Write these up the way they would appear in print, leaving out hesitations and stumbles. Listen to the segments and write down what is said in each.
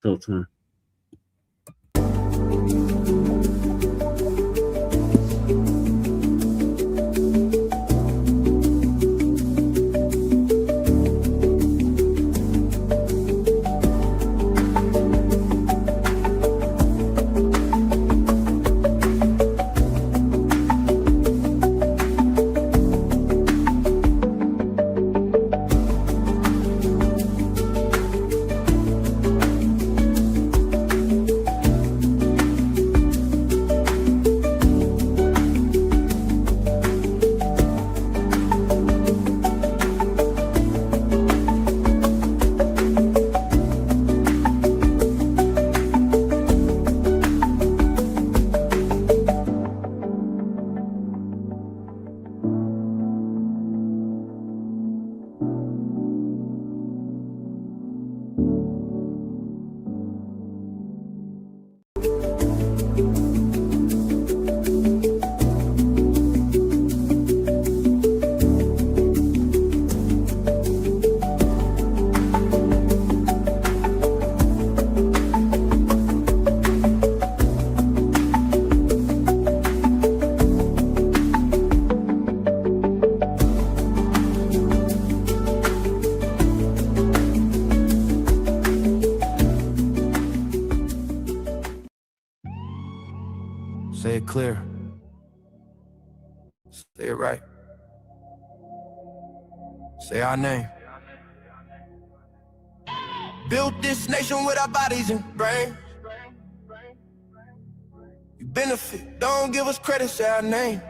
Talk to him. Say it clear. Say it right. Say our name. Built this nation with our bodies and brains. You benefit, don't give us credit, say our name.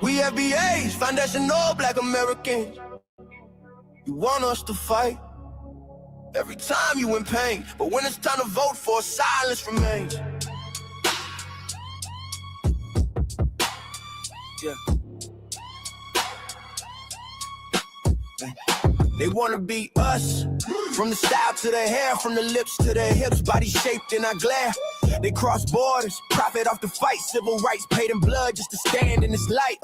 We FBAs, foundational Black Americans. You want us to fight every time you in pain, but when it's time to vote for, silence remains. Yeah. They wanna be us, from the style to the hair, from the lips to the hips, body shaped in our glare. They cross borders, profit off the fight, civil rights paid in blood just to stand in this light.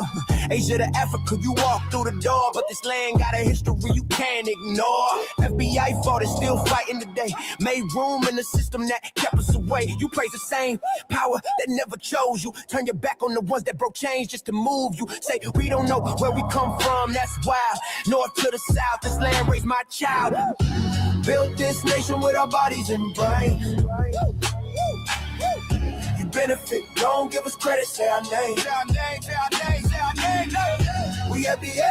Asia to Africa, you walk through the door, but this land got a history you can't ignore. FBI fought it, still fighting today, made room in the system that kept us away. You praise the same power that never chose you, turn your back on the ones that broke chains just to move you. Say we don't know where we come from, that's wild. North to the south, this land raised my child. Built this nation with our bodies and brains. You benefit, don't give us credit, say our name. Say our name, say our name, say our name. We FBA,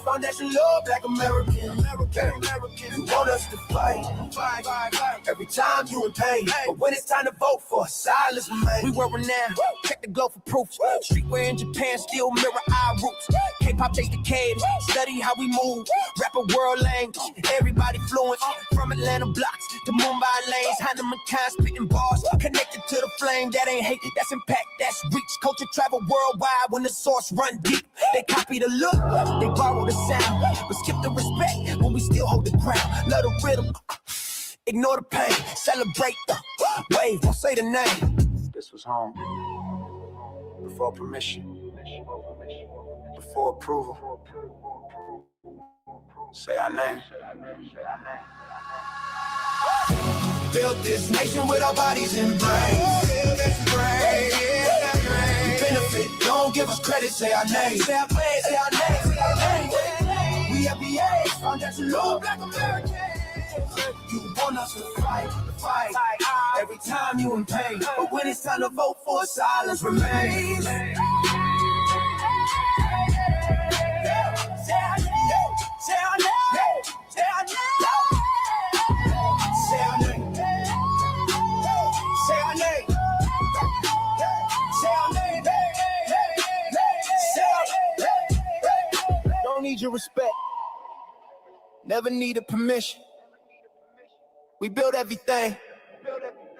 foundation law, Black American. You want us to fight every time you in pain, but when it's time to vote for, silence remains. We were renowned, check the glow for proof. Streetwear in Japan still mirror our roots. K-pop chase the caves, study how we move. Rapper world language, everybody fluent. From Atlanta blocks to Mumbai lanes, Heinemann kind spitting bars, connected to the flame. That ain't hate, that's impact, that's reach. Culture travel worldwide when the source run deep. They copy the look, they borrow the sound, but skip the respect when we still hold the ground. Love the rhythm, ignore the pain, celebrate the wave, don't say the name. This was home, before permission, before approval. Say our name. Built this nation with our bodies and brains. We benefit, don't give us credit, say our name. Say our name, say our name, say our name. We FBAs, foundation law, Black Americans. You want us to fight every time you in pain, but when it's time to vote for, silence remains. Say our name, say our name, say our name. Say our name. Say our name. Say our name. Say our name. Don't need your respect. Never needed permission. We built everything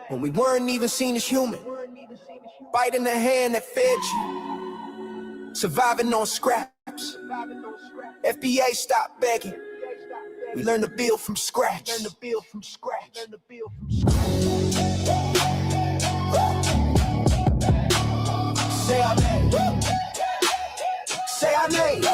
when we weren't even seen as human. Biting the hand that fed you. Surviving on scraps. FBA stopped begging. We learned to build from scratch. Learn to build from scratch. Learn to build from scratch. Say our name. Say our name.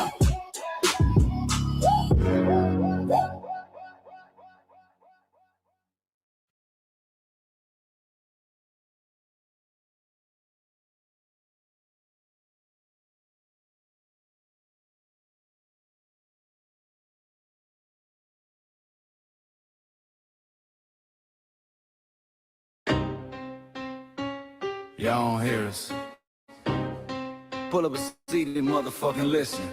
Y'all don't hear us. Pull up a seat and motherfucking listen.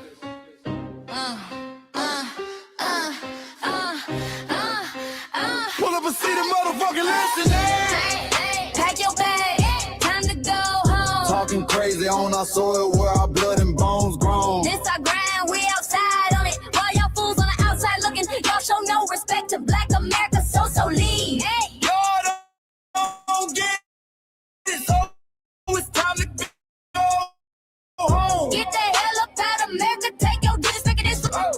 Pull up a seat and motherfucking listen. Pack your bag, time to go home. Talking crazy on our soil where our blood and bones grown. This our grind, we outside on it. While y'all fools on the outside looking, y'all show no respect to Black America, so leave. Hey. Y'all don't get it, so it's time to go home. Get the hell up out of America, take your disrespect and this. Y'all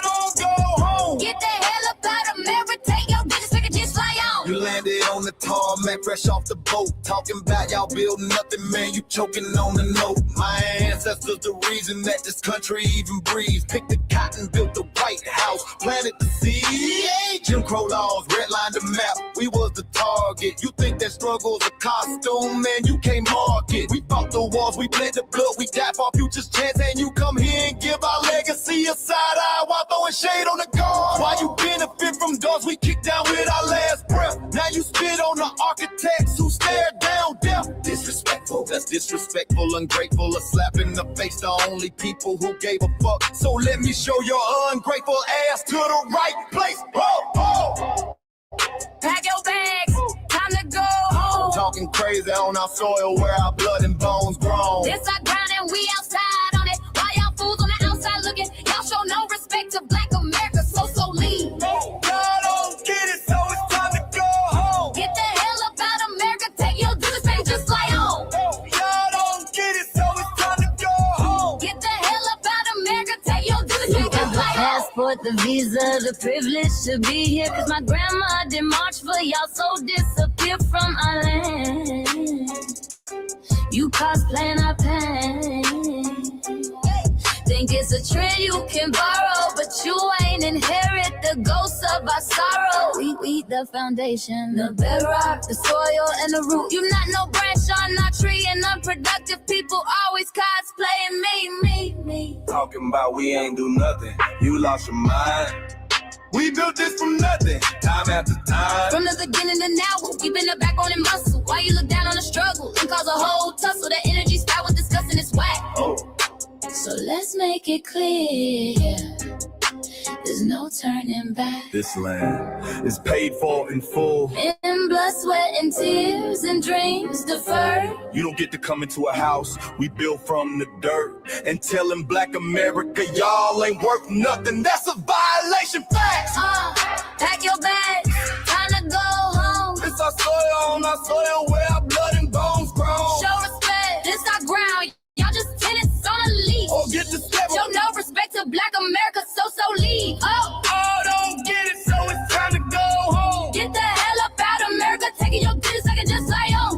don't go home. Get the hell up out of America, take your disrespect and just fly on. You landed on the tarmac, fresh off the boat. Talking about y'all building nothing, man, you choking on the note. My ancestors the reason that this country even breathes. Picked the cotton, built the White House, planted the seed. Jim Crow laws, redlined the map, we was the target. You think that struggle's a costume, man, you can't mark it. We fought the wars, we bled the blood, we died for our future's chance. And you come here and give our legacy a side eye while throwing shade on the guard. While you benefit from doors we kicked down with our last breath. Now you spit on the architects who stared down death. Disrespectful, that's disrespectful, ungrateful, a slap in the face to only people who gave a fuck. So let me show your ungrateful ass to the right place. Pack your bags, time to go home. Talking crazy on our soil where our blood and bones grown. This our ground and we outside on it. While y'all fools on the outside looking, y'all show no respect to Black America, so leave. Y'all don't get it, so it's time to go home. Get the hell up out of America, take your disrespect and just fly on. Y'all don't get it, so it's time to go home. Get the hell up out of America, take your disrespect and just fly on. Passport, the visa, the privilege to be here. Cause my grandma did march for y'all, so disappear from our land. You cosplaying our pain. Think it's a trend you can borrow, but you ain't inherit the ghosts of our sorrow. We the foundation, the bedrock, the soil, and the root. You not no branch on our tree, and unproductive people always cosplaying me. Talking about we ain't do nothing, you lost your mind. We built this from nothing, time after time. From the beginning to now, we been the backbone and muscle. Why you look down on the struggle and cause a whole tussle? The energy spot was disgusting, it's whack. So let's make it clear, there's no turning back. This land is paid for in full. In blood, sweat, and tears, and dreams deferred. You don't get to come into a house we built from the dirt and telling Black America y'all ain't worth nothing. That's a violation, facts. Pack your bags, time to go home. It's our soil on our soil where our blood and bones grown. Show respect, this our ground. Y'all just tenants on a leash. Or get the step. Show no respect to Black America, so leave. Don't get it, so it's time to go home. Get the hell up out of America, taking your business, I can just say on.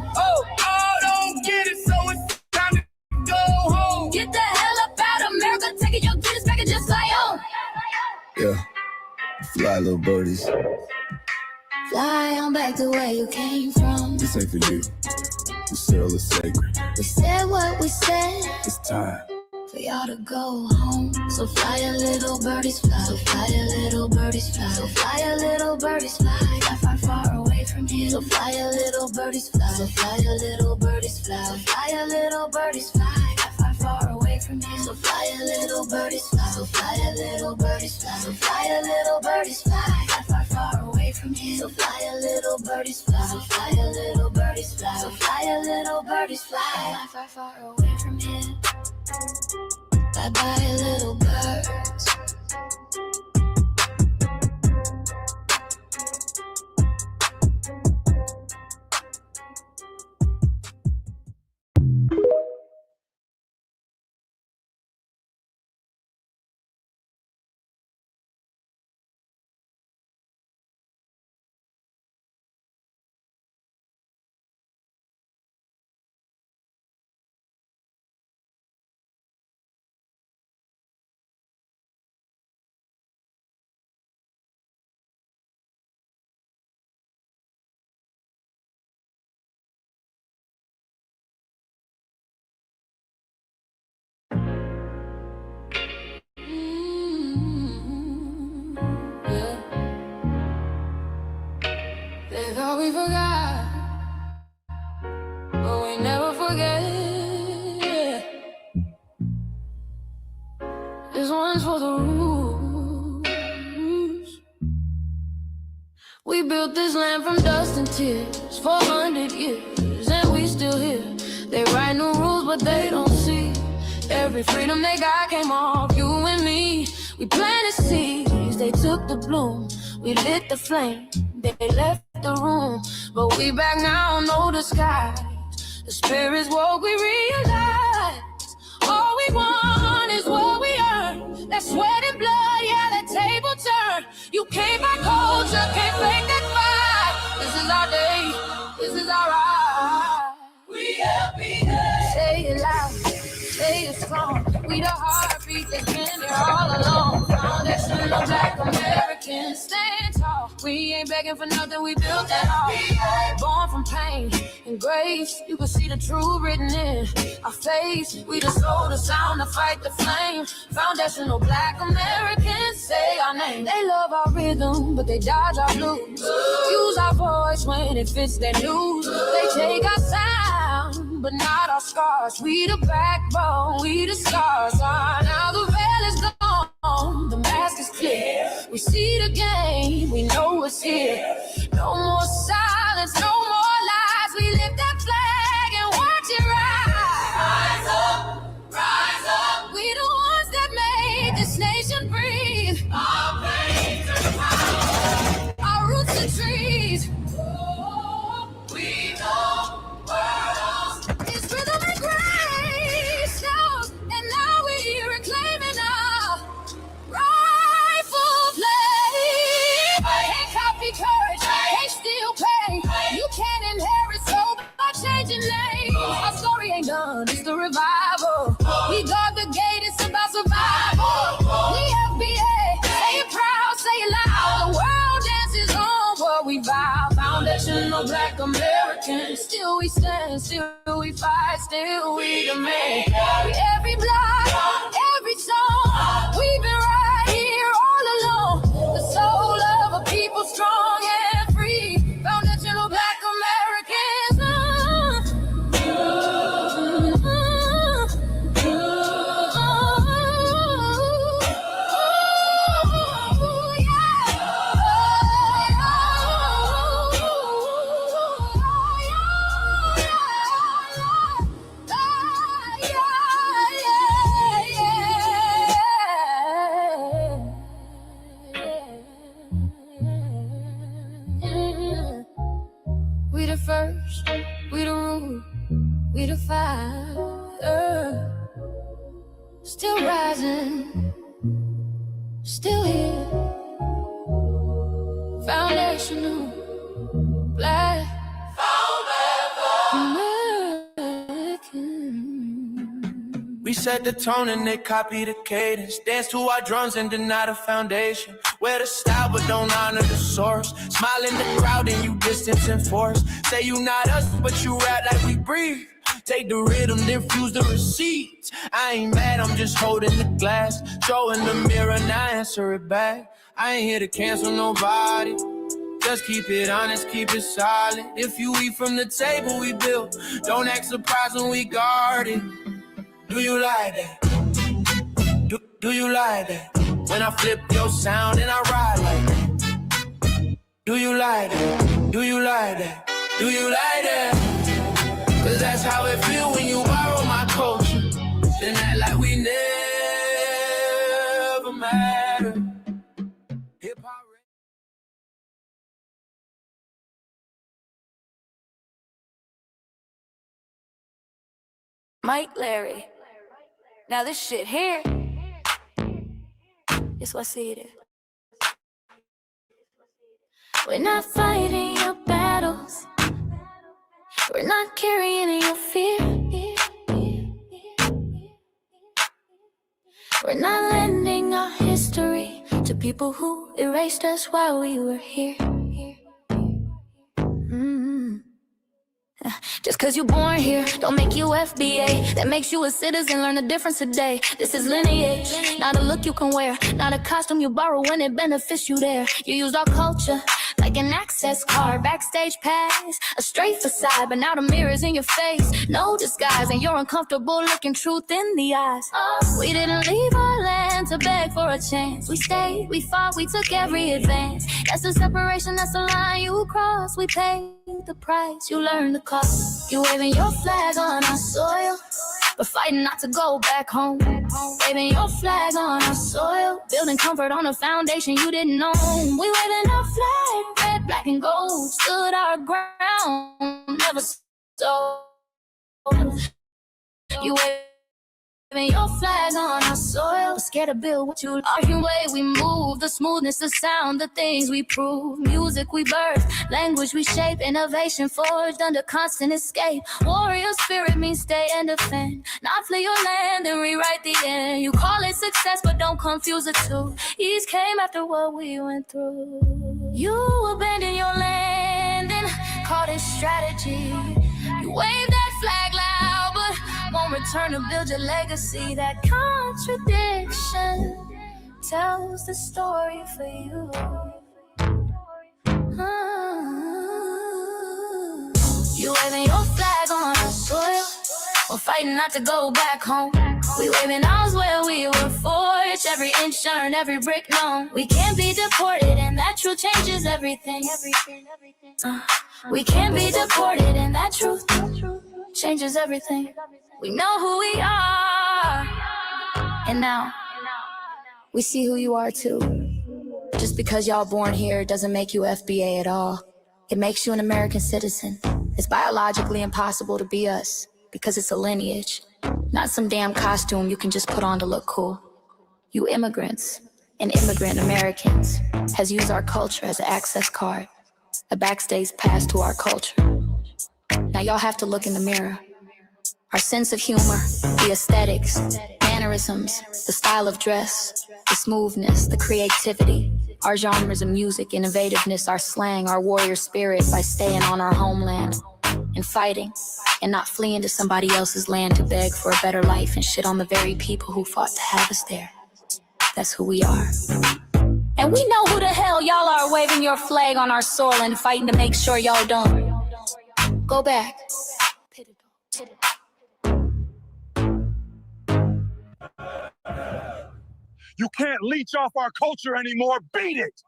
Don't get it, so it's time to go home. Get the hell up out of America, taking your business, I can just say on. Yeah, fly little birdies. Fly on back to where you came from. This ain't for you. The cell is sacred. We said what we said. It's time for y'all to go home. So fly a little birdies fly. So fly a little birdies fly. So fly a little birdies fly. Far, far away from here. So fly a little birdies fly. So fly a little birdies fly. So fly a little birdies fly. Far, far away from here. So fly a little birdies fly. So fly a little birdies fly. So fly a little birdies fly. Far, far away from here. So fly a little birdies fly. So fly a little birdies fly. So fly a little birdies fly. Far, far away from here. Bye bye, little birds. They thought we forgot, but we never forgot. We built this land from dust and tears for 100 years, and we still here. They write new rules, but they don't see every freedom they got came off you and me. We planted seeds, they took the bloom. We lit the flame, they left the room. But we back now, no disguise. The spirits woke, we realize all we want is what we earn. That sweat and blood, yeah, that table turn. You can't buy culture, can't fake that fight. This is our day, this is our ride. We FBAs. Say it loud, say it strong. We the heartbeat that's been here all along. Foundational Black Americans, stand tall. We ain't begging for nothing, we built that all. Born from pain and grace, you can see the truth written in our face. We the soul, the sound, to fight the flame. Foundational Black Americans, say our name. They love our rhythm, but they dodge our blues. Use our voice when it fits their news. They take our sound, but not our scars. We the backbone, we the scars. Now the veil is gone, the mask is clear. We see the game, we know it's here. No more silence, no more lies. We lift that flag and watch it rise. Rise up. We the ones that made this nation breathe. Our veins are power, our roots are trees. We know worlds. It's rhythm and grace, and now we're reclaiming our rightful place. Can't copy courage, can't steal pain. You can't inherit soul by changing names. Our story ain't done, it's the revival. We guard the gate, it's about survival. We FBA, say it proud, say it loud. The world dances on what we vow. Foundational Black Americans, still we stand, still we fight, still we demand. Every block, every song, we've been right here all along. The soul of a people strong and free. Foundational Black Americans. We the first, we the root, we the fire. Still rising, still here. Foundational Black American. We set the tone and they copy the cadence. Dance to our drums and deny the foundation. Wear the style but don't honor the source. Smile in the crowd and you distance and force. Say you not us but you rap like we breathe. Take the rhythm, then fuse the receipts. I ain't mad, I'm just holding the glass. Showing the mirror, now answer it back. I ain't here to cancel nobody. Just keep it honest, keep it solid. If you eat from the table we built, don't act surprised when we guard it. Do you like that? Do you like that? When I flip your sound and I ride like that. Do you like that? Do you like that? Do you like that? Cause that's how it feel when you borrow my culture. Then act like we never mattered. Hip-hop. Mike Larry. Now this shit here, it's what I see it is. We're not fighting your battles. We're not carrying your fear. We're not lending our history to people who erased us while we were here. Just cause you're born here, don't make you FBA. That makes you a citizen, learn the difference today. This is lineage, not a look you can wear. Not a costume you borrow when it benefits you there. You used our culture like like an access card, backstage pass, a straight facade, but now the mirror's in your face. No disguise, and you're uncomfortable looking truth in the eyes. We didn't leave our land to beg for a chance. We stayed, we fought, we took every advance. That's the separation, that's the line you cross. We paid the price, you learned the cost. You waving your flag on our soil, but fighting not to go back home. Waving your flag on our soil, building comfort on a foundation you didn't own. We waving our flag, red, black, and gold. Stood our ground, never stole. You waving your flag on our soil, scared to build what you are. The way we move, the smoothness, the sound, the things we prove. Music we birth, language we shape, innovation forged under constant escape. Warrior spirit means stay and defend, not flee your land and rewrite the end. You call it success, but don't confuse the two. East came after what we went through. You abandoned your land and called it strategy. You wave that flag loud, but won't return to build your legacy. That contradiction tells the story for you. You waving your flag on our soil, we're fighting not to go back home. We waving ours where we were forged, every inch earned, every brick known. We can't be deported, and that truth changes everything. We can't be deported, and that truth changes everything. We know who we are, and now we see who you are too. Just because y'all born here doesn't make you FBA at all. It makes you an American citizen. It's biologically impossible to be us, because it's a lineage, not some damn costume you can just put on to look cool. You immigrants and immigrant Americans has used our culture as an access card, a backstage pass to our culture. Now y'all have to look in the mirror. Our sense of humor, the aesthetics, mannerisms, the style of dress, the smoothness, the creativity, our genres of music, innovativeness, our slang, our warrior spirit by staying on our homeland and fighting and not fleeing to somebody else's land to beg for a better life and shit on the very people who fought to have us there. That's who we are. And we know who the hell y'all are waving your flag on our soil and fighting to make sure y'all don't go back. You can't leech off our culture anymore. Beat it!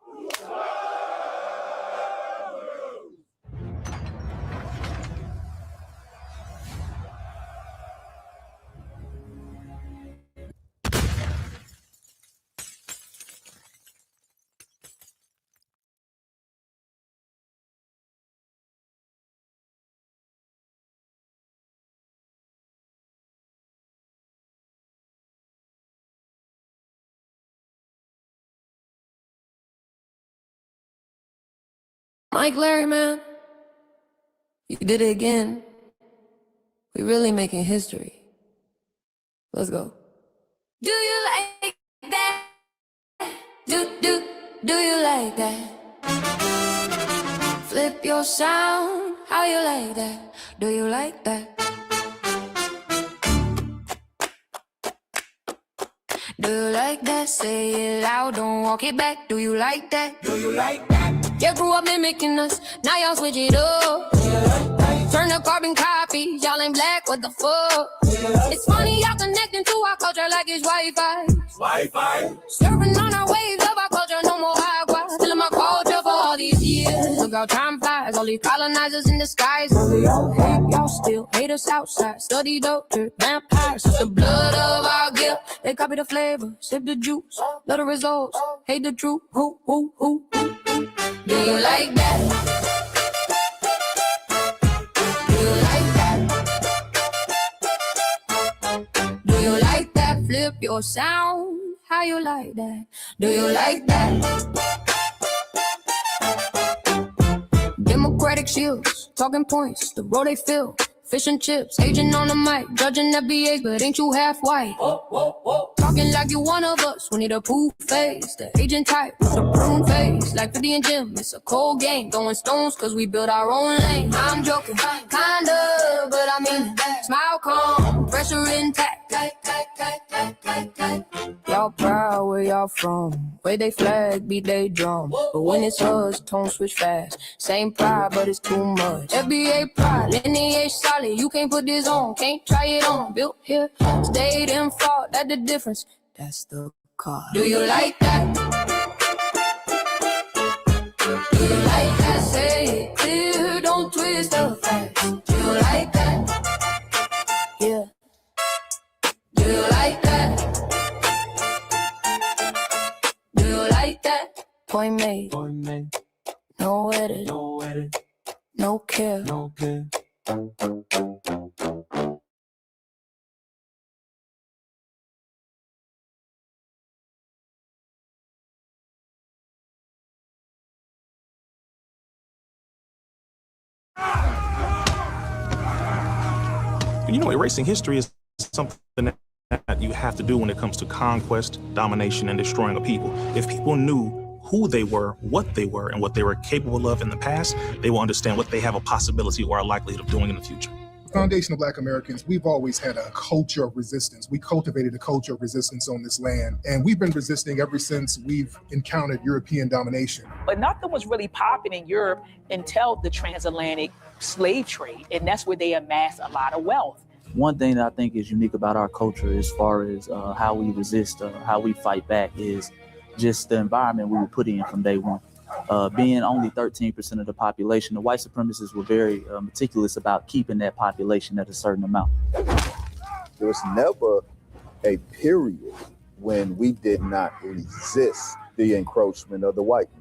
Mike Larry, man, you did it again. We really making history. Let's go. Do you like that? Do you like that? Flip your sound, how you like that? Do you like that? Do you like that? Say it loud, don't walk it back. Do you like that? Do you like that? You grew up mimicking us, now y'all switch it up. Turn the carbon copy, y'all ain't black, what the fuck? It's funny y'all connecting to our culture like it's Wi-Fi. Surfing on our waves of our culture, no more agua. Still in my culture for all these years. Look how time flies, all these colonizers in the skies. Y'all hate, y'all still hate us outside. Study doctor, vampires, it's the blood of our guilt. They copy the flavor, sip the juice, love the results, hate the truth. Who? Do you like that? Do you like that? Do you like that? Flip your sound. How you like that? Do you like that? Democratic shields, talking points, the road they fill. Fish and chips, agent on the mic, judging FBAs, but ain't you half white? Talking like you one of us, we need a proof face. The agent type, the prune face, like 50 and Jim, it's a cold game. Throwing stones, cause we build our own lane. I'm joking, kinda, but I mean, smile calm, pressure intact. Y'all proud where y'all from, where they flag, beat they drum. But when it's us, tone switch fast. Same pride, but it's too much. FBA pride, lineage solid, you can't put this on, can't try it on. Built here, stayed and fought, that's the difference. That's the car. Do you like that? Do you like that? Say it clear, don't twist the facts. Do you like that? Yeah. Do you like that? Do you like that? Point made. No edit. No care. You know, erasing history is something that you have to do when it comes to conquest, domination, and destroying a people. If people knew who they were, and what they were capable of in the past, they will understand what they have a possibility or a likelihood of doing in the future. Foundation of Black Americans, we've always had a culture of resistance. We cultivated a culture of resistance on this land, and we've been resisting ever since we've encountered European domination. But nothing was really popping in Europe until the transatlantic slave trade, and that's where they amassed a lot of wealth. One thing that I think is unique about our culture as far as how we resist, how we fight back, is just the environment we were put in from day one. Being only 13% of the population, the white supremacists were very meticulous about keeping that population at a certain amount. There was never a period when we did not resist the encroachment of the white man.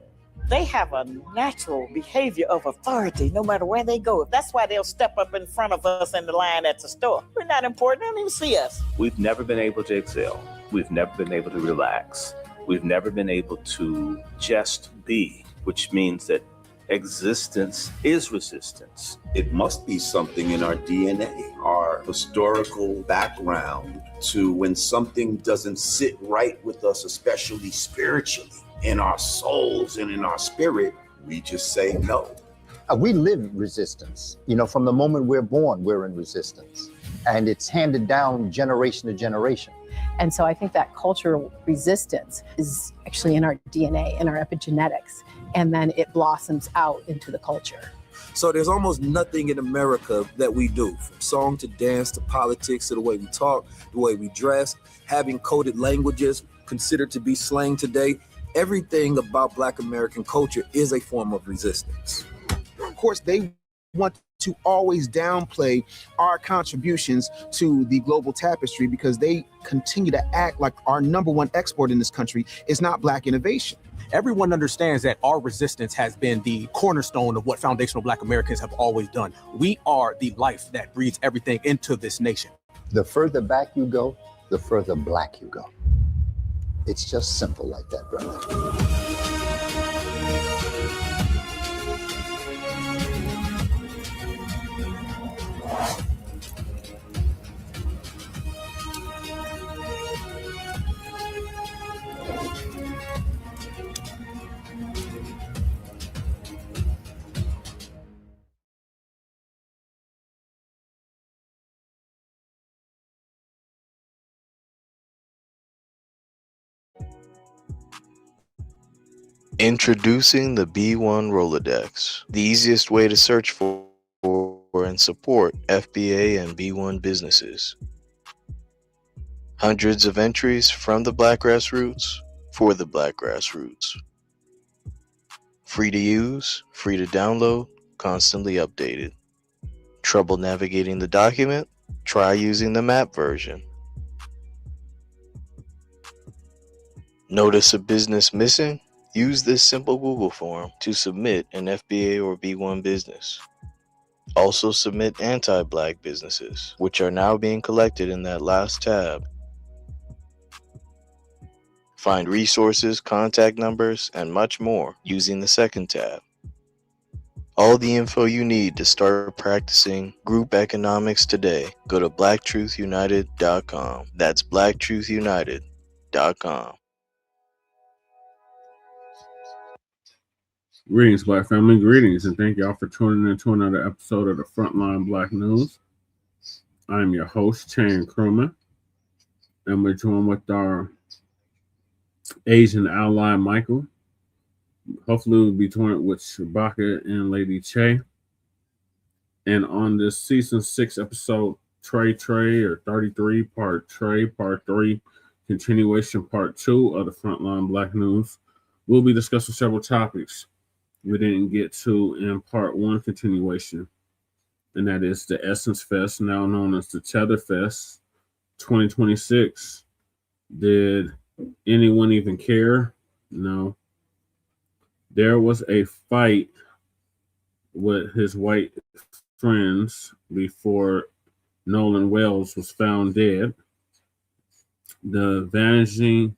They have a natural behavior of authority no matter where they go. That's why they'll step up in front of us in the line at the store. We're not important. They don't even see us. We've never been able to excel. We've never been able to relax. We've never been able to just be, which means that existence is resistance. It must be something in our DNA, our historical background, to when something doesn't sit right with us, especially spiritually, in our souls and in our spirit, we just say no. We live resistance. You know, from the moment we're born, we're in resistance. And it's handed down generation to generation. And so I think that cultural resistance is actually in our DNA, in our epigenetics, and then it blossoms out into the culture. So there's almost nothing in America that we do, from song to dance to politics to the way we talk, the way we dress, having coded languages considered to be slang today. Everything about Black American culture is a form of resistance. Of course, they want to always downplay our contributions to the global tapestry because they continue to act like our number one export in this country is not Black innovation. Everyone understands that our resistance has been the cornerstone of what foundational Black Americans have always done. We are the life that breathes everything into this nation. The further back you go, the further Black you go. It's just simple like that, brother. Introducing the B1 Rolodex, the easiest way to search for and support FBA and B1 businesses. Hundreds of entries from the Black grassroots for the Black grassroots. Free to use, free to download, constantly updated. Trouble navigating the document? Try using the map version. Notice a business missing? Use this simple Google form to submit an FBA or B1 business. Also submit anti-Black businesses, which are now being collected in that last tab. Find resources, contact numbers, and much more using the second tab. All the info you need to start practicing group economics today. Go to blacktruthunited.com. That's blacktruthunited.com. Greetings, Black family. Greetings, and thank y'all for tuning in to another episode of the Frontline Black News. I'm your host, Chan Crewman. And we're joined with our Asian ally, Michael. Hopefully, we'll be joined with Shabaka and Lady Che. And on this season 6 episode, Trey or 33 part 3, continuation part 2 of the Frontline Black News, we'll be discussing several topics we didn't get to in part 1 continuation. And that is the Essence Fest, now known as the Tether Fest 2026. Did anyone even care? No. There was a fight with his white friends before Nolan Wells was found dead. The vanishing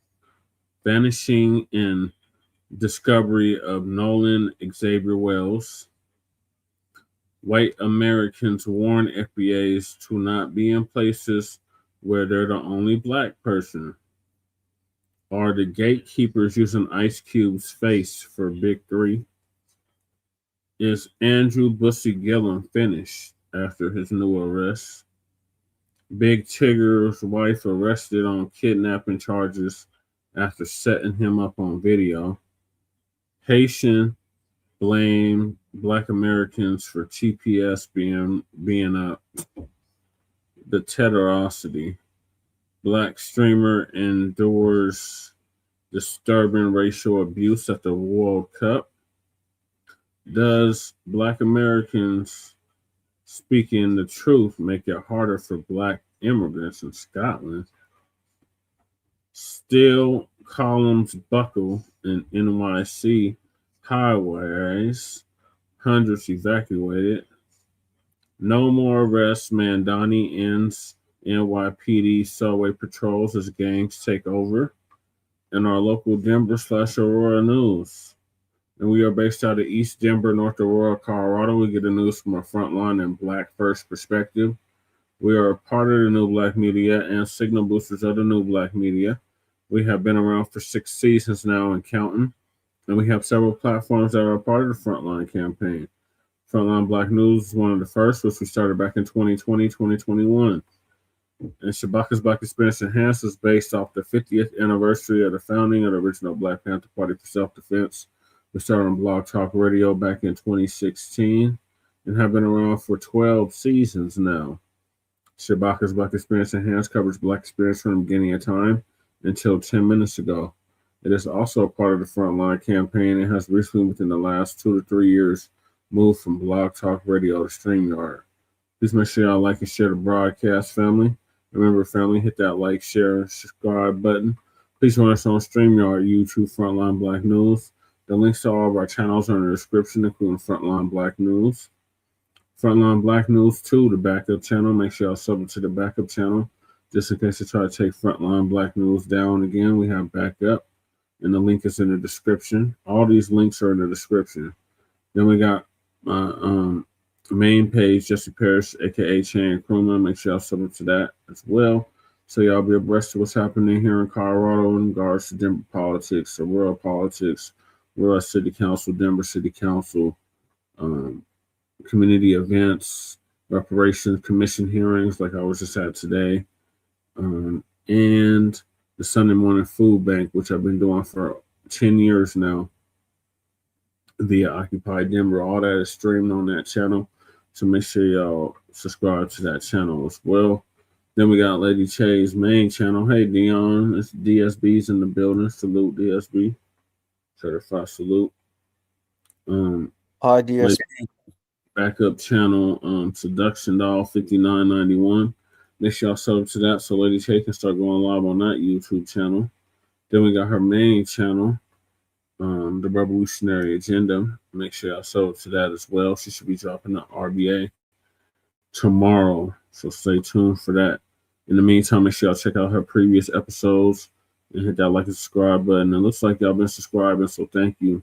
and discovery of Nolan Xavier Wells. White Americans warn FBAs to not be in places where they're the only black person. Are the gatekeepers using Ice Cube's face for Big 3? Is Andrew Bussy Gillum finished after his new arrest? Big Tigger's wife arrested on kidnapping charges after setting him up on video. Haitian blame Black Americans for TPS being up. The Tetherosity. Black streamer endures disturbing racial abuse at the World Cup. Does Black Americans speaking the truth make it harder for Black immigrants in Scotland? Still columns buckle in NYC highways. Hundreds evacuated. No more arrests. Mamdani ends NYPD subway patrols as gangs take over. And our local Denver/Aurora news. And we are based out of East Denver, North Aurora, Colorado. We get the news from a frontline and Black first perspective. We are a part of the New Black Media and signal boosters of the New Black Media. We have been around for 6 seasons now and counting. And we have several platforms that are a part of the Frontline campaign. Frontline Black News is one of the first, which we started back in 2020, 2021. And Shabaka's Black Experience Enhanced is based off the 50th anniversary of the founding of the original Black Panther Party for Self-Defense. We started on Blog Talk Radio back in 2016 and have been around for 12 seasons now. Shabaka's Black Experience Enhanced covers Black experience from the beginning of time until 10 minutes ago. It is also a part of the Frontline campaign and has recently, within the last 2 to 3 years, moved from Blog Talk Radio to StreamYard. Please make sure y'all like and share the broadcast, family. Remember, family, hit that like, share, and subscribe button. Please join us on StreamYard, YouTube, Frontline Black News. The links to all of our channels are in the description, including Frontline Black News. Frontline Black News 2, the backup channel. Make sure y'all sub to the backup channel. Just in case you try to take Frontline Black News down again, we have backup. And the link is in the description. All these links are in the description. Then we got main page, Jesse Parrish, aka Chan Kruma. Make sure y'all sub to that as well, so y'all be abreast of what's happening here in Colorado in regards to Denver politics, Aurora politics, Aurora City Council, Denver City Council, community events, reparations commission hearings like I was just at today, and the Sunday morning food bank, which I've been doing for 10 years now via Occupy Denver. All that is streamed on that channel, so make sure y'all subscribe to that channel as well. Then we got Lady Che's main channel. Hey Dion, it's DSB's in the building. Salute DSB, certified salute. Hi DSB. Backup channel, Seduction Doll 5991. Make sure y'all sub to that so Lady Che can start going live on that YouTube channel. Then we got her main channel, The Revolutionary Agenda. Make sure y'all sub to that as well. She should be dropping the RBA tomorrow, so stay tuned for that. In the meantime, make sure y'all check out her previous episodes and hit that like and subscribe button. It looks like y'all been subscribing, so thank you.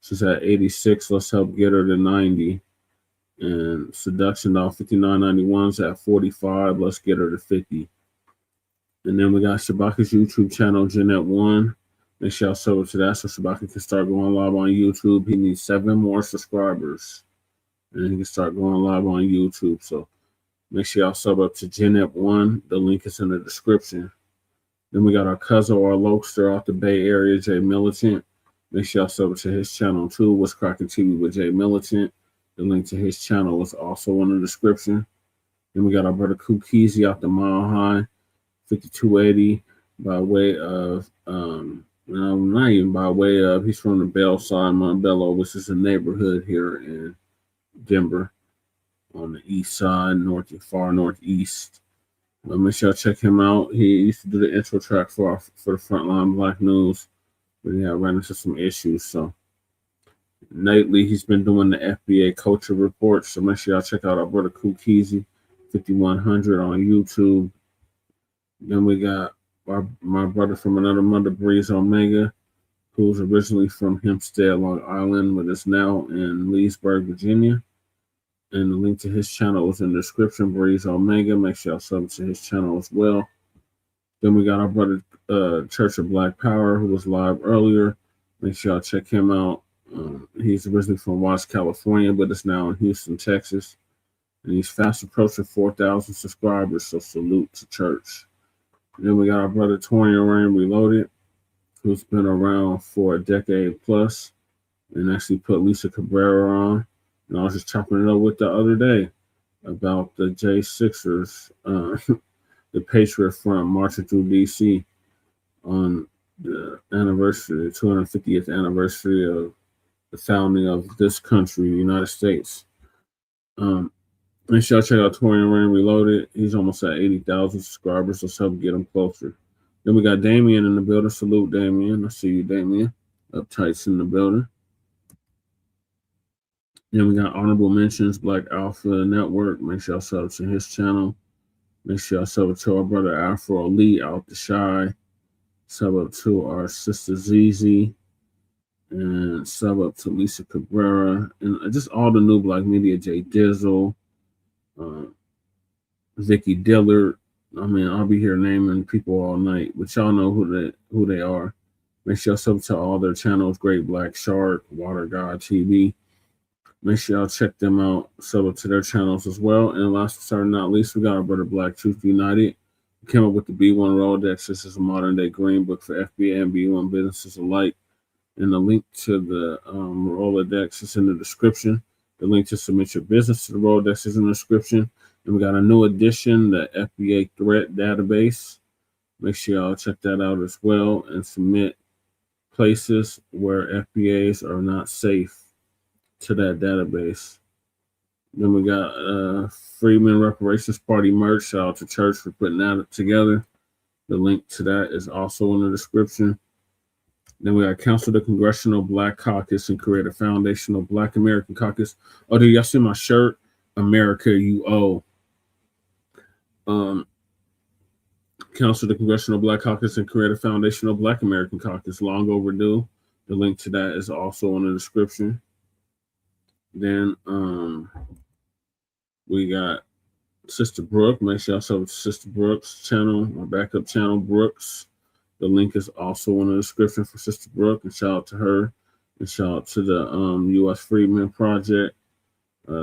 She's at 86. Let's help get her to 90. And Seduction Doll 5991's at 45. Let's get her to 50. And then we got Shabaka's YouTube channel, Jeanette 1. Make sure y'all sub to that so Shabaka can start going live on YouTube. He needs 7 more subscribers, and he can start going live on YouTube. So make sure y'all sub up to Jeanette 1. The link is in the description. Then we got our cousin or Lokester out the Bay Area, Jay Militant. Make sure y'all sub to his channel too. What's Cracking TV with Jay Militant. The link to his channel is also in the description. Then we got our brother Kukizi out the Mile High, 5280 by way of, not even by way of, he's from the Bell side, Montbello, which is a neighborhood here in Denver on the east side, far northeast. Make sure y'all check him out. He used to do the intro track for the Frontline Black News, but he had ran into some issues. So nightly, he's been doing the FBA culture report. So make sure y'all check out our brother Kukizi, 5100 on YouTube. Then we got my brother from another mother, Breeze Omega, who's originally from Hempstead, Long Island, but is now in Leesburg, Virginia. And the link to his channel is in the description, Breeze Omega. Make sure y'all sub to his channel as well. Then we got our brother, Church of Black Power, who was live earlier. Make sure y'all check him out. He's originally from Watts, California, but is now in Houston, Texas. And he's fast approaching 4,000 subscribers, so salute to Church. And then we got our brother, Torian Rain Reloaded, who's been around for a decade plus and actually put Lisa Cabrera on. And I was just chopping it up with the other day about the J6ers, the Patriot Front marching through D.C. on the anniversary, the 250th anniversary of the founding of this country, the United States. Make sure y'all check out Torian Rain Reloaded. He's almost at 80,000 subscribers, so let's help get him closer. Then we got Damien in the building. Salute, Damien. I see you, Damien. Uptights in the building. Then we got honorable mentions, Black Alpha Network. Make sure y'all sub to his channel. Make sure y'all sub to our brother Afro Lee out the Shy. Sub up to our sister ZZ. And sub up to Lisa Cabrera. And just all the new Black media, Jay Dizzle, Vicky Dillard. I mean, I'll be here naming people all night, but y'all know who they are. Make sure y'all sub to all their channels, Great Black Shark, Water God TV. Make sure y'all check them out, sub to their channels as well. And last but certainly not least, we got our brother Black Truth United. We came up with the B1 Rolodex. This is a modern day green book for FBA and B1 businesses alike. And the link to the Rolodex is in the description. The link to submit your business to the Rolodex is in the description. And we got a new edition, the FBA Threat Database. Make sure y'all check that out as well and submit places where FBAs are not safe to that database. Then we got Freeman Reparations Party merch. Shout out to Church for putting that together. The link to that is also in the description. Then we got Council of the Congressional Black Caucus and create a foundational Black American Caucus. Oh, do y'all see my shirt? America, you owe. Council of the Congressional Black Caucus and create a foundational Black American Caucus. Long overdue. The link to that is also in the description. Then we got Sister Brooke. Make sure y'all sub to Sister Brooke's channel, my backup channel, Brooks. The link is also in the description for Sister Brooke. And shout out to her. And shout out to the U.S. Freedmen Project,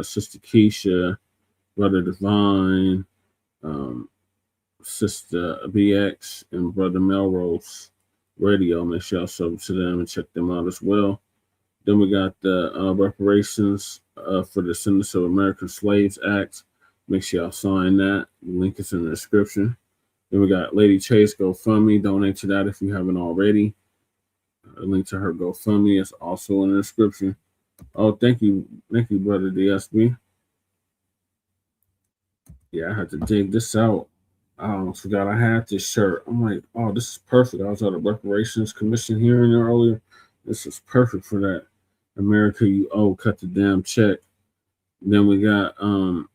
Sister Keisha, Brother Divine, Sister BX, and Brother Melrose Radio. Make sure y'all sub to them and check them out as well. Then we got the reparations for the Descendants of American Slaves Act. Make sure y'all sign that. The link is in the description. Then we got Lady Chase GoFundMe. Donate to that if you haven't already. The link to her GoFundMe is also in the description. Oh, thank you, brother DSB. Yeah, I had to dig this out. I almost forgot I had this shirt. I'm like, oh, this is perfect. I was at a reparations commission hearing earlier. This is perfect for that. America, you owe, cut the damn check. Then we got the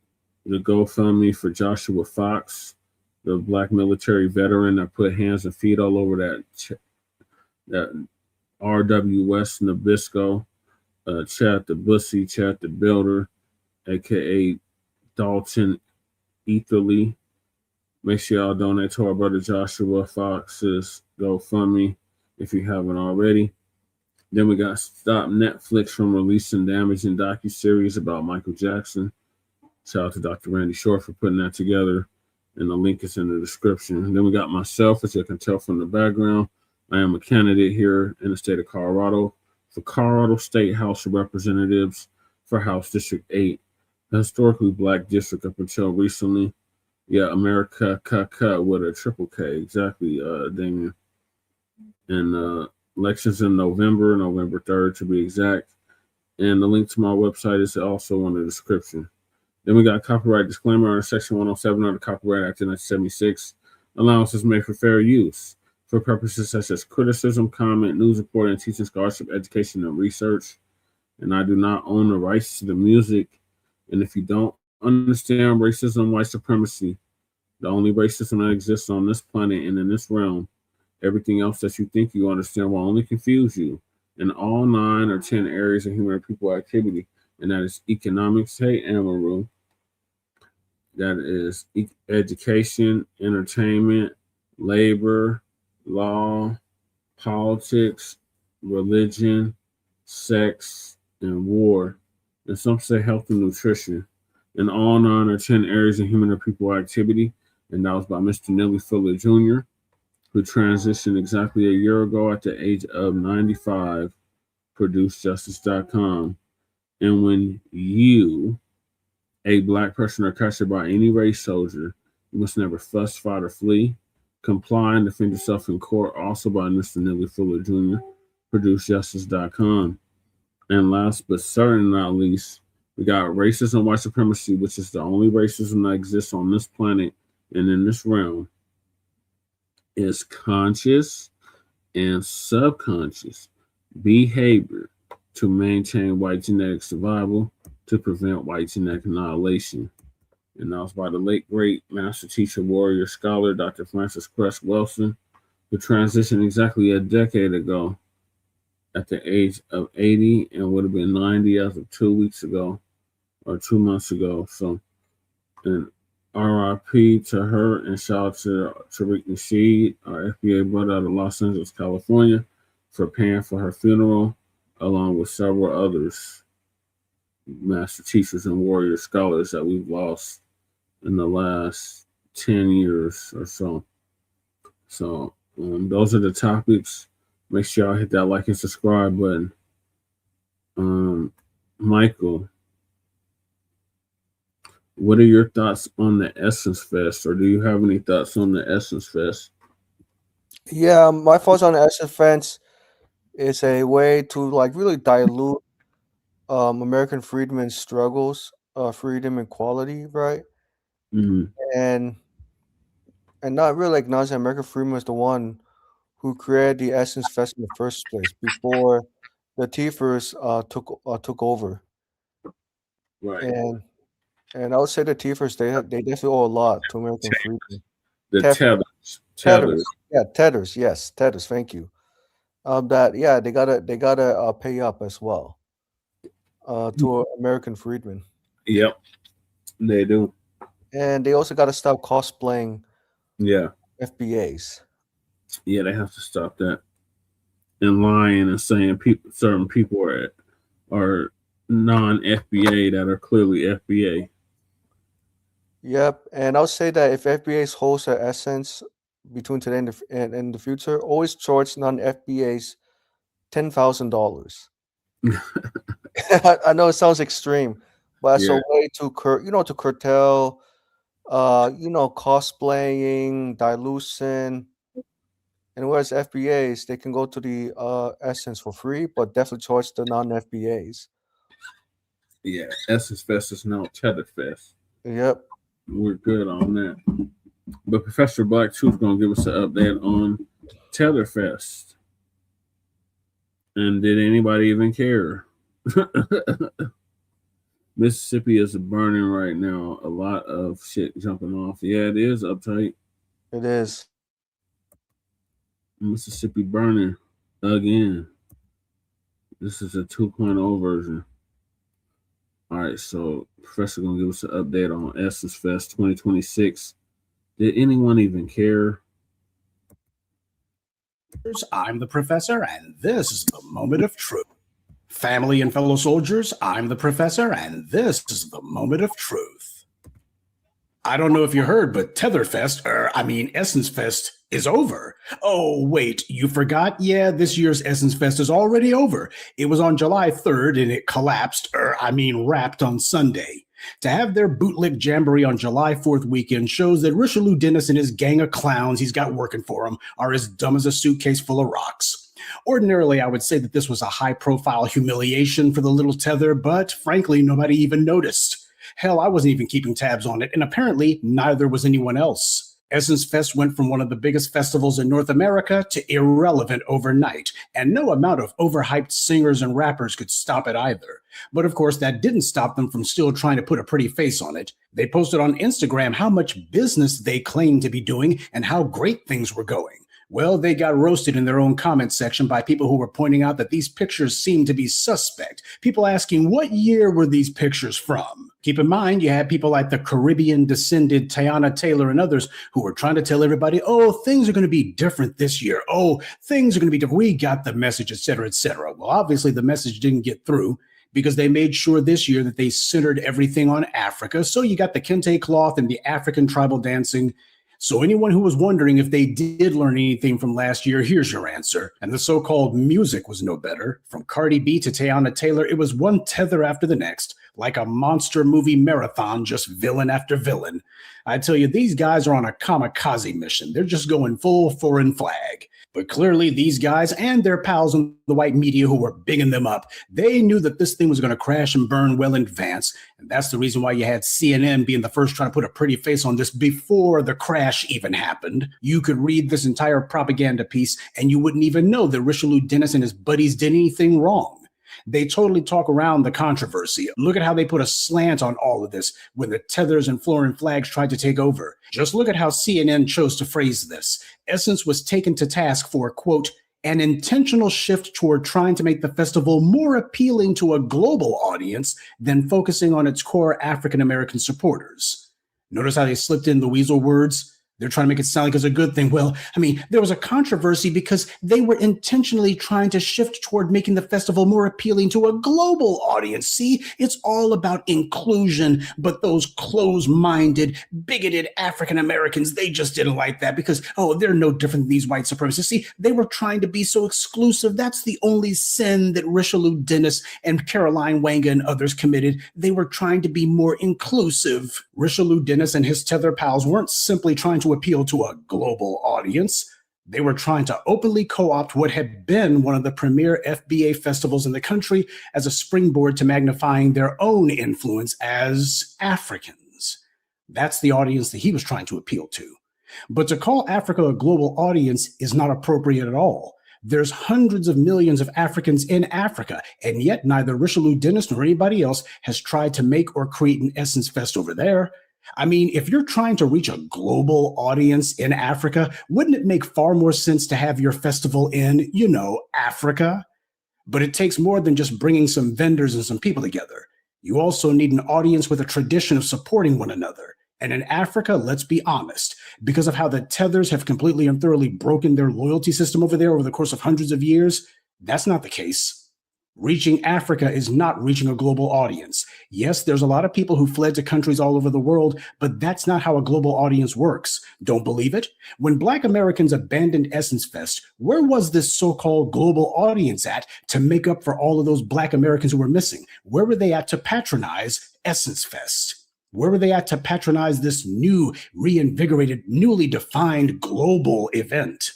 GoFundMe for Joshua Fox, the Black military veteran that put hands and feet all over that RWS Nabisco, Chad the Bussy, Chad the Builder, aka Dalton Etherly. Make sure y'all donate to our brother Joshua Fox's GoFundMe if you haven't already. Then we got Stop Netflix from releasing damaging docuseries about Michael Jackson. Shout out to Dr. Randy Short for putting that together. and the link is in the description. And then we got myself, as you can tell from the background. I am a candidate here in the state of Colorado for Colorado State House of Representatives for House District 8, a historically Black district up until recently. Yeah, America with a triple K, exactly, Damien. And elections in November 3rd to be exact. And the link to my website is also in the description. Then we got a copyright disclaimer under Section 107 of the Copyright Act of 1976. Allowance is made for fair use for purposes such as criticism, comment, news reporting, teaching, scholarship, education, and research. And I do not own the rights to the music. And if you don't understand racism, white supremacy, the only racism that exists on this planet and in this realm, everything else that you think you understand will only confuse you in all 9 or 10 areas of human and people activity. And that is economics, hey, Amaru. That is education, entertainment, labor, law, politics, religion, sex, and war. And some say health and nutrition. In all 9 or 10 areas of human and people activity. And that was by Mr. Nelly Fuller Jr., who transitioned exactly a year ago at the age of 95, ProduceJustice.com. And when you, a Black person, are captured by any race soldier, you must never fuss, fight, or flee. Comply and defend yourself in court, also by Mr. Nelly Fuller Jr., ProduceJustice.com. And last but certainly not least, we got racism, white supremacy, which is the only racism that exists on this planet and in this realm, is conscious and subconscious behavior to maintain white genetic survival, to prevent white genetic annihilation. And that was by the late, great master teacher, warrior, scholar, Dr. Francis Cress Wilson, who transitioned exactly a decade ago at the age of 80 and would have been 90 as of 2 weeks ago or 2 months ago. So, and RIP to her, and shout out to Tariq Nasheed, our FBA brother out of Los Angeles, California, for paying for her funeral, along with several others, master teachers and warrior scholars that we've lost in the last 10 years or so. So those are the topics. Make sure y'all hit that like and subscribe button. Michael, what are your thoughts on the Essence Fest, or do you have any thoughts on the Essence Fest? Yeah, my thoughts on the Essence Fest is a way to like really dilute American freedmen's struggles, freedom and equality, right? Mm-hmm. And not really acknowledge that American freedman was the one who created the Essence Fest in the first place before the Tiefers took over. Right. And I would say the Tiefers they definitely owe a lot to American freedmen. The Tethers. Yeah, Tethers. Yes, Tethers. Thank you. They gotta pay up as well to American freedmen. Yep, they do. And they also gotta stop cosplaying. Yeah. FBAs. Yeah, they have to stop that. And lying and saying certain people are non-FBA that are clearly FBA. Yep, and I'll say that if FBAs host an Essence between today and in the future, always charge non-FBAs $10,000. I know it sounds extreme, but it's a way to curtail, cosplaying, dilution. And whereas FBAs, they can go to the Essence for free, but definitely charge the non-FBAs. Yeah, Essence Fest is now Tether Fest. Yep. We're good on that. But Professor Black too is going to give us an update on Tether Fest. And did anybody even care? Mississippi is burning right now. A lot of shit jumping off. Yeah, it is uptight. It is. Mississippi burning again. This is a 2.0 version. All right, so Professor gonna give us an update on Essence Fest 2026. Did anyone even care? I'm the Professor, and this is the moment of truth. Family and fellow soldiers, I'm the Professor, and this is the moment of truth. I don't know if you heard, but Essence Fest is over. Oh, wait, you forgot? Yeah, this year's Essence Fest is already over. It was on July 3rd and it collapsed, wrapped on Sunday. To have their bootleg jamboree on July 4th weekend shows that Richelieu Dennis and his gang of clowns he's got working for him are as dumb as a suitcase full of rocks. Ordinarily, I would say that this was a high-profile humiliation for the little tether, but frankly, nobody even noticed. Hell, I wasn't even keeping tabs on it, and apparently neither was anyone else. Essence Fest went from one of the biggest festivals in North America to irrelevant overnight, and no amount of overhyped singers and rappers could stop it either. But of course, that didn't stop them from still trying to put a pretty face on it. They posted on Instagram how much business they claimed to be doing and how great things were going. Well, they got roasted in their own comment section by people who were pointing out that these pictures seemed to be suspect. People asking, what year were these pictures from? Keep in mind, you had people like the Caribbean-descended Tiana Taylor and others who were trying to tell everybody, oh, things are going to be different this year. Oh, things are going to be different. We got the message, et cetera, et cetera. Well, obviously, the message didn't get through because they made sure this year that they centered everything on Africa. So you got the kente cloth and the African tribal dancing. So anyone who was wondering if they did learn anything from last year, here's your answer. And the so-called music was no better. From Cardi B to Tiana Taylor, it was one tether after the next, like a monster movie marathon, just villain after villain. I tell you, these guys are on a kamikaze mission. They're just going full foreign flag. But clearly these guys and their pals in the white media who were bigging them up, they knew that this thing was going to crash and burn well in advance. And that's the reason why you had CNN being the first trying to put a pretty face on this before the crash even happened. You could read this entire propaganda piece and you wouldn't even know that Richelieu Dennis and his buddies did anything wrong. They totally talk around the controversy. Look at how they put a slant on all of this when the tethers and foreign flags tried to take over. Just look at how CNN chose to phrase this. Essence was taken to task for, quote, an intentional shift toward trying to make the festival more appealing to a global audience than focusing on its core African-American supporters. Notice how they slipped in the weasel words? They're trying to make it sound like it's a good thing. Well, there was a controversy because they were intentionally trying to shift toward making the festival more appealing to a global audience. See, it's all about inclusion, but those closed-minded, bigoted African Americans, they just didn't like that because, they're no different than these white supremacists. See, they were trying to be so exclusive. That's the only sin that Richelieu Dennis and Caroline Wanga and others committed. They were trying to be more inclusive. Richelieu Dennis and his tether pals weren't simply trying to appeal to a global audience. They were trying to openly co-opt what had been one of the premier FBA festivals in the country as a springboard to magnifying their own influence as Africans. That's the audience that he was trying to appeal to. But to call Africa a global audience is not appropriate at all. There's hundreds of millions of Africans in Africa, and yet neither Richelieu Dennis nor anybody else has tried to make or create an Essence Fest over there. If you're trying to reach a global audience in Africa, wouldn't it make far more sense to have your festival in, Africa? But it takes more than just bringing some vendors and some people together. You also need an audience with a tradition of supporting one another. And in Africa, let's be honest, because of how the tethers have completely and thoroughly broken their loyalty system over there over the course of hundreds of years, that's not the case. Reaching Africa is not reaching a global audience. Yes, there's a lot of people who fled to countries all over the world, but that's not how a global audience works. Don't believe it? When Black Americans abandoned Essence Fest, where was this so-called global audience at to make up for all of those Black Americans who were missing? Where were they at to patronize Essence Fest? Where were they at to patronize this new, reinvigorated, newly defined global event?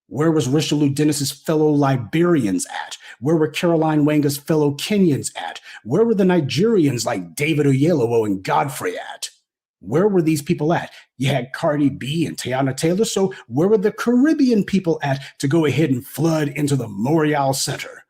Where was Richelieu Dennis's fellow Liberians at? Where were Caroline Wanga's fellow Kenyans at? Where were the Nigerians like David Oyelowo and Godfrey at? Where were these people at? You had Cardi B and Tiana Taylor, so where were the Caribbean people at to go ahead and flood into the Memorial Center?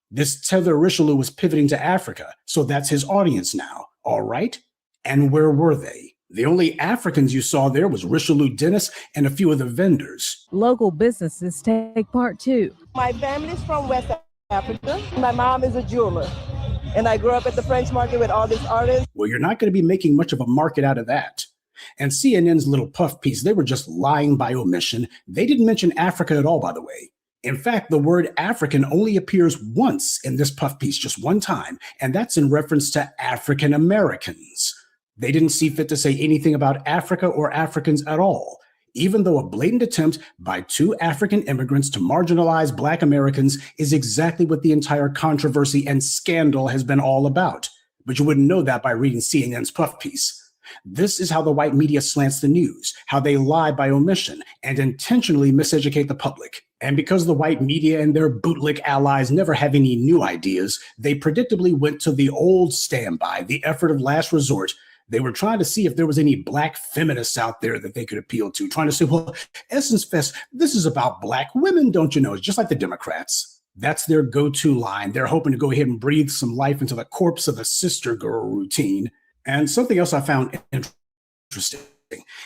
This tether Richelieu was pivoting to Africa, so that's his audience now, all right? And where were they? The only Africans you saw there was Richelieu Dennis and a few of the vendors. Local businesses take part too. My family's from West Africa. My mom is a jeweler, and I grew up at the French market with all these artists. Well, you're not going to be making much of a market out of that. And CNN's little puff piece, they were just lying by omission. They didn't mention Africa at all, by the way. In fact, the word African only appears once in this puff piece, just one time, and that's in reference to African Americans. They didn't see fit to say anything about Africa or Africans at all, even though a blatant attempt by 2 African immigrants to marginalize Black Americans is exactly what the entire controversy and scandal has been all about. But you wouldn't know that by reading CNN's puff piece. This is how the white media slants the news, how they lie by omission and intentionally miseducate the public. And because the white media and their bootlick allies never have any new ideas, they predictably went to the old standby, the effort of last resort. They were trying to see if there was any Black feminists out there that they could appeal to, trying to say, well, Essence Fest, this is about Black women, don't you know? It's just like the Democrats. That's their go-to line. They're hoping to go ahead and breathe some life into the corpse of the sister girl routine. And something else I found interesting.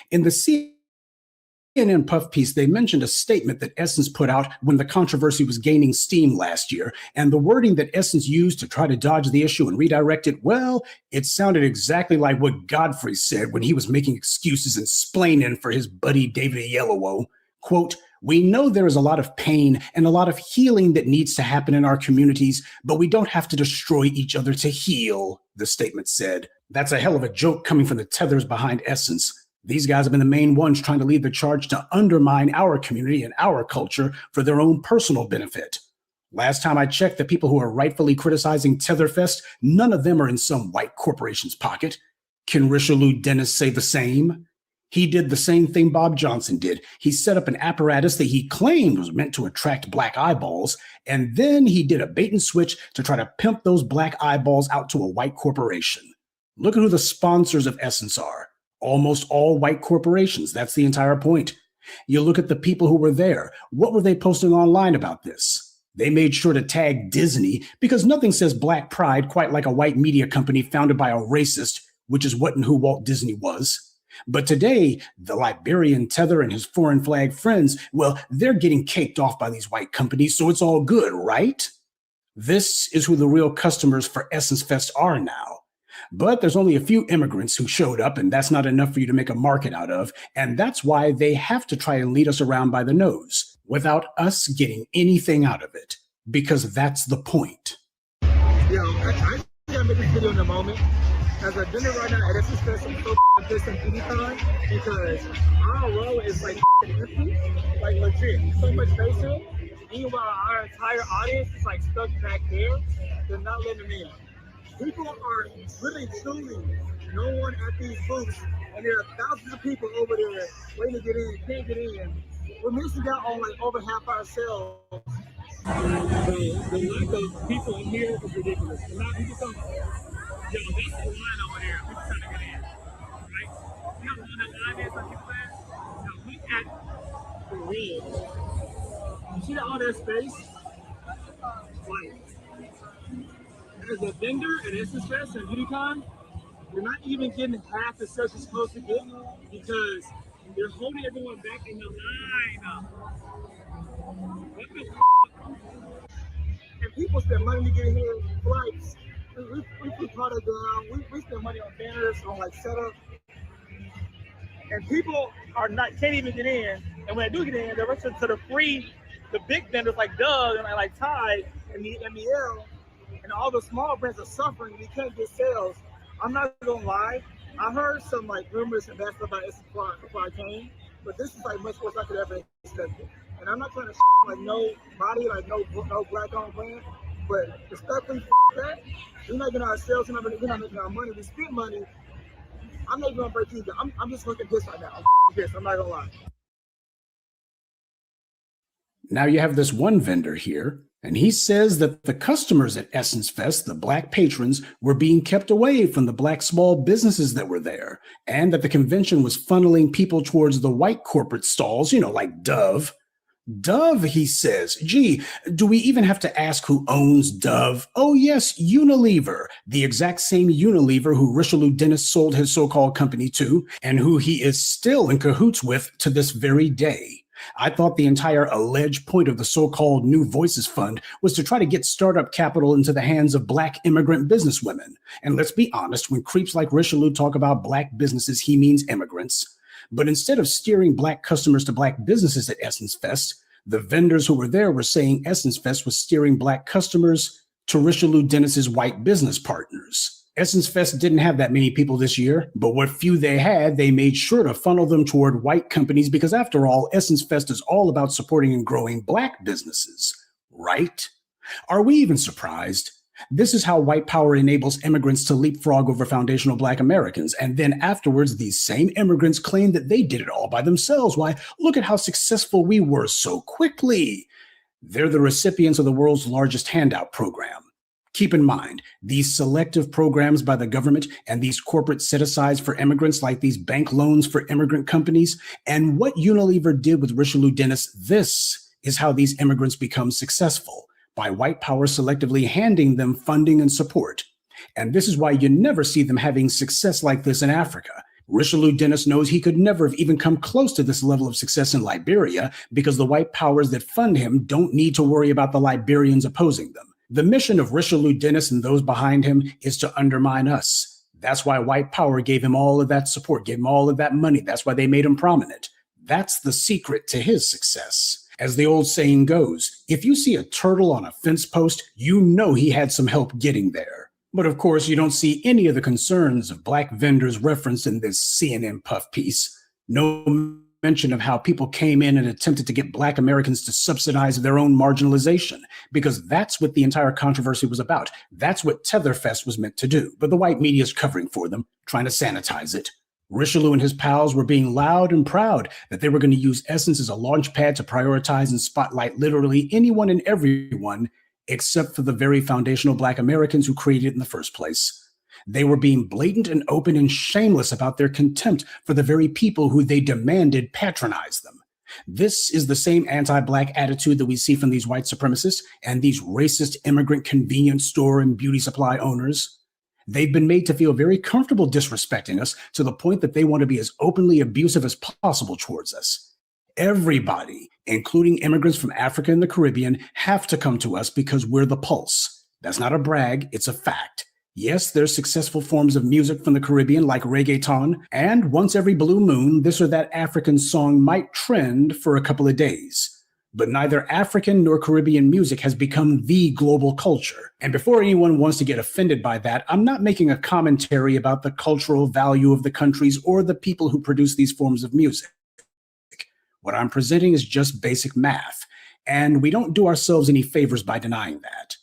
In the CNN puff piece, they mentioned a statement that Essence put out when the controversy was gaining steam last year. And the wording that Essence used to try to dodge the issue and redirect it, well, it sounded exactly like what Godfrey said when he was making excuses and splaining for his buddy David Oyelowo. Quote, "We know there is a lot of pain and a lot of healing that needs to happen in our communities, but we don't have to destroy each other to heal," the statement said. That's a hell of a joke coming from the tethers behind Essence. These guys have been the main ones trying to lead the charge to undermine our community and our culture for their own personal benefit. Last time I checked, the people who are rightfully criticizing Tetherfest, none of them are in some white corporation's pocket. Can Richelieu Dennis say the same? He did the same thing Bob Johnson did. He set up an apparatus that he claimed was meant to attract Black eyeballs, and then he did a bait and switch to try to pimp those Black eyeballs out to a white corporation. Look at who the sponsors of Essence are. Almost all white corporations. That's the entire point. You look at the people who were there. What were they posting online about this? They made sure to tag Disney because nothing says Black pride quite like a white media company founded by a racist, which is what and who Walt Disney was. But today, the Liberian Tether and his foreign flag friends, well, they're getting caked off by these white companies, so it's all good, right? This is who the real customers for Essence Fest are now. But there's only a few immigrants who showed up, and that's not enough for you to make a market out of. And that's why they have to try and lead us around by the nose without us getting anything out of it, because that's the point. Yo, I think I made this video in a moment. As a dinner right now at Essence Fest, I'm so pissed and anytime because our row is like empty, like legit. So much space here. Meanwhile, our entire audience is like stuck back there. They're not letting them in. People are really truly no one at these booths, and there are thousands of people over there waiting to get in, can't get in. We're missing out on like over half our sales. The lack of people in here is ridiculous. And now people come, yo, that's the line over there. People trying to get in, right? You know when that line is on your class? Now look at the red. You see all that space? Like, as a vendor at Essence Fest and BeautyCon, you're not even getting half the sales you're supposed to get because they're holding everyone back in the line. What the and people spend money to get here, flights. We put product down. We spend money on banners, on like setup. And people can't even get in. And when they do get in, they're rushing to the big vendors like Doug and like Tide and the MEL. And all the small brands are suffering. We can't get sales. I'm not gonna lie. I heard some like rumors and bad stuff about Essence before I came, but this is like much worse I could ever expect. And I'm not trying to like nobody, like no Black-owned brand, but respectfully that we're not getting our sales, we're not making our money. We spend money. I'm not gonna break either. I'm just looking pissed right now. I'm pissed. I'm not gonna lie. Now you have this one vendor here, and he says that the customers at Essence Fest, the Black patrons, were being kept away from the Black small businesses that were there, and that the convention was funneling people towards the white corporate stalls, you know, like Dove. Dove, he says. Gee, do we even have to ask who owns Dove? Oh yes, Unilever, the exact same Unilever who Richelieu Dennis sold his so-called company to, and who he is still in cahoots with to this very day. I thought the entire alleged point of the so-called New Voices Fund was to try to get startup capital into the hands of Black immigrant businesswomen. And let's be honest, when creeps like Richelieu talk about Black businesses, he means immigrants. But instead of steering Black customers to Black businesses at Essence Fest, the vendors who were there were saying Essence Fest was steering Black customers to Richelieu Dennis's white business partners. Essence Fest didn't have that many people this year, but what few they had, they made sure to funnel them toward white companies because after all, Essence Fest is all about supporting and growing Black businesses, right? Are we even surprised? This is how white power enables immigrants to leapfrog over foundational Black Americans. And then afterwards, these same immigrants claim that they did it all by themselves. Why, look at how successful we were so quickly. They're the recipients of the world's largest handout program. Keep in mind, these selective programs by the government and these corporate set-asides for immigrants like these bank loans for immigrant companies and what Unilever did with Richelieu Dennis, this is how these immigrants become successful, by white power selectively handing them funding and support. And this is why you never see them having success like this in Africa. Richelieu Dennis knows he could never have even come close to this level of success in Liberia because the white powers that fund him don't need to worry about the Liberians opposing them. The mission of Richelieu Dennis and those behind him is to undermine us. That's why white power gave him all of that support, gave him all of that money. That's why they made him prominent. That's the secret to his success. As the old saying goes, if you see a turtle on a fence post, you know he had some help getting there. But of course, you don't see any of the concerns of Black vendors referenced in this CNN puff piece. No mention of how people came in and attempted to get Black Americans to subsidize their own marginalization, because that's what the entire controversy was about. That's what Tetherfest was meant to do. But the white media is covering for them, trying to sanitize it. Richelieu and his pals were being loud and proud that they were going to use Essence as a launch pad to prioritize and spotlight literally anyone and everyone except for the very foundational Black Americans who created it in the first place. They were being blatant and open and shameless about their contempt for the very people who they demanded patronize them. This is the same anti-Black attitude that we see from these white supremacists and these racist immigrant convenience store and beauty supply owners. They've been made to feel very comfortable disrespecting us to the point that they want to be as openly abusive as possible towards us. Everybody, including immigrants from Africa and the Caribbean, have to come to us because we're the pulse. That's not a brag, it's a fact. Yes, there's successful forms of music from the Caribbean like reggaeton, and once every blue moon, this or that African song might trend for a couple of days. But neither African nor Caribbean music has become the global culture. And before anyone wants to get offended by that, I'm not making a commentary about the cultural value of the countries or the people who produce these forms of music. What I'm presenting is just basic math, and we don't do ourselves any favors by denying that.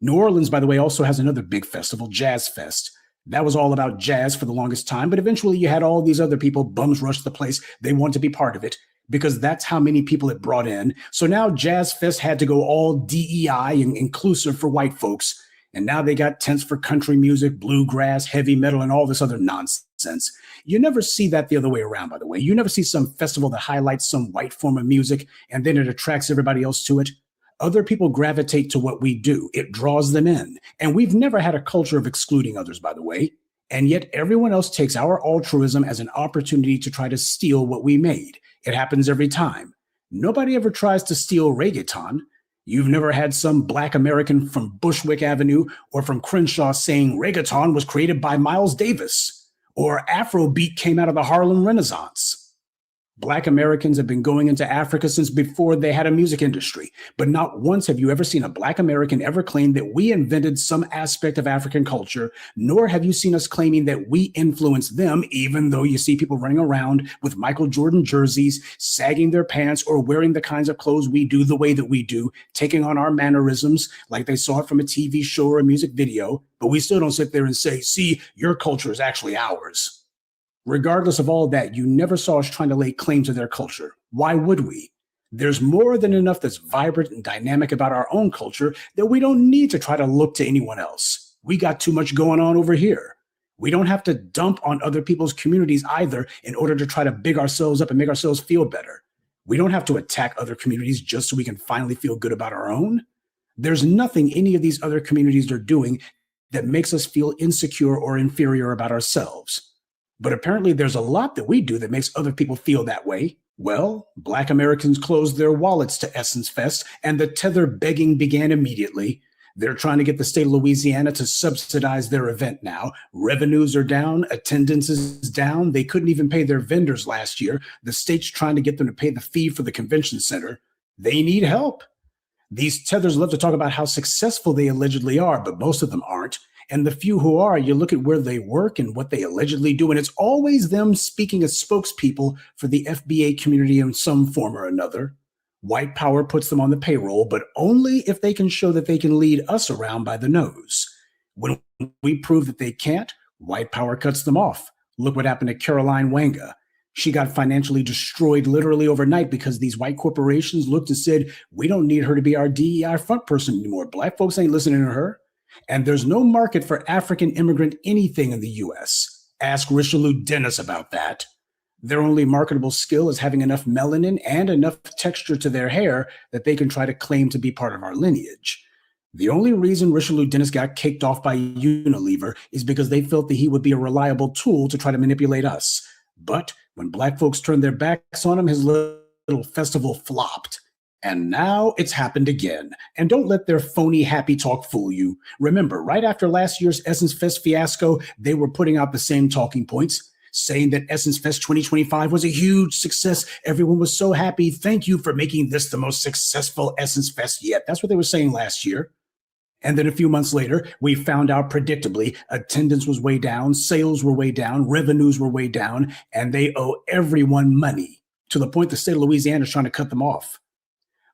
New Orleans, by the way, also has another big festival, Jazz Fest. That was all about jazz for the longest time, but eventually you had all these other people, bums rush the place. They want to be part of it because that's how many people it brought in. So now Jazz Fest had to go all DEI and inclusive for white folks. And now they got tents for country music, bluegrass, heavy metal, and all this other nonsense. You never see that the other way around, by the way. You never see some festival that highlights some white form of music and then it attracts everybody else to it. Other people gravitate to what we do. It draws them in. And we've never had a culture of excluding others, by the way. And yet everyone else takes our altruism as an opportunity to try to steal what we made. It happens every time. Nobody ever tries to steal reggaeton. You've never had some Black American from Bushwick Avenue or from Crenshaw saying reggaeton was created by Miles Davis or Afrobeat came out of the Harlem Renaissance. Black Americans have been going into Africa since before they had a music industry, but not once have you ever seen a Black American ever claim that we invented some aspect of African culture, nor have you seen us claiming that we influenced them, even though you see people running around with Michael Jordan jerseys, sagging their pants, or wearing the kinds of clothes we do the way that we do, taking on our mannerisms like they saw it from a TV show or a music video, but we still don't sit there and say, see, your culture is actually ours. Regardless of all that, you never saw us trying to lay claim to their culture. Why would we? There's more than enough that's vibrant and dynamic about our own culture that we don't need to try to look to anyone else. We got too much going on over here. We don't have to dump on other people's communities either in order to try to big ourselves up and make ourselves feel better. We don't have to attack other communities just so we can finally feel good about our own. There's nothing any of these other communities are doing that makes us feel insecure or inferior about ourselves. But apparently there's a lot that we do that makes other people feel that way. Well, Black Americans closed their wallets to Essence Fest, and the tether begging began immediately. They're trying to get the state of Louisiana to subsidize their event now. Revenues are down, attendance is down. They couldn't even pay their vendors last year. The state's trying to get them to pay the fee for the convention center. They need help. These tethers love to talk about how successful they allegedly are, but most of them aren't. And the few who are, you look at where they work and what they allegedly do, and it's always them speaking as spokespeople for the FBA community in some form or another. White power puts them on the payroll, but only if they can show that they can lead us around by the nose. When we prove that they can't, white power cuts them off. Look what happened to Caroline Wanga. She got financially destroyed literally overnight because these white corporations looked and said, we don't need her to be our DEI front person anymore. Black folks ain't listening to her. And there's no market for African immigrant anything in the US. Ask Richelieu Dennis about that. Their only marketable skill is having enough melanin and enough texture to their hair that they can try to claim to be part of our lineage. The only reason Richelieu Dennis got kicked off by Unilever is because they felt that he would be a reliable tool to try to manipulate us. But when Black folks turned their backs on him, his little festival flopped. And now it's happened again. And don't let their phony happy talk fool you. Remember, right after last year's Essence Fest fiasco, they were putting out the same talking points, saying that Essence Fest 2025 was a huge success. Everyone was so happy. Thank you for making this the most successful Essence Fest yet. That's what they were saying last year. And then a few months later, we found out predictably attendance was way down, sales were way down, revenues were way down, and they owe everyone money to the point the state of Louisiana is trying to cut them off.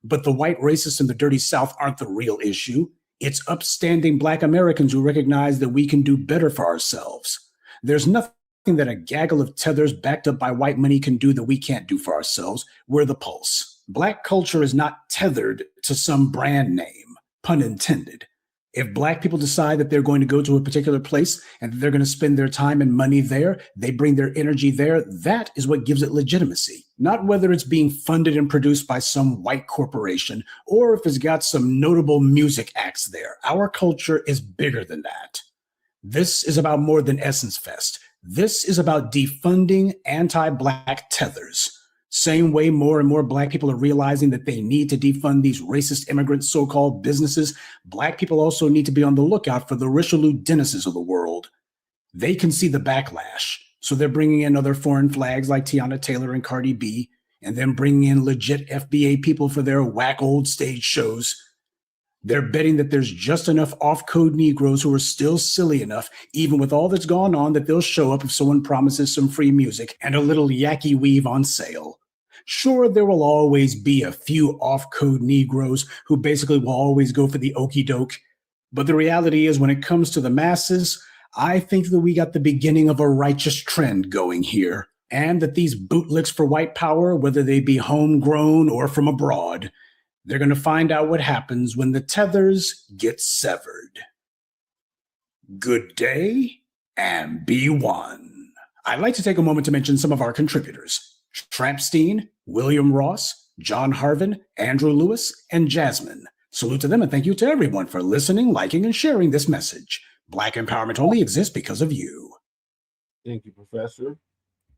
But the white racists in the dirty South aren't the real issue. It's upstanding Black Americans who recognize that we can do better for ourselves. There's nothing that a gaggle of tethers backed up by white money can do that we can't do for ourselves. We're the pulse. Black culture is not tethered to some brand name, pun intended. If Black people decide that they're going to go to a particular place and they're going to spend their time and money there, they bring their energy there, that is what gives it legitimacy. Not whether it's being funded and produced by some white corporation or if it's got some notable music acts there. Our culture is bigger than that. This is about more than Essence Fest. This is about defunding anti-Black tethers. Same way more and more Black people are realizing that they need to defund these racist immigrant so-called businesses, Black people also need to be on the lookout for the Richelieu Dennises of the world. They can see the backlash, so they're bringing in other foreign flags like Tiana Taylor and Cardi B, and then bringing in legit FBA people for their whack old stage shows. They're betting that there's just enough off-code Negroes who are still silly enough, even with all that's gone on, that they'll show up if someone promises some free music and a little yaki weave on sale. Sure, there will always be a few off-code Negroes who basically will always go for the okie doke. But the reality is when it comes to the masses, I think that we got the beginning of a righteous trend going here. And that these bootlicks for white power, whether they be homegrown or from abroad, they're going to find out what happens when the tethers get severed. Good day and be one. I'd like to take a moment to mention some of our contributors. Trampstein, William Ross, John Harvin, Andrew Lewis, and Jasmine. Salute to them and thank you to everyone for listening, liking, and sharing this message. Black empowerment only exists because of you. Thank you, Professor.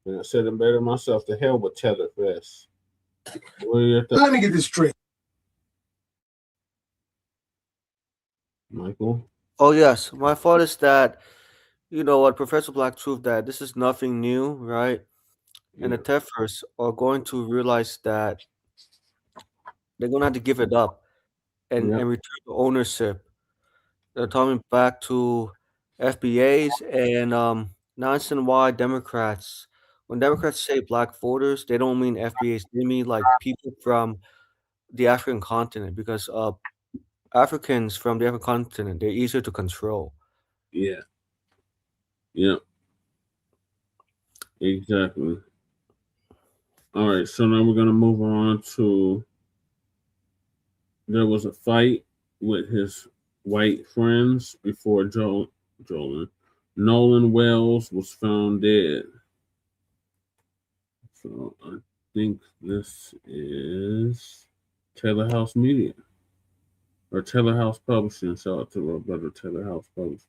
And I said it better myself. To hell with Tether Fest. Let me get this straight. Michael? Oh, yes. My thought is that, you know what, Professor Black proved that this is nothing new, right? And the tethers are going to realize that they're going to have to give it up and return the ownership. They're coming back to FBAs and nationwide Democrats. When Democrats say Black voters, they don't mean FBAs. They mean like people from the African continent because Africans from the African continent, they're easier to control. Yeah. Yeah. Exactly. All right, so now we're going to move on to, there was a fight with his white friends before Nolan Wells was found dead. So I think this is Taylor House Media or Taylor House Publishing. Shout out to our brother Taylor House Publishing.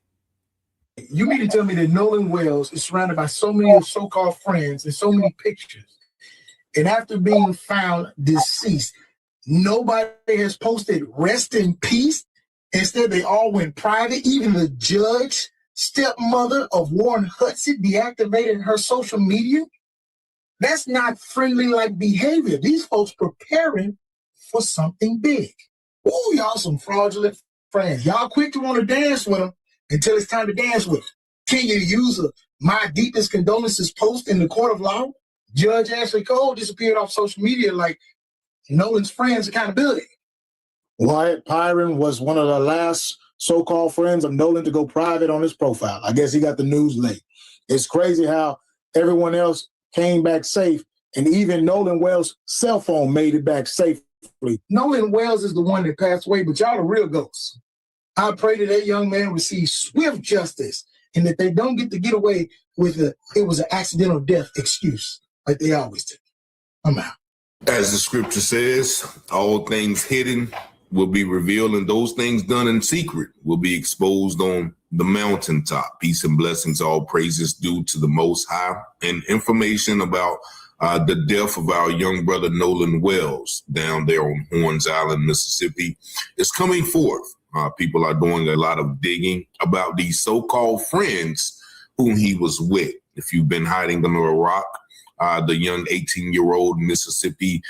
You mean to tell me that Nolan Wells is surrounded by so many so-called friends and so many pictures, and after being found deceased, nobody has posted rest in peace? Instead, they all went private. Even the judge, stepmother of Warren Hudson, deactivated her social media. That's not friendly-like behavior. These folks preparing for something big. Ooh, y'all some fraudulent friends. Y'all quick to want to dance with them, until it's time to dance with them. Can you use a "my deepest condolences" post in the court of law? Judge Ashley Cole disappeared off social media like Nolan's friends' accountability. Wyatt Pyron was one of the last so-called friends of Nolan to go private on his profile. I guess he got the news late. It's crazy how everyone else came back safe, and even Nolan Wells' cell phone made it back safely. Nolan Wells is the one that passed away, but y'all are real ghosts. I pray that young man receives swift justice and that they don't get away with it was an accidental death excuse like they always do. I'm out. As the scripture says, all things hidden will be revealed, and those things done in secret will be exposed on the mountaintop. Peace and blessings, all praises due to the Most High. And information about the death of our young brother Nolan Wells down there on Horns Island, Mississippi, is coming forth. People are doing a lot of digging about these so-called friends whom he was with. If you've been hiding under a rock, the young 18-year-old Mississippi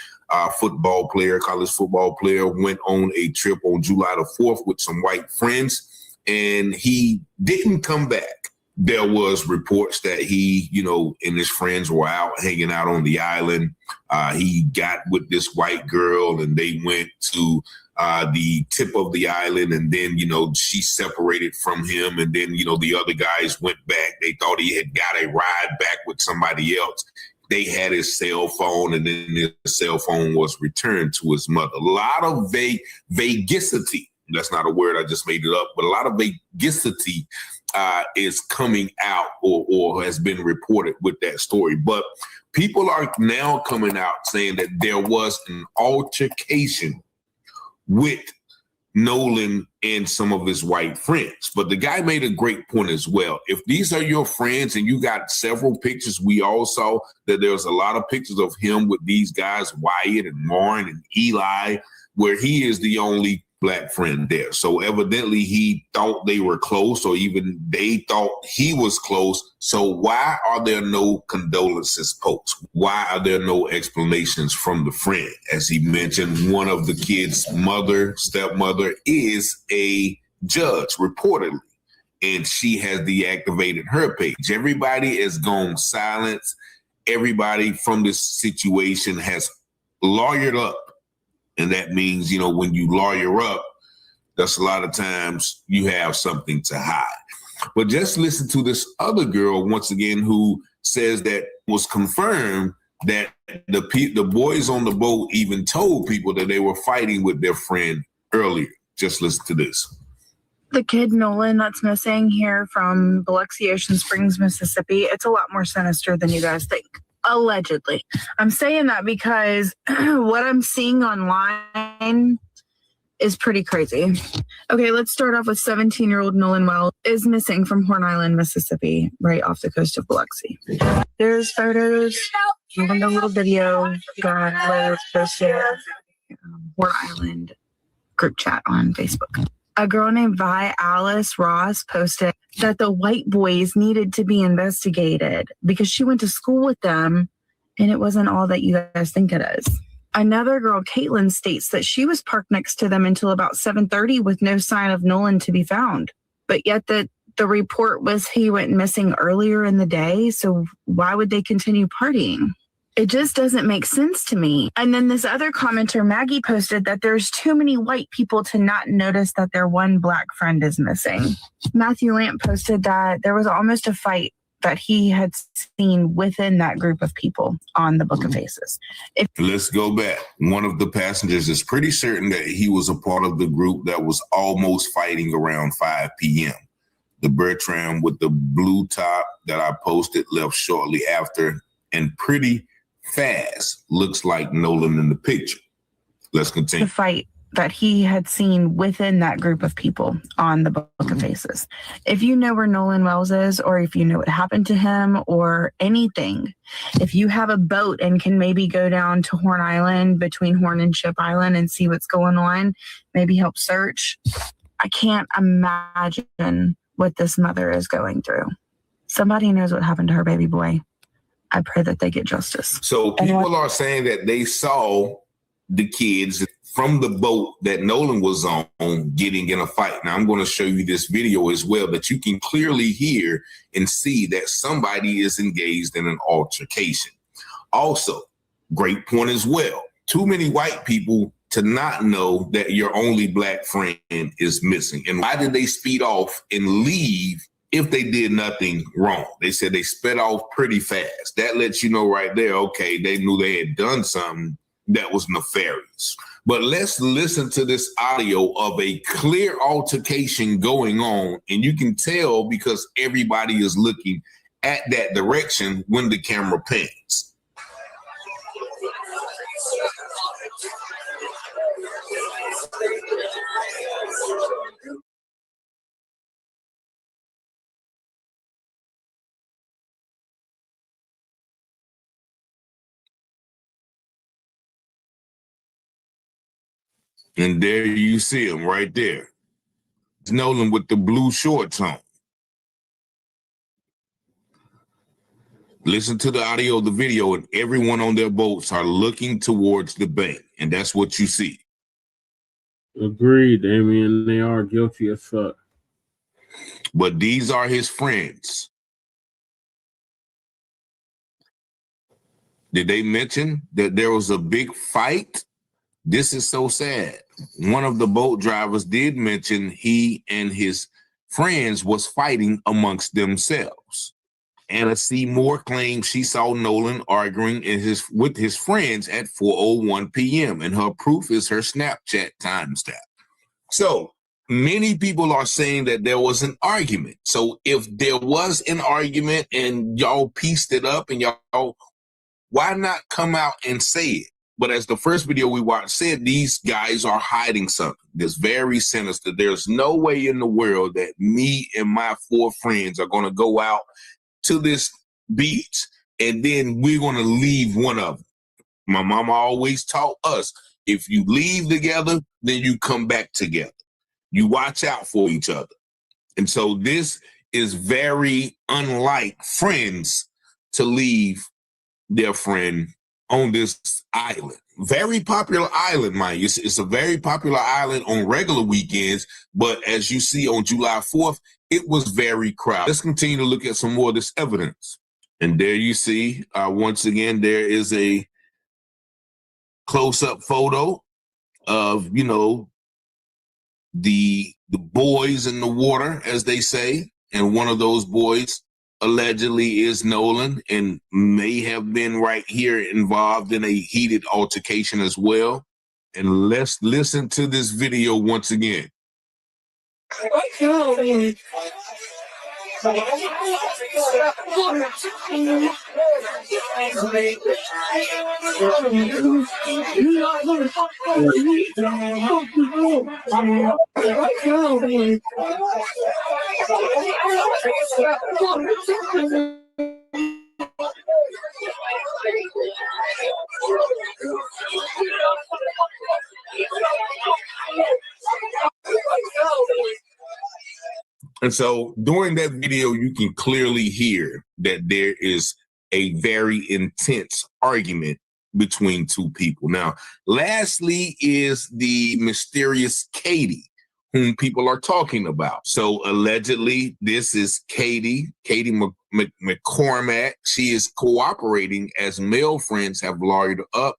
football player, college football player, went on a trip on July the 4th with some white friends, and he didn't come back. There was reports that he, and his friends were out hanging out on the island. He got with this white girl, and they went to the tip of the island, and then, she separated from him, and then, the other guys went back. They thought he had got a ride back with somebody else. They had his cell phone, and then his cell phone was returned to his mother. A lot of vagicity. That's not a word, I just made it up, but a lot of vagicity is coming out or has been reported with that story. But people are now coming out saying that there was an altercation with Nolan and some of his white friends. But the guy made a great point as well. If these are your friends and you got several pictures, we all saw that there's a lot of pictures of him with these guys, Wyatt and Warren and Eli, where he is the only black friend there. So evidently he thought they were close, or even they thought he was close. So why are there no condolences posts? Why are there no explanations from the friend? As he mentioned, one of the kids' stepmother is a judge, reportedly, and she has deactivated her page. Everybody has gone silent. Everybody from this situation has lawyered up. And that means, when you lawyer up, that's a lot of times you have something to hide. But just listen to this other girl once again who says that was confirmed that the boys on the boat even told people that they were fighting with their friend earlier. Just listen to this. The kid Nolan that's missing here from Biloxi, Ocean Springs, Mississippi, it's a lot more sinister than you guys think. Allegedly. I'm saying that because what I'm seeing online is pretty crazy. Okay, let's start off with 17-year-old Nolan Wells is missing from Horn Island, Mississippi, right off the coast of Biloxi. There's photos, even a little video that posted Horn Island group chat on Facebook. A girl named Vi Alice Ross posted that the white boys needed to be investigated because she went to school with them and it wasn't all that you guys think it is. Another girl, Caitlin, states that she was parked next to them until about 7:30 with no sign of Nolan to be found. But yet the report was he went missing earlier in the day. So why would they continue partying? It just doesn't make sense to me. And then this other commenter, Maggie, posted that there's too many white people to not notice that their one black friend is missing. Matthew Lamp posted that there was almost a fight that he had seen within that group of people on the Book of Faces. Let's go back. One of the passengers is pretty certain that he was a part of the group that was almost fighting around 5 p.m. The Bertram with the blue top that I posted left shortly after, and pretty fast looks like Nolan in the picture. Let's continue. The fight that he had seen within that group of people on the Book of Faces. If you know where Nolan Wells is, or if you know what happened to him or anything, if you have a boat and can maybe go down to Horn Island between Horn and Ship Island and see what's going on, maybe help search. I can't imagine what this mother is going through. Somebody knows what happened to her baby boy. I pray that they get justice. So people are saying that they saw the kids from the boat that Nolan was on getting in a fight. Now, I'm going to show you this video as well, but you can clearly hear and see that somebody is engaged in an altercation. Also, great point as well. Too many white people to not know that your only black friend is missing. And why did they speed off and leave if they did nothing wrong? They said they sped off pretty fast. That lets you know right there, okay, they knew they had done something that was nefarious. But let's listen to this audio of a clear altercation going on. And you can tell because everybody is looking at that direction when the camera pans. And there you see him right there. It's Nolan with the blue shorts on. Listen to the audio of the video, and everyone on their boats are looking towards the bank, and that's what you see. Agreed, Damien. They are guilty as fuck. But these are his friends. Did they mention that there was a big fight? This is so sad. One of the boat drivers did mention he and his friends was fighting amongst themselves. Anna Seymour claims she saw Nolan arguing with his friends at 4:01 p.m. and her proof is her Snapchat timestamp. So many people are saying that there was an argument. So if there was an argument and y'all pieced it up and y'all, why not come out and say it? But as the first video we watched said, these guys are hiding something that's very sinister. There's no way in the world that me and my 4 friends are going to go out to this beach and then we're going to leave one of them. My mama always taught us, if you leave together, then you come back together. You watch out for each other. And so this is very unlike friends to leave their friend on this island. Very popular island, mind you. It's a very popular island on regular weekends, but as you see on July 4th, it was very crowded. Let's continue to look at some more of this evidence. And there you see, once again, there is a close-up photo of, you know, the boys in the water, as they say, and one of those boys allegedly is Nolan and may have been right here involved in a heated altercation as well. And let's listen to this video once again. And so during that video, you can clearly hear that there is a very intense argument between 2 people. Now, lastly is the mysterious Katie, whom people are talking about. So allegedly, this is Katie McCormack. She is cooperating as male friends have lawyered up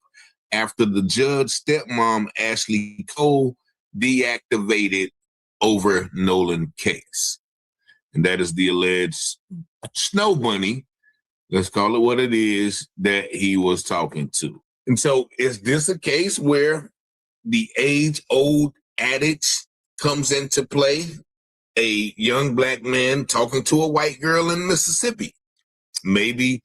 after the judge stepmom, Ashley Cole, deactivated over Nolan case. And that is the alleged snow bunny, let's call it what it is, that he was talking to. And so is this a case where the age-old adage comes into play? A young black man talking to a white girl in Mississippi. Maybe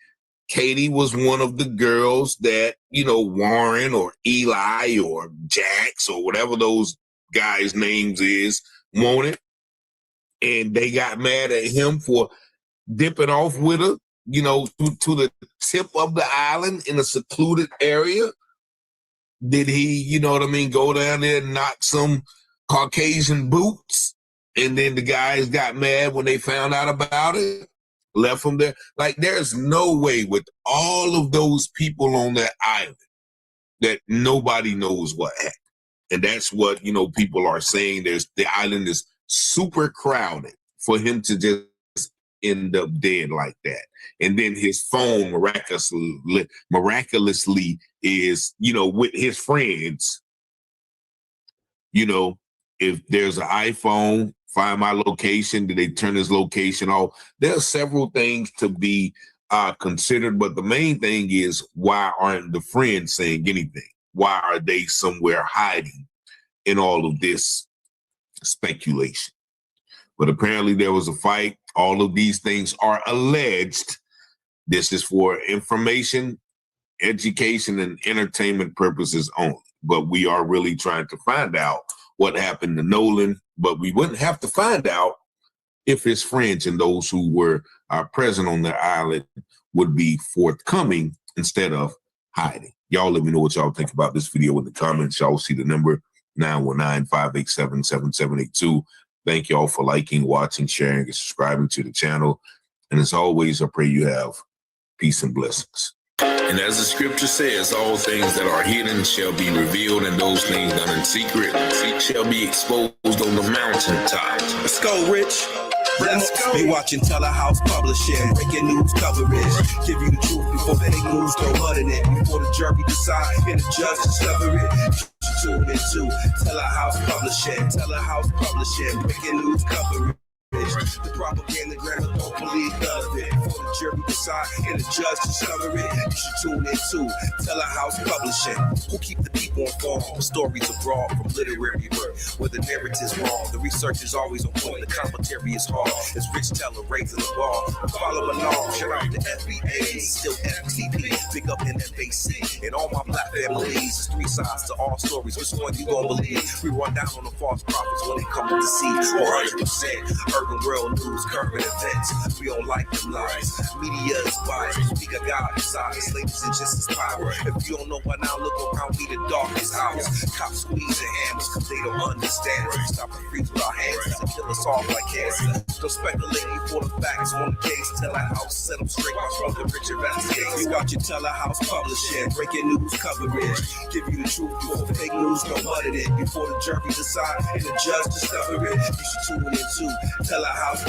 Katie was one of the girls that, you know, Warren or Eli or Jax or whatever those guys' names is, wanted, and they got mad at him for dipping off with her, you know, to the tip of the island in a secluded area. Did he, you know what I mean, go down there and knock some Caucasian boots, and then the guys got mad when they found out about it, left them there? Like, there's no way with all of those people on that island that nobody knows what happened. And that's what, people are saying. The island is super crowded for him to just end up dead like that. And then his phone miraculously is, with his friends. If there's an iPhone, find my location. Did they turn his location off? There are several things to be considered, but the main thing is, why aren't the friends saying anything? Why are they somewhere hiding in all of this speculation? But apparently there was a fight. All of these things are alleged. This is for information, education, and entertainment purposes only. But we are really trying to find out what happened to Nolan. But we wouldn't have to find out if his friends and those who were present on the island would be forthcoming instead of hiding. Y'all let me know what y'all think about this video in the comments. Y'all see the number 919-587-7782. Thank y'all for liking, watching, sharing, and subscribing to the channel. And as always, I pray you have peace and blessings. And as the scripture says, all things that are hidden shall be revealed, and those things done in secret shall be exposed on the mountaintop. Let's go, Rich. Let's go. Be watching Telehouse Publishing, breaking news coverage. Give you the truth before fake news go mud in it. Before the jury decide and the judge discover it. Tune into Telehouse Publishing, breaking news coverage. The propaganda grammar don't believe none of it. Before the jury decide and the judge discover it, you should tune into Telehouse Publishing. Who keep the people informed? The stories abroad from literary work, where the narrative's wrong. The research is always on point. The commentary is hard. It's Rich Teller raising the bar. Follow along. Shout out to FBAs, still FTP. Big up NFAC and all my black families. There's three sides to all stories. Which one you gon' believe? We run down on the false prophets when they come to see 100%. Urban world news, current events. We don't like them lies. Media is biased. Speak of God inside. Slaves and just as power. If you don't know by now, look around me, the darkest hours. Cops squeezing hammers because they don't understand. Stop and freeze with our hands and kill us off like cancer. Don't speculate before the facts on the case. Telehouse set them straight from the Richard Vasquez. You got your Telehouse Publishing, breaking news coverage. Give you the truth before fake news go mud in it. Before the jury decide and the judge discover it, you should tune into Telehouse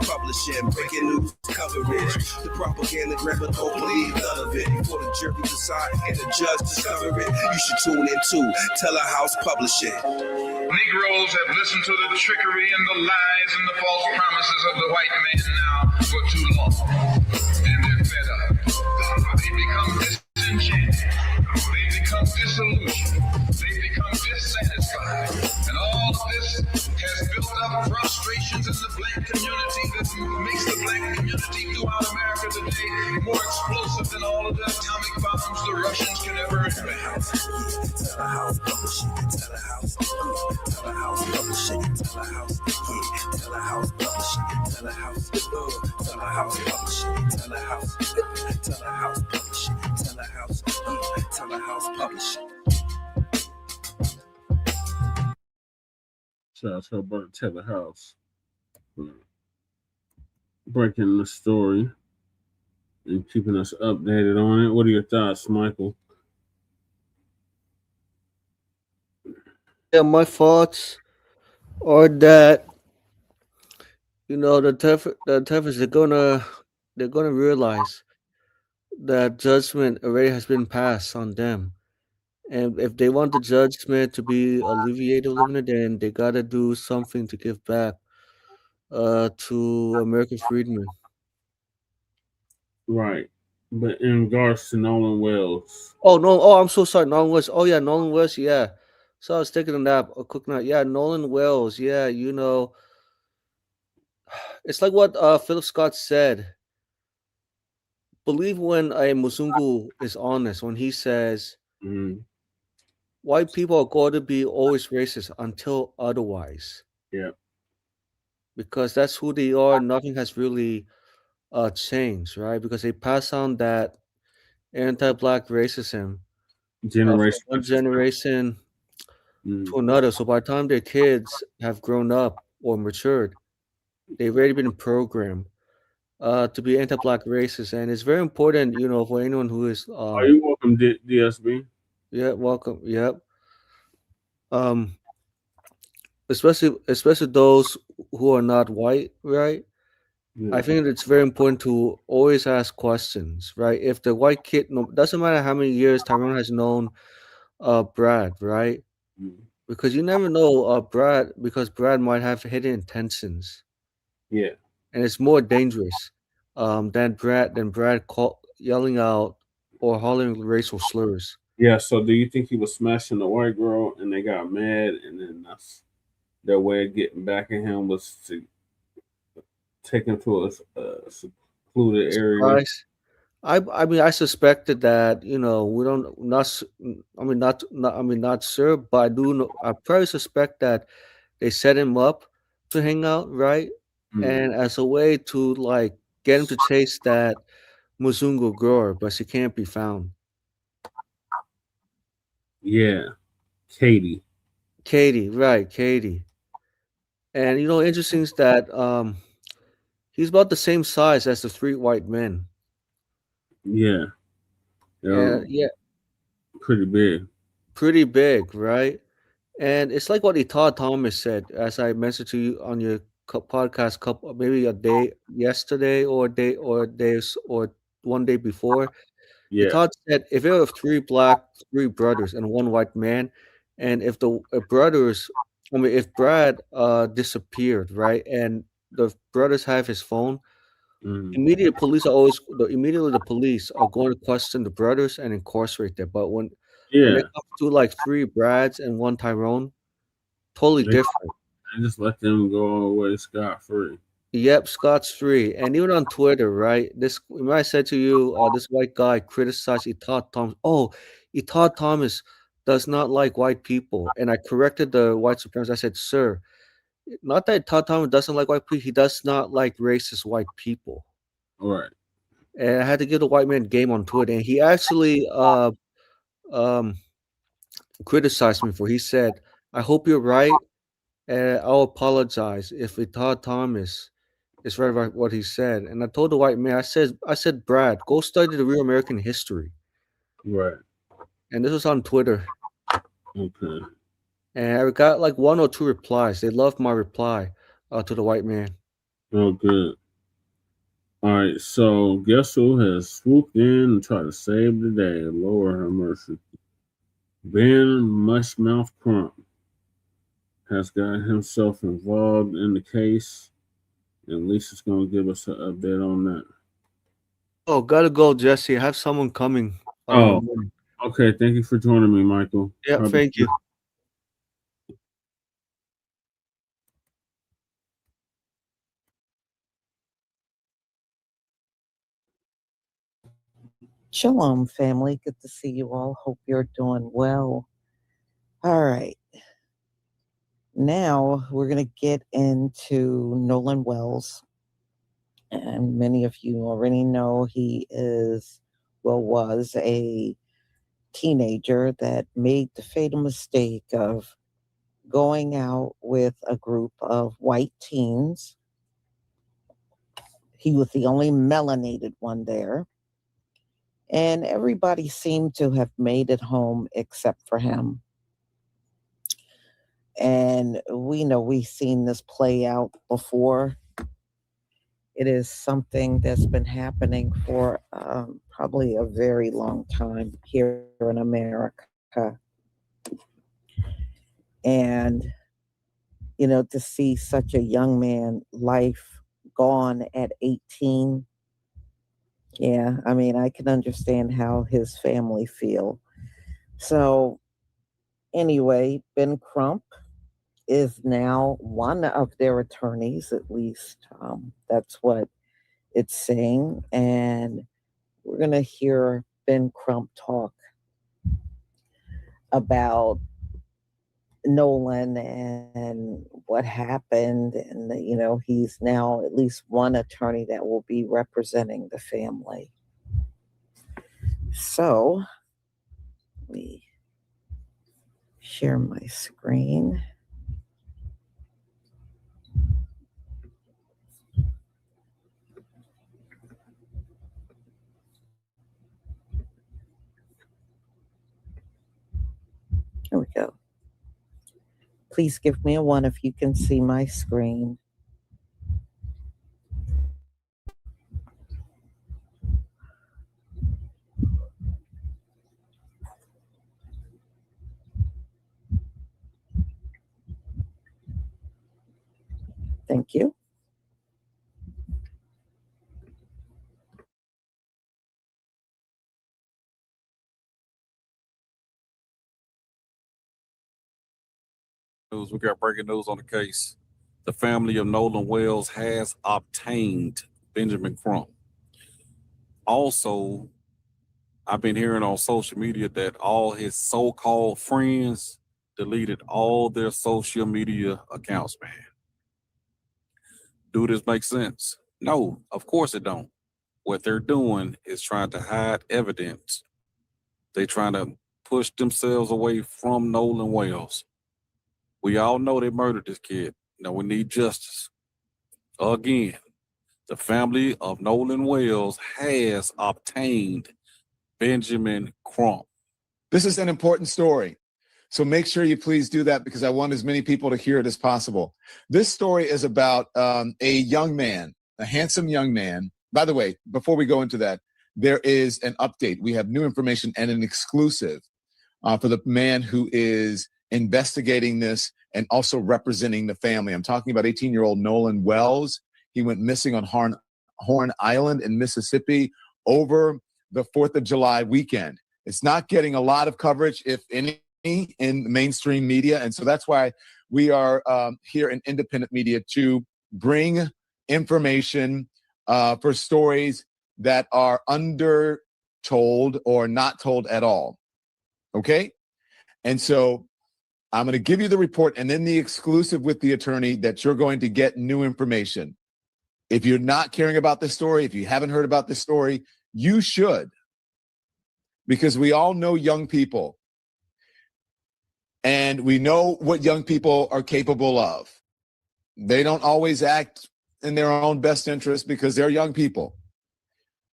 Publishing, breaking news coverage. The propaganda grammar don't believe none of it. Before the jury decide and the judge discover it, you should tune into Telehouse Publishing. Negroes have listened to the trickery and the lies and the false promises of the white man now for too long. And they're fed up. They become disenchanted. They become disillusioned. They become dissatisfied. And all of this has built up frustrations in the black community that makes the black community throughout America today more explosive than all of the atomic bombs the Russians can ever invent. Telehouse Publishing, Telehouse Publishing, Telehouse Publishing, Telehouse Publishing, Telehouse Publishing, Telehouse Publishing, Telehouse Publishing. Shout out to about Telehouse. Breaking the story and keeping us updated on it. What are your thoughts, Michael? Yeah, my thoughts are that the toughest they're gonna realize that judgment already has been passed on them, and if they want the judgment to be alleviated a little bit, then they gotta do something to give back to American freedmen. Right. But in regards to Nolan Wells. Oh no! Oh, I'm so sorry. Nolan Wells. Oh yeah, Nolan Wells. Yeah. So I was taking a nap, a quick nap. Yeah, Nolan Wells. Yeah, it's like what Philip Scott said. Believe when a Muzungu is honest when he says, "White people are going to be always racist until otherwise." Yeah. Because that's who they are. Nothing has really changed, right? Because they pass on that anti-black racism from one generation to another. So by the time their kids have grown up or matured, they've already been programmed to be anti-black racist, and it's very important, for anyone who is. Are you welcome, DSB? Yeah, welcome. Yep. um, especially those who are not white, right? I Yeah. think it's very important to always ask questions, right? If the white kid, no, doesn't matter how many years Tyrone has known Brad, right? Mm. Because you never know Brad, because Brad might have hidden intentions, Yeah. and it's more dangerous than Brad yelling out or hollering racial slurs. Yeah. So do you think he was smashing the white girl and they got mad and then that's their way of getting back at him was to take him to a secluded area? Surprise. I mean I suspected that we don't not s- I mean not sure, but I do know I probably suspect that they set him up to hang out, right? Mm. And as a way to like get him to chase that Muzungu girl, but she can't be found. Yeah. Katie. Katie, right, Katie. And interesting is that he's about the same size as the three white men. Yeah. They're And yeah, pretty big. pretty big, right? And it's like what Todd Thomas said, as I mentioned to you on your podcast, couple maybe a day yesterday or days or one day before. Yeah. Todd said if there were three brothers and one white man, and if the brothers, I mean, if Brad disappeared, right, and the brothers have his phone, Mm. immediately the police are going to question the brothers and incarcerate them. But when it Yeah. comes to like three Brads and one Tyrone, totally They, different. they just let them go away scot free. Yep, Scott's free. And even on Twitter, right? This when I said to you, this white guy criticized Todd Thomas. Oh, Todd Thomas does not like white people. And I corrected the white supremacist. I said, sir, not that Todd Thomas doesn't like white people, he does not like racist white people. All right. And I had to give the white man game on Twitter. And he actually um criticized me for. He said, I hope you're right. And I'll apologize if Todd Thomas is right about what he said. And I told the white man, I said, Brad, go study the real American history. Right. And this was on Twitter. Okay. And I got like one or two replies. They loved my reply to the white man. Oh, good. All right. So, guess who has swooped in and tried to save the day? Lord have mercy. Ben Mushmouth Crump has got himself involved in the case, and Lisa's going to give us an update on that. Oh, gotta go, Jesse. I have someone coming. In the Oh, morning. okay. Thank you for joining me, Michael. Yeah, thank you. Shalom, family. Good to see you all. Hope you're doing well. All right. Now we're going to get into Nolan Wells. And many of you already know he was a teenager that made the fatal mistake of going out with a group of white teens. He was the only melanated one there. And everybody seemed to have made it home except for him. And we know we've seen this play out before. It is something that's been happening for probably a very long time here in America. And, to see such a young man life gone at 18, yeah, I mean, I can understand how his family feel. So anyway, Ben Crump is now one of their attorneys, at least that's what it's saying. And we're going to hear Ben Crump talk about Nolan and what happened. And, he's now at least one attorney that will be representing the family. So, let me share my screen. Here we go. Please give me a 1 if you can see my screen. Thank you. We got breaking news on the case. The family of Nolan Wells has obtained Benjamin Crump. Also, I've been hearing on social media that all his so-called friends deleted all their social media accounts, man. Do this make sense? No, of course it don't. What they're doing is trying to hide evidence. They're trying to push themselves away from Nolan Wells. We all know they murdered this kid. Now we need justice. Again, the family of Nolan Wells has obtained Benjamin Crump. This is an important story. So make sure you please do that because I want as many people to hear it as possible. This story is about a young man, a handsome young man. By the way, before we go into that, there is an update. We have new information and an exclusive for the man who is investigating this and also representing the family. I'm talking about 18-year-old Nolan Wells. He went missing on Horn Island in Mississippi over the 4th of July weekend. It's not getting a lot of coverage, if any, in mainstream media. And so that's why we are here in independent media to bring information for stories that are undertold or not told at all. Okay? And so I'm going to give you the report and then the exclusive with the attorney that you're going to get new information. If you're not caring about this story, if you haven't heard about this story, you should. Because we all know young people. And we know what young people are capable of. They don't always act in their own best interest because they're young people.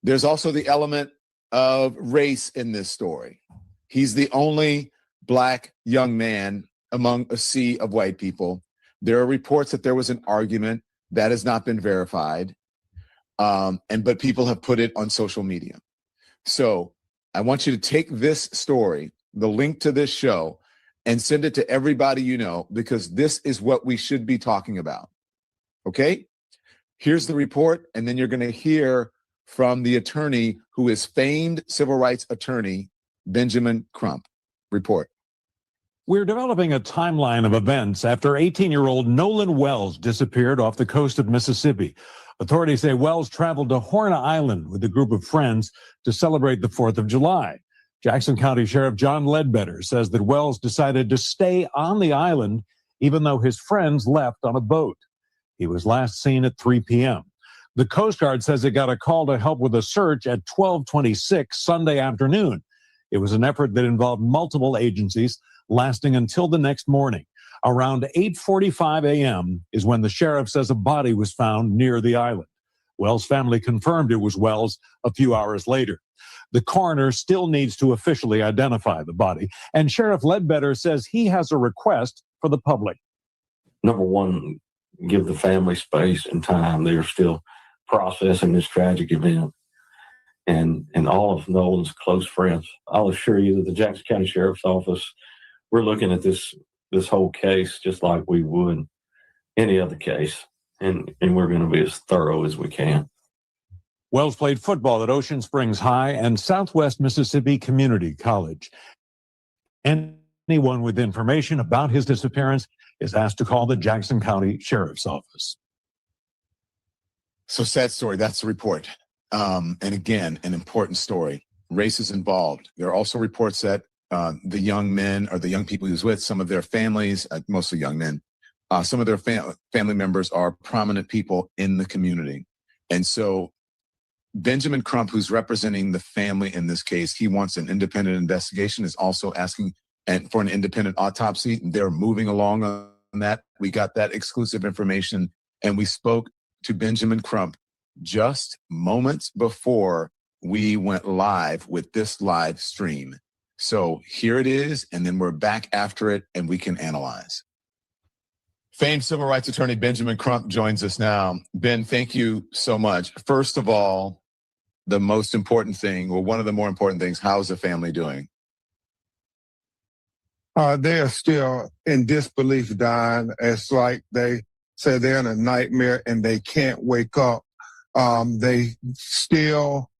There's also the element of race in this story. He's the only Black young man among a sea of white people. There are reports that there was an argument that has not been verified, but people have put it on social media. So I want you to take this story, the link to this show, and send it to everybody you know, because this is what we should be talking about. Okay? Here's the report, and then you're going to hear from the attorney who is famed civil rights attorney, Benjamin Crump. Report. We're developing a timeline of events after 18-year-old Nolan Wells disappeared off the coast of Mississippi. Authorities say Wells traveled to Horn Island with a group of friends to celebrate the 4th of July. Jackson County Sheriff John Ledbetter says that Wells decided to stay on the island even though his friends left on a boat. He was last seen at 3 p.m. The Coast Guard says it got a call to help with a search at 12:26 Sunday afternoon. It was an effort that involved multiple agencies, lasting until the next morning. Around 8:45 a.m. is when the sheriff says a body was found near the island. Wells' family confirmed it was Wells a few hours later. The coroner still needs to officially identify the body, and Sheriff Ledbetter says he has a request for the public. Number one, give the family space and time. They are still processing this tragic event. And all of Nolan's close friends. I'll assure you that the Jackson County Sheriff's Office, we're looking at this whole case just like we would any other case, and we're going to be as thorough as we can. Wells played football at Ocean Springs High and Southwest Mississippi Community College. Anyone with information about his disappearance is asked to call the Jackson County Sheriff's Office. So sad story. That's the report. And again, an important story. Race is involved. There are also reports that the young men or the young people he was with, some of their families, mostly young men, some of their family members are prominent people in the community. And so Benjamin Crump, who's representing the family in this case, he wants an independent investigation, is also asking for an independent autopsy. They're moving along on that. We got that exclusive information, and we spoke to Benjamin Crump just moments before we went live with this live stream. So here it is, and then we're back after it, and we can analyze. Famed civil rights attorney Benjamin Crump joins us now. Ben, thank you so much. First of all, the most important thing, or one of the more important things, how's the family doing? They are still in disbelief, Don. It's like they say they're in a nightmare and they can't wake up. They still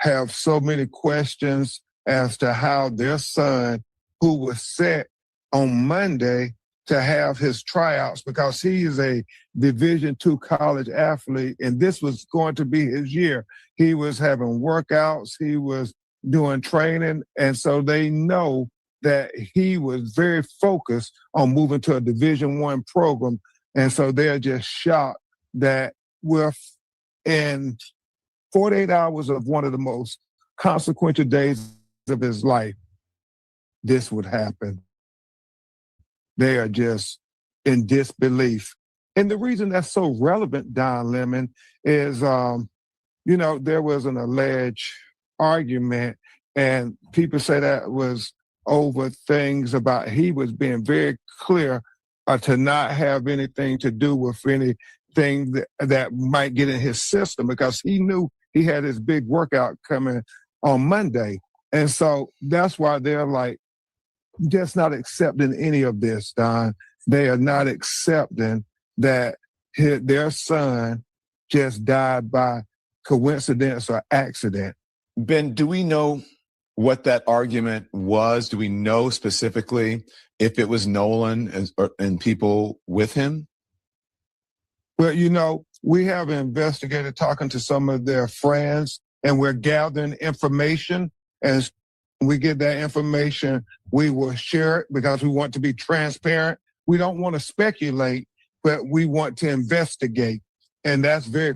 have so many questions as to how their son, who was set on Monday to have his tryouts because he is a Division II college athlete, and this was going to be his year. He was having workouts, he was doing training, and so they know that he was very focused on moving to a Division I program, and so they're just shocked that in 48 hours of one of the most consequential days of his life, this would happen. They are just in disbelief. And the reason that's so relevant, Don Lemon, is, there was an alleged argument, and people say that was over things about he was being very clear to not have anything to do with anything that might get in his system because he knew he had his big workout coming on Monday. And so that's why they're like, just not accepting any of this, Don. They are not accepting that their son just died by coincidence or accident. Ben, do we know what that argument was? Do we know specifically if it was Nolan and people with him? Well, we have an investigator talking to some of their friends, and we're gathering information. As we get that information, we will share it because we want to be transparent. We don't want to speculate, but we want to investigate. And that's very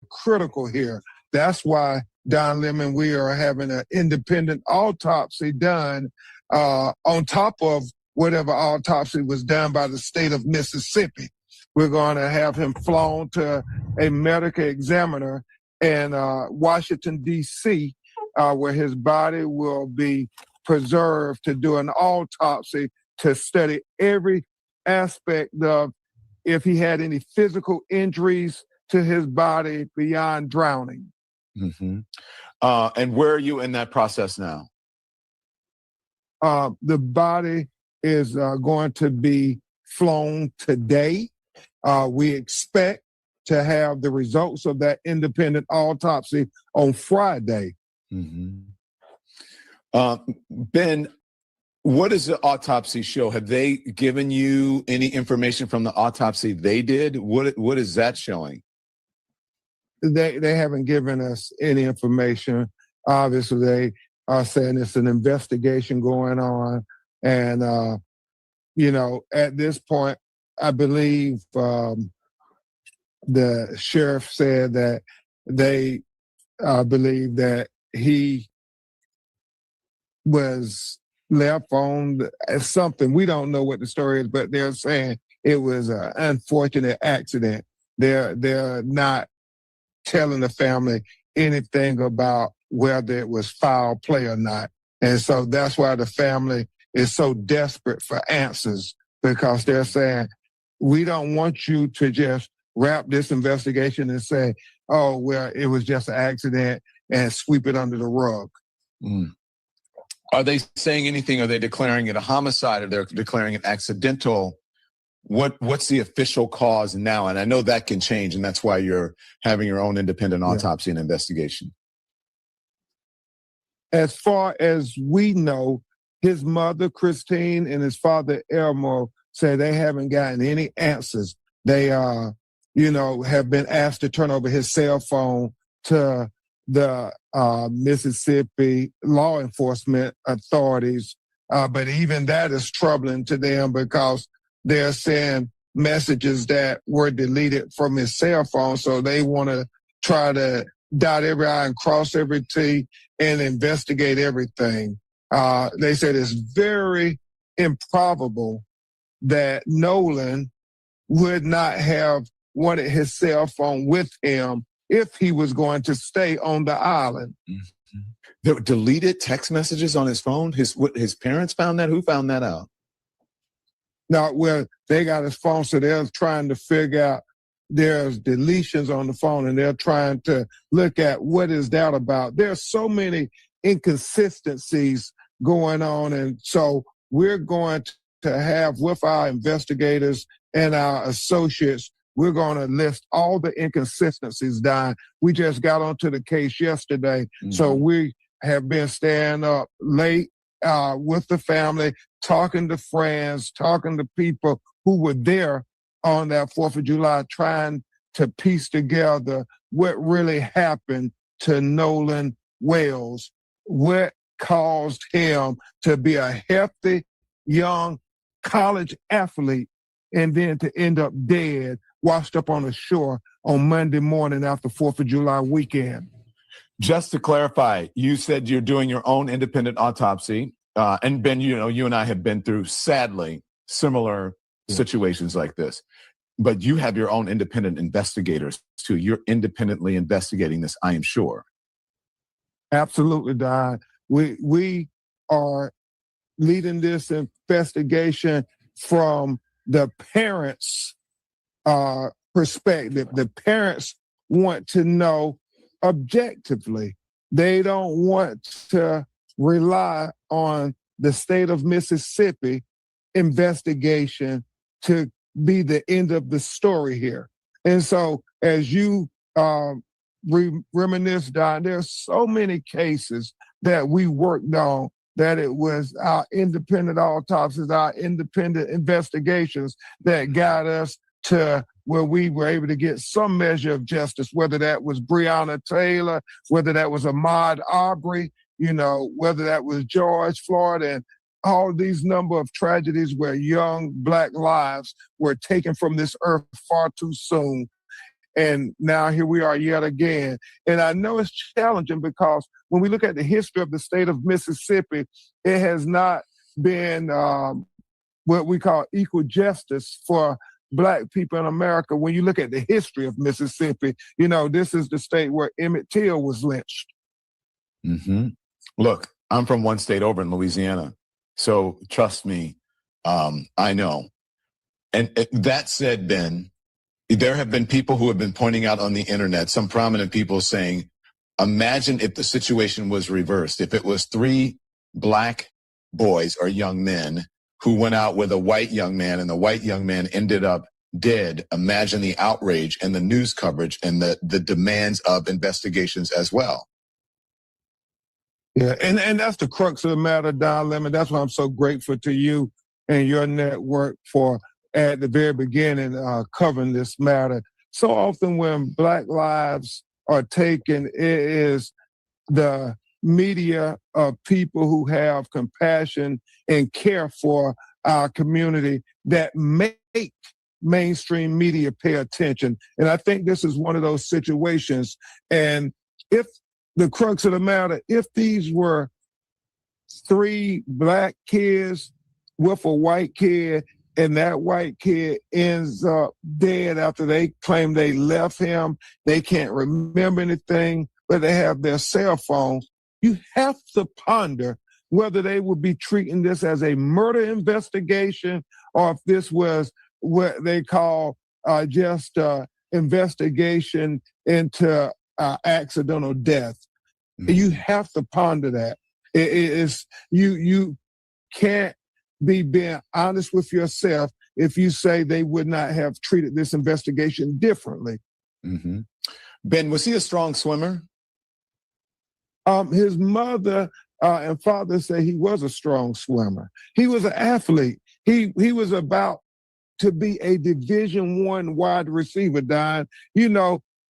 critical here. That's why, Don Lemon, we are having an independent autopsy done on top of whatever autopsy was done by the state of Mississippi. We're going to have him flown to a medical examiner in Washington, D.C., where his body will be preserved to do an autopsy to study every aspect of if he had any physical injuries to his body beyond drowning. Mm-hmm. And where are you in that process now? The body is going to be flown today. We expect to have the results of that independent autopsy on Friday. Mm-hmm. Ben, what does the autopsy show? Have they given you any information from the autopsy they did? What is that showing? They haven't given us any information. Obviously, they are saying it's an investigation going on. And, at this point, I believe the sheriff said that they believe that he was left on something. We don't know what the story is, but they're saying it was an unfortunate accident. They're not telling the family anything about whether it was foul play or not. And so that's why the family is so desperate for answers, because they're saying, we don't want you to just wrap this investigation and say, oh, well, it was just an accident and sweep it under the rug. Mm. Are they saying anything? Are they declaring it a homicide? Or they're declaring it accidental? What's the official cause now? And I know that can change, and that's why you're having your own independent autopsy and investigation. As far as we know, his mother, Christine, and his father, Elmo, say they haven't gotten any answers. They, have been asked to turn over his cell phone to the Mississippi law enforcement authorities. But even that is troubling to them because they're saying messages that were deleted from his cell phone. So they want to try to dot every I and cross every T and investigate everything. They said it's very improbable that Nolan would not have wanted his cell phone with him if he was going to stay on the island. Mm-hmm. There were deleted text messages on his phone? His parents found that? Who found that out? Now, where they got his phone, so they're trying to figure out there's deletions on the phone, and they're trying to look at what is that about. There's so many inconsistencies going on, and so we're going to have with our investigators and our associates, we're going to list all the inconsistencies down. We just got onto the case yesterday, so we have been staying up late with the family, talking to friends, talking to people who were there on that 4th of July, trying to piece together what really happened to Nolan Wells, what caused him to be a healthy, young college athlete and then to end up dead, washed up on the shore on Monday morning after 4th of July weekend. Just to clarify, you said you're doing your own independent autopsy. And Ben, you and I have been through, sadly, similar situations like this. But you have your own independent investigators too. You're independently investigating this, I am sure. Absolutely, Don. We are leading this investigation from the parents' perspective. The parents want to know objectively. They don't want to rely on the state of Mississippi investigation to be the end of the story here. And so as you reminisce, Don, there's so many cases that we worked on that it was our independent autopsies, our independent investigations that got us to where we were able to get some measure of justice, whether that was Breonna Taylor, whether that was Ahmaud Arbery, whether that was George Floyd, and all these number of tragedies where young Black lives were taken from this earth far too soon. And now here we are yet again. And I know it's challenging because when we look at the history of the state of Mississippi, it has not been what we call equal justice for Black people in America. When you look at the history of Mississippi, this is the state where Emmett Till was lynched. Mm-hmm. Look, I'm from one state over in Louisiana. So trust me, I know. And that said, Ben, there have been people who have been pointing out on the internet, some prominent people saying, imagine if the situation was reversed. If it was 3 Black boys or young men who went out with a white young man and the white young man ended up dead, imagine the outrage and the news coverage and the demands of investigations as well. Yeah, and that's the crux of the matter, Don Lemon. That's why I'm so grateful to you and your network for, at the very beginning, covering this matter. So often when Black lives are taken, it is the media of people who have compassion and care for our community that make mainstream media pay attention. And I think this is one of those situations. And if the crux of the matter, if these were 3 Black kids with a white kid, and that white kid ends up dead after they claim they left him, they can't remember anything, but they have their cell phone, you have to ponder whether they would be treating this as a murder investigation or if this was what they call just investigation into accidental death. Mm-hmm. You have to ponder that. You can't be being honest with yourself if you say they would not have treated this investigation differently. Mm-hmm. Ben, was he a strong swimmer? His mother and father say he was a strong swimmer. He was an athlete. He was about to be a Division I wide receiver, Don.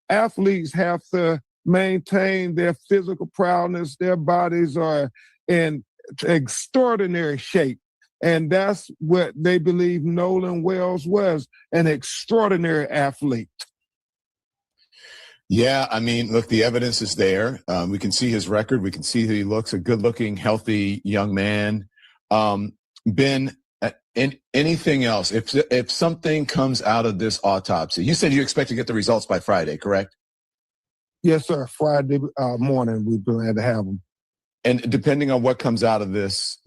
Athletes have to maintain their physical prowess. Their bodies are in extraordinary shape. And that's what they believe Nolan Wells was, an extraordinary athlete. Yeah, I mean, look, the evidence is there. We can see his record. We can see that he looks a good-looking, healthy young man. Ben, anything else? If something comes out of this autopsy, you said you expect to get the results by Friday, correct? Yes, sir. Friday morning, we plan to have them. And depending on what comes out of this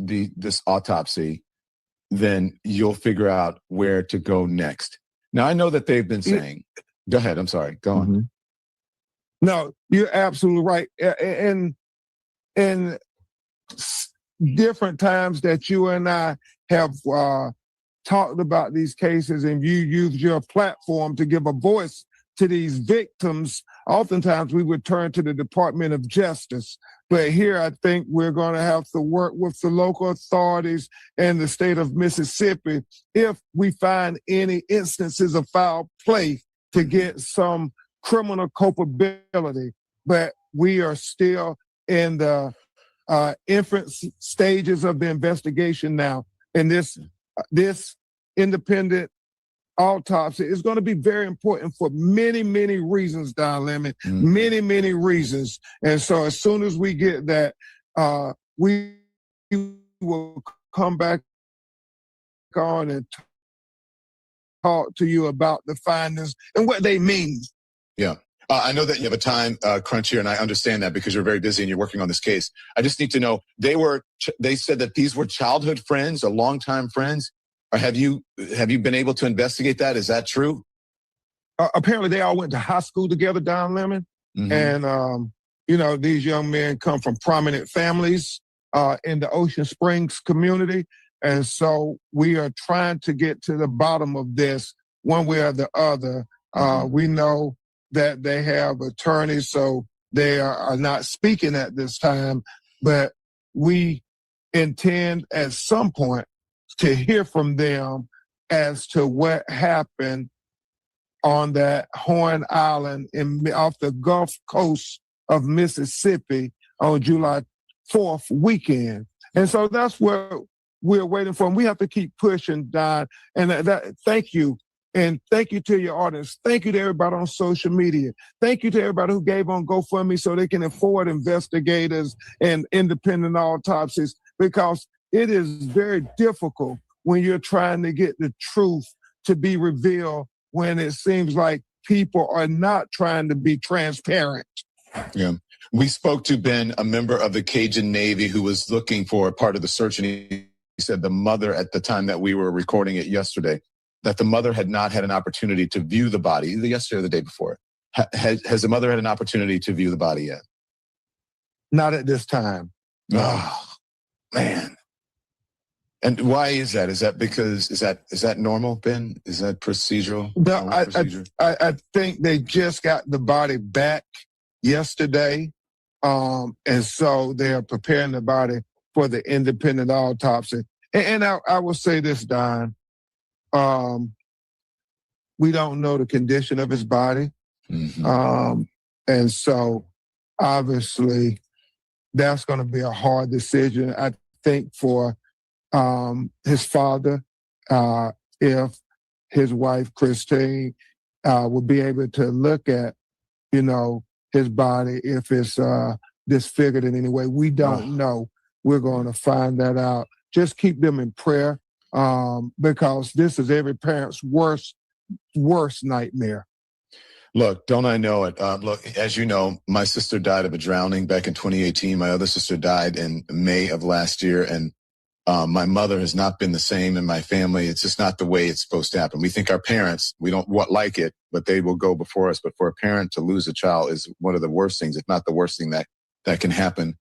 autopsy, then you'll figure out where to go next. Now, I know that they've been saying, go ahead, I'm sorry, go on. No, you're absolutely right. And different times that you and I have talked about these cases and you used your platform to give a voice to these victims, oftentimes we would turn to the Department of Justice. But here I think we're going to have to work with the local authorities and the state of Mississippi if we find any instances of foul play to get some criminal culpability. But we are still in the infant stages of the investigation now. And this independent autopsy is going to be very important for many, many reasons, Don Lemon, many, many reasons. And so as soon as we get that, we will come back on and talk to you about the findings and what they mean. Yeah. I know that you have a time crunch here, and I understand that because you're very busy and you're working on this case. I just need to know, they said that these were childhood friends, or longtime friends. Or have you been able to investigate that? Is that true? Apparently, they all went to high school together, Don Lemon. And, these young men come from prominent families in the Ocean Springs community. And so we are trying to get to the bottom of this one way or the other. We know that they have attorneys, so they are not speaking at this time. But we intend at some point to hear from them as to what happened on that Horn Island off the Gulf Coast of Mississippi on July 4th weekend. And so that's what we're waiting for. And we have to keep pushing, Don. And thank you. And thank you to your audience. Thank you to everybody on social media. Thank you to everybody who gave on GoFundMe so they can afford investigators and independent autopsies, because it is very difficult when you're trying to get the truth to be revealed when it seems like people are not trying to be transparent. Yeah. We spoke to Ben, a member of the Cajun Navy, who was looking for a part of the search, and he said the mother, at the time that we were recording it yesterday, that the mother had not had an opportunity to view the body, either yesterday or the day before. Has the mother had an opportunity to view the body yet? Not at this time. Oh, man. And why is that? Is that because, is that normal, Ben? Is that procedural? No, I think they just got the body back yesterday. And so they are preparing the body for the independent autopsy. And I will say this, Don. We don't know the condition of his body. And so obviously that's going to be a hard decision, I think, for his father, if his wife, Christine, would be able to look at, his body, if it's disfigured in any way. We don't know. We're going to find that out. Just keep them in prayer, because this is every parent's worst nightmare. Look, don't I know it? Look, as you know, my sister died of a drowning back in 2018. My other sister died in May of last year. And my mother has not been the same in my family. It's just not the way it's supposed to happen. We think our parents, we don't like it, but they will go before us. But for a parent to lose a child is one of the worst things, if not the worst thing that can happen.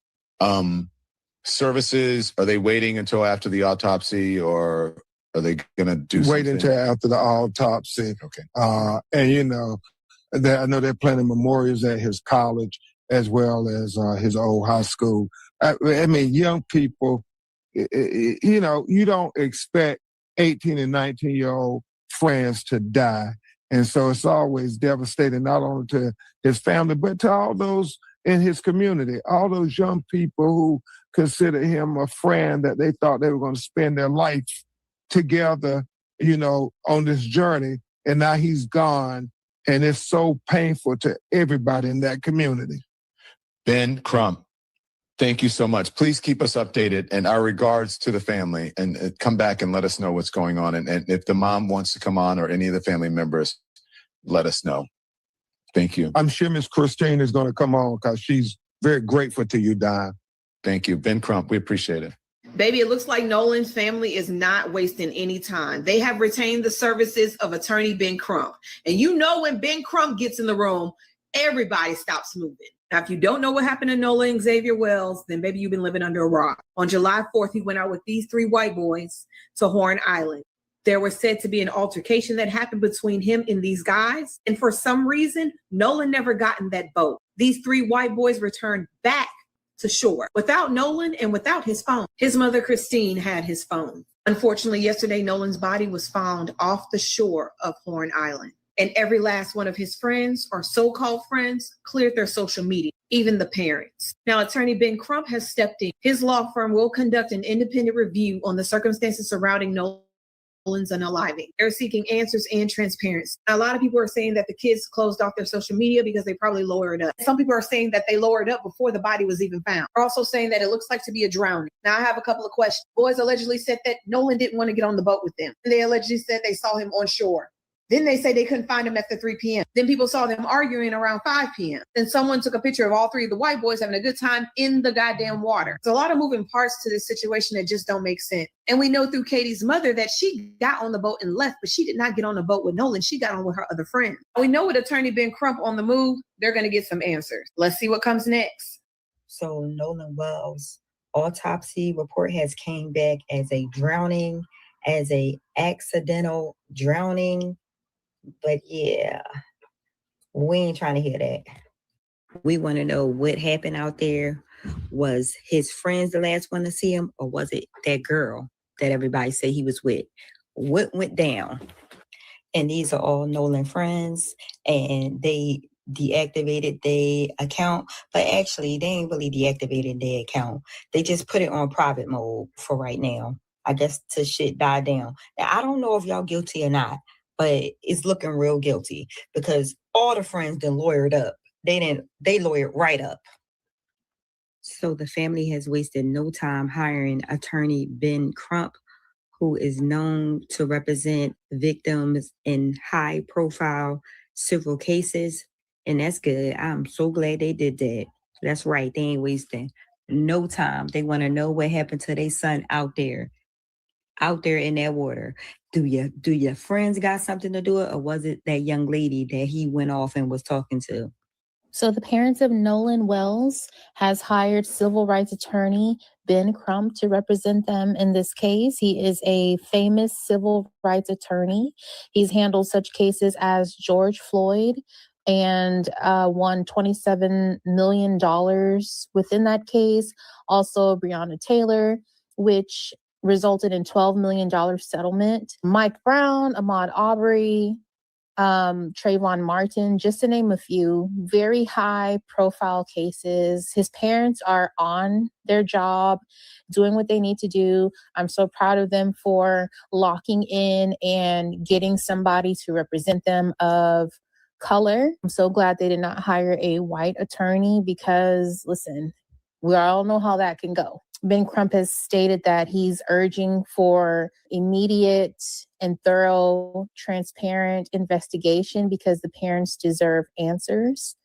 Services, are they waiting until after the autopsy, or are they going to do something? Wait until after the autopsy. Okay. And, I know they're planning memorials at his college as well as his old high school. I mean, young people, you don't expect 18 and 19-year-old friends to die. And so it's always devastating, not only to his family, but to all those in his community, all those young people who consider him a friend that they thought they were going to spend their life together, on this journey. And now he's gone. And it's so painful to everybody in that community. Ben Crump, thank you so much. Please keep us updated, and our regards to the family, and come back and let us know what's going on. And if the mom wants to come on, or any of the family members, let us know. Thank you. I'm sure Miss Christine is going to come on because she's very grateful to you, Don. Thank you. Ben Crump, we appreciate it. Baby, it looks like Nolan's family is not wasting any time. They have retained the services of attorney Ben Crump. And you know when Ben Crump gets in the room, everybody stops moving. Now, if you don't know what happened to Nolan and Xavier Wells, then maybe you've been living under a rock. On July 4th, he went out with these 3 white boys to Horn Island. There was said to be an altercation that happened between him and these guys. And for some reason, Nolan never got in that boat. These 3 white boys returned back to shore without Nolan and without his phone. His mother, Christine, had his phone. Unfortunately, yesterday, Nolan's body was found off the shore of Horn Island. And every last one of his friends or so-called friends cleared their social media, even the parents. Now, attorney Ben Crump has stepped in. His law firm will conduct an independent review on the circumstances surrounding Nolan's unaliving. They're seeking answers and transparency. A lot of people are saying that the kids closed off their social media because they probably lowered up. Some people are saying that they lowered up before the body was even found. They're also saying that it looks like to be a drowning. Now, I have a couple of questions. Boys allegedly said that Nolan didn't want to get on the boat with them. They allegedly said they saw him on shore. Then they say they couldn't find him after 3 p.m. Then people saw them arguing around 5 p.m. Then someone took a picture of all 3 of the white boys having a good time in the goddamn water. There's a lot of moving parts to this situation that just don't make sense. And we know through Katie's mother that she got on the boat and left, but she did not get on the boat with Nolan. She got on with her other friend. We know with attorney Ben Crump on the move, they're going to get some answers. Let's see what comes next. So Nolan Wells' autopsy report has came back as a drowning, as a accidental drowning. But yeah, we ain't trying to hear that. We want to know what happened out there. Was his friends the last one to see him, or was it that girl that everybody said he was with? What went down? And these are all Nolan friends, and they deactivated their account, but actually they ain't really deactivated their account. They just put it on private mode for right now, I guess, till shit die down. Now, I don't know if y'all guilty or not, but it's looking real guilty because all the friends done lawyered up. They lawyered right up. So the family has wasted no time hiring attorney Ben Crump, who is known to represent victims in high-profile civil cases. And that's good. I'm so glad they did that. That's right. They ain't wasting no time. They want to know what happened to their son out there in that water. Do your friends got something to do it, or was it that young lady that he went off and was talking to? So the parents of Nolan Wells has hired civil rights attorney Ben Crump to represent them in this case. He is a famous civil rights attorney. He's handled such cases as George Floyd and won $27 million within that case. Also Breonna Taylor, which resulted in $12 million settlement. Mike Brown, Ahmaud Arbery, Trayvon Martin, just to name a few, very high profile cases. His parents are on their job, doing what they need to do. I'm so proud of them for locking in and getting somebody to represent them of color. I'm so glad they did not hire a white attorney because, listen, we all know how that can go. Ben Crump has stated that he's urging for immediate and thorough, transparent investigation because the parents deserve answers.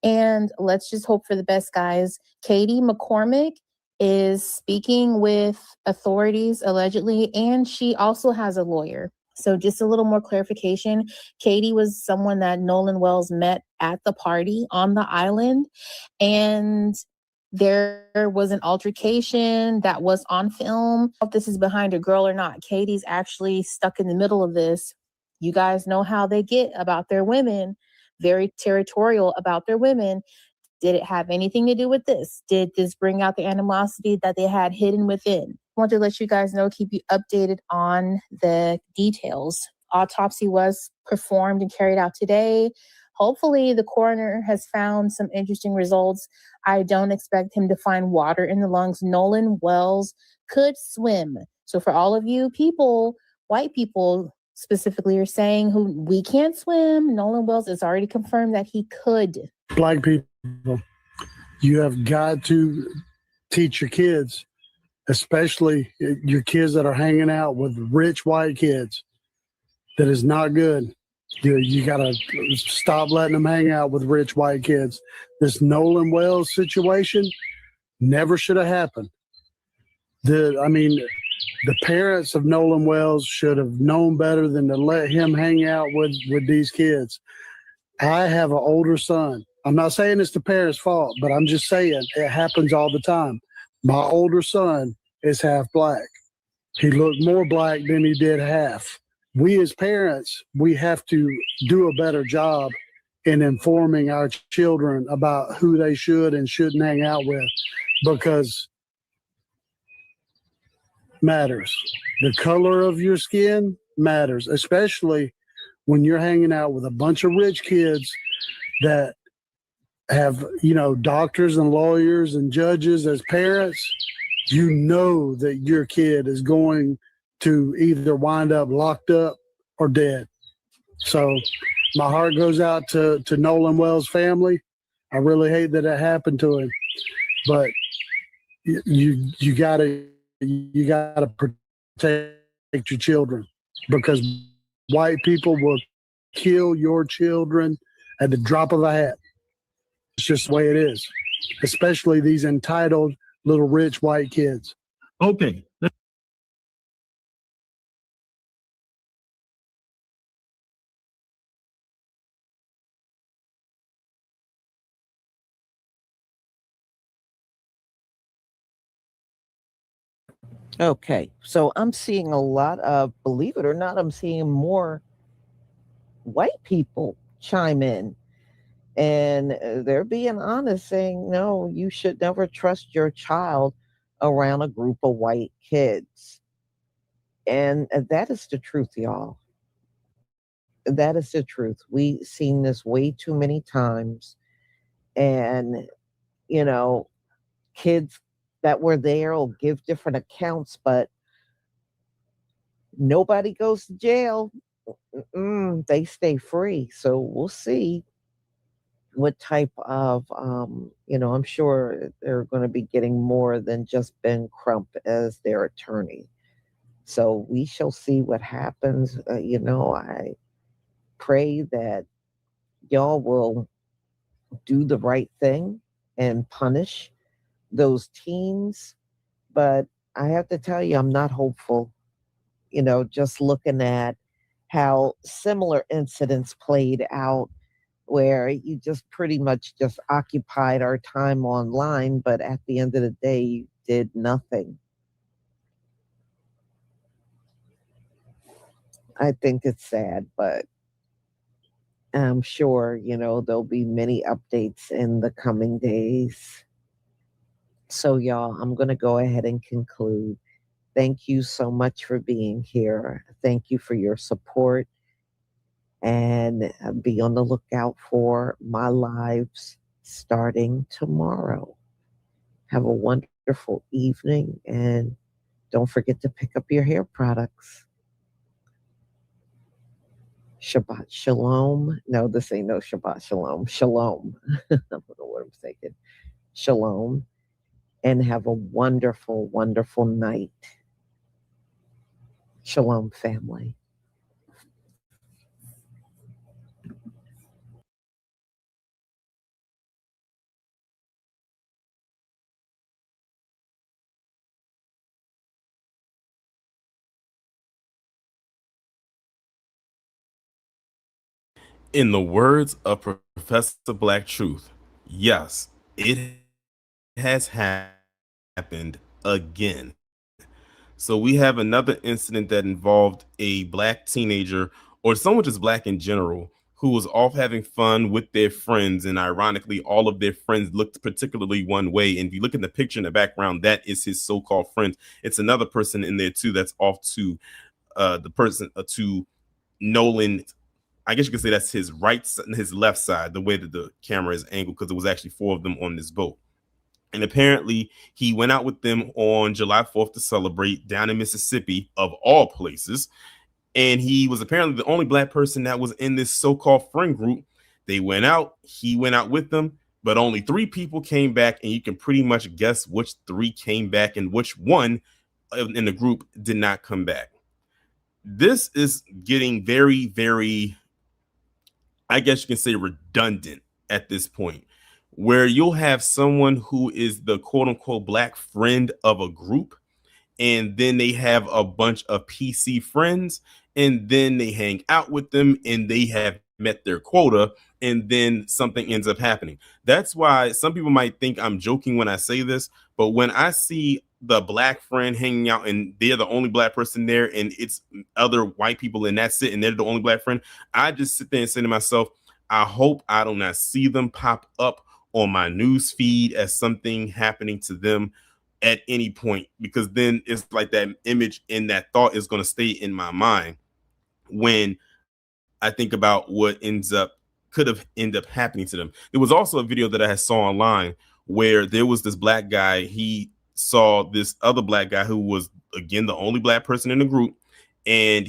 And let's just hope for the best, guys. Katie McCormick is speaking with authorities allegedly, and she also has a lawyer. So just a little more clarification. Katie was someone that Nolan Wells met at the party on the island, and there was an altercation that was on film. If this is behind a girl or not, Katie's actually stuck in the middle of this. You guys know how they get about their women, very territorial about their women. Did it have anything to do with this? Did this bring out the animosity that they had hidden within? I want to let you guys know, keep you updated on the details. Autopsy was performed and carried out today. Hopefully the coroner has found some interesting results. I don't expect him to find water in the lungs. Nolan Wells could swim. So for all of you people, white people specifically, are saying who we can't swim, Nolan Wells is already confirmed that he could. Black people, you have got to teach your kids, especially your kids that are hanging out with rich white kids. That is not good. You got to stop letting them hang out with rich white kids. This Nolan Wells situation never should have happened. The parents of Nolan Wells should have known better than to let him hang out with these kids. I have an older son. I'm not saying it's the parents' fault, but I'm just saying it happens all the time. My older son is half black. He looked more black than he did half. We as parents, we have to do a better job in informing our children about who they should and shouldn't hang out with, because matters. The color of your skin matters, especially when you're hanging out with a bunch of rich kids that have, doctors and lawyers and judges as parents. You know that your kid is going to either wind up locked up or dead. So my heart goes out to Nolan Wells' family. I really hate that it happened to him, but you gotta protect your children, because white people will kill your children at the drop of a hat. It's just the way it is, especially these entitled little rich white kids. Okay. Okay, so I'm seeing a lot of, believe it or not, I'm seeing more white people chime in, and they're being honest, saying, no, you should never trust your child around a group of white kids. And that is the truth, y'all. That is the truth. We've seen this way too many times. And, kids that were there will give different accounts, but nobody goes to jail. They stay free. So we'll see what type of, I'm sure they're going to be getting more than just Ben Crump as their attorney. So we shall see what happens. I pray that y'all will do the right thing and punish those teens. But I have to tell you, I'm not hopeful. Just looking at how similar incidents played out, where you just pretty much just occupied our time online, but at the end of the day, you did nothing. I think it's sad, but I'm sure, there'll be many updates in the coming days. So, y'all, I'm going to go ahead and conclude. Thank you so much for being here. Thank you for your support. And be on the lookout for my lives starting tomorrow. Have a wonderful evening, and don't forget to pick up your hair products. Shabbat Shalom. No, this ain't no Shabbat Shalom. Shalom. I don't know what I'm thinking. Shalom. And have a wonderful, wonderful night. Shalom, family. In the words of Professor Black Truth, yes, it has happened again. So we have another incident that involved a black teenager, or someone just black in general, who was off having fun with their friends. And ironically, all of their friends looked particularly one way. And if you look at the picture in the background, that is his so-called friend. It's another person in there too that's off to to Nolan. I guess you could say that's his his left side, the way that the camera is angled, because it was actually 4 of them on this boat. And apparently he went out with them on July 4th to celebrate down in Mississippi, of all places. And he was apparently the only black person that was in this so-called friend group. They went out, he went out with them, but only 3 people came back. And you can pretty much guess which 3 came back and which one in the group did not come back. This is getting very, very, I guess you can say, redundant at this point, where you'll have someone who is the quote unquote black friend of a group, and then they have a bunch of PC friends, and then they hang out with them, and they have met their quota, and then something ends up happening. That's why some people might think I'm joking when I say this, but when I see the black friend hanging out and they're the only black person there, and it's other white people and that's it, and they're the only black friend, I just sit there and say to myself, I hope I do not see them pop up on my news feed as something happening to them at any point, because then it's like that image and that thought is going to stay in my mind when I think about what could have ended up happening to them. There was also a video that I saw online where there was this black guy. He saw this other black guy who was, again, the only black person in the group, and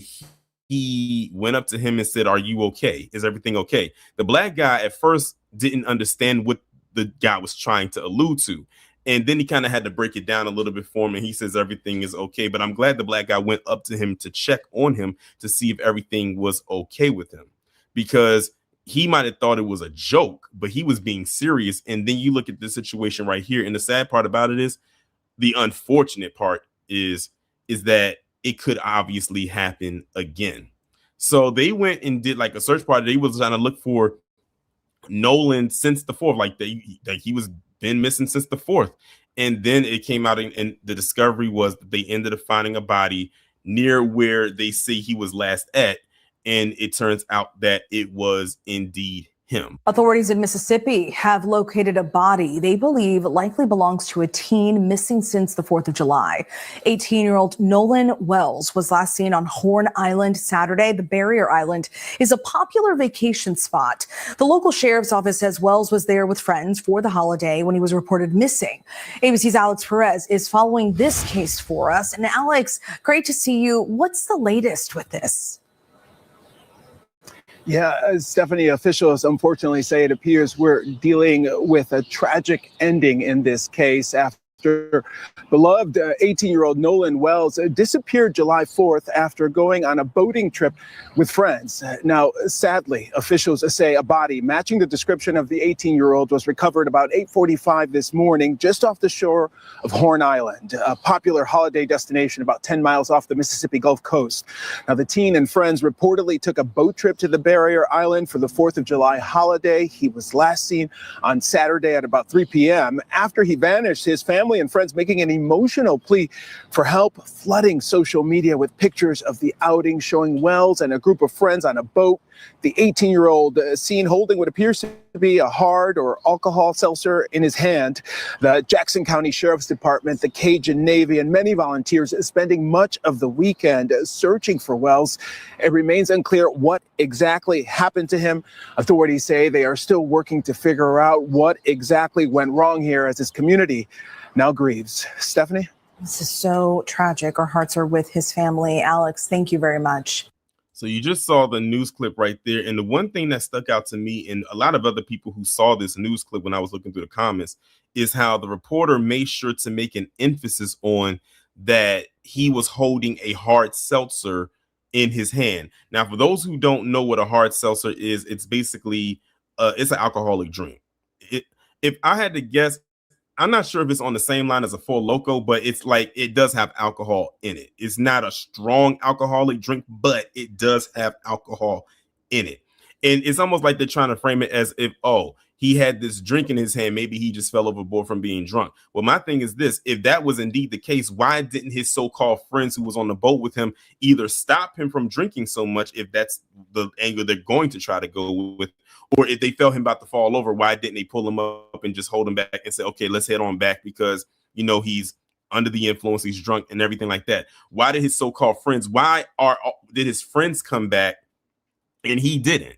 he went up to him and said, "Are you okay? Is everything okay?" The black guy at first didn't understand what the guy was trying to allude to, and then he kind of had to break it down a little bit for him, and he says everything is okay. But I'm glad the black guy went up to him to check on him to see if everything was okay with him, because he might have thought it was a joke, but he was being serious. And then you look at this situation right here, and the sad part about it is, the unfortunate part is that it could obviously happen again. So they went and did like a search party. They was trying to look for Nolan since the 4th, like he was been missing since the 4th. And then it came out, and the discovery was that they ended up finding a body near where they say he was last at. And it turns out that it was indeed him. Authorities in Mississippi have located a body they believe likely belongs to a teen missing since the 4th of July. 18-year-old Nolan Wells was last seen on Horn Island Saturday. The barrier island is a popular vacation spot. The local sheriff's office says Wells was there with friends for the holiday when he was reported missing. ABC's Alex Perez is following this case for us. And Alex, great to see you. What's the latest with this? Yeah, Stephanie, officials unfortunately say it appears we're dealing with a tragic ending in this case after beloved 18-year-old Nolan Wells disappeared July 4th after going on a boating trip with friends. Now, sadly, officials say a body matching the description of the 18-year-old was recovered about 8:45 this morning just off the shore of Horn Island, a popular holiday destination about 10 miles off the Mississippi Gulf Coast. Now, the teen and friends reportedly took a boat trip to the barrier island for the 4th of July holiday. He was last seen on Saturday at about 3 p.m. After he vanished, his family and friends making an emotional plea for help, flooding social media with pictures of the outing showing Wells and a group of friends on a boat. The 18-year-old seen holding what appears to be a hard or alcohol seltzer in his hand. The Jackson County Sheriff's Department, the Cajun Navy, and many volunteers spending much of the weekend searching for Wells. It remains unclear what exactly happened to him. Authorities say they are still working to figure out what exactly went wrong here as his community now grieves. Stephanie? This is so tragic. Our hearts are with his family. Alex, thank you very much. So you just saw the news clip right there. And the one thing that stuck out to me and a lot of other people who saw this news clip when I was looking through the comments is how the reporter made sure to make an emphasis on that he was holding a hard seltzer in his hand. Now, for those who don't know what a hard seltzer is, it's basically it's an alcoholic drink. If I had to guess, I'm not sure if it's on the same line as a Four Loko, but it's like it does have alcohol in it. It's not a strong alcoholic drink, but it does have alcohol in it. And it's almost like they're trying to frame it as if, oh, he had this drink in his hand. Maybe he just fell overboard from being drunk. Well, my thing is this. If that was indeed the case, why didn't his so-called friends who was on the boat with him either stop him from drinking so much, if that's the angle they're going to try to go with, or if they felt him about to fall over, why didn't they pull him up and just hold him back and say, okay, let's head on back because, you know, he's under the influence, he's drunk and everything like that. Why did his so-called friends, did his friends come back and he didn't?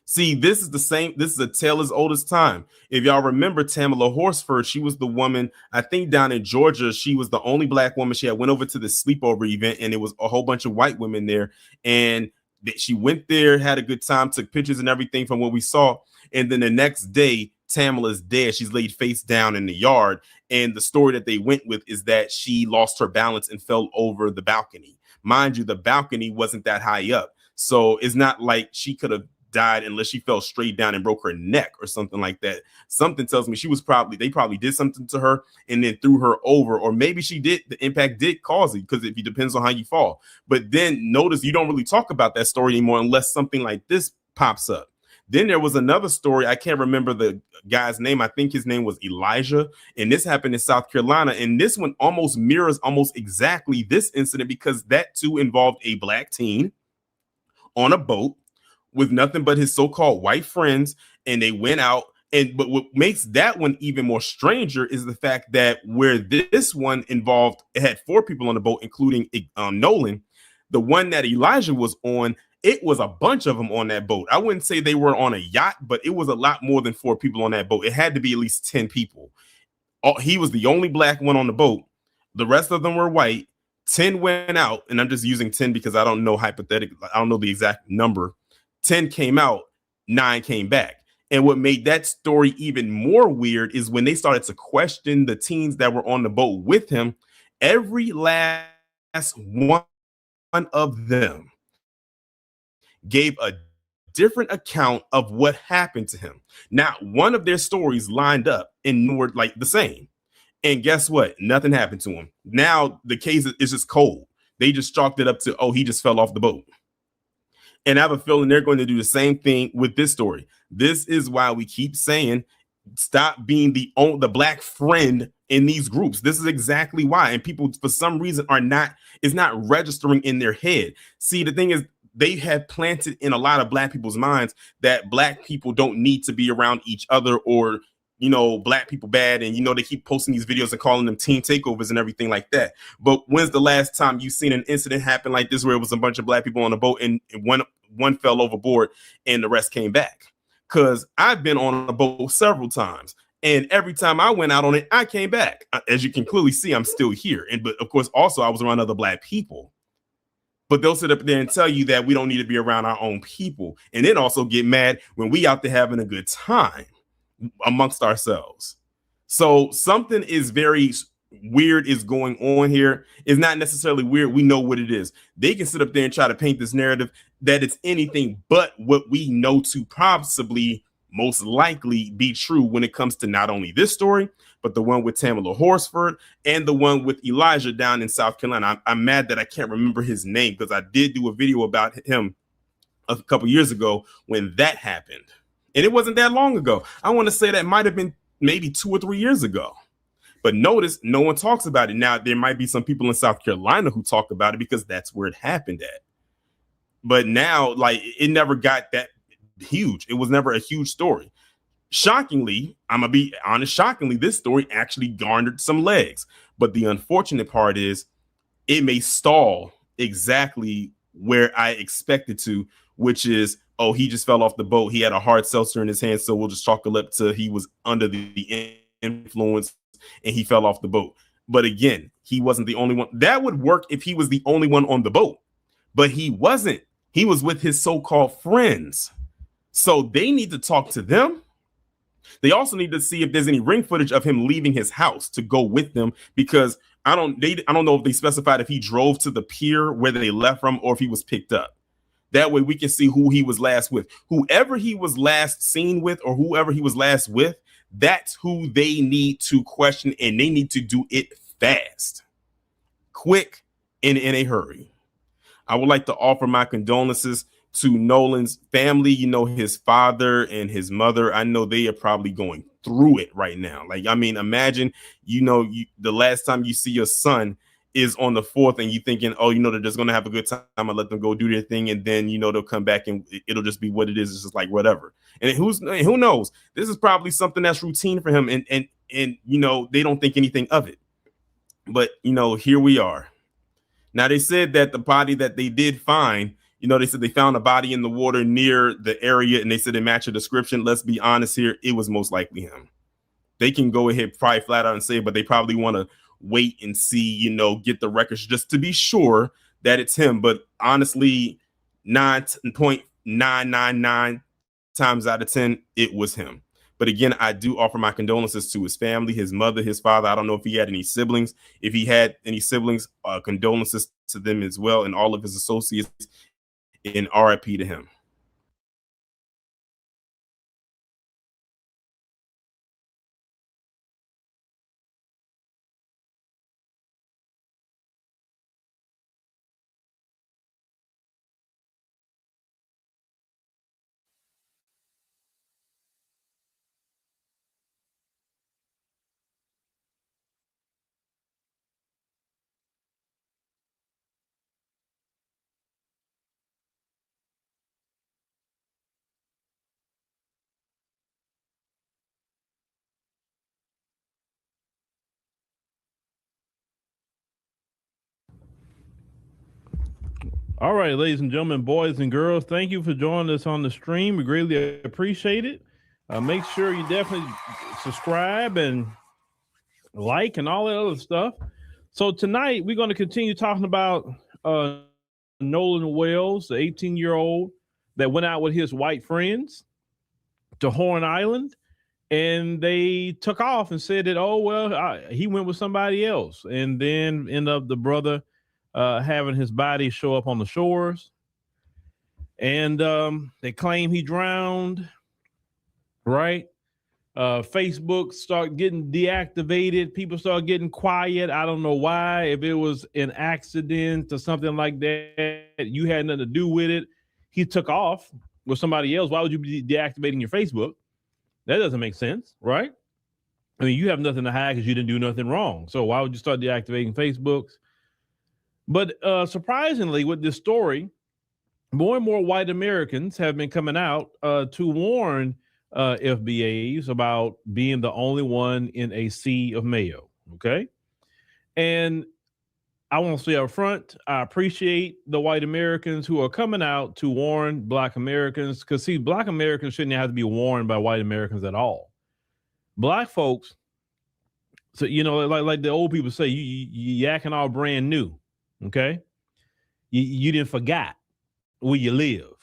See, this is a tale as old as time. If y'all remember Tamala Horsford, she was the woman, I think down in Georgia, she was the only black woman. She had went over to the sleepover event and it was a whole bunch of white women there. And she went there, had a good time, took pictures and everything from what we saw. And then the next day, Tamala's dead. She's laid face down in the yard. And the story that they went with is that she lost her balance and fell over the balcony. Mind you, the balcony wasn't that high up. So it's not like she could have died unless she fell straight down and broke her neck or something like that. Something tells me they probably did something to her and then threw her over, or maybe the impact did cause it, because it depends on how you fall. But then notice you don't really talk about that story anymore unless something like this pops up. Then there was another story. I can't remember the guy's name. I think his name was Elijah. And this happened in South Carolina. And this one almost mirrors almost exactly this incident, because that too involved a Black teen on a boat with nothing but his so-called white friends. And they went out. But what makes that one even more stranger is the fact that where this one involved, it had 4 people on the boat, including Nolan. The one that Elijah was on, it was a bunch of them on that boat. I wouldn't say they were on a yacht, but it was a lot more than 4 people on that boat. It had to be at least 10 people. He was the only Black one on the boat. The rest of them were white. 10 went out, and I'm just using 10 because I don't know hypothetically. I don't know the exact number. 10 came out, 9 came back. And what made that story even more weird is when they started to question the teens that were on the boat with him, every last one of them gave a different account of what happened to him. Not one of their stories lined up and were like the same. And guess what? Nothing happened to him. Now the case is just cold. They just chalked it up to, oh, he just fell off the boat. And I have a feeling they're going to do the same thing with this story. This is why we keep saying, stop being the Black friend in these groups. This is exactly why. And people, for some reason, is not registering in their head. See, the thing is, they have planted in a lot of Black people's minds that Black people don't need to be around each other, or, Black people bad. And, they keep posting these videos and calling them teen takeovers and everything like that. But when's the last time you've seen an incident happen like this, where it was a bunch of Black people on a boat and one fell overboard and the rest came back? Because I've been on a boat several times, and every time I went out on it, I came back. As you can clearly see, I'm still here. But of course, also I was around other Black people. But they'll sit up there and tell you that we don't need to be around our own people, and then also get mad when we out there having a good time amongst ourselves. So something is very weird is going on here. It's not necessarily weird. We know what it is. They can sit up there and try to paint this narrative that it's anything but what we know to possibly most likely be true when it comes to not only this story, but the one with Tamala Horsford and the one with Elijah down in South Carolina. I'm mad that I can't remember his name, because I did do a video about him a couple years ago when that happened. And it wasn't that long ago. I want to say that might have been maybe 2 or 3 years ago. But notice no one talks about it. Now, there might be some people in South Carolina who talk about it because that's where it happened at. But now, it never got that huge. It was never a huge story. Shockingly, I'm going to be honest, this story actually garnered some legs. But the unfortunate part is it may stall exactly where I expected to, which is, oh, he just fell off the boat. He had a hard seltzer in his hand, so we'll just chalk it up to he was under the influence and he fell off the boat. But again, he wasn't the only one. That would work if he was the only one on the boat. But he wasn't. He was with his so-called friends. So they need to talk to them. They also need to see if there's any ring footage of him leaving his house to go with them, because I don't know if they specified if he drove to the pier where they left from or if he was picked up. That way we can see who he was last with. Whoever he was last seen with, or whoever he was last with, that's who they need to question, and they need to do it fast, quick, and in a hurry. I would like to offer my condolences to Nolan's family. His father and his mother, I know they are probably going through it right now. Imagine, the last time you see your son is on the 4th and you thinking, oh, they're just going to have a good time. I let them go do their thing. And then, they'll come back and it'll just be what it is. It's just like, whatever. And who knows? This is probably something that's routine for him. And they don't think anything of it. But, here we are. Now, they said that the body that they did find, they said they found a body in the water near the area, and they said it matched a description. Let's be honest here. It was most likely him. They can go ahead probably flat out and say it, but they probably want to wait and see, get the records just to be sure that it's him. But honestly, 9.999 times out of 10, it was him. But again, I do offer my condolences to his family, his mother, his father. I don't know if he had any siblings. If he had any siblings, condolences to them as well, and all of his associates, and RIP to him. All right, ladies and gentlemen, boys and girls, thank you for joining us on the stream. We greatly appreciate it. Make sure you definitely subscribe and like and all that other stuff. So tonight we're going to continue talking about Nolan Wells, the 18-year-old that went out with his white friends to Horn Island, and they took off and said that, oh, well, he went with somebody else, and then ended up the brother having his body show up on the shores, and they claim he drowned, right? Facebook start getting deactivated. People start getting quiet. I don't know why. If it was an accident or something like that, you had nothing to do with it. He took off with somebody else. Why would you be deactivating your Facebook? That doesn't make sense, right? I mean, you have nothing to hide because you didn't do nothing wrong. So why would you start deactivating Facebooks? But surprisingly, with this story, more and more white Americans have been coming out to warn FBAs about being the only one in a sea of mayo. Okay. And I want to say up front, I appreciate the white Americans who are coming out to warn Black Americans, because see, Black Americans shouldn't have to be warned by white Americans at all. Black folks, so you know, like the old people say, you yakking all brand new. Okay. You didn't forget where you live.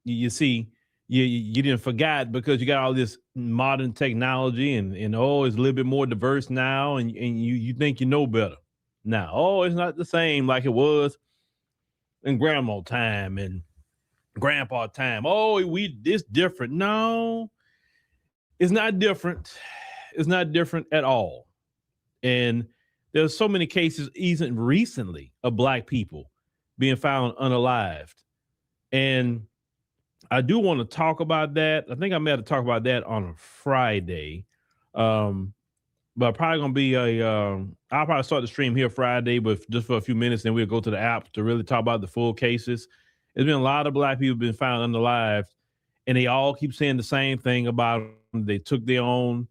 You see, you didn't forget because you got all this modern technology and oh, it's a little bit more diverse now, and you think you know better. Now, oh, it's not the same like it was in grandma time and grandpa time. Oh, it's different. No, it's not different. It's not different at all. And there's so many cases, even recently, of Black people being found unalived. And I do want to talk about that. I think I may have to talk about that on a Friday. But probably going to be I'll probably start the stream here Friday, but just for a few minutes, then we'll go to the app to really talk about the full cases. There's been a lot of Black people been found unalived, and they all keep saying the same thing about them. They took their own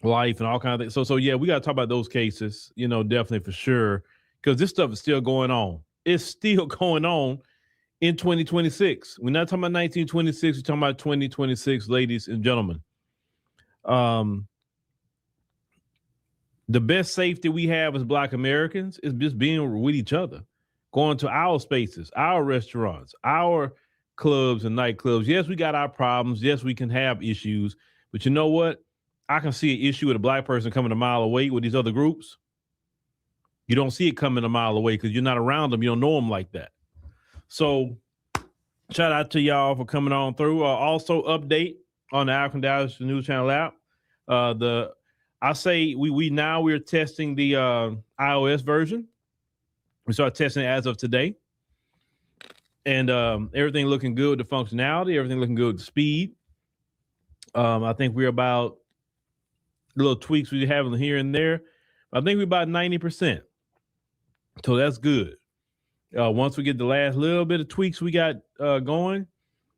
life and all kinds of things. So yeah, we got to talk about those cases, you know, definitely for sure, because this stuff is still going on. It's still going on in 2026. We're not talking about 1926. We're talking about 2026, ladies and gentlemen. The best safety we have as Black Americans is just being with each other, going to our spaces, our restaurants, our clubs and nightclubs. Yes, we got our problems. Yes, we can have issues, but you know what? I can see an issue with a Black person coming a mile away with these other groups. You don't see it coming a mile away because you're not around them. You don't know them like that. So shout out to y'all for coming on through. Also update on the African Dallas News Channel app. I say we're testing the iOS version. We started testing it as of today. And everything looking good with the functionality, everything looking good with the speed. I think we're about little tweaks we have here and there. I think we're about 90%. So that's good. Once we get the last little bit of tweaks we got going,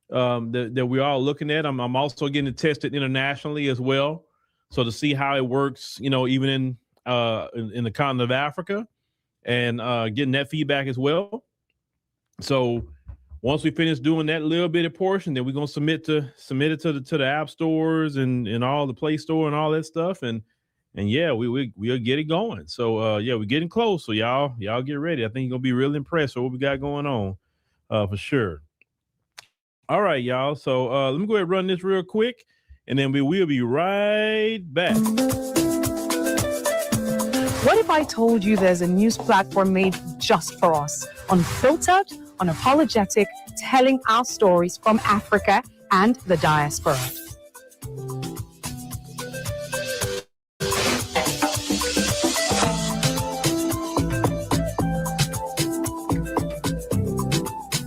that we're all looking at, I'm also getting it tested internationally as well. So to see how it works, you know, even in the continent of Africa, and getting that feedback as well. So once we finish doing that little bit of portion, then we're gonna submit it to the app stores and all the Play Store and all that stuff, and yeah, we'll get it going. So yeah, we're getting close. So y'all get ready. I think you're gonna be really impressed with what we got going on, for sure. All right, y'all. So let me go ahead and run this real quick, and then we will be right back. What if I told you there's a news platform made just for us, unfiltered, unapologetic, telling our stories from Africa and the diaspora?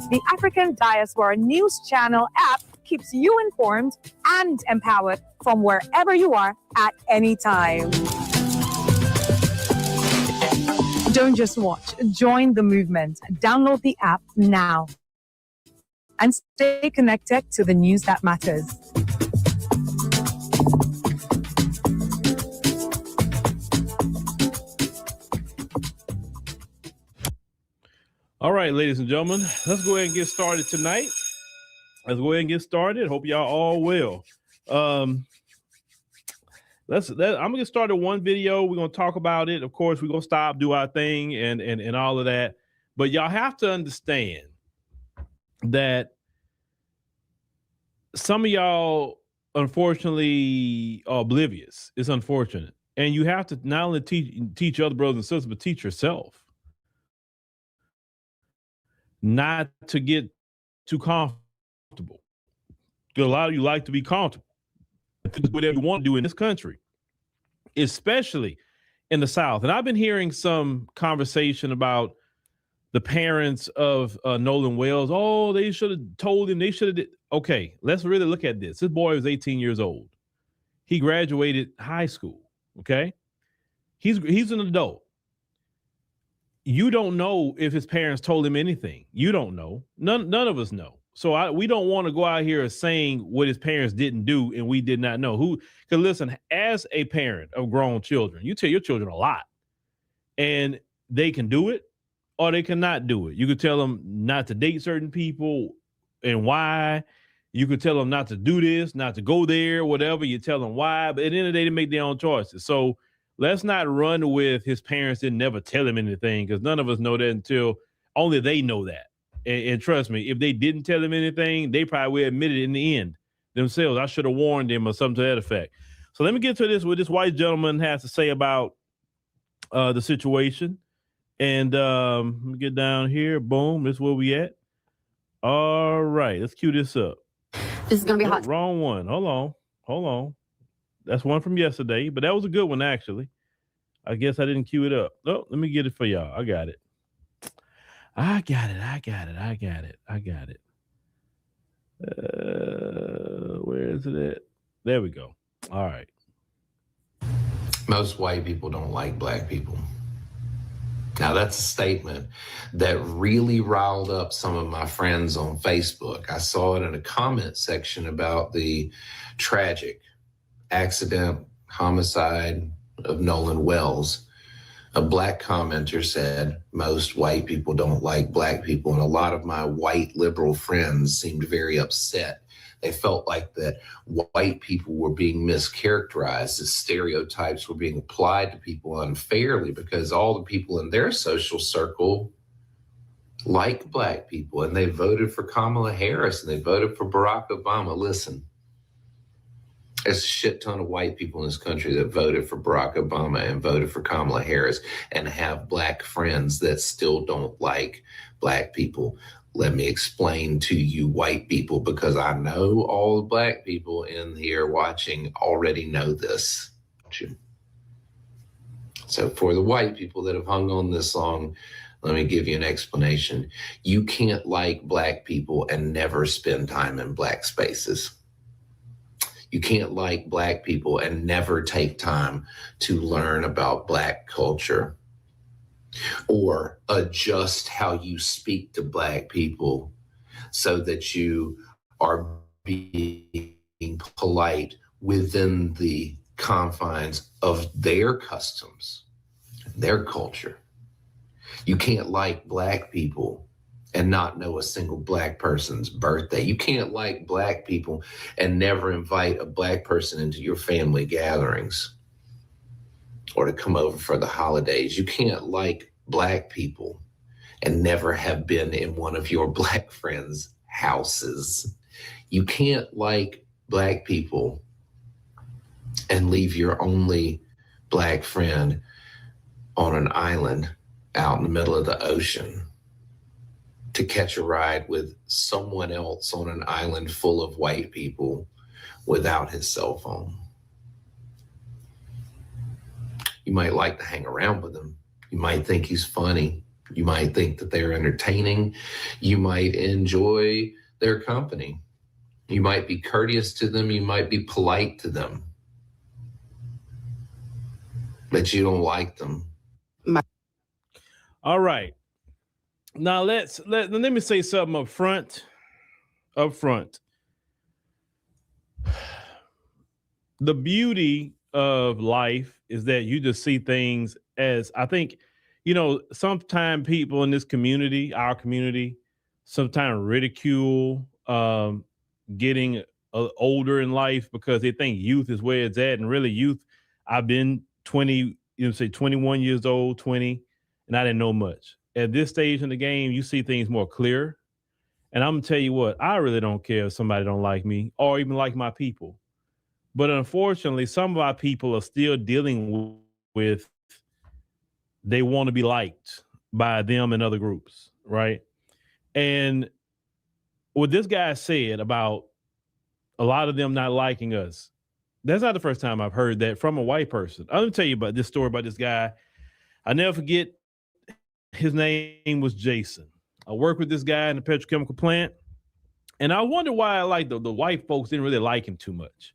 The African Diaspora News Channel app keeps you informed and empowered from wherever you are at any time. Don't just watch, join the movement. Download the app now and stay connected to the news that matters. All right, ladies and gentlemen, let's go ahead and get started tonight. Let's go ahead and get started. Hope y'all all well. I'm gonna get started one video. We're gonna talk about it. Of course, we're gonna stop, do our thing, and all of that. But y'all have to understand that some of y'all, unfortunately, are oblivious. It's unfortunate, and you have to not only teach other brothers and sisters, but teach yourself not to get too comfortable. Because a lot of you like to be comfortable. Do whatever you want to do in this country, especially in the South. And I've been hearing some conversation about the parents of Nolan Wells. Oh, they should have told him. They should have. Okay, let's really look at this. This boy was 18 years old. He graduated high school. Okay, he's an adult. You don't know if his parents told him anything. You don't know. None of us know. So we don't want to go out here saying what his parents didn't do and we did not know. Because listen, as a parent of grown children, you tell your children a lot, and they can do it or they cannot do it. You could tell them not to date certain people and why. You could tell them not to do this, not to go there, whatever. You tell them why, but at the end of the day, they make their own choices. So let's not run with his parents didn't never tell him anything, because none of us know that until only they know that. And trust me, if they didn't tell him anything, they probably would admit it in the end themselves. I should have warned him or something to that effect. So let me get to this, what this white gentleman has to say about the situation. And let me get down here. Boom. This is where we at. All right. Let's cue this up. This is going to be hot. Wrong one. Hold on. That's one from yesterday, but that was a good one, actually. I guess I didn't cue it up. Oh, let me get it for y'all. I got it. Where is it at? There we go. All right. Most white people don't like black people. Now, that's a statement that really riled up some of my friends on Facebook. I saw it in a comment section about the tragic accident, homicide of Nolan Wells. A black commenter said, most white people don't like black people. And a lot of my white liberal friends seemed very upset. They felt like that white people were being mischaracterized, as stereotypes were being applied to people unfairly, because all the people in their social circle like black people, and they voted for Kamala Harris and they voted for Barack Obama. Listen, there's a shit ton of white people in this country that voted for Barack Obama and voted for Kamala Harris and have black friends that still don't like black people. Let me explain to you white people, because I know all the black people in here watching already know this. So for the white people that have hung on this long, let me give you an explanation. You can't like black people and never spend time in black spaces. You can't like black people and never take time to learn about black culture or adjust how you speak to black people so that you are being polite within the confines of their customs, their culture. You can't like black people and not know a single black person's birthday. You can't like black people and never invite a black person into your family gatherings or to come over for the holidays. You can't like black people and never have been in one of your black friends' houses. You can't like black people and leave your only black friend on an island out in the middle of the ocean to catch a ride with someone else on an island full of white people without his cell phone. You might like to hang around with him. You might think he's funny. You might think that they're entertaining. You might enjoy their company. You might be courteous to them. You might be polite to them. But you don't like them. All right. Now let me say something up front. The beauty of life is that you just see things as, I think you know, sometimes people in this community, our community, sometimes ridicule getting older in life because they think youth is where it's at. And really youth, I've been 20, say 21 years old, 20, and I didn't know much. At this stage in the game, you see things more clear. And I'm gonna tell you what, I really don't care if somebody don't like me or even like my people. But unfortunately, some of our people are still dealing with they want to be liked by them and other groups, right? And what this guy said about a lot of them not liking us, that's not the first time I've heard that from a white person. I'm gonna tell you about this story about this guy. I never forget, his name was Jason. I worked with this guy in the petrochemical plant, and I wonder why like the white folks didn't really like him too much.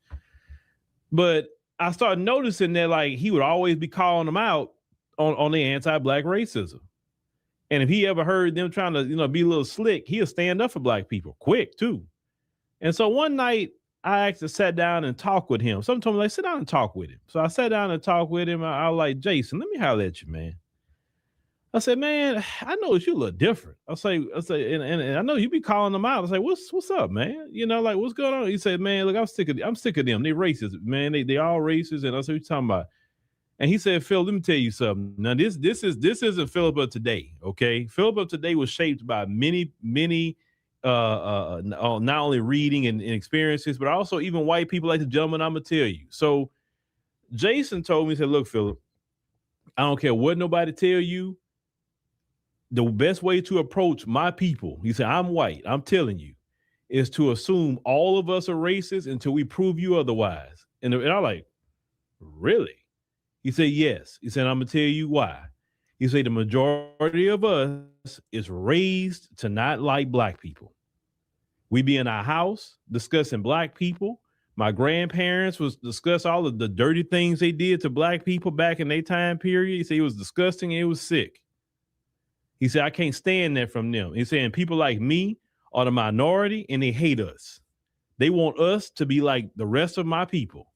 But I started noticing that like he would always be calling them out on the anti-black racism. And if he ever heard them trying to, be a little slick, he'll stand up for black people quick too. And so one night I actually sat down and talked with him. Someone told me, like, sit down and talk with him. So I sat down and talked with him. I was like, Jason, let me holler at you, man. I said, man, I know you a little different. I say, and I know you be calling them out. I say, what's up, man? Like, what's going on? He said, man, look, I'm sick of them. They racist, man. They all racist. And I said, what you talking about? And he said, Phil, let me tell you something. Now, this isn't Philip of today, okay? Philip of today was shaped by many not only reading and experiences, but also even white people like the gentleman I'm gonna tell you. So Jason told me, he said, look, Philip, I don't care what nobody tell you. The best way to approach my people, he said, I'm white, I'm telling you, is to assume all of us are racist until we prove you otherwise. And I'm like, really? He said, yes. He said, I'm going to tell you why. He said, the majority of us is raised to not like black people. We be in our house discussing black people. My grandparents was discuss all of the dirty things they did to black people back in their time period. He said it was disgusting and it was sick. He said, I can't stand that from them. He's saying people like me are the minority and they hate us. They want us to be like the rest of my people.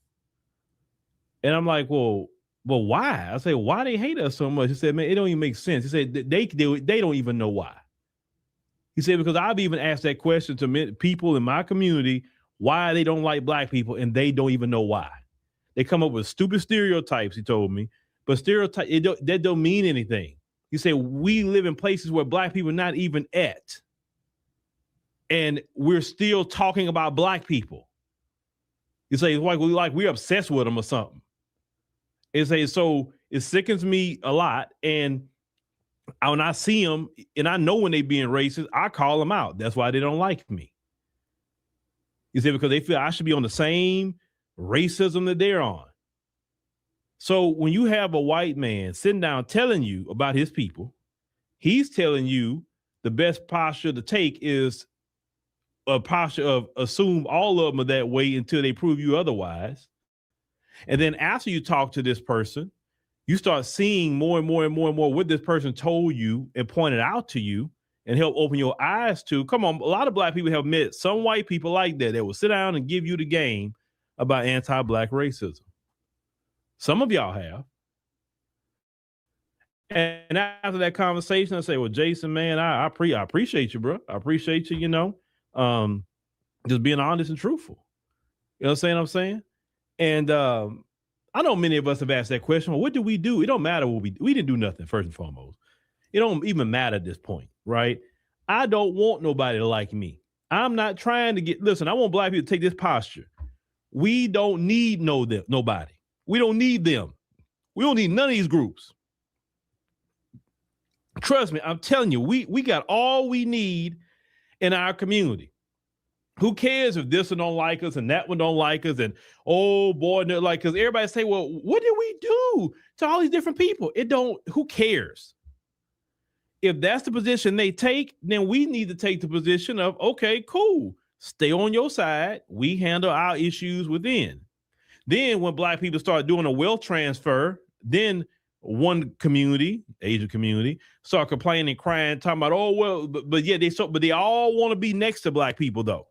And I'm like, well, why? I say, why they hate us so much? He said, man, it don't even make sense. He said, they don't even know why. He said, because I've even asked that question to people in my community, why they don't like black people, and they don't even know why. They come up with stupid stereotypes, he told me, but that don't mean anything. He said, we live in places where black people are not even at, and we're still talking about black people. You say, it's like we're obsessed with them or something. So it sickens me a lot. And when I see them and I know when they being racist, I call them out. That's why they don't like me. You say, because they feel I should be on the same racism that they're on. So when you have a white man sitting down telling you about his people, he's telling you the best posture to take is a posture of assume all of them are that way until they prove you otherwise. And then after you talk to this person, you start seeing more and more and more and more what this person told you and pointed out to you and help open your eyes to. Come on, a lot of black people have met some white people like that will sit down and give you the game about anti-black racism. Some of y'all have. And after that conversation, I say, well, Jason, man, I appreciate you, bro. I appreciate you, just being honest and truthful. You know what I'm saying? And I know many of us have asked that question. Well, what do we do? It don't matter what we didn't do nothing, first and foremost. It don't even matter at this point, right? I don't want nobody to like me. I'm not trying to listen, I want black people to take this posture. We don't need nobody. We don't need them. We don't need none of these groups. Trust me, I'm telling you, we got all we need in our community. Who cares if this one don't like us and that one don't like us? And oh boy, like, because everybody say, well, what did we do to all these different people? Who cares? If that's the position they take, then we need to take the position of, okay, cool. Stay on your side. We handle our issues within. Then when black people start doing a wealth transfer, then one community, Asian community, start complaining, crying, talking about, oh, well, but they all want to be next to black people though.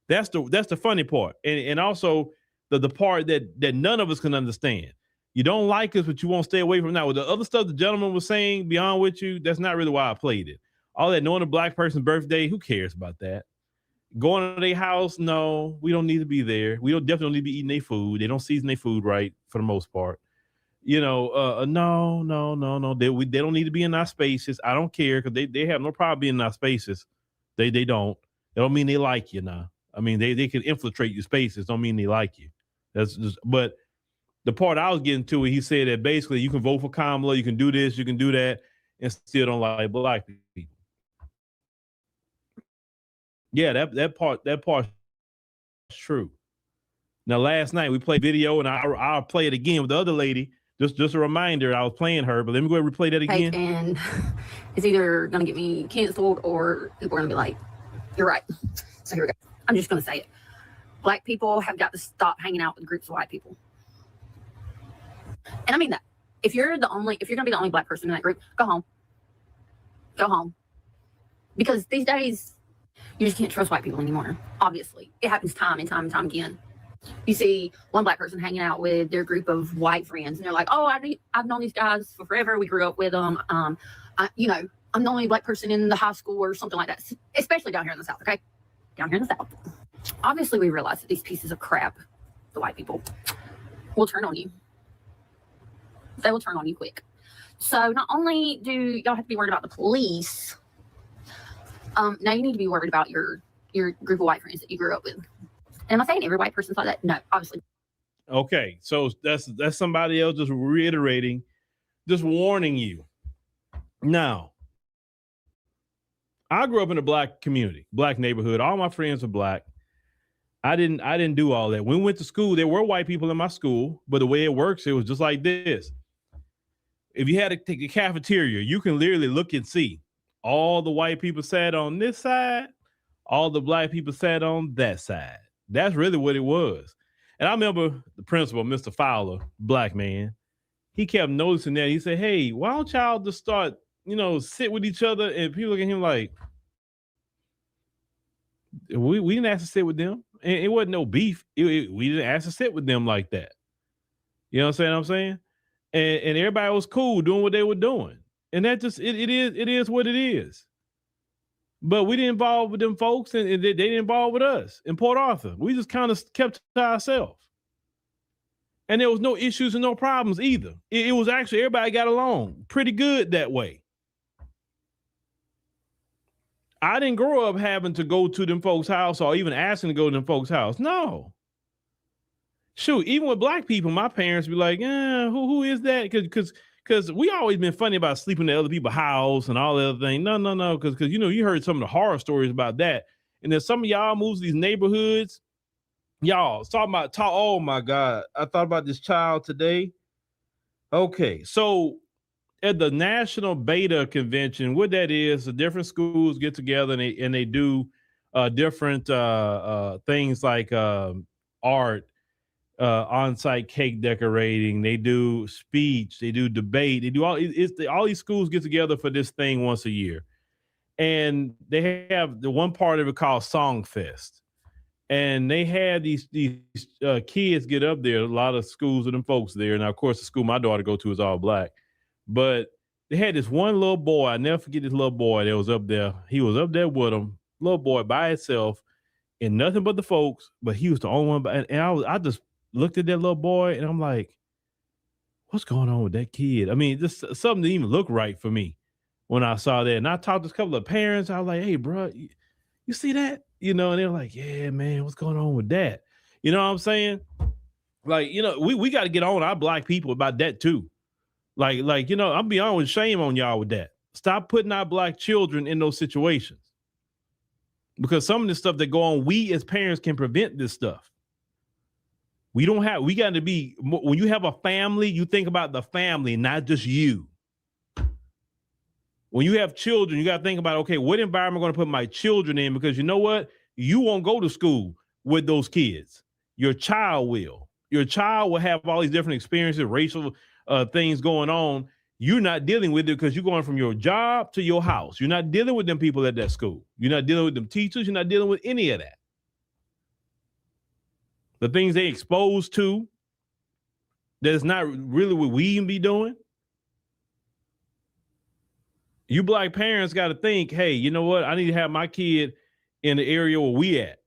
That's the funny part. And also the part that none of us can understand. You don't like us, but you won't stay away from that. With the other stuff the gentleman was saying beyond with you, that's not really why I played it. All that knowing a black person's birthday, who cares about that? Going to their house, no, we don't need to be there. We don't definitely need to be eating their food. They don't season their food right for the most part. You know, no. They don't need to be in our spaces. I don't care because they have no problem being in our spaces. They don't. It don't mean they like you now. I mean, they can infiltrate your spaces. Don't mean they like you. That's just, but the part I was getting to, he said that basically you can vote for Kamala, you can do this, you can do that, and still don't like black people. Yeah, that part's true. Now, last night we played video, and I'll play it again with the other lady. Just a reminder, I was playing her, but let me go ahead and replay that again. And it's either going to get me canceled or people are going to be like, you're right. So here we go. I'm just going to say it. Black people have got to stop hanging out with groups of white people. And I mean that. If you're going to be the only black person in that group, go home. Go home. Because these days, you just can't trust white people anymore. Obviously. It happens time and time and time again. You see one black person hanging out with their group of white friends, and they're like, oh, I've known these guys for forever. We grew up with them. I'm the only black person in the high school or something like that, especially down here in the South, okay? Down here in the South. Obviously, we realize that these pieces of crap, the white people, will turn on you. They will turn on you quick. So not only do y'all have to be worried about the police, now you need to be worried about your group of white friends that you grew up with. Am I saying every white person's like that? No, obviously. Okay, so that's somebody else just reiterating, just warning you. Now, I grew up in a black community, black neighborhood. All my friends are black. I didn't do all that. When we went to school, there were white people in my school, but the way it works, it was just like this. If you had to take the cafeteria, you can literally look and see all the white people sat on this side, all the black people sat on that side. That's really what it was. And I remember the principal, Mr. Fowler, black man, he kept noticing that. He said, hey, why don't y'all just start, sit with each other? And people look at him like, we didn't ask to sit with them. And it wasn't no beef. We didn't ask to sit with them like that. You know what I'm saying? And everybody was cool doing what they were doing. And that just, it is what it is. But we didn't involve with them folks, and they didn't involve with us in Port Arthur. We just kind of kept to ourselves. And there was no issues and no problems either. It was actually, everybody got along pretty good that way. I didn't grow up having to go to them folks' house or even asking to go to them folks' house. No. Shoot, even with black people, my parents be like, who is that? Because we always been funny about sleeping at other people's house and all the other things. No. Because you heard some of the horror stories about that. And then some of y'all moves to these neighborhoods. Y'all talking about, oh my God. I thought about this child today. Okay. So at the National Beta Convention, what that is, the different schools get together and they do different things like art, on-site cake decorating. They do speech, they do debate, they do all these schools get together for this thing once a year. And they have the one part of it called Song Fest. And they had these kids get up there, a lot of schools and them folks there. Now, of course, the school my daughter go to is all black. But they had this one little boy, I never forget this little boy that was up there. He was up there with them, little boy by himself, and nothing but the folks, but he was the only one. And I just looked at that little boy and I'm like, what's going on with that kid? I mean, just something didn't even look right for me when I saw that. And I talked to a couple of parents. I was like, hey, bro, you see that? And they were like, yeah, man, what's going on with that? You know what I'm saying? Like, we got to get on our black people about that too. Like, I'm beyond with shame on y'all with that. Stop putting our black children in those situations. Because some of the stuff that go on, we as parents can prevent this stuff. We got to be, when you have a family, you think about the family, not just you. When you have children, you got to think about, okay, what environment am I going to put my children in? Because you know what? You won't go to school with those kids. Your child will. Your child will have all these different experiences, racial things going on. You're not dealing with it because you're going from your job to your house. You're not dealing with them people at that school. You're not dealing with them teachers. You're not dealing with any of that. The things they exposed to, That's not really what we even be doing. You black parents got to think, hey, you know what? I need to have my kid in the area where we at.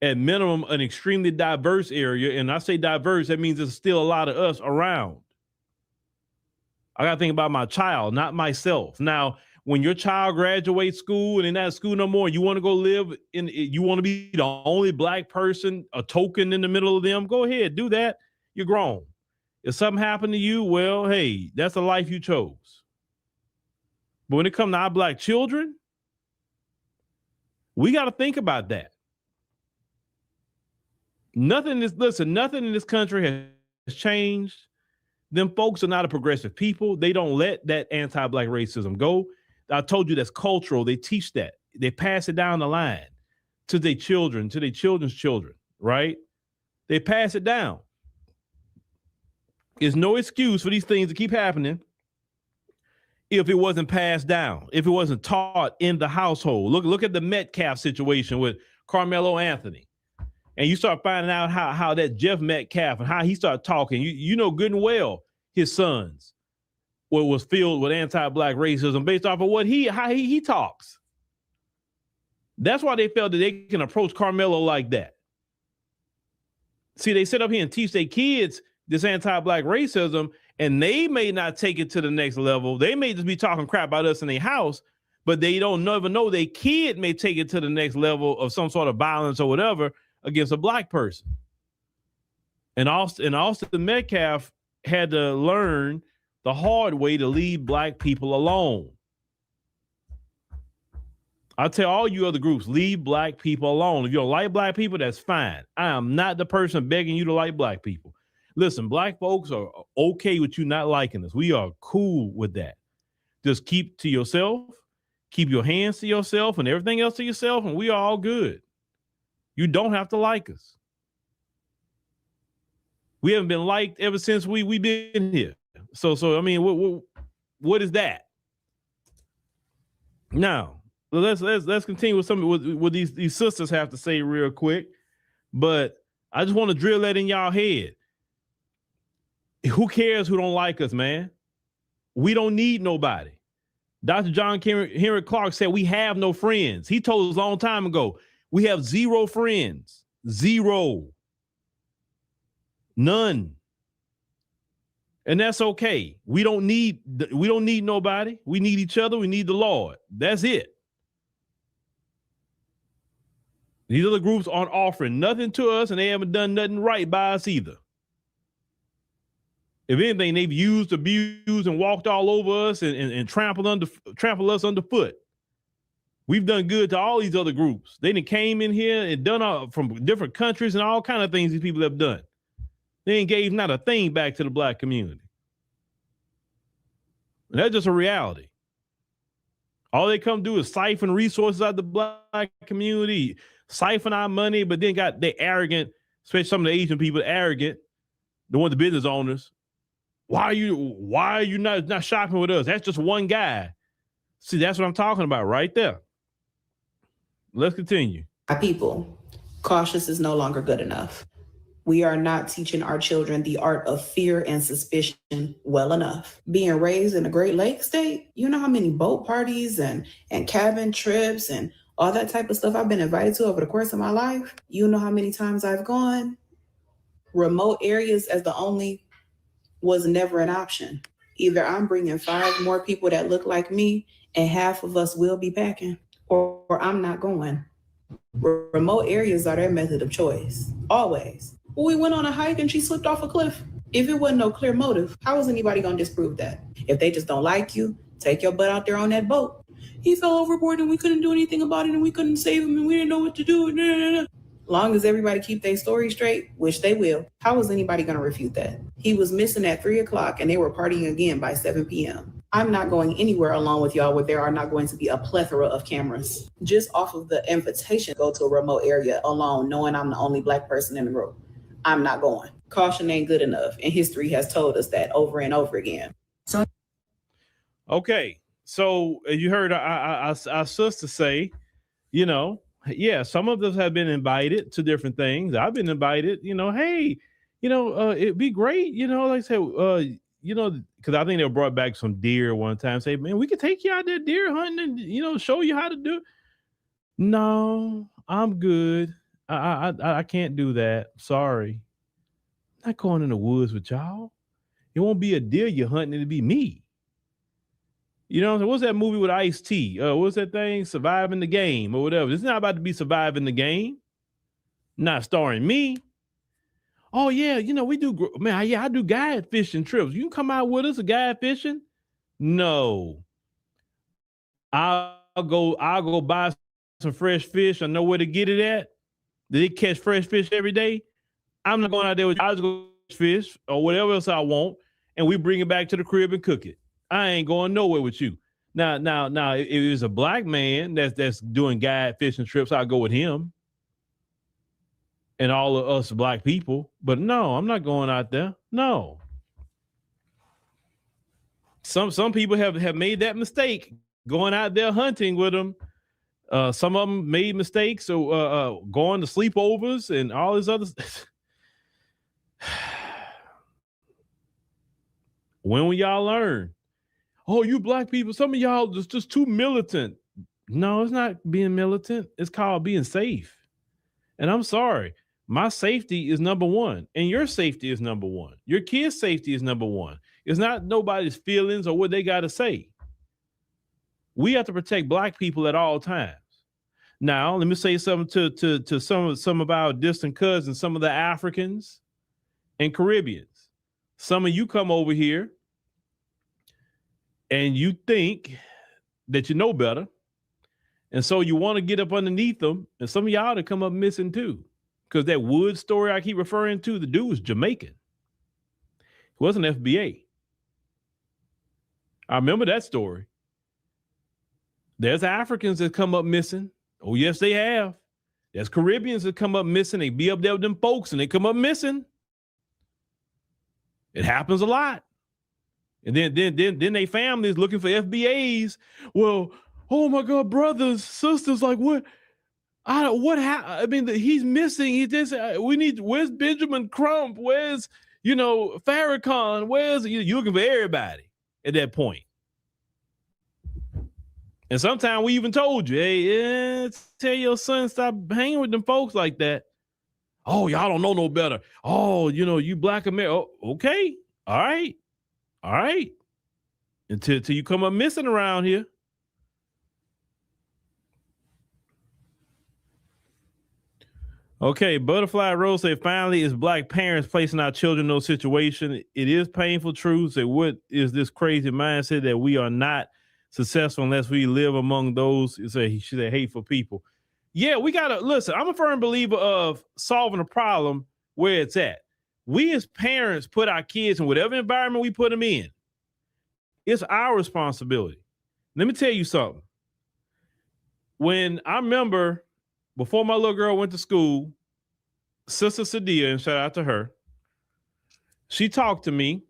At minimum, an extremely diverse area. And I say diverse, that means there's still a lot of us around. I got to think about my child, not myself. Now, when your child graduates school and they're not at school no more, you want to go live in, you want to be the only black person, a token in the middle of them, go ahead, do that. You're grown. If something happened to you, well, hey, that's the life you chose. But when it comes to our black children, we got to think about that. Nothing in this country has changed. Them folks are not a progressive people. They don't let that anti-black racism go. I told you that's cultural. They teach that. They pass it down the line to their children, to their children's children, right? They pass it down. There's no excuse for these things to keep happening if it wasn't passed down, if it wasn't taught in the household. Look at the Metcalf situation with Carmelo Anthony. And you start finding out how that Jeff Metcalf and how he started talking. You know good and well his sons was filled with anti-black racism based off of how he talks. That's why they felt that they can approach Carmelo like that. See, they sit up here and teach their kids this anti-black racism, and they may not take it to the next level. They may just be talking crap about us in their house, but they don't never know their kid may take it to the next level of some sort of violence or whatever against a black person. And Austin Metcalf had to learn the hard way to leave black people alone. I tell all you other groups, leave black people alone. If you don't like black people, that's fine. I am not the person begging you to like black people. Listen, black folks are okay with you not liking us. We are cool with that. Just keep to yourself, keep your hands to yourself and everything else to yourself, and we are all good. You don't have to like us. We haven't been liked ever since we've been here. So I mean, what is that? Now, let's continue with what these sisters have to say real quick. But I just want to drill that in y'all head. Who cares who don't like us, man? We don't need nobody. Dr. John Henry Clark said we have no friends. He told us a long time ago, we have 0 friends. 0. None. And that's okay. We don't need nobody. We need each other. We need the Lord. That's it. These other groups aren't offering nothing to us, and they haven't done nothing right by us either. If anything, they've used, abused, and walked all over us and trampled us underfoot. We've done good to all these other groups. They done came in here and done from different countries and all kind of things these people have done. They ain't gave not a thing back to the black community. And that's just a reality. All they come do is siphon resources out of the black community, siphon our money, but then they arrogant, especially some of the Asian people, arrogant, the business owners. Why are you not shopping with us? That's just one guy. See, that's what I'm talking about right there. Let's continue. My people, cautious is no longer good enough. We are not teaching our children the art of fear and suspicion well enough. Being raised in a Great Lakes state, you know how many boat parties and cabin trips and all that type of stuff I've been invited to over the course of my life? You know how many times I've gone? Remote areas as the only was never an option. Either I'm bringing 5 more people that look like me and half of us will be packing, or I'm not going. Remote areas are their method of choice, always. Well, we went on a hike and she slipped off a cliff. If it wasn't no clear motive, how was anybody gonna disprove that? If they just don't like you, take your butt out there on that boat. He fell overboard and we couldn't do anything about it and we couldn't save him and we didn't know what to do. Long as everybody keep their story straight, which they will, how was anybody gonna refute that? He was missing at 3 o'clock and they were partying again by 7 p.m. I'm not going anywhere along with y'all where there are not going to be a plethora of cameras. Just off of the invitation to go to a remote area alone, knowing I'm the only black person in the group, I'm not going. Caution ain't good enough. And history has told us that over and over again. Okay. So you heard our sister say, yeah, some of us have been invited to different things. I've been invited, hey, it'd be great, like I said, because I think they brought back some deer one time. Say, man, we could take you out there deer hunting and show you how to do. No, I'm good. I can't do that. Sorry, I'm not going in the woods with y'all. It won't be a deer you're hunting; it'll be me. You know what I'm saying? What's that movie with Ice-T? What's that thing? Surviving the Game or whatever. It's not about to be surviving the game. Not starring me. Oh yeah, we do, man. Yeah, I do guide fishing trips. You can come out with us a guide fishing? No. I'll go buy some fresh fish. I know where to get it at. Do they catch fresh fish every day? I'm not going out there with you. I'll just go fish or whatever else I want, and we bring it back to the crib and cook it. I ain't going nowhere with you. Now, if it's a black man that's doing guide fishing trips, I'll go with him and all of us black people. But no, I'm not going out there. No. Some people have made that mistake going out there hunting with them. Some of them made mistakes, so going to sleepovers and all this other stuff. When will y'all learn? Oh, you black people, some of y'all just too militant. No, it's not being militant. It's called being safe. And I'm sorry, my safety is number one, and your safety is number one. Your kids' safety is number one. It's not nobody's feelings or what they got to say. We have to protect black people at all times. Now, let me say something to some of our distant cousins, some of the Africans and Caribbeans. Some of you come over here and you think that you know better. And so you want to get up underneath them. And some of y'all to come up missing too. Because that Wood story I keep referring to, the dude was Jamaican. He wasn't FBA. I remember that story. There's Africans that come up missing. Oh, yes, they have. There's Caribbeans that come up missing. They be up there with them folks and they come up missing. It happens a lot. And then they families looking for FBAs. Well, oh my God, brothers, sisters, like what? I mean, he's missing. He just, where's Benjamin Crump? Where's, Farrakhan? Where's, you're looking for everybody at that point. And sometimes we even told you, hey, tell your son, stop hanging with them folks like that. Oh, y'all don't know no better. Oh, you black America. Oh, okay. All right. Until you come up missing around here. Okay, Butterfly Rose say, finally, is black parents placing our children in those situations. It is painful truth. Say, what is this crazy mindset that we are not successful unless we live among those, she said, hateful people. Yeah, we got to, listen, I'm a firm believer of solving a problem where it's at. We as parents put our kids in whatever environment we put them in. It's our responsibility. Let me tell you something. When I remember before my little girl went to school, Sister Sadia, and shout out to her, she talked to me.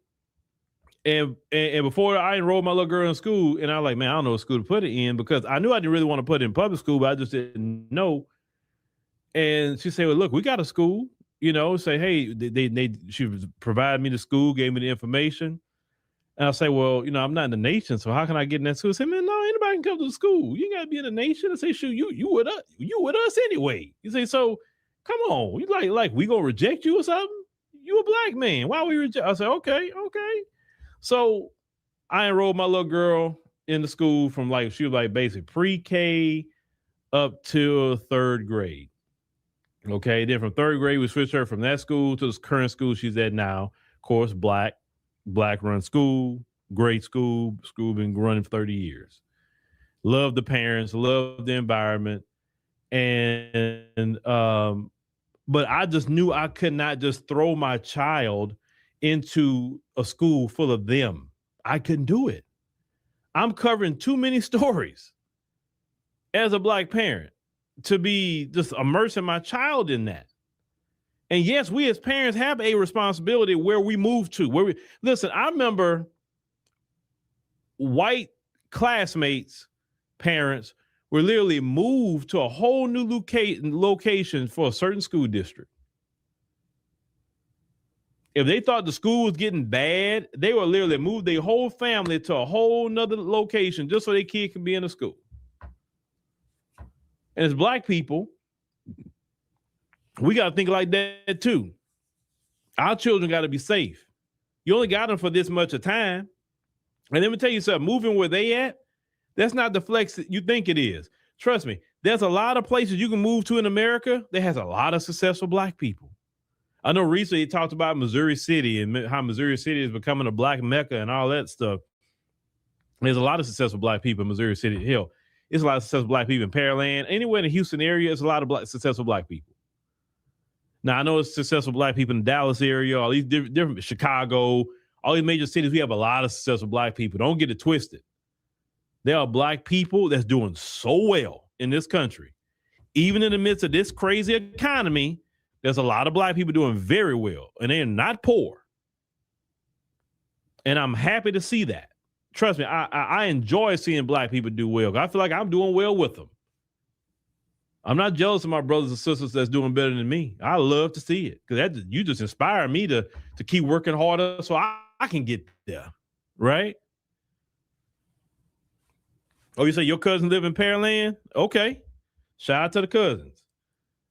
And before I enrolled my little girl in school, and I was like, man, I don't know what school to put it in, because I knew I didn't really want to put it in public school, but I just didn't know. And she said, well, look, we got a school, say, hey, she provided me the school, gave me the information. And I say, well, I'm not in the nation, so how can I get in that school? I say, man, no, anybody can come to the school. You got to be in the nation. I say, shoot, you with us anyway. You say, so come on, you like we gonna reject you or something? You a black man. Why we reject? I say, okay. So I enrolled my little girl in the school from she was basic pre-K up to third grade. Okay. Then from third grade, we switched her from that school to this current school she's at now. Of course, black run school, great school been running for 30 years. Love the parents, love the environment. And, but I just knew I could not just throw my child into a school full of them. I couldn't do it. I'm covering too many stories as a black parent to be just immersing my child in that. And yes, we as parents have a responsibility where we move to. Listen, I remember white classmates, parents were literally moved to a whole new location for a certain school district. If they thought the school was getting bad, they would literally move their whole family to a whole nother location just so their kid can be in the school. And as Black people, we got to think like that too. Our children got to be safe. You only got them for this much of time. And let me tell you something, moving where they at, that's not the flex that you think it is. Trust me, there's a lot of places you can move to in America that has a lot of successful Black people. I know recently he talked about Missouri City and how Missouri City is becoming a Black Mecca and all that stuff. There's a lot of successful Black people in Missouri City. Hell, it's a lot of successful Black people in Pearland. Anywhere in the Houston area, it's a lot of successful Black people. Now, I know it's successful Black people in the Dallas area, all these different Chicago, all these major cities, we have a lot of successful Black people. Don't get it twisted. There are Black people that's doing so well in this country. Even in the midst of this crazy economy, there's a lot of Black people doing very well, and they're not poor. And I'm happy to see that. Trust me, I enjoy seeing Black people do well. I feel like I'm doing well with them. I'm not jealous of my brothers and sisters that's doing better than me. I love to see it because you just inspire me to keep working harder so I can get there, right? Oh, you say your cousin live in Pearland? Okay. Shout out to the cousins.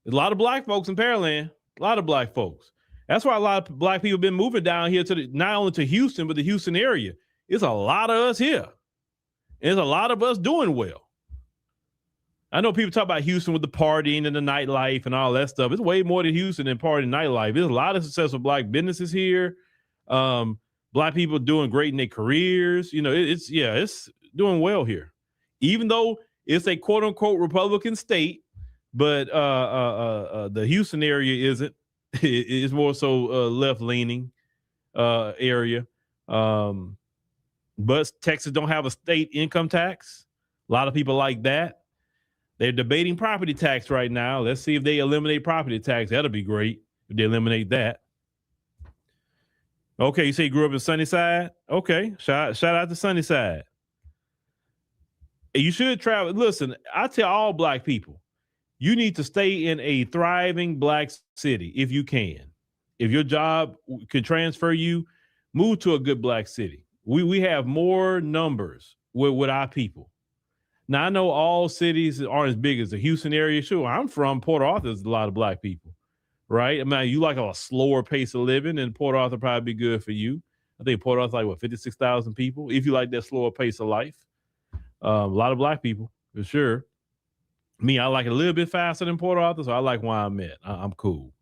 There's a lot of Black folks in Pearland, a lot of Black folks. That's why a lot of Black people have been moving down here to not only to Houston, but the Houston area. It's a lot of us here. There's a lot of us doing well. I know people talk about Houston with the partying and the nightlife and all that stuff. It's way more than Houston than party and nightlife. There's a lot of successful Black businesses here. Black people doing great in their careers. You know, it's doing well here. Even though it's a quote unquote Republican state, but the Houston area isn't. It's more so left leaning area. But Texas don't have a state income tax. A lot of people like that. They're debating property tax right now. Let's see if they eliminate property tax. That'll be great if they eliminate that. Okay, you say you grew up in Sunnyside? Okay, shout out to Sunnyside. You should travel. Listen, I tell all Black people, you need to stay in a thriving Black city if you can. If your job can transfer you, move to a good Black city. We have more numbers with our people. Now, I know all cities aren't as big as the Houston area. Sure, I'm from Port Arthur. There's a lot of Black people, right? I mean, you like a slower pace of living, and Port Arthur probably be good for you. I think Port Arthur's like, 56,000 people? If you like that slower pace of life. A lot of Black people, for sure. Me, I like it a little bit faster than Port Arthur, so I like where I'm at. I'm cool.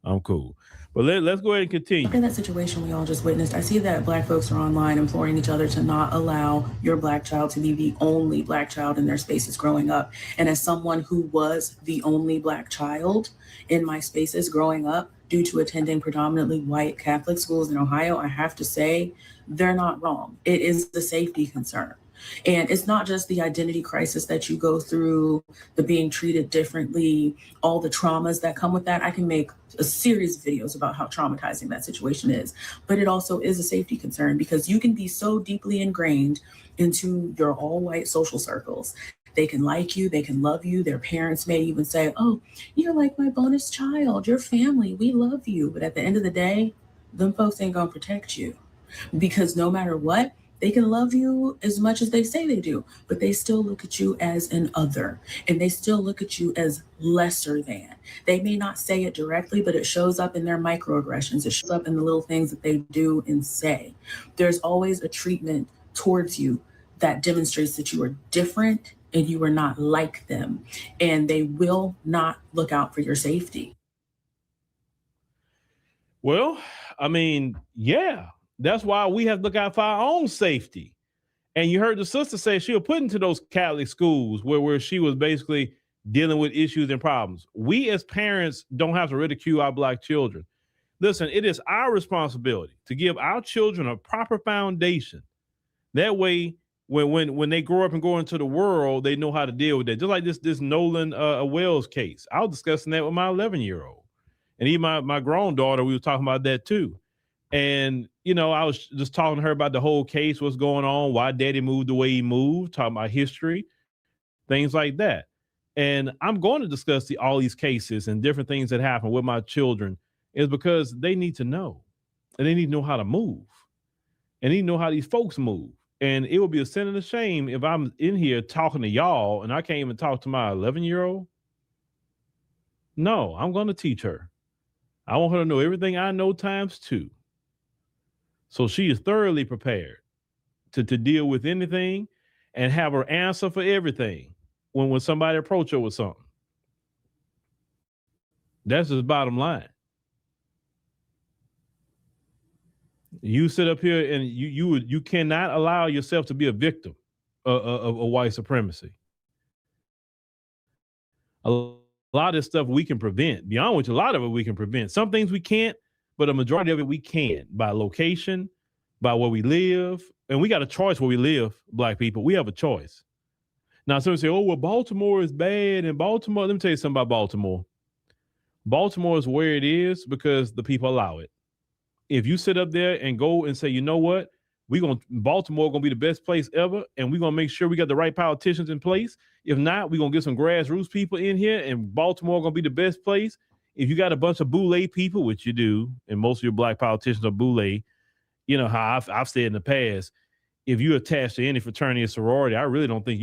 But let's go ahead and continue. In that situation we all just witnessed, I see that Black folks are online imploring each other to not allow your Black child to be the only Black child in their spaces growing up. And as someone who was the only Black child in my spaces growing up due to attending predominantly white Catholic schools in Ohio, I have to say they're not wrong. It is the safety concern. And it's not just the identity crisis that you go through, the being treated differently, all the traumas that come with that. I can make a series of videos about how traumatizing that situation is. But it also is a safety concern because you can be so deeply ingrained into your all-white social circles. They can like you, they can love you. Their parents may even say, oh, you're like my bonus child, your family, we love you. But at the end of the day, them folks ain't gonna protect you because no matter what, they can love you as much as they say they do, but they still look at you as an other, and they still look at you as lesser than. They may not say it directly, but it shows up in their microaggressions. It shows up in the little things that they do and say. There's always a treatment towards you that demonstrates that you are different and you are not like them, and they will not look out for your safety. Well, I mean, yeah. That's why we have to look out for our own safety. And you heard the sister say she was put into those Catholic schools where she was basically dealing with issues and problems. We as parents don't have to ridicule our Black children. Listen, it is our responsibility to give our children a proper foundation. That way, when they grow up and go into the world, they know how to deal with that. Just like this Nolan Wells case. I was discussing that with my 11-year-old. And even my grown daughter, we were talking about that too. And, you know, I was just talking to her about the whole case, what's going on, why daddy moved the way he moved, talking about history, things like that. And I'm going to discuss all these cases and different things that happen with my children is because they need to know. and they need to know how to move, and they need to know how these folks move. And it would be a sin and a shame if I'm in here talking to y'all and I can't even talk to my 11-year-old. No, I'm going to teach her. I want her to know everything I know times 2. So she is thoroughly prepared to deal with anything and have her answer for everything when somebody approach her with something. That's the bottom line. You sit up here and you cannot allow yourself to be a victim of white supremacy. A lot of this stuff we can prevent. Beyond which, a lot of it we can prevent. Some things we can't, but a majority of it we can, by location, by where we live. And we got a choice where we live, Black people. We have a choice. Now, some say, oh, well, Baltimore is bad. And Baltimore, let me tell you something about Baltimore. Baltimore is where it is because the people allow it. If you sit up there and go and say, you know what, Baltimore gonna be the best place ever, and we're gonna make sure we got the right politicians in place. If not, we're gonna get some grassroots people in here, and Baltimore gonna be the best place. If you got a bunch of boule people, which you do, and most of your Black politicians are boule, you know how I've said in the past, if you attach to any fraternity or sorority, I really don't think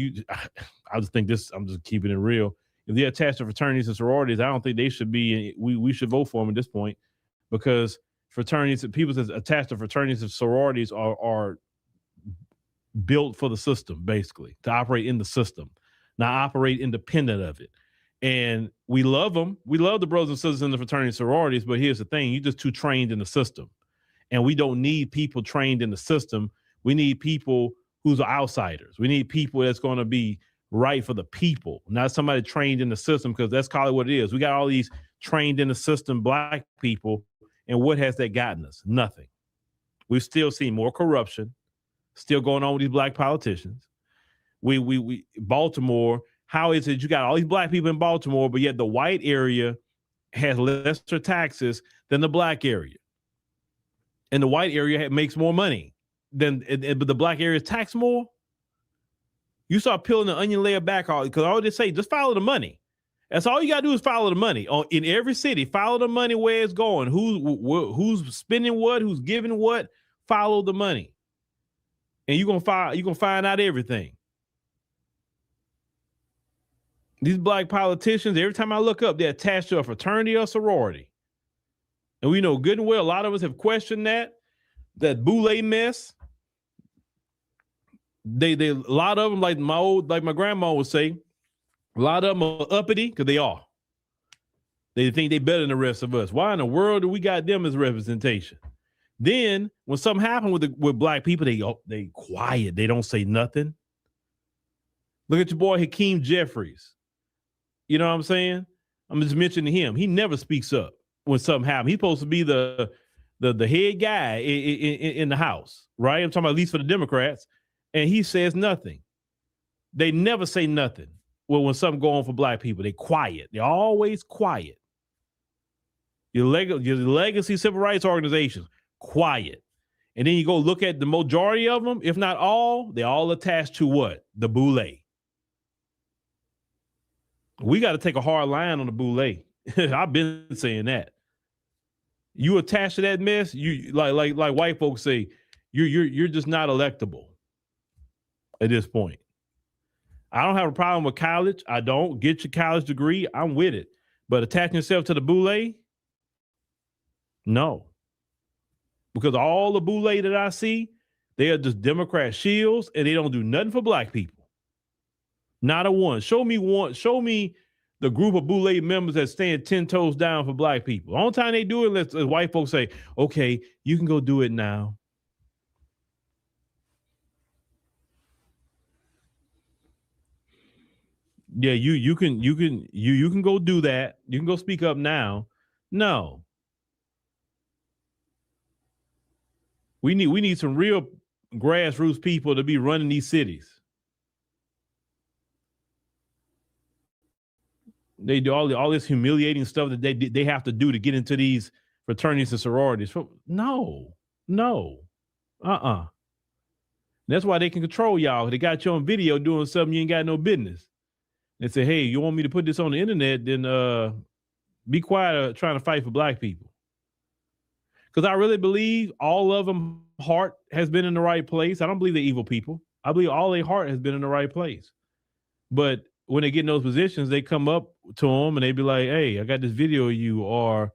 I just think this, I'm just keeping it real. If they're attached to fraternities and sororities, I don't think they should be, we should vote for them at this point, because fraternities, people that attached to fraternities and sororities are built for the system, basically, to operate in the system, not operate independent of it. And we love them. We love the brothers and sisters in the fraternity and sororities, but here's the thing, you're just too trained in the system. And we don't need people trained in the system. We need people who's outsiders. We need people that's going to be right for the people, not somebody trained in the system, because that's call it what it is. We got all these trained in the system Black people, and what has that gotten us? Nothing. We've still seen more corruption still going on with these Black politicians. We Baltimore, how is it you got all these Black people in Baltimore, but yet the white area has lesser taxes than the Black area? And the white area makes more money but the Black area is taxed more? You start peeling the onion layer back, because all they say, just follow the money. That's all you got to do is follow the money. In every city, follow the money where it's going. Who's spending what, who's giving what, follow the money. And you're gonna find out everything. These Black politicians, every time I look up, they're attached to a fraternity or sorority. And we know good and well, a lot of us have questioned that boule mess. They a lot of them, like my grandma would say, a lot of them are uppity, because they are. They think they better than the rest of us. Why in the world do we got them as representation? Then when something happened with Black people, they quiet. They don't say nothing. Look at your boy Hakeem Jeffries. You know what I'm saying? I'm just mentioning him. He never speaks up when something happens. He's supposed to be the head guy in the House, right? I'm talking about at least for the Democrats. And he says nothing. They never say nothing. Well, when something go on for Black people, they quiet. They're always quiet. Your legacy civil rights organizations, quiet. And then you go look at the majority of them, if not all, they're all attached to what? The boule. We got to take a hard line on the boule. I've been saying that. You attached to that mess, you like white folks say, you're just not electable at this point. I don't have a problem with college. I don't. Get your college degree. I'm with it. But attaching yourself to the boule? No. Because all the boule that I see, they are just Democrat shields, and they don't do nothing for Black people. Not a one. Show me the group of boule members that stand 10 toes down for Black people. The only time they do it is white folks say, okay, you can go do it now. Yeah, you can go do that. You can go speak up now. No. We need some real grassroots people to be running these cities. They do all this humiliating stuff that they have to do to get into these fraternities and sororities. No. That's why they can control y'all. They got you on video doing something you ain't got no business. They say, hey, you want me to put this on the internet, then be quiet trying to fight for Black people. Because I really believe all of them heart has been in the right place. I don't believe they're evil people. I believe all their heart has been in the right place. But when they get in those positions, they come up to them and they be like, hey, I got this video of you, or,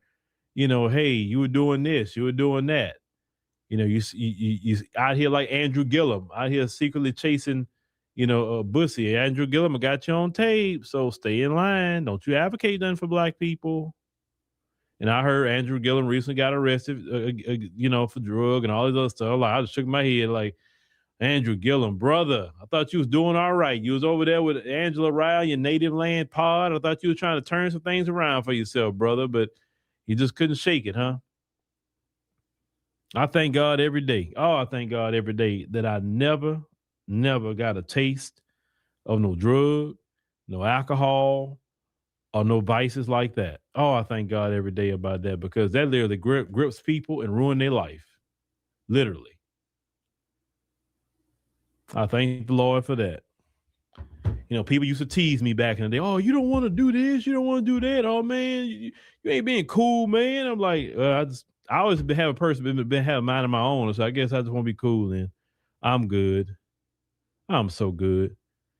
you know, hey, you were doing this, you were doing that. You know, you out here like Andrew Gillum, out here secretly chasing, you know, Bussy. Andrew Gillum, I got you on tape, so stay in line. Don't you advocate nothing for black people. And I heard Andrew Gillum recently got arrested, you know, for drug and all this other stuff. Like, I just shook my head like, Andrew Gillum, brother, I thought you was doing all right. You was over there with Angela Ryle, your native land pod. I thought you were trying to turn some things around for yourself, brother, but you just couldn't shake it, huh? I thank God every day. Oh, I thank God every day that I never got a taste of no drug, no alcohol, or no vices like that. Oh, I thank God every day about that, because that literally grips people and ruin their life. Literally. I thank the Lord for that. You know, people used to tease me back in the day. Oh, you don't want to do this. You don't want to do that. Oh, man, you ain't being cool, man. I'm like, I always have a person been have a mind of my own. So I guess I just want to be cool then. I'm good. I'm so good.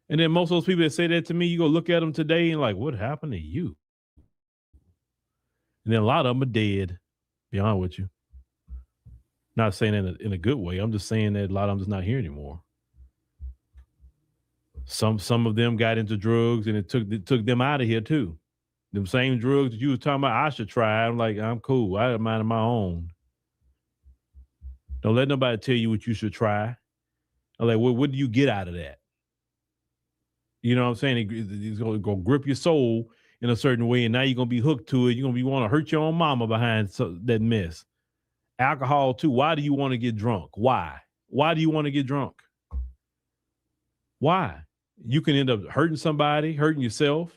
And then most of those people that say that to me, you go look at them today and like, what happened to you? And then a lot of them are dead, be honest with you. Not saying that in a good way. I'm just saying that a lot of them just not here anymore. Some of them got into drugs and it took them out of here too. Them same drugs that you was talking about, I should try. I'm like, I'm cool. I have a mind of my own. Don't let nobody tell you what you should try. I'm like, what do you get out of that? You know what I'm saying? It's going to grip your soul in a certain way, and now you're going to be hooked to it. You're going to want to hurt your own mama behind that mess. Alcohol too. Why do you want to get drunk? Why? Why do you want to get drunk? Why? You can end up hurting somebody, hurting yourself.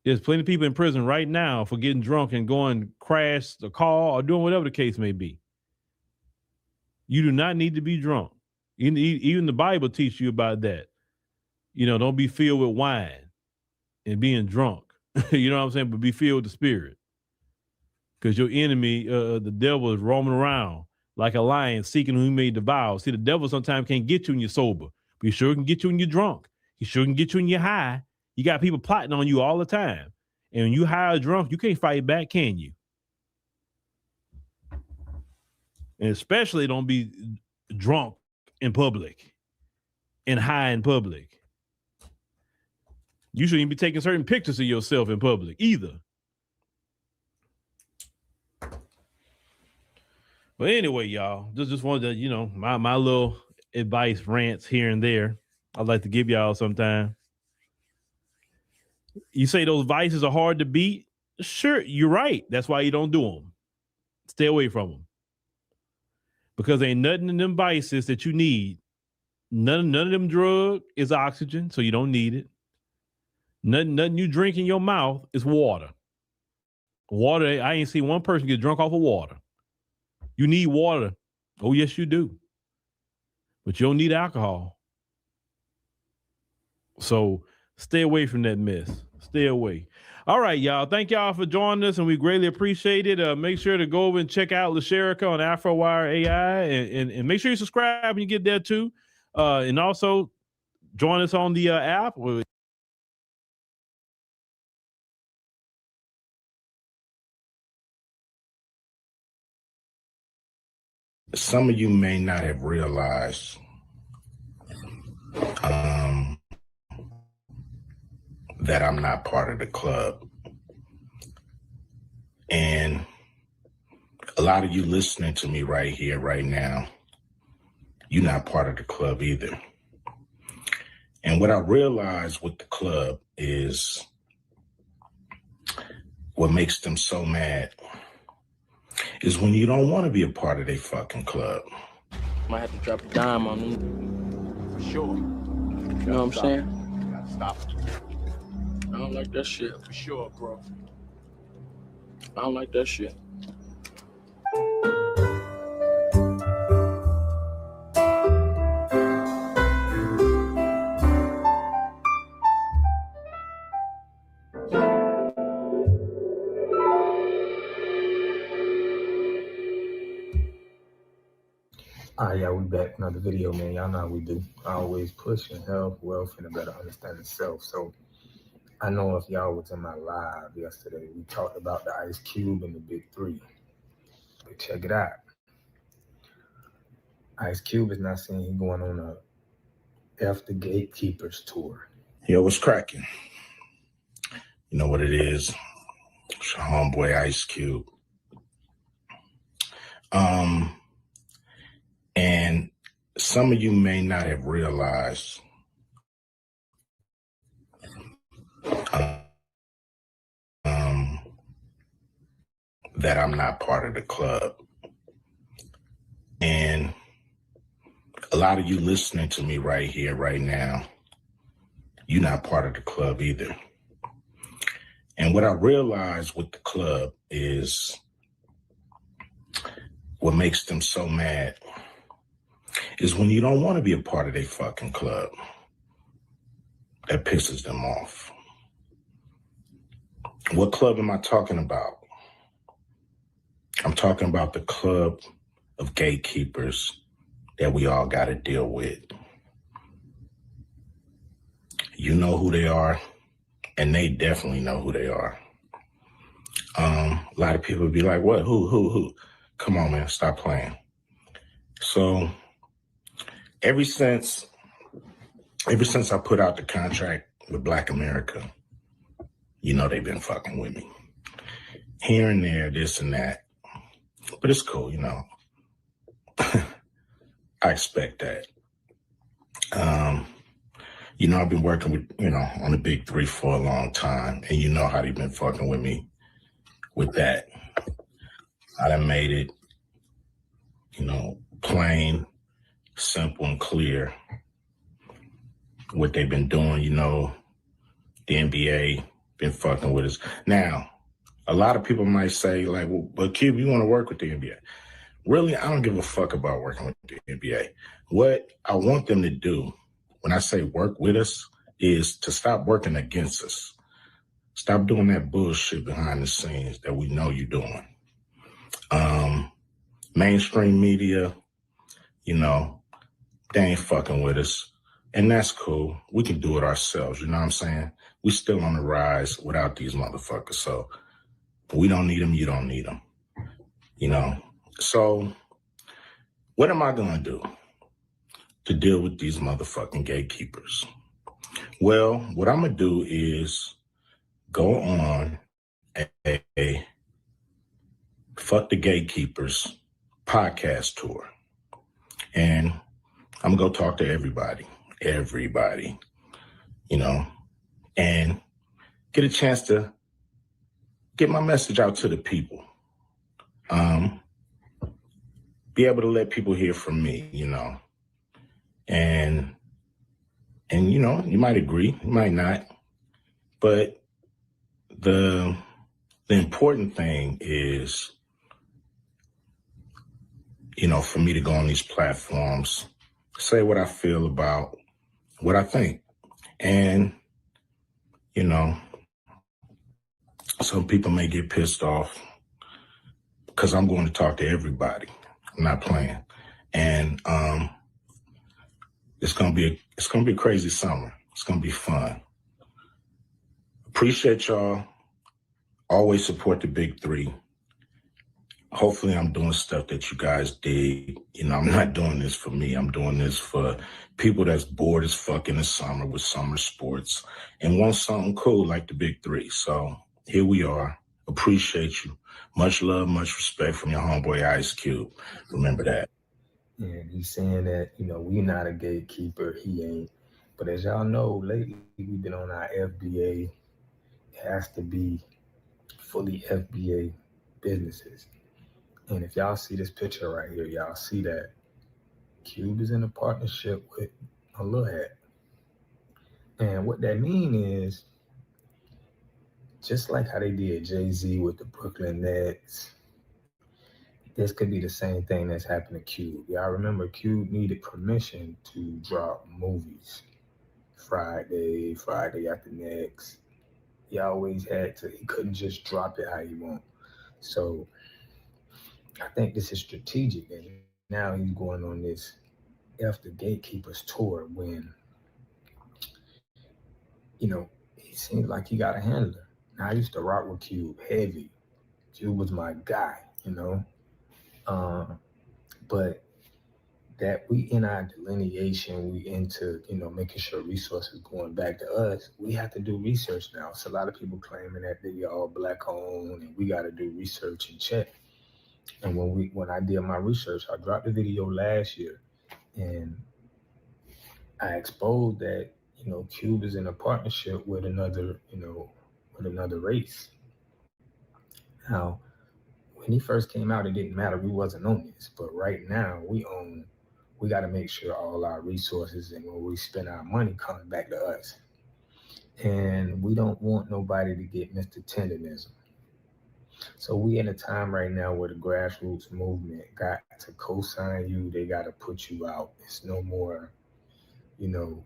There's plenty of people in prison right now for getting drunk and going crash the car or doing whatever the case may be. You do not need to be drunk. Even the Bible teaches you about that. You know, don't be filled with wine and being drunk. You know what I'm saying? But be filled with the Spirit. Because your enemy, the devil, is roaming around like a lion seeking whom he may devour. See, the devil sometimes can't get you when you're sober, but he sure can get you when you're drunk. He sure can get you when you're high. You got people plotting on you all the time. And when you high or drunk, you can't fight back, can you? And especially don't be drunk in public and high in public. You shouldn't even be taking certain pictures of yourself in public either. But anyway, y'all, just wanted to, you know, my little advice rants here and there. I'd like to give y'all sometime. You say those vices are hard to beat? Sure, you're right. That's why you don't do them. Stay away from them. Because ain't nothing in them vices that you need. None of them drug is oxygen, so you don't need it. Nothing you drink in your mouth is water. Water, I ain't seen one person get drunk off of water. You need water. Oh, yes, you do. But you don't need alcohol. So stay away from that mess. Stay away. All right, y'all. Thank y'all for joining us, and we greatly appreciate it. Make sure to go over and check out LaSherica on AfroWire AI, and make sure you subscribe when you get there too. And also join us on the app. Some of you may not have realized that I'm not part of the club. And a lot of you listening to me right here, right now, you're not part of the club either. And what I realized with the club is what makes them so mad is when you don't want to be a part of their fucking club. Might have to drop a dime on them. For sure. You know what I'm saying? You gotta stop it. I don't like that shit. For sure, bro. I don't like that shit. Yeah, we back. Another video, man. Y'all know how we do. Always pushing health, wealth, and a better understanding of self. So I know if y'all was in my live yesterday, we talked about the Ice Cube and the Big Three. But check it out. Ice Cube is not saying he's going on a F the Gatekeepers tour. Yo, what's cracking? You know what it is? It's your homeboy Ice Cube. And some of you may not have realized that I'm not part of the club. And a lot of you listening to me right here, right now, you're not part of the club either. And what I realized with the club is what makes them so mad is when you don't want to be a part of their fucking club. That pisses them off. What club am I talking about? I'm talking about the club of gatekeepers that we all got to deal with. You know who they are, and they definitely know who they are. A lot of people be like, what, who? Come on, man, stop playing. So ever since I put out the contract with Black America, you know they've been fucking with me. Here and there, this and that. But it's cool, you know. I expect that. You know, I've been working with, you know, on the Big Three for a long time, and you know how they've been fucking with me with that. I done made it, you know, plain, simple, and clear what they've been doing. You know, the NBA been fucking with us. Now, a lot of people might say, like, well, but Cube, you want to work with the NBA. Really, I don't give a fuck about working with the NBA. What I want them to do, when I say work with us, is to stop working against us. Stop doing that bullshit behind the scenes that we know you're doing. Mainstream media, you know, they ain't fucking with us. And that's cool. We can do it ourselves, you know what I'm saying? We still on the rise without these motherfuckers. So we don't need them, you don't need them. You know? So what am I gonna do to deal with these motherfucking gatekeepers? Well, what I'm gonna do is go on a Fuck the Gatekeepers podcast tour. And I'm gonna go talk to everybody, you know, and get a chance to get my message out to the people. Be able to let people hear from me, you know. And you know, you might agree, you might not. But the important thing is, you know, for me to go on these platforms, say what I feel about what I think. And, you know, some people may get pissed off because I'm going to talk to everybody. I'm not playing. And it's gonna be a crazy summer. It's gonna be fun. Appreciate y'all. Always support the Big Three. Hopefully I'm doing stuff that you guys dig. You know, I'm not doing this for me. I'm doing this for people that's bored as fuck in the summer with summer sports and want something cool like the Big Three. So here we are. Appreciate you. Much love, much respect from your homeboy Ice Cube. Remember that. And he's saying that, you know, we not a gatekeeper, he ain't. But as y'all know, lately we've been on our FBA. It has to be fully FBA businesses. And if y'all see this picture right here, y'all see that Cube is in a partnership with a Lil Hat. And what that mean is, just like how they did Jay-Z with the Brooklyn Nets, this could be the same thing that's happened to Cube. Y'all remember Cube needed permission to drop movies. Friday after next. He always had to, he couldn't just drop it how he want. So I think this is strategic. And now he's going on this F the Gatekeepers tour when, you know, he seems like he got a handler. Now, I used to rock with Cube heavy. Cube was my guy, you know. But that we in our delineation, we into, you know, making sure resources going back to us, we have to do research now. So a lot of people claiming that they all Black owned and we got to do research and check. And when I did my research, I dropped the video last year and I exposed that, you know, Cube is in a partnership with another, you know, with another race. Now, when he first came out, it didn't matter. We wasn't on this. But right now, we got to make sure all our resources and when we spend our money comes back to us. And we don't want nobody to get Mr. Tenderism. So we in a time right now where the grassroots movement got to co-sign you. They got to put you out. It's no more, you know,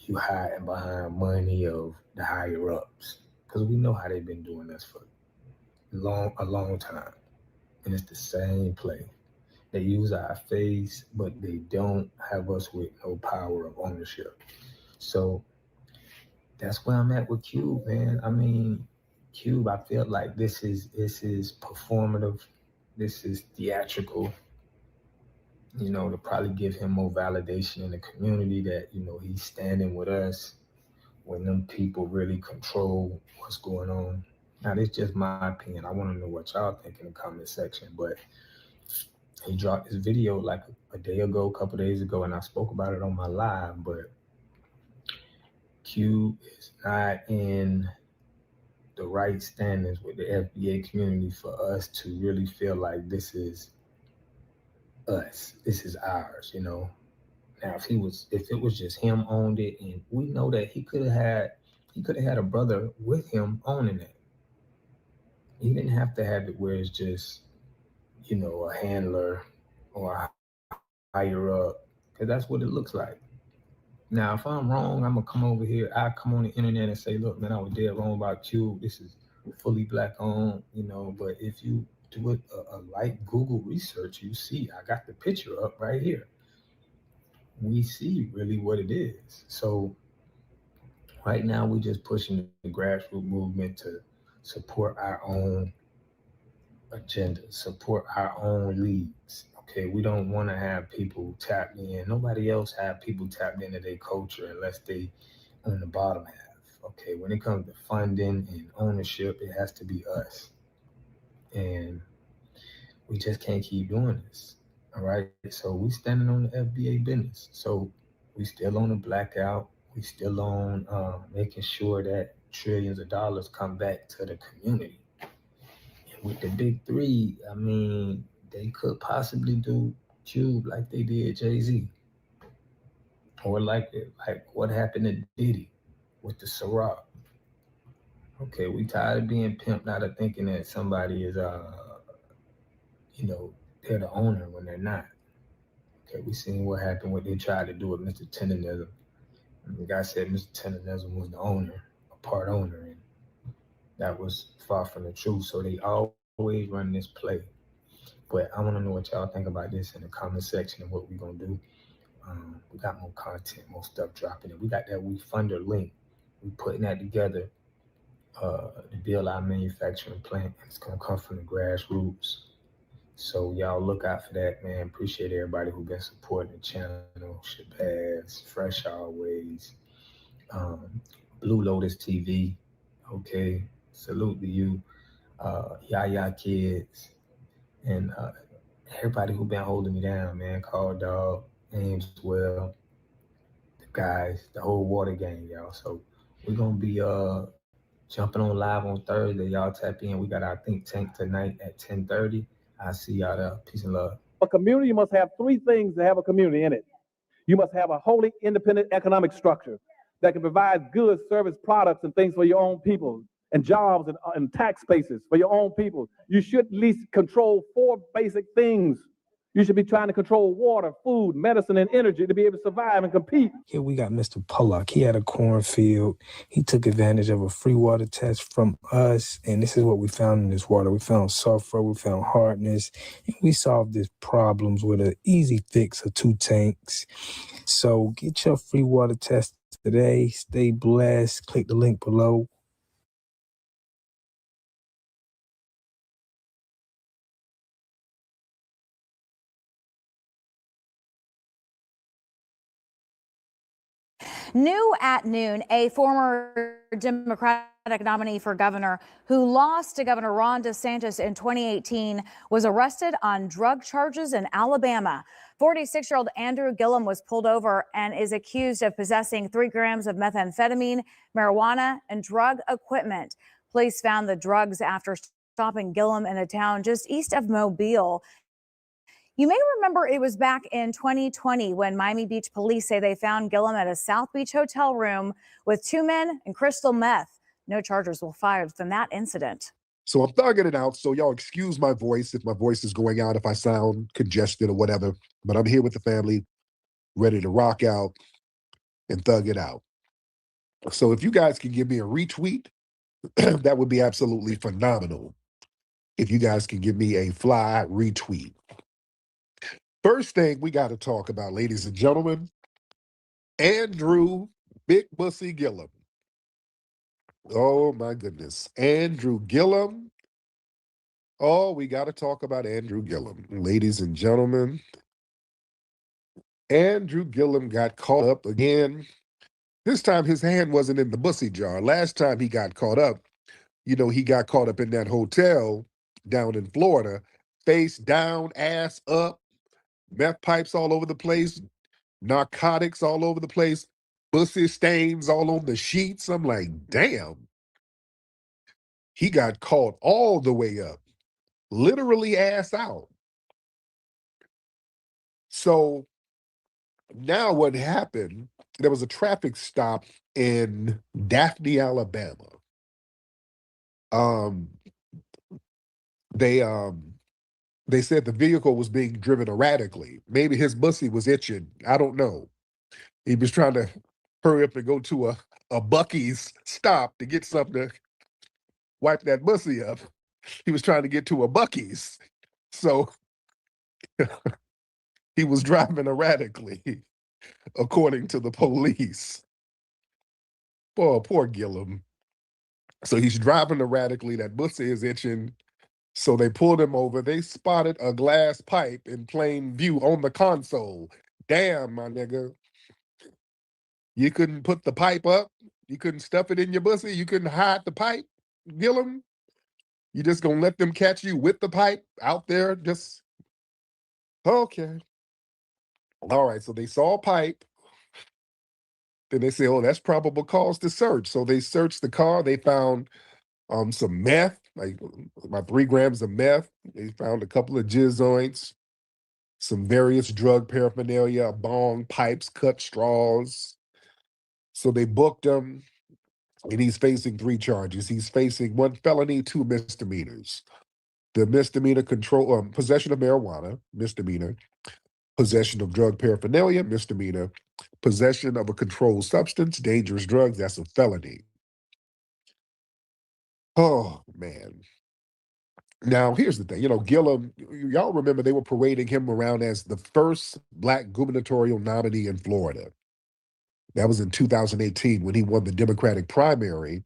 you hiding behind money of the higher ups. Because we know how they've been doing this for a long time. And it's the same play. They use our face, but they don't have us with no power of ownership. So that's where I'm at with Cube, man. I mean, Cube, I feel like this is performative. This is theatrical, you know, to probably give him more validation in the community that, you know, he's standing with us when them people really control what's going on. Now, this is just my opinion. I want to know what y'all think in the comment section, but he dropped this video like a day ago, a couple days ago, and I spoke about it on my live, but Cube is not in the right standings with the FBA community for us to really feel like this is us, this is ours, you know. Now, if it was just him owned it, and we know that he could have had a brother with him owning it. He didn't have to have it where it's just, you know, a handler or a higher up, because that's what it looks like. Now, if I'm wrong, I'm gonna come over here. I come on the internet and say, look, man, I was dead wrong about Cube. This is fully Black owned, you know. But if you do a light Google research, you see, I got the picture up right here. We see really what it is. So right now, we're just pushing the grassroots movement to support our own agenda, support our own leagues. Okay, we don't want to have people tapped in. Nobody else have people tapped into their culture unless they on the bottom half. Okay, when it comes to funding and ownership, it has to be us. And we just can't keep doing this. All right, so we standing on the FBA business. So we still on the blackout. We still on making sure that trillions of dollars come back to the community. And with the big three, I mean, they could possibly do Cube like they did Jay-Z. Or like what happened to Diddy with the Ciroc. Okay, we tired of being pimped out of thinking that somebody is, you know, they're the owner when they're not. Okay, we seen what happened, what they tried to do with Mr. Tenderism. The guy said Mr. Tenderism was the owner, a part owner, and that was far from the truth. So they always run this play. But I want to know what y'all think about this in the comment section and what we're going to do. We got more content, more stuff dropping. And we got that We Funder link. We're putting that together to build our manufacturing plant. It's going to come from the grassroots. So y'all look out for that, man. Appreciate everybody who's been supporting the channel. Shabazz, Fresh Always, Blue Lotus TV. Okay, salute to you. Yaya Kids. And everybody who been holding me down, man. Call Dog, Ames Well, the guys, the whole water gang, y'all. So we're gonna be jumping on live on Thursday. Y'all tap in. We got our think tank tonight at 10:30. I'll see y'all there. Peace and love. A community must have three things to have a community in it. You must have a wholly independent economic structure that can provide goods, service, products, and things for your own people, and jobs and tax bases for your own people. You should at least control four basic things You should be trying to control water, food, medicine, and energy to be able to survive and compete. Here we got Mr. Pollock. He had a cornfield. He took advantage of a free water test from us, and this is what we found in this water. We found sulfur, we found hardness, and we solved these problems with an easy fix of 2 tanks. So get your free water test today. Stay blessed. Click the link below. New at noon, a former Democratic nominee for governor who lost to Governor Ron DeSantis in 2018 was arrested on drug charges in Alabama. 46-year-old Andrew Gillum was pulled over and is accused of possessing 3 grams of methamphetamine, marijuana, and drug equipment. Police found the drugs after stopping Gillum in a town just east of Mobile. You may remember it was back in 2020 when Miami Beach police say they found Gillum at a South Beach hotel room with 2 men and crystal meth. No charges were fired from that incident. So I'm thugging it out. So y'all excuse my voice if my voice is going out, if I sound congested or whatever. But I'm here with the family, ready to rock out and thug it out. So if you guys can give me a retweet, that would be absolutely phenomenal. If you guys can give me a fly retweet. First thing we got to talk about, ladies and gentlemen, Andrew Big Bussy Gillum. Oh my goodness. Andrew Gillum. Oh, we got to talk about Andrew Gillum. Ladies and gentlemen, Andrew Gillum got caught up again. This time his hand wasn't in the bussy jar. Last time he got caught up, you know, he got caught up in that hotel down in Florida, face down, ass up, meth pipes all over the place, narcotics all over the place, bussy stains all on the sheets. I'm like, damn. He got caught all the way up, literally ass out. So now what happened, there was a traffic stop in Daphne, Alabama. They said the vehicle was being driven erratically. Maybe his bussy was itching. I don't know. He was trying to hurry up and go to a Buc-ee's stop to get something to wipe that bussy up. He was trying to get to a Buc-ee's. So he was driving erratically, according to the police. Poor Gillum. So he's driving erratically. That bussy is itching. So they pulled him over. They spotted a glass pipe in plain view on the console. Damn, my nigga. You couldn't put the pipe up. You couldn't stuff it in your bussy. You couldn't hide the pipe, Gillum. You just gonna let them catch you with the pipe out there? Just, okay. All right, so they saw a pipe. Then they say, oh, that's probable cause to search. So they searched the car. They found some meth, like about 3 grams of meth. They found a couple of jizz joints, some various drug paraphernalia, a bong, pipes, cut straws. So they booked him, and he's facing 3 charges. He's facing 1 felony, 2 misdemeanors. The misdemeanor possession of marijuana, misdemeanor. Possession of drug paraphernalia, misdemeanor. Possession of a controlled substance, dangerous drugs, that's a felony. Oh, man. Now, here's the thing. You know, Gillum, y'all remember they were parading him around as the first Black gubernatorial nominee in Florida. That was in 2018 when he won the Democratic primary.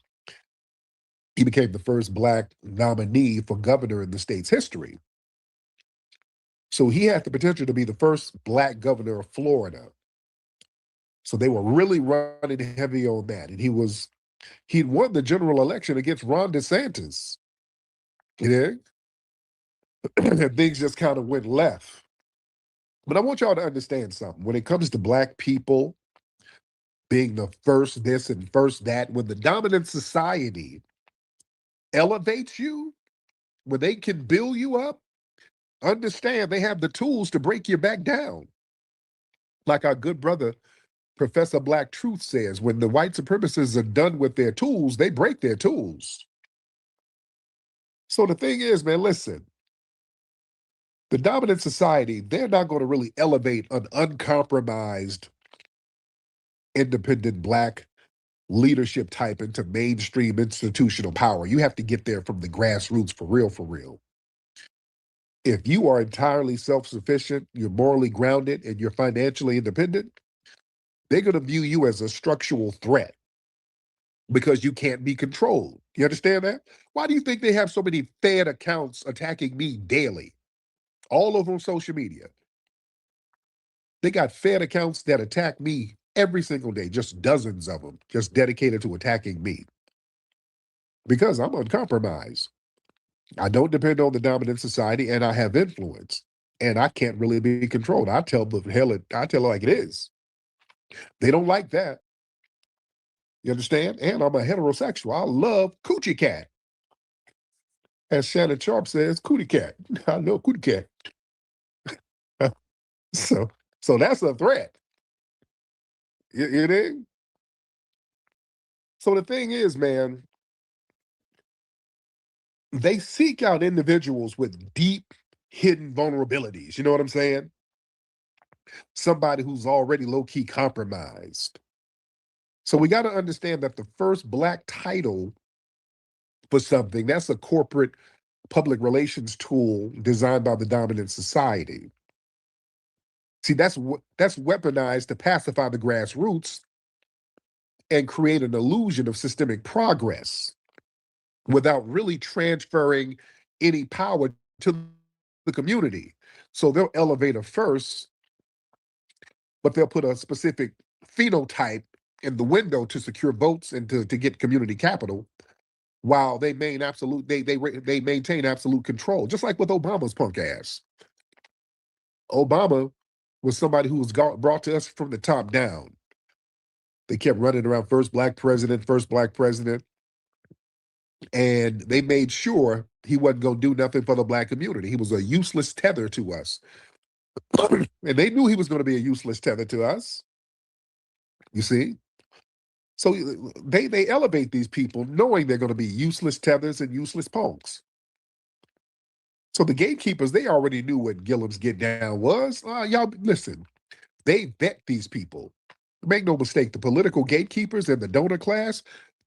He became the first Black nominee for governor in the state's history. So he had the potential to be the first Black governor of Florida. So they were really running heavy on that. And he'd won the general election against Ron DeSantis. You know? And things just kind of went left. But I want y'all to understand something. When it comes to Black people being the first this and first that, when the dominant society elevates you, when they can build you up, understand they have the tools to break you back down. Like our good brother, Professor Black Truth says, when the white supremacists are done with their tools, they break their tools. So the thing is, man, listen, The dominant society, they're not going to really elevate an uncompromised, independent Black leadership type into mainstream institutional power. You have to get there from the grassroots for real, for real. If you are entirely self-sufficient, you're morally grounded, and you're financially independent, they're going to view you as a structural threat because you can't be controlled. You understand that? Why do you think they have so many Fed accounts attacking me daily? All over social media. They got Fed accounts that attack me every single day, just dozens of them, just dedicated to attacking me. Because I'm uncompromised. I don't depend on the dominant society, and I have influence. And I can't really be controlled. I tell it like it is. They don't like that. You understand? And I'm a heterosexual. I love coochie cat. As Shannon Sharp says, cootie cat. I know cootie cat. So that's a threat. You know? So the thing is, man, they seek out individuals with deep hidden vulnerabilities. You know what I'm saying? Somebody who's already low-key compromised. So we got to understand that the first Black title for something, that's a corporate public relations tool designed by the dominant society. See, that's weaponized to pacify the grassroots and create an illusion of systemic progress without really transferring any power to the community. So they'll elevate a first, but they'll put a specific phenotype in the window to secure votes and to get community capital, while they maintain absolute control, just like with Obama's punk ass. Obama was somebody who was brought to us from the top down. They kept running around first black president, and they made sure he wasn't going to do nothing for the Black community. He was a useless tether to us. And they knew he was going to be a useless tether to us. You see? So they elevate these people knowing they're going to be useless tethers and useless punks. So the gatekeepers, they already knew what Gillum's get down was. Y'all, listen, they vet these people. Make no mistake, the political gatekeepers and the donor class,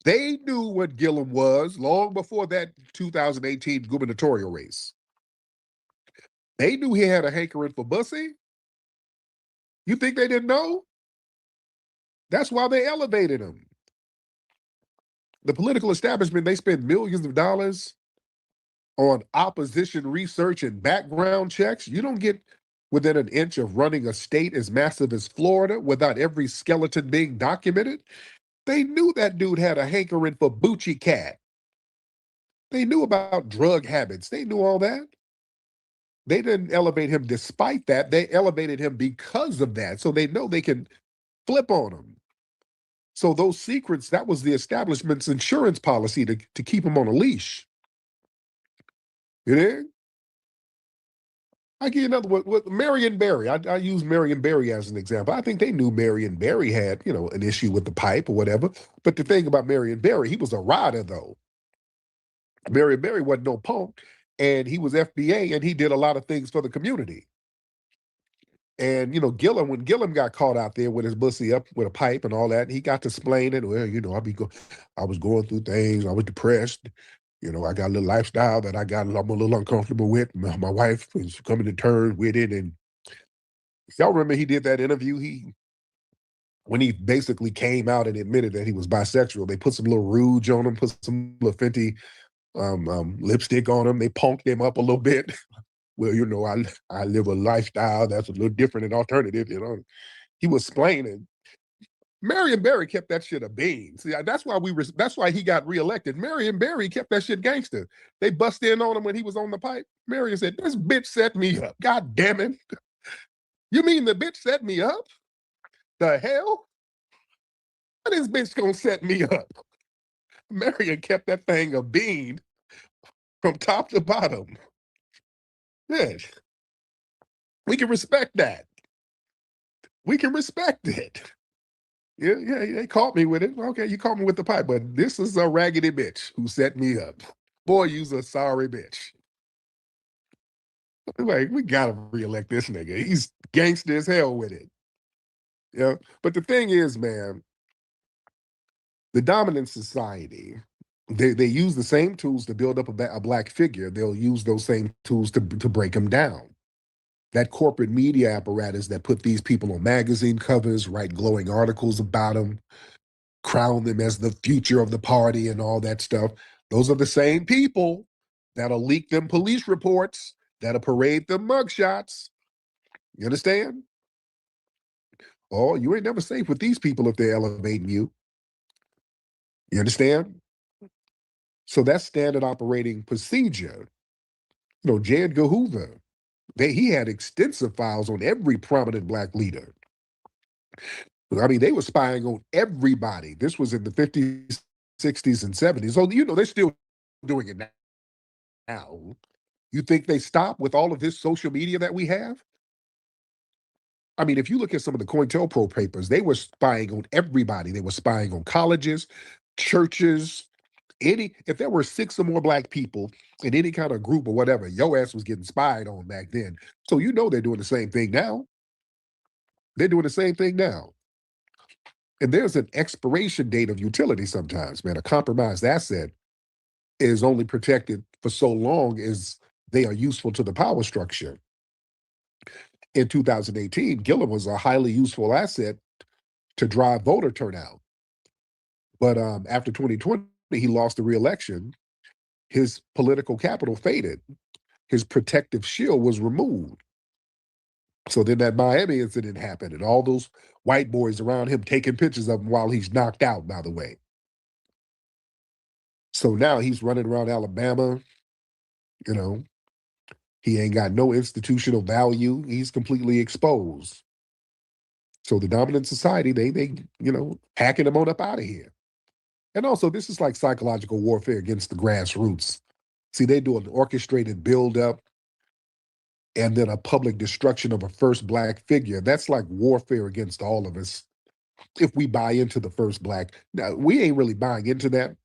they knew what Gillum was long before that 2018 gubernatorial race. They knew he had a hankering for Bussy. You think they didn't know? That's why they elevated him. The political establishment, they spend millions of dollars on opposition research and background checks. You don't get within an inch of running a state as massive as Florida without every skeleton being documented. They knew that dude had a hankering for Bucci cat. They knew about drug habits. They knew all that. They didn't elevate him despite that. They elevated him because of that. So they know they can flip on him. So those secrets, that was the establishment's insurance policy to keep him on a leash. You know? I give you another one with Marion Barry. I use Marion Barry as an example. I think they knew Marion Barry had, an issue with the pipe or whatever. But the thing about Marion Barry, he was a rider, though. Marion Barry wasn't no punk, and he was FBA, and he did a lot of things for the community. And, Gillum, when Gillum got caught out there with his bussy up with a pipe and all that, he got to explain it. Well, I was going through things. I was depressed. I got a little lifestyle that I'm a little uncomfortable with. My wife was coming to terms with it. And y'all remember he did that interview? When he basically came out and admitted that he was bisexual, they put some little rouge on him, put some little Fenty lipstick on him. They punked him up a little bit. Well, I live a lifestyle that's a little different and alternative, He was explaining. Marion Barry kept that shit a bean. See, that's why he got reelected. Marion Barry kept that shit gangster. They bust in on him when he was on the pipe. Marion said, "This bitch set me up. God damn it. You mean the bitch set me up? The hell? How this bitch gonna set me up?" Marion kept that thing a bean from top to bottom. Yeah. We can respect that. We can respect it. Yeah, they caught me with it. Okay, you caught me with the pipe, but this is a raggedy bitch who set me up. Boy, you's a sorry bitch. Like, we gotta reelect this nigga. He's gangster as hell with it. Yeah. But the thing is, man, the dominant society, they use the same tools to build up a black figure. They'll use those same tools to break him down. That corporate media apparatus that put these people on magazine covers, write glowing articles about them, crown them as the future of the party and all that stuff. Those are the same people that'll leak them police reports, that'll parade them mugshots. You understand? Oh, you ain't never safe with these people if they're elevating you. You understand? So that's standard operating procedure. You know, J. Edgar Hoover, he had extensive files on every prominent black leader. I mean, they were spying on everybody. This was in the 50s, 60s, and 70s. So, you know, they're still doing it now. You think they stop with all of this social media that we have? I mean, if you look at some of the COINTELPRO papers, they were spying on everybody. They were spying on colleges, churches, if there were 6 or more black people in any kind of group or whatever, your ass was getting spied on back then. So you know they're doing the same thing now. They're doing the same thing now. And there's an expiration date of utility sometimes, man. A compromised asset is only protected for so long as they are useful to the power structure. In 2018, Gillum was a highly useful asset to drive voter turnout. But after 2020, he lost the re-election. His political capital faded. His protective shield was removed. So then that Miami incident happened, and all those white boys around him taking pictures of him while he's knocked out, by the way. So now he's running around Alabama, you know. He ain't got no institutional value. He's completely exposed. So the dominant society, they you know, hacking him on up out of here. And also, this is like psychological warfare against the grassroots. See, they do an orchestrated buildup and then a public destruction of a first black figure. That's like warfare against all of us. If we buy into the first black, now we ain't really buying into that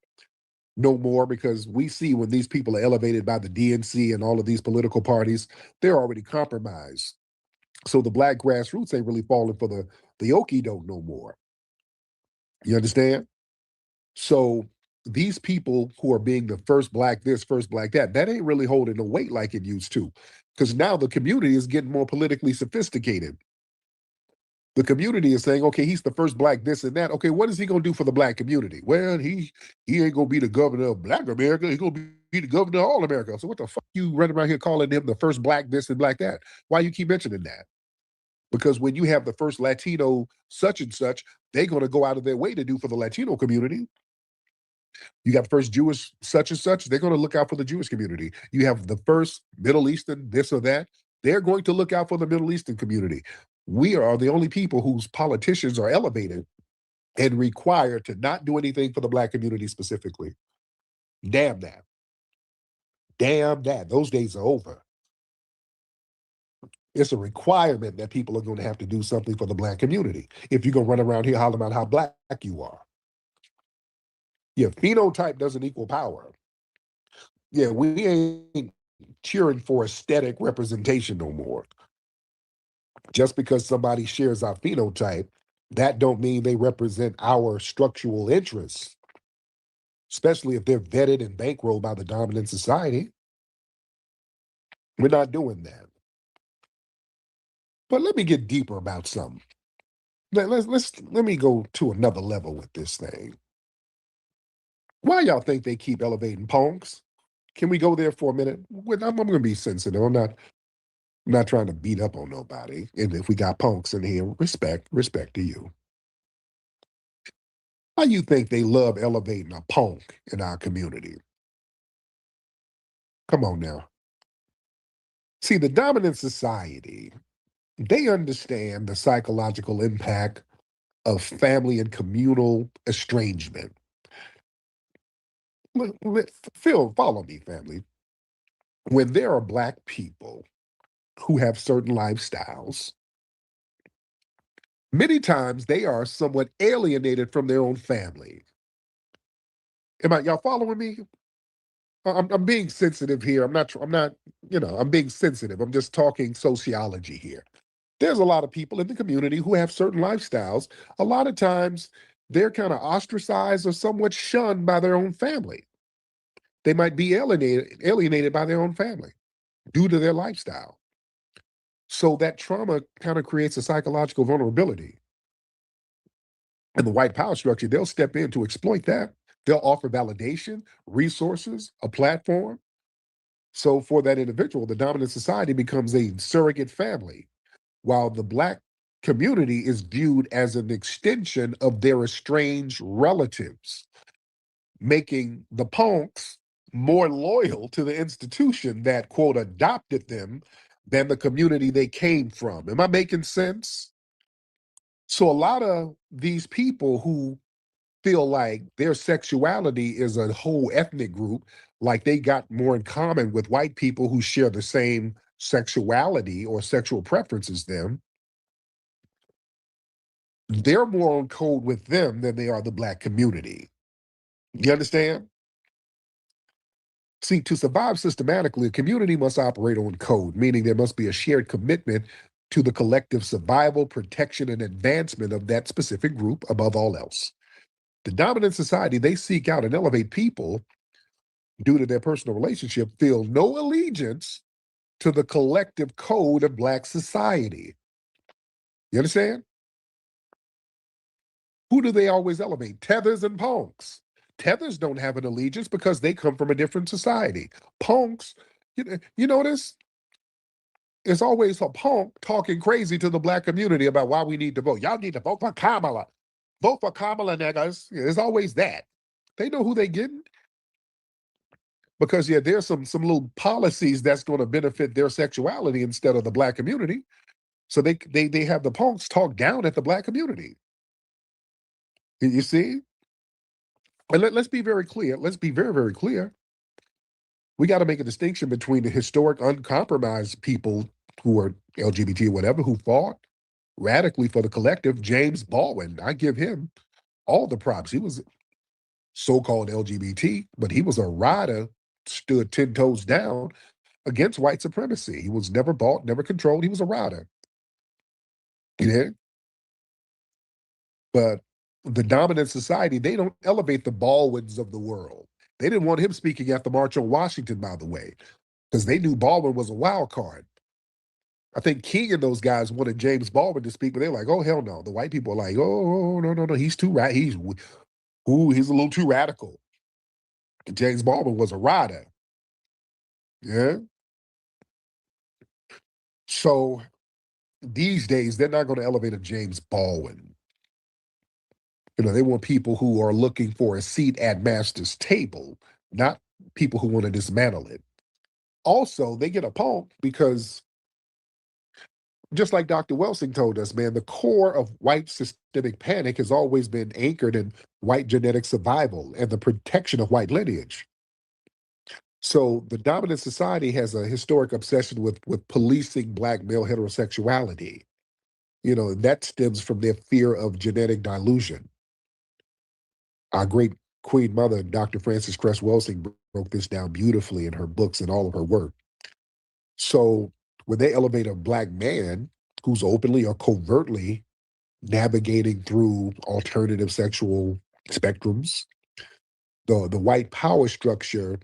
no more, because we see when these people are elevated by the DNC and all of these political parties, they're already compromised. So the black grassroots ain't really falling for the okie doke no more. You understand? So these people who are being the first black this, first black that ain't really holding the weight like it used to, because now the community is getting more politically sophisticated. The community is saying, okay, he's the first black this and that. Okay, what is he going to do for the black community? Well, he ain't going to be the governor of Black America. He's going to be the governor of all America. So what the fuck you running around here calling him the first black this and black that? Why you keep mentioning that? Because when you have the first Latino such and such, they're going to go out of their way to do for the Latino community. You got the first Jewish such and such, they're going to look out for the Jewish community. You have the first Middle Eastern this or that, they're going to look out for the Middle Eastern community. We are the only people whose politicians are elevated and required to not do anything for the black community specifically. Damn that. Damn that. Those days are over. It's a requirement that people are going to have to do something for the black community if you're going to run around here hollering about how black you are. Yeah, phenotype doesn't equal power. Yeah, we ain't cheering for aesthetic representation no more. Just because somebody shares our phenotype, that don't mean they represent our structural interests, especially if they're vetted and bankrolled by the dominant society. We're not doing that. But let me get deeper about something. Let me go to another level with this thing. Why y'all think they keep elevating punks? Can we go there for a minute? I'm going to be sensitive. I'm not trying to beat up on nobody. And if we got punks in here, respect to you. Why you think they love elevating a punk in our community? Come on now. See, the dominant society, they understand the psychological impact of family and communal estrangement. Phil, follow me, family. When there are black people who have certain lifestyles, many times they are somewhat alienated from their own family. Y'all following me? I'm being sensitive here. I'm not, I'm being sensitive. I'm just talking sociology here. There's a lot of people in the community who have certain lifestyles. A lot of times they're kind of ostracized or somewhat shunned by their own family. They might be alienated by their own family due to their lifestyle. So that trauma kind of creates a psychological vulnerability. And the white power structure, they'll step in to exploit that. They'll offer validation, resources, a platform. So for that individual, the dominant society becomes a surrogate family, while the Black community is viewed as an extension of their estranged relatives, making the punks more loyal to the institution that, quote, adopted them than the community they came from. Am I making sense? So a lot of these people who feel like their sexuality is a whole ethnic group, like they got more in common with white people who share the same sexuality or sexual preferences them, they're more on code with them than they are the Black community. You understand? See, to survive systematically, a community must operate on code, meaning there must be a shared commitment to the collective survival, protection, and advancement of that specific group above all else. The dominant society, they seek out and elevate people due to their personal relationship, feel no allegiance to the collective code of Black society. You understand? Who do they always elevate? Tethers and punks. Tethers don't have an allegiance because they come from a different society. Punks, you notice? It's always a punk talking crazy to the Black community about why we need to vote. Y'all need to vote for Kamala. Vote for Kamala, niggas. It's always that. They know who they getting. Because, yeah, there's some little policies that's going to benefit their sexuality instead of the Black community. So they have the punks talk down at the Black community. You see? And let's be very clear. Let's be very, very clear. We got to make a distinction between the historic uncompromised people who are LGBT or whatever, who fought radically for the collective. James Baldwin, I give him all the props. He was so-called LGBT, but he was a rider, stood 10 toes down against white supremacy. He was never bought, never controlled. He was a rider. Yeah. But the dominant society, they don't elevate the Baldwins of the world. They didn't want him speaking at the March on Washington, by the way, because they knew Baldwin was a wild card. I think King and those guys wanted James Baldwin to speak, but they're like, oh, hell no. The white people are like, oh, no, he's too he's a little too radical. And James Baldwin was a rider. Yeah. So these days, they're not going to elevate a James Baldwin. They want people who are looking for a seat at master's table, not people who want to dismantle it. Also, they get a punk because, just like Dr. Welsing told us, man, the core of white systemic panic has always been anchored in white genetic survival and the protection of white lineage. So the dominant society has a historic obsession with policing Black male heterosexuality. That stems from their fear of genetic dilution. Our great Queen Mother, Dr. Frances Cress Welsing, broke this down beautifully in her books and all of her work. So when they elevate a Black man who's openly or covertly navigating through alternative sexual spectrums, the white power structure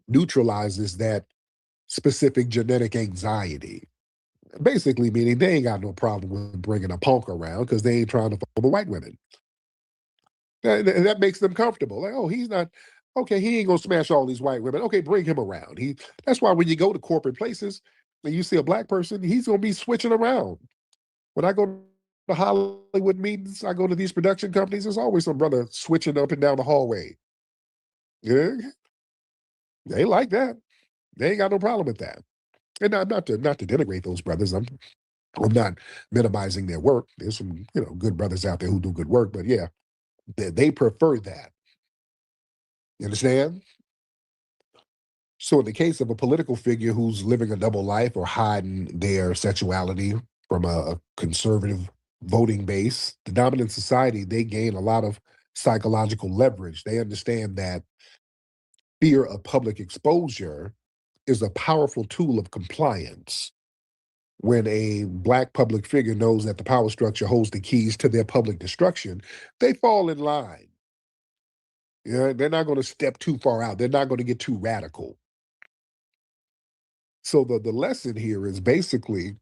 neutralizes that specific genetic anxiety. Basically meaning they ain't got no problem with bringing a punk around because they ain't trying to fuck the white women. That makes them comfortable. Like, oh, he's not, okay, he ain't gonna smash all these white women. Okay, bring him around. That's why when you go to corporate places and you see a Black person, he's gonna be switching around. When I go to Hollywood meetings, I go to these production companies, there's always some brother switching up and down the hallway. Yeah. They like that. They ain't got no problem with that. And not to denigrate those brothers. I'm not minimizing their work. There's some, good brothers out there who do good work, but yeah. They prefer that. You understand? So in the case of a political figure who's living a double life or hiding their sexuality from a conservative voting base, the dominant society, they gain a lot of psychological leverage. They understand that fear of public exposure is a powerful tool of compliance. When a Black public figure knows that the power structure holds the keys to their public destruction, they fall in line. Yeah, they're not going to step too far out. They're not going to get too radical. So the lesson here is basically,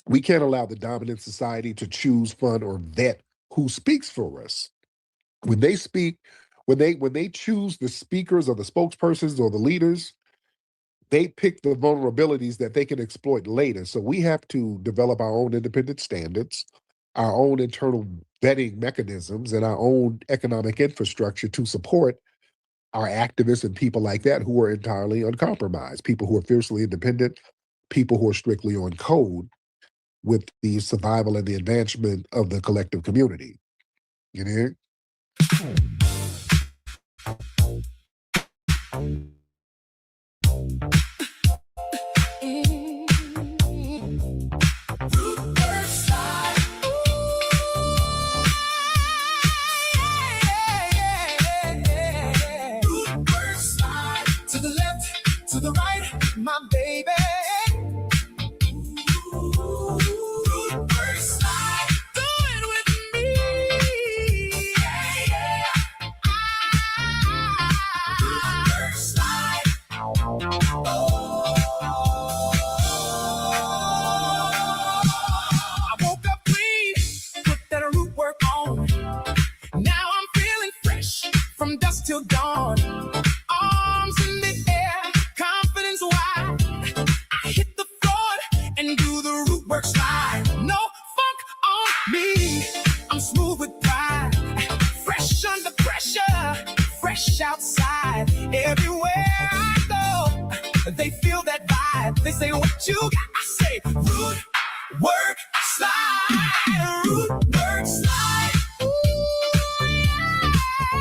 we can't allow the dominant society to choose, fund, or vet who speaks for us. When they speak, when they choose the speakers or the spokespersons or the leaders, they pick the vulnerabilities that they can exploit later. So we have to develop our own independent standards, our own internal vetting mechanisms, and our own economic infrastructure to support our activists and people like that who are entirely uncompromised, people who are fiercely independent, people who are strictly on code with the survival and the advancement of the collective community. You know? To the left, to the right, my baby. First slide, do it with me. Yeah, yeah. First slide. I woke up clean, put that root work on. Now I'm feeling fresh from dusk till dawn. Arms in the air, confidence wide. I hit the floor and do the root work slide. No funk on me, I'm smooth with pride. Fresh under pressure, fresh outside. Everywhere I go, they feel that vibe. They say, what you got? I say, root work slide. Root work slide. Ooh, yeah.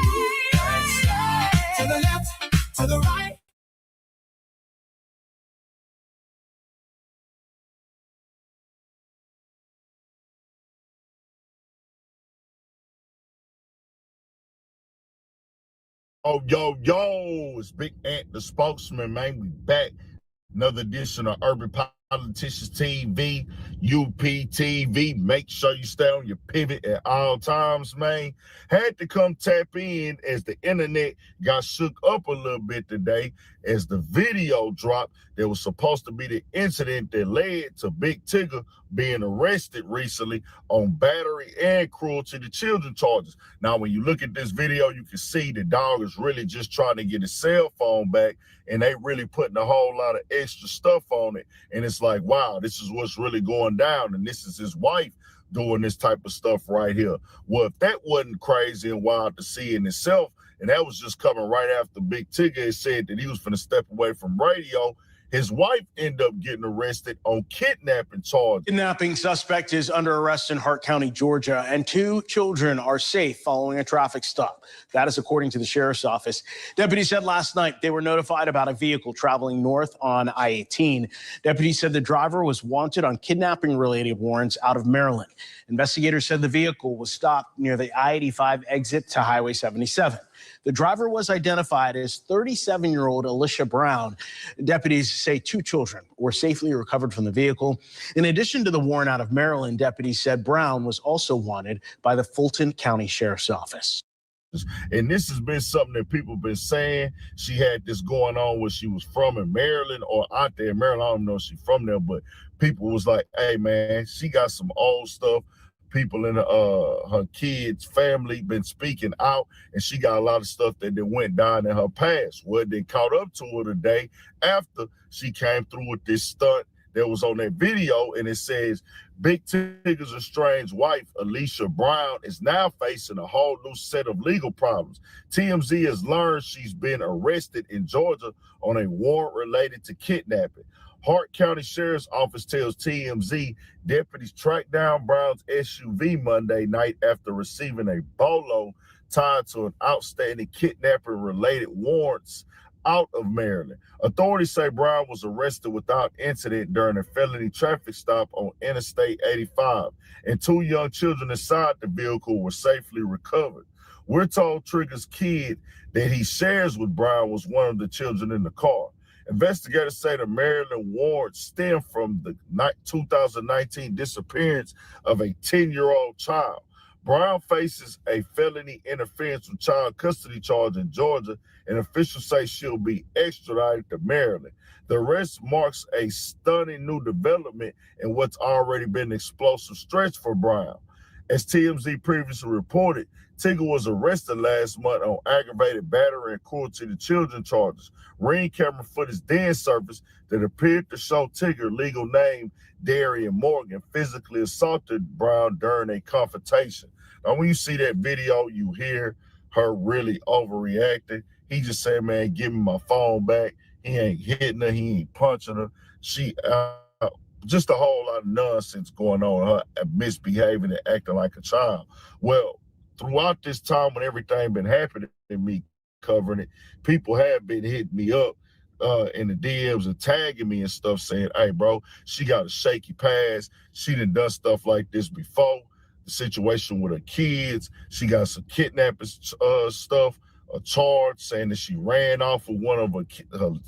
Root work slide. To the left, to the right. Oh, yo, it's Big Ant, the spokesman, man. We back. Another edition of Urban Politicians TV, UPTV. Make sure you stay on your pivot at all times, man. Had to come tap in as the internet got shook up a little bit today as the video dropped. There was supposed to be the incident that led to Big Tigger being arrested recently on battery and cruelty to children charges. Now, when you look at this video, you can see the dog is really just trying to get his cell phone back, and they really putting a whole lot of extra stuff on it. And it's like, wow, this is what's really going down. And this is his wife doing this type of stuff right here. Well, if that wasn't crazy and wild to see in itself, and that was just coming right after Big Tigger had said that he was going to step away from radio, his wife ended up getting arrested on kidnapping charges. Kidnapping suspect is under arrest in Hart County, Georgia, and 2 children are safe following a traffic stop. That is according to the sheriff's office. Deputies said last night they were notified about a vehicle traveling north on I-18. Deputies said the driver was wanted on kidnapping-related warrants out of Maryland. Investigators said the vehicle was stopped near the I-85 exit to Highway 77. The driver was identified as 37-year-old Alicia Brown. Deputies say 2 children were safely recovered from the vehicle. In addition to the warrant out of Maryland, deputies said Brown was also wanted by the Fulton County Sheriff's Office. And this has been something that people have been saying. She had this going on where she was from in Maryland or out there in Maryland. I don't know if she's from there, but people was like, hey, man, she got some old stuff. People in her kids' family been speaking out, and she got a lot of stuff that went down in her past. Well, they caught up to her today after she came through with this stunt that was on that video, and it says Big Tigger's estranged wife, Alicia Brown, is now facing a whole new set of legal problems. TMZ has learned she's been arrested in Georgia on a warrant related to kidnapping. Hart County Sheriff's Office tells TMZ deputies tracked down Brown's SUV Monday night after receiving a bolo tied to an outstanding kidnapping-related warrants out of Maryland. Authorities say Brown was arrested without incident during a felony traffic stop on Interstate 85, and 2 young children inside the vehicle were safely recovered. We're told Trigger's kid that he shares with Brown was one of the children in the car. Investigators say the Maryland warrant stemmed from the 2019 disappearance of a 10-year-old child. Brown faces a felony interference with child custody charge in Georgia, and officials say she'll be extradited to Maryland. The arrest marks a stunning new development in what's already been an explosive stretch for Brown. As TMZ previously reported, Tigger was arrested last month on aggravated battery and cruelty to children charges. Ring camera footage then surfaced that appeared to show Tigger, legal name Darian Morgan, physically assaulted Brown during a confrontation. Now, when you see that video, you hear her really overreacting. He just said, man, give me my phone back. He ain't hitting her. He ain't punching her. She, just a whole lot of nonsense going on, her misbehaving and acting like a child. Well, throughout this time when everything been happening and me covering it, people have been hitting me up in the DMs and tagging me and stuff saying, hey, bro, she got a shaky past. She done stuff like this before. The situation with her kids, she got some kidnapping stuff, a charge saying that she ran off with one of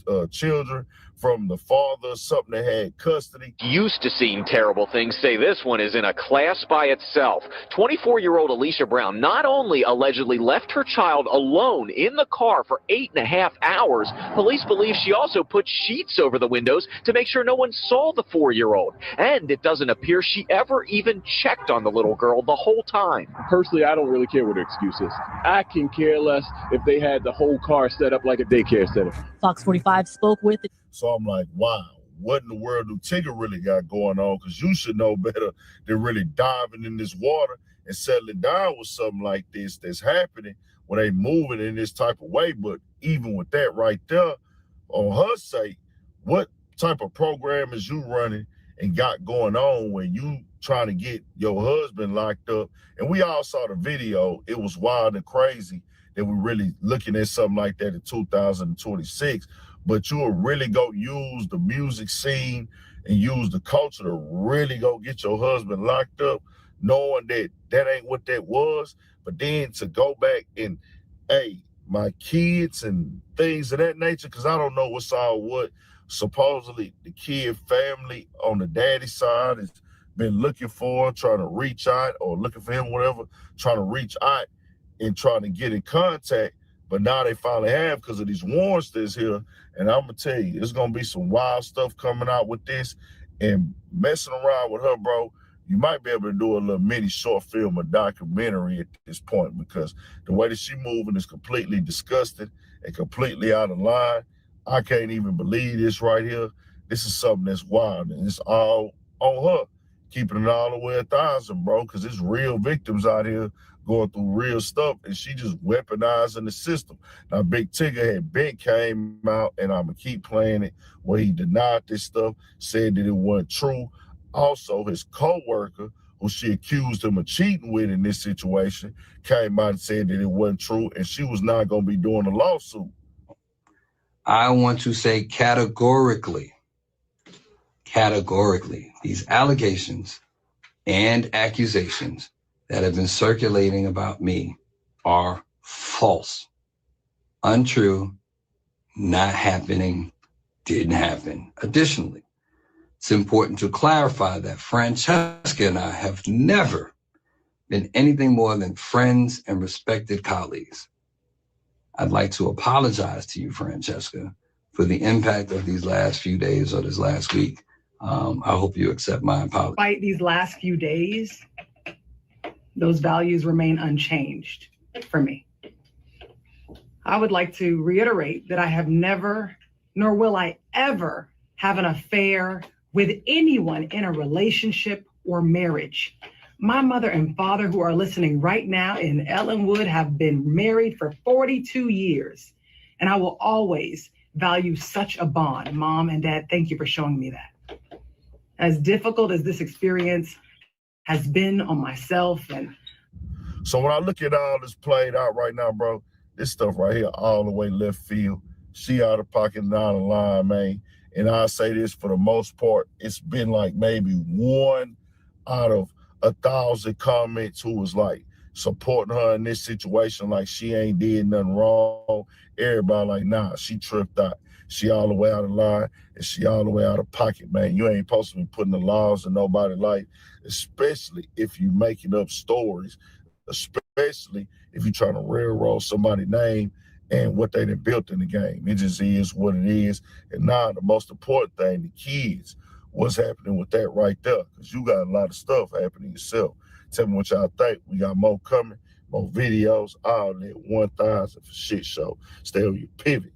her children from the father, something that had custody. Used to seeing terrible things, say this one is in a class by itself. 24-year-old Alicia Brown not only allegedly left her child alone in the car for 8.5 hours, police believe she also put sheets over the windows to make sure no one saw the 4-year-old. And it doesn't appear she ever even checked on the little girl the whole time. Personally, I don't really care what the excuse is. I can care less if they had the whole car set up like a daycare center. Fox 45 spoke with it. So I'm like, wow, what in the world do Tigger really got going on? Because you should know better than really diving in this water and settling down with something like this that's happening when they moving in this type of way. But even with that right there, on her sake, what type of program is you running and got going on when you trying to get your husband locked up? And we all saw the video. It was wild and crazy that we're really looking at something like that in 2026. But you'll really go use the music scene and use the culture to really go get your husband locked up, knowing that that ain't what that was. But then to go back and, hey, my kids and things of that nature, because I don't know what's all what. Supposedly the kid family on the daddy side has been looking for, trying to reach out, or looking for him, whatever, trying to reach out and trying to get in contact. But now they finally have because of these warrants that's here. And I'm going to tell you, there's going to be some wild stuff coming out with this. And messing around with her, bro, you might be able to do a little mini short film or documentary at this point, because the way that she moving is completely disgusting and completely out of line. I can't even believe this right here. This is something that's wild, and it's all on her. Keeping it all the way 1,000, bro, because it's real victims out here going through real stuff, and she just weaponizing the system. Now, Big Tigger had been came out, and I'm going to keep playing it, where he denied this stuff, said that it wasn't true. Also, his co-worker, who she accused him of cheating with in this situation, came out and said that it wasn't true, and she was not going to be doing a lawsuit. I want to say categorically, these allegations and accusations that have been circulating about me are false, untrue, not happening, didn't happen. Additionally, it's important to clarify that Francesca and I have never been anything more than friends and respected colleagues. I'd like to apologize to you, Francesca, for the impact of these last few days or this last week. I hope you accept my apology. Despite these last few days, those values remain unchanged for me. I would like to reiterate that I have never, nor will I ever, have an affair with anyone in a relationship or marriage. My mother and father, who are listening right now in Ellenwood, have been married for 42 years, and I will always value such a bond. Mom and Dad, thank you for showing me that. As difficult as this experience has been on myself. And so when I look at all this played out right now, bro, this stuff right here, all the way left field, she out of pocket and out of line, man. And I say this, for the most part, it's been like maybe 1 out of 1,000 comments who was like supporting her in this situation like she ain't did nothing wrong. Everybody like, nah, she tripped out. She all the way out of line and she all the way out of pocket, man. You ain't supposed to be putting the laws in nobody's life, especially if you making up stories, especially if you're trying to railroad somebody's name and what they done built in the game. It just is what it is. And now the most important thing, the kids, what's happening with that right there, because you got a lot of stuff happening yourself. Tell me what y'all think. We got more coming, more videos, all that 1,000 for shit show. Stay on your pivot.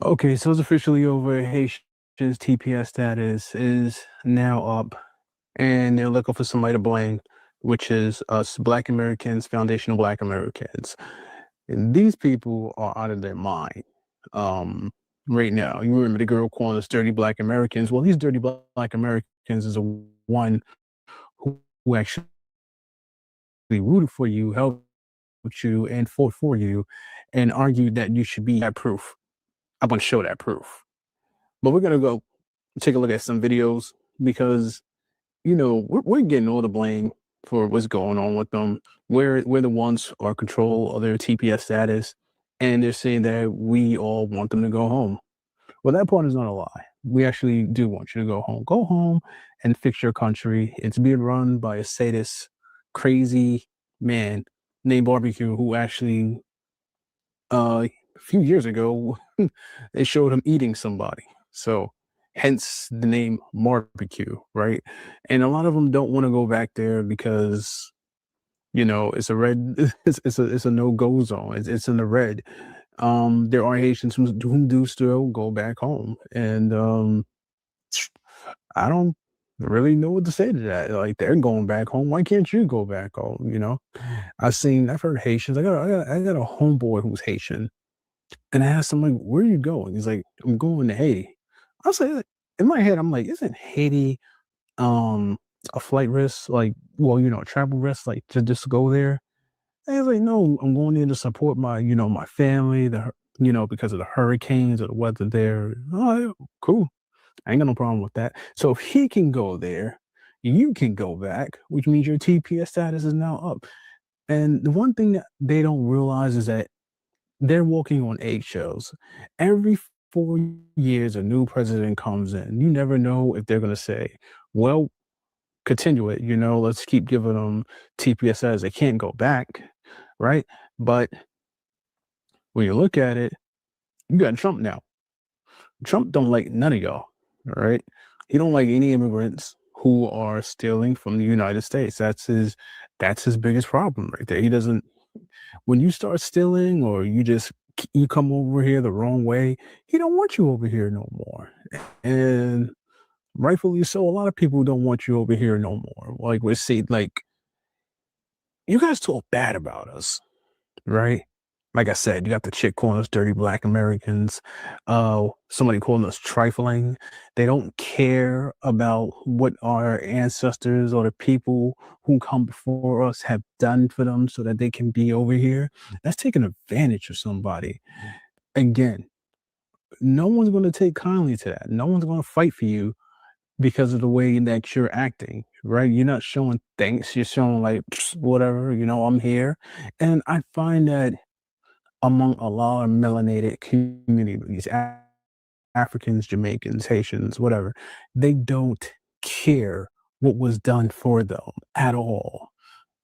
Okay, so it's officially over. Haitian's TPS status is now up, and they're looking for somebody to blame, which is us Black Americans, Foundation of Black Americans. And these people are out of their mind right now. You remember the girl calling us dirty Black Americans? Well, these dirty Black Americans is a one who actually rooted for you, helped you, and fought for you, and argued that you should be that proof. I'm going to show that proof. But we're going to go take a look at some videos because, you know, we're getting all the blame for what's going on with them. We're the ones who are control of their TPS status, and they're saying that we all want them to go home. Well, that part is not a lie. We actually do want you to go home. Go home and fix your country. It's being run by a sadist, crazy man named Barbecue who actually a few years ago, they showed him eating somebody. So hence the name Barbecue, right? And a lot of them don't want to go back there because, you know, it's a red, it's a no-go zone. It's in the red. There are Haitians who do still go back home. And I don't really know what to say to that. Like, they're going back home. Why can't you go back home? You know, I've heard Haitians. I got a homeboy who's Haitian. And I asked him, like, where are you going? He's like, I'm going to Haiti. I was like, in my head, I'm like, isn't Haiti a flight risk? Like, well, you know, a travel risk, like to just go there? And he's like, no, I'm going there to support my, you know, my family, because of the hurricanes or the weather there. Oh, yeah, cool. I ain't got no problem with that. So if he can go there, you can go back, which means your TPS status is now up. And the one thing that they don't realize is that they're walking on eggshells. Every 4 years, a new president comes in. You never know if they're going to say, well, continue it. You know, let's keep giving them TPS. They can't go back, right? But when you look at it, you got Trump now. Trump don't like none of y'all, all right? He don't like any immigrants who are stealing from the United States. That's his biggest problem right there. He doesn't. When you start stealing or you come over here the wrong way, he don't want you over here no more. And rightfully so, a lot of people don't want you over here no more. Like we see, like, you guys talk bad about us, right? Like I said, you got the chick calling us dirty Black Americans, somebody calling us trifling. They don't care about what our ancestors or the people who come before us have done for them so that they can be over here. That's taking advantage of somebody. Again, no one's going to take kindly to that. No one's going to fight for you because of the way that you're acting, right? You're not showing thanks. You're showing like, whatever, you know, I'm here. And I find that among a lot of melanated communities, Africans, Jamaicans, Haitians, whatever, they don't care what was done for them at all.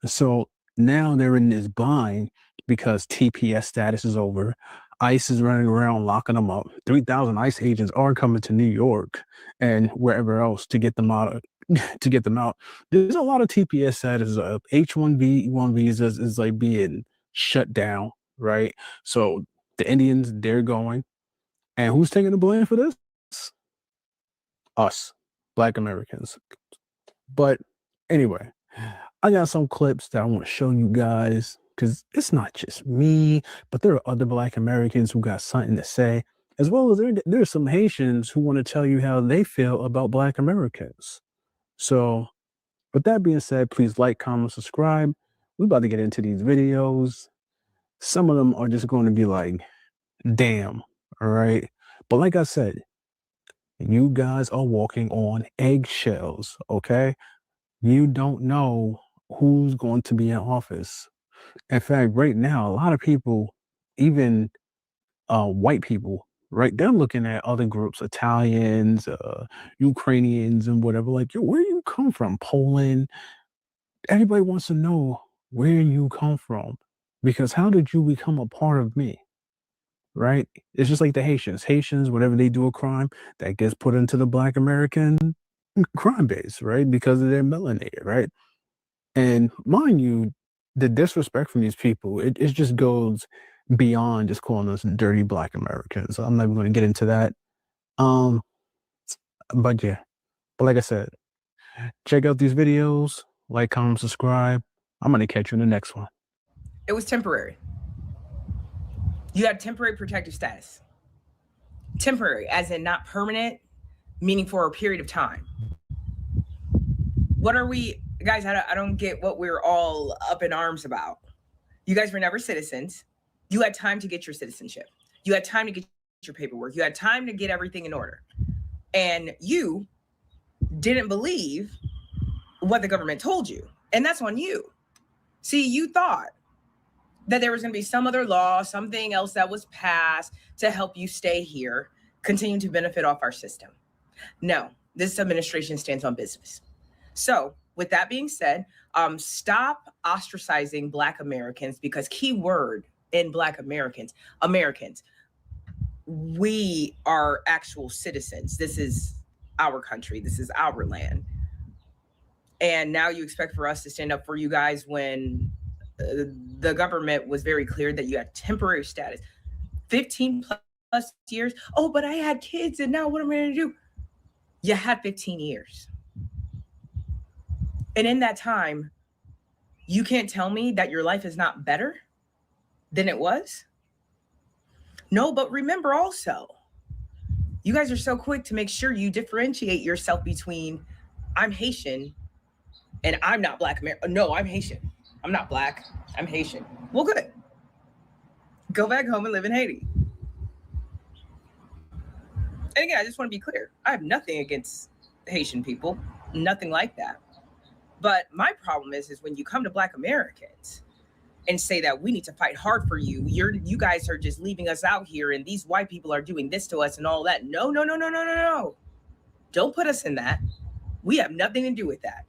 So now they're in this bind because TPS status is over. ICE is running around locking them up. 3,000 ICE agents are coming to New York and wherever else to get them out. There's a lot of TPS status. H-1B visas is like being shut down, right? So the Indians, they're going. And who's taking the blame for this? Us, Black Americans. But anyway, I got some clips that I want to show you guys because it's not just me, but there are other Black Americans who got something to say, as well as there's some Haitians who want to tell you how they feel about Black Americans. So with that being said, please like, comment, subscribe. We're about to get into these videos. Some of them are just going to be like, damn, all right? But like I said, you guys are walking on eggshells, okay? You don't know who's going to be in office. In fact, right now, a lot of people, even white people, right? They're looking at other groups, Italians, Ukrainians, and whatever. Like, yo, where you come from? Poland. Everybody wants to know where you come from, because how did you become a part of me? Right? It's just like the Haitians. Haitians, whenever they do a crime, that gets put into the Black American crime base, right? Because of their melanated, right? And mind you, the disrespect from these people, it just goes beyond just calling us dirty Black Americans. I'm not even going to get into that. But yeah, but like I said, check out these videos, like, comment, subscribe. I'm going to catch you in the next one. It was temporary. You had temporary protective status. Temporary, as in not permanent, meaning for a period of time. What are we, guys, I don't get what we're all up in arms about. You guys were never citizens. You had time to get your citizenship. You had time to get your paperwork. You had time to get everything in order. And you didn't believe what the government told you. And that's on you. See, you thought that there was going to be some other law, something else that was passed to help you stay here, continue to benefit off our system. No, this administration stands on business. So with that being said, stop ostracizing Black Americans, because key word in Black Americans, we are actual citizens. This is our country. This is our land. And now you expect for us to stand up for you guys when the government was very clear that you had temporary status. 15 plus years. Oh, but I had kids and now what am I going to do? You had 15 years. And in that time, you can't tell me that your life is not better than it was? No, but remember also, you guys are so quick to make sure you differentiate yourself between I'm Haitian and I'm not Black American. No, I'm Haitian. I'm not Black. I'm Haitian. Well, good. Go back home and live in Haiti. And again, I just want to be clear. I have nothing against Haitian people. Nothing like that. But my problem is when you come to Black Americans and say that we need to fight hard for you, you guys are just leaving us out here and these white people are doing this to us and all that. No. Don't put us in that. We have nothing to do with that.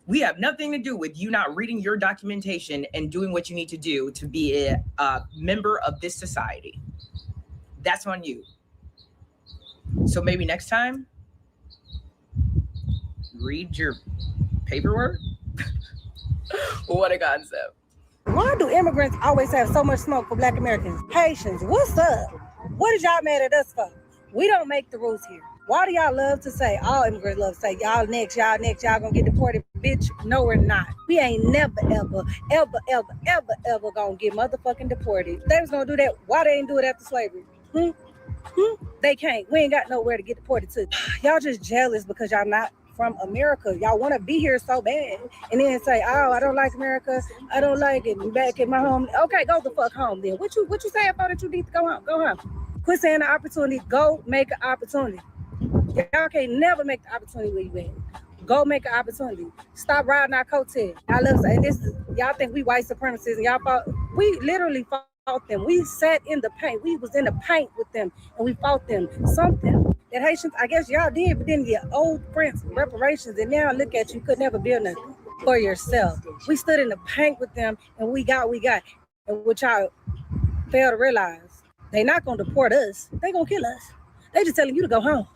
We have nothing to do with you not reading your documentation and doing what you need to do to be a member of this society. That's on you. So maybe next time, read your paperwork. What a concept. Why do immigrants always have so much smoke for Black Americans? Haitians, what's up? What is y'all mad at us for? We don't make the rules here. Why do y'all love to say, all immigrants love to say, y'all next, y'all gonna get deported? Bitch, no, we're not. We ain't never, ever gonna get motherfucking deported. If they was gonna do that, why they ain't do it after slavery? They can't. We ain't got nowhere to get deported to. Y'all just jealous because y'all not from America. Y'all want to be here so bad and then say, oh, I don't like America. I don't like it. I'm back at my home. Okay, go the fuck home then. What you saying for that you need to go home? Go home. Quit saying the opportunity. Go make an opportunity. Y'all can't never make the opportunity where you at. Go make an opportunity. Stop riding our coattails. I love saying this. Y'all think we white supremacists and y'all fought. We literally fought them. We sat in the paint. We was in the paint with them and we fought them. Something that Haitians, I guess y'all did, but then your old friends, reparations, and now look at you, could never build nothing for yourself. We stood in the paint with them and we got. And what y'all fail to realize, they not gonna deport us. They gonna kill us. They just telling you to go home.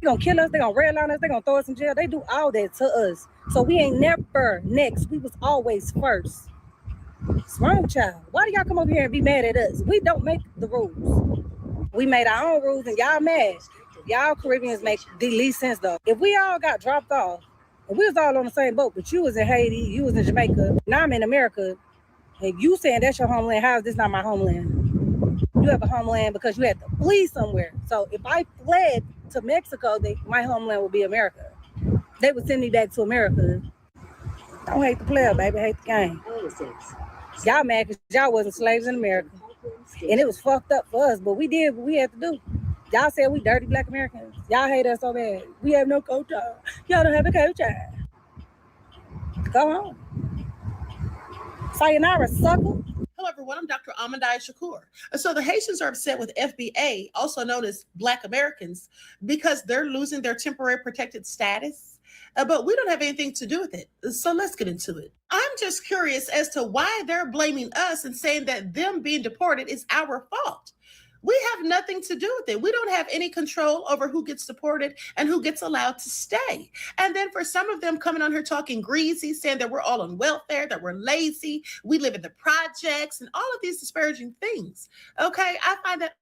They gonna kill us, they gonna redline us, they gonna throw us in jail. They do all that to us. So we ain't never next. We was always first. What's wrong with y'all? Why do y'all come over here and be mad at us? We don't make the rules. We made our own rules and y'all mad. Y'all Caribbeans make the least sense though. If we all got dropped off and we was all on the same boat, but you was in Haiti, you was in Jamaica, now I'm in America, and you saying that's your homeland, how is this not my homeland? You have a homeland because you had to flee somewhere. So if I fled to Mexico, my homeland would be America. They would send me back to America. Don't hate the player, baby, hate the game. Y'all mad because y'all wasn't slaves in America. And it was fucked up for us, but we did what we had to do. Y'all said we dirty Black Americans. Y'all hate us so bad. We have no culture. Y'all don't have a culture. Go home. Sayonara, sucker. Hello, everyone. I'm Dr. Amandai Shakur. So the Haitians are upset with FBA, also known as Black Americans, because they're losing their temporary protected status. But we don't have anything to do with it. So let's get into it. I'm just curious as to why they're blaming us and saying that them being deported is our fault. We have nothing to do with it. We don't have any control over who gets deported and who gets allowed to stay. And then for some of them coming on here talking greasy, saying that we're all on welfare, that we're lazy, we live in the projects, and all of these disparaging things. Okay, I find that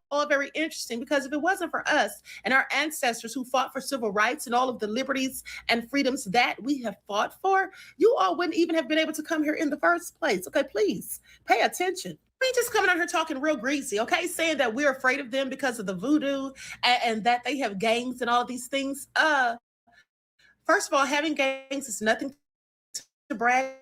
all very interesting, because if it wasn't for us and our ancestors who fought for civil rights and all of the liberties and freedoms that we have fought for, you all wouldn't even have been able to come here in the first place. Okay, please pay attention. We just coming out here talking real greasy, okay? Saying that we're afraid of them because of the voodoo and that they have gangs and all of these things. First of all, having gangs is nothing to brag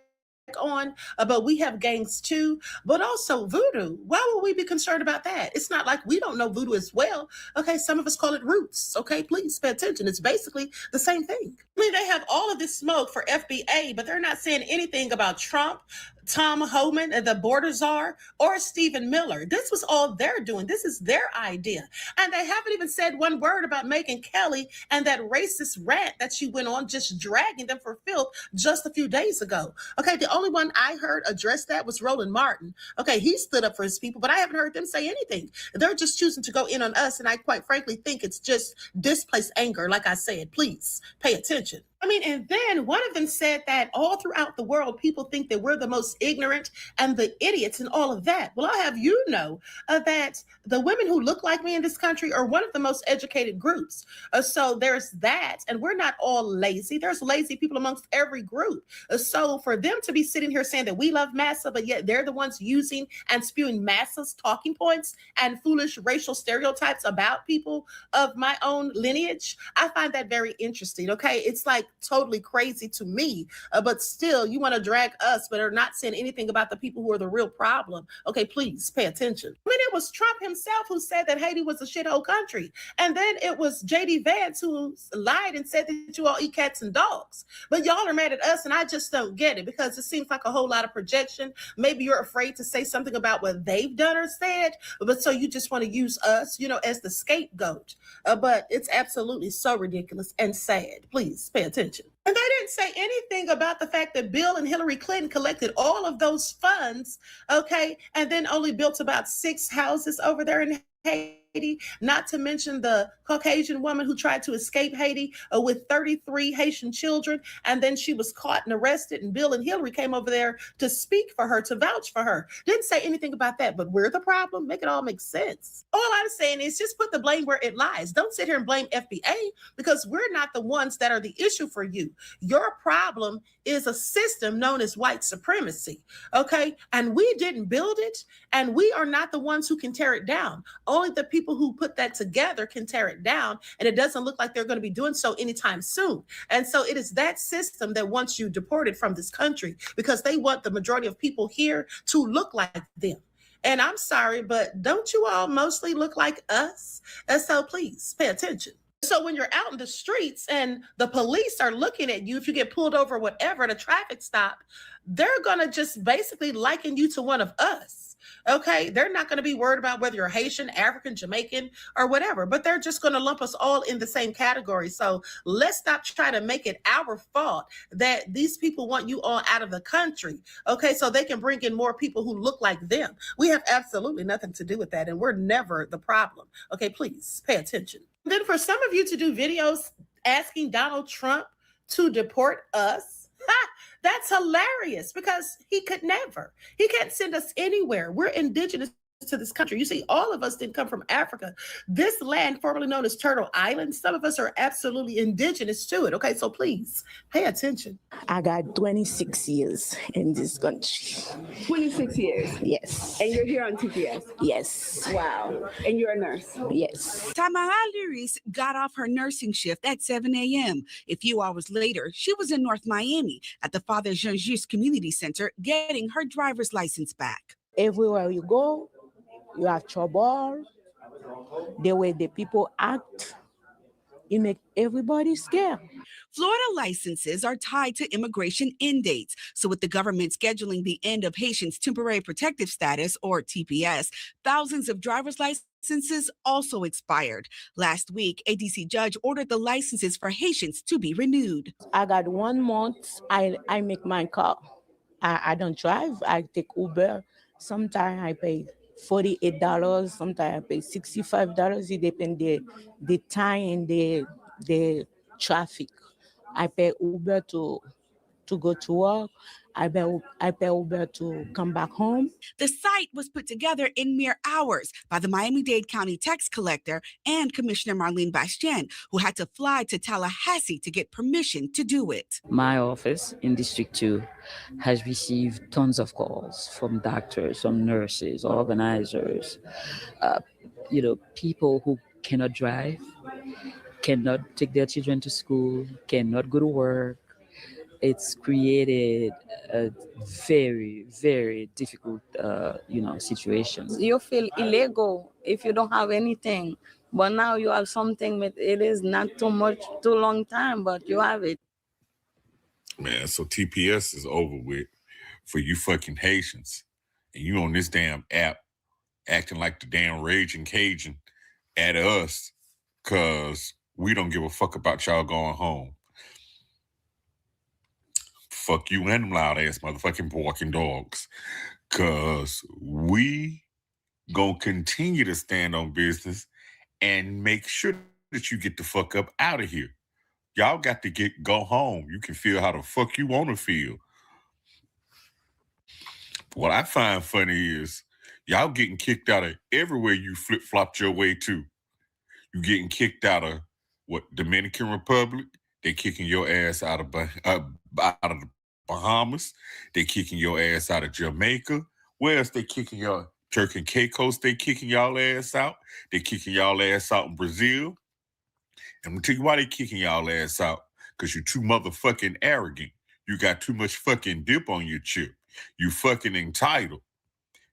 on, but we have gangs too. But also voodoo, why would we be concerned about that? It's not like we don't know voodoo as well. Okay, some of us call it roots. Okay, please pay attention. It's basically the same thing. I mean, they have all of this smoke for FBA, but they're not saying anything about Trump, Tom Homan, and the border czar, or Stephen Miller. This was all they're doing. This is their idea. And they haven't even said one word about Megyn Kelly and that racist rant that she went on, just dragging them for filth just a few days ago. Okay, the only one I heard address that was Roland Martin. Okay, he stood up for his people, but I haven't heard them say anything. They're just choosing to go in on us, and I quite frankly think it's just displaced anger. Like I said, please pay attention. I mean, and then one of them said that all throughout the world, people think that we're the most ignorant and the idiots and all of that. Well, I'll have you know that the women who look like me in this country are one of the most educated groups. So there's that. And we're not all lazy. There's lazy people amongst every group. So for them to be sitting here saying that we love massa, but yet they're the ones using and spewing massa's talking points and foolish racial stereotypes about people of my own lineage, I find that very interesting. Okay, it's like totally crazy to me, but still you want to drag us but are not saying anything about the people who are the real problem. Okay, please pay attention. I mean, it was Trump himself who said that Haiti was a shithole country, and then it was JD Vance who lied and said that you all eat cats and dogs. But y'all are mad at us, and I just don't get it, because it seems like a whole lot of projection. Maybe you're afraid to say something about what they've done or said, but so you just want to use us, you know, as the scapegoat. But it's absolutely so ridiculous and sad. Please pay attention. And they didn't say anything about the fact that Bill and Hillary Clinton collected all of those funds, okay, and then only built about 6 houses over there in Haiti, not to mention the Caucasian woman who tried to escape Haiti with 33 Haitian children, and then she was caught and arrested, and Bill and Hillary came over there to speak for her, to vouch for her. Didn't say anything about that, but we're the problem. Make it all make sense. All I'm saying is just put the blame where it lies. Don't sit here and blame FBA, because we're not the ones that are the issue for you. Your problem is a system known as white supremacy, okay? And we didn't build it, and we are not the ones who can tear it down. Only the people who put that together can tear it down, and it doesn't look like they're going to be doing so anytime soon. And so it is that system that wants you deported from this country, because they want the majority of people here to look like them. And I'm sorry, but don't you all mostly look like us? And so please pay attention. So when you're out in the streets and the police are looking at you, if you get pulled over, whatever, at a traffic stop, they're going to just basically liken you to one of us. Okay, they're not going to be worried about whether you're Haitian, African, Jamaican, or whatever, but they're just going to lump us all in the same category. So let's stop trying to make it our fault that these people want you all out of the country. Okay, so they can bring in more people who look like them. We have absolutely nothing to do with that, and we're never the problem. Okay, please pay attention. Then for some of you to do videos asking Donald Trump to deport us, that's hilarious, because he could never. He can't send us anywhere. We're indigenous to this country. You see, all of us didn't come from Africa. This land, formerly known as Turtle Island, some of us are absolutely indigenous to it. Okay, so please pay attention. I got 26 years in this country. 26 years? Yes. And you're here on TPS? Yes. Wow. And you're a nurse? Yes. Tamara Lyris got off her nursing shift at 7 a.m. A few hours later, she was in North Miami at the Father Jean-Just Community Center getting her driver's license back. Everywhere you go, you have trouble. The way the people act, it make everybody scared. Florida licenses are tied to immigration end dates. So with the government scheduling the end of Haitians' temporary protective status, or TPS, thousands of driver's licenses also expired. Last week, a DC judge ordered the licenses for Haitians to be renewed. I got 1 month, I make my car. I don't drive, I take Uber. Sometimes I pay $48, sometimes I pay $65. It depends the time and the traffic. I pay Uber to go to work. I pay Uber to come back home. The site was put together in mere hours by the Miami-Dade County tax collector and Commissioner Marlene Bastien, who had to fly to Tallahassee to get permission to do it. My office in District 2 has received tons of calls from doctors, from nurses, organizers, people who cannot drive, cannot take their children to school, cannot go to work. It's created a very, very difficult, situation. You feel illegal if you don't have anything, but now you have something. But it is not too long time, but you have it. Man, so TPS is over with for you fucking Haitians. And you on this damn app acting like the damn raging Cajun at us because we don't give a fuck about y'all going home. Fuck you and them loud ass motherfucking barking dogs. Cause we gonna continue to stand on business and make sure that you get the fuck up out of here. Y'all got to go home. You can feel how the fuck you want to feel. What I find funny is y'all getting kicked out of everywhere you flip-flopped your way to. You getting kicked out of Dominican Republic? They kicking your ass out of the Bahamas. They kicking your ass out of Jamaica. Where else they kicking y'all? Turk and Caicos, they kicking y'all ass out. They kicking y'all ass out in Brazil. And I'm gonna tell you why they kicking y'all ass out. Because you're too motherfucking arrogant. You got too much fucking dip on your chip. You fucking entitled.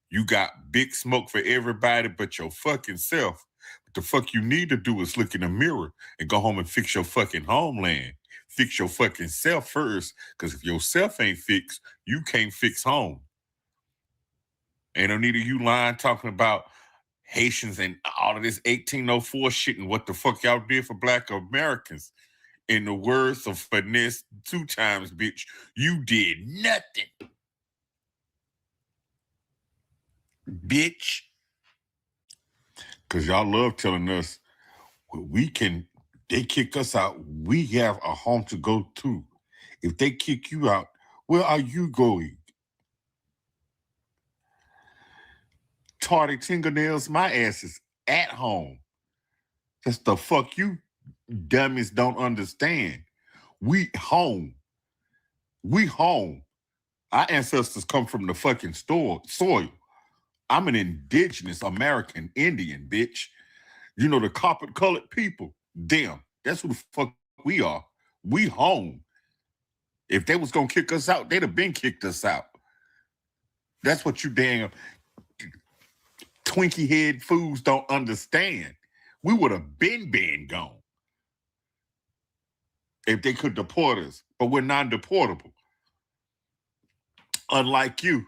You got big smoke for everybody but your fucking self. What the fuck you need to do is look in the mirror and go home and fix your fucking homeland. Fix your fucking self first, because if your self ain't fixed, you can't fix home. Ain't no need of you lying talking about Haitians and all of this 1804 shit and what the fuck y'all did for Black Americans. In the words of Finesse 2 times, bitch, you did nothing. Bitch. Because y'all love telling us they kick us out, we have a home to go to. If they kick you out, where are you going? Tardy fingernails, my ass is at home. That's the fuck you dummies don't understand. We home. We home. Our ancestors come from the fucking soil. I'm an indigenous American Indian, bitch. You know, the copper-colored people. Damn, that's who the fuck we are. We home. If they was gonna kick us out, they'd have been kicked us out. That's what you damn Twinkie head fools don't understand. We would have been gone if they could deport us, but we're non-deportable. Unlike you.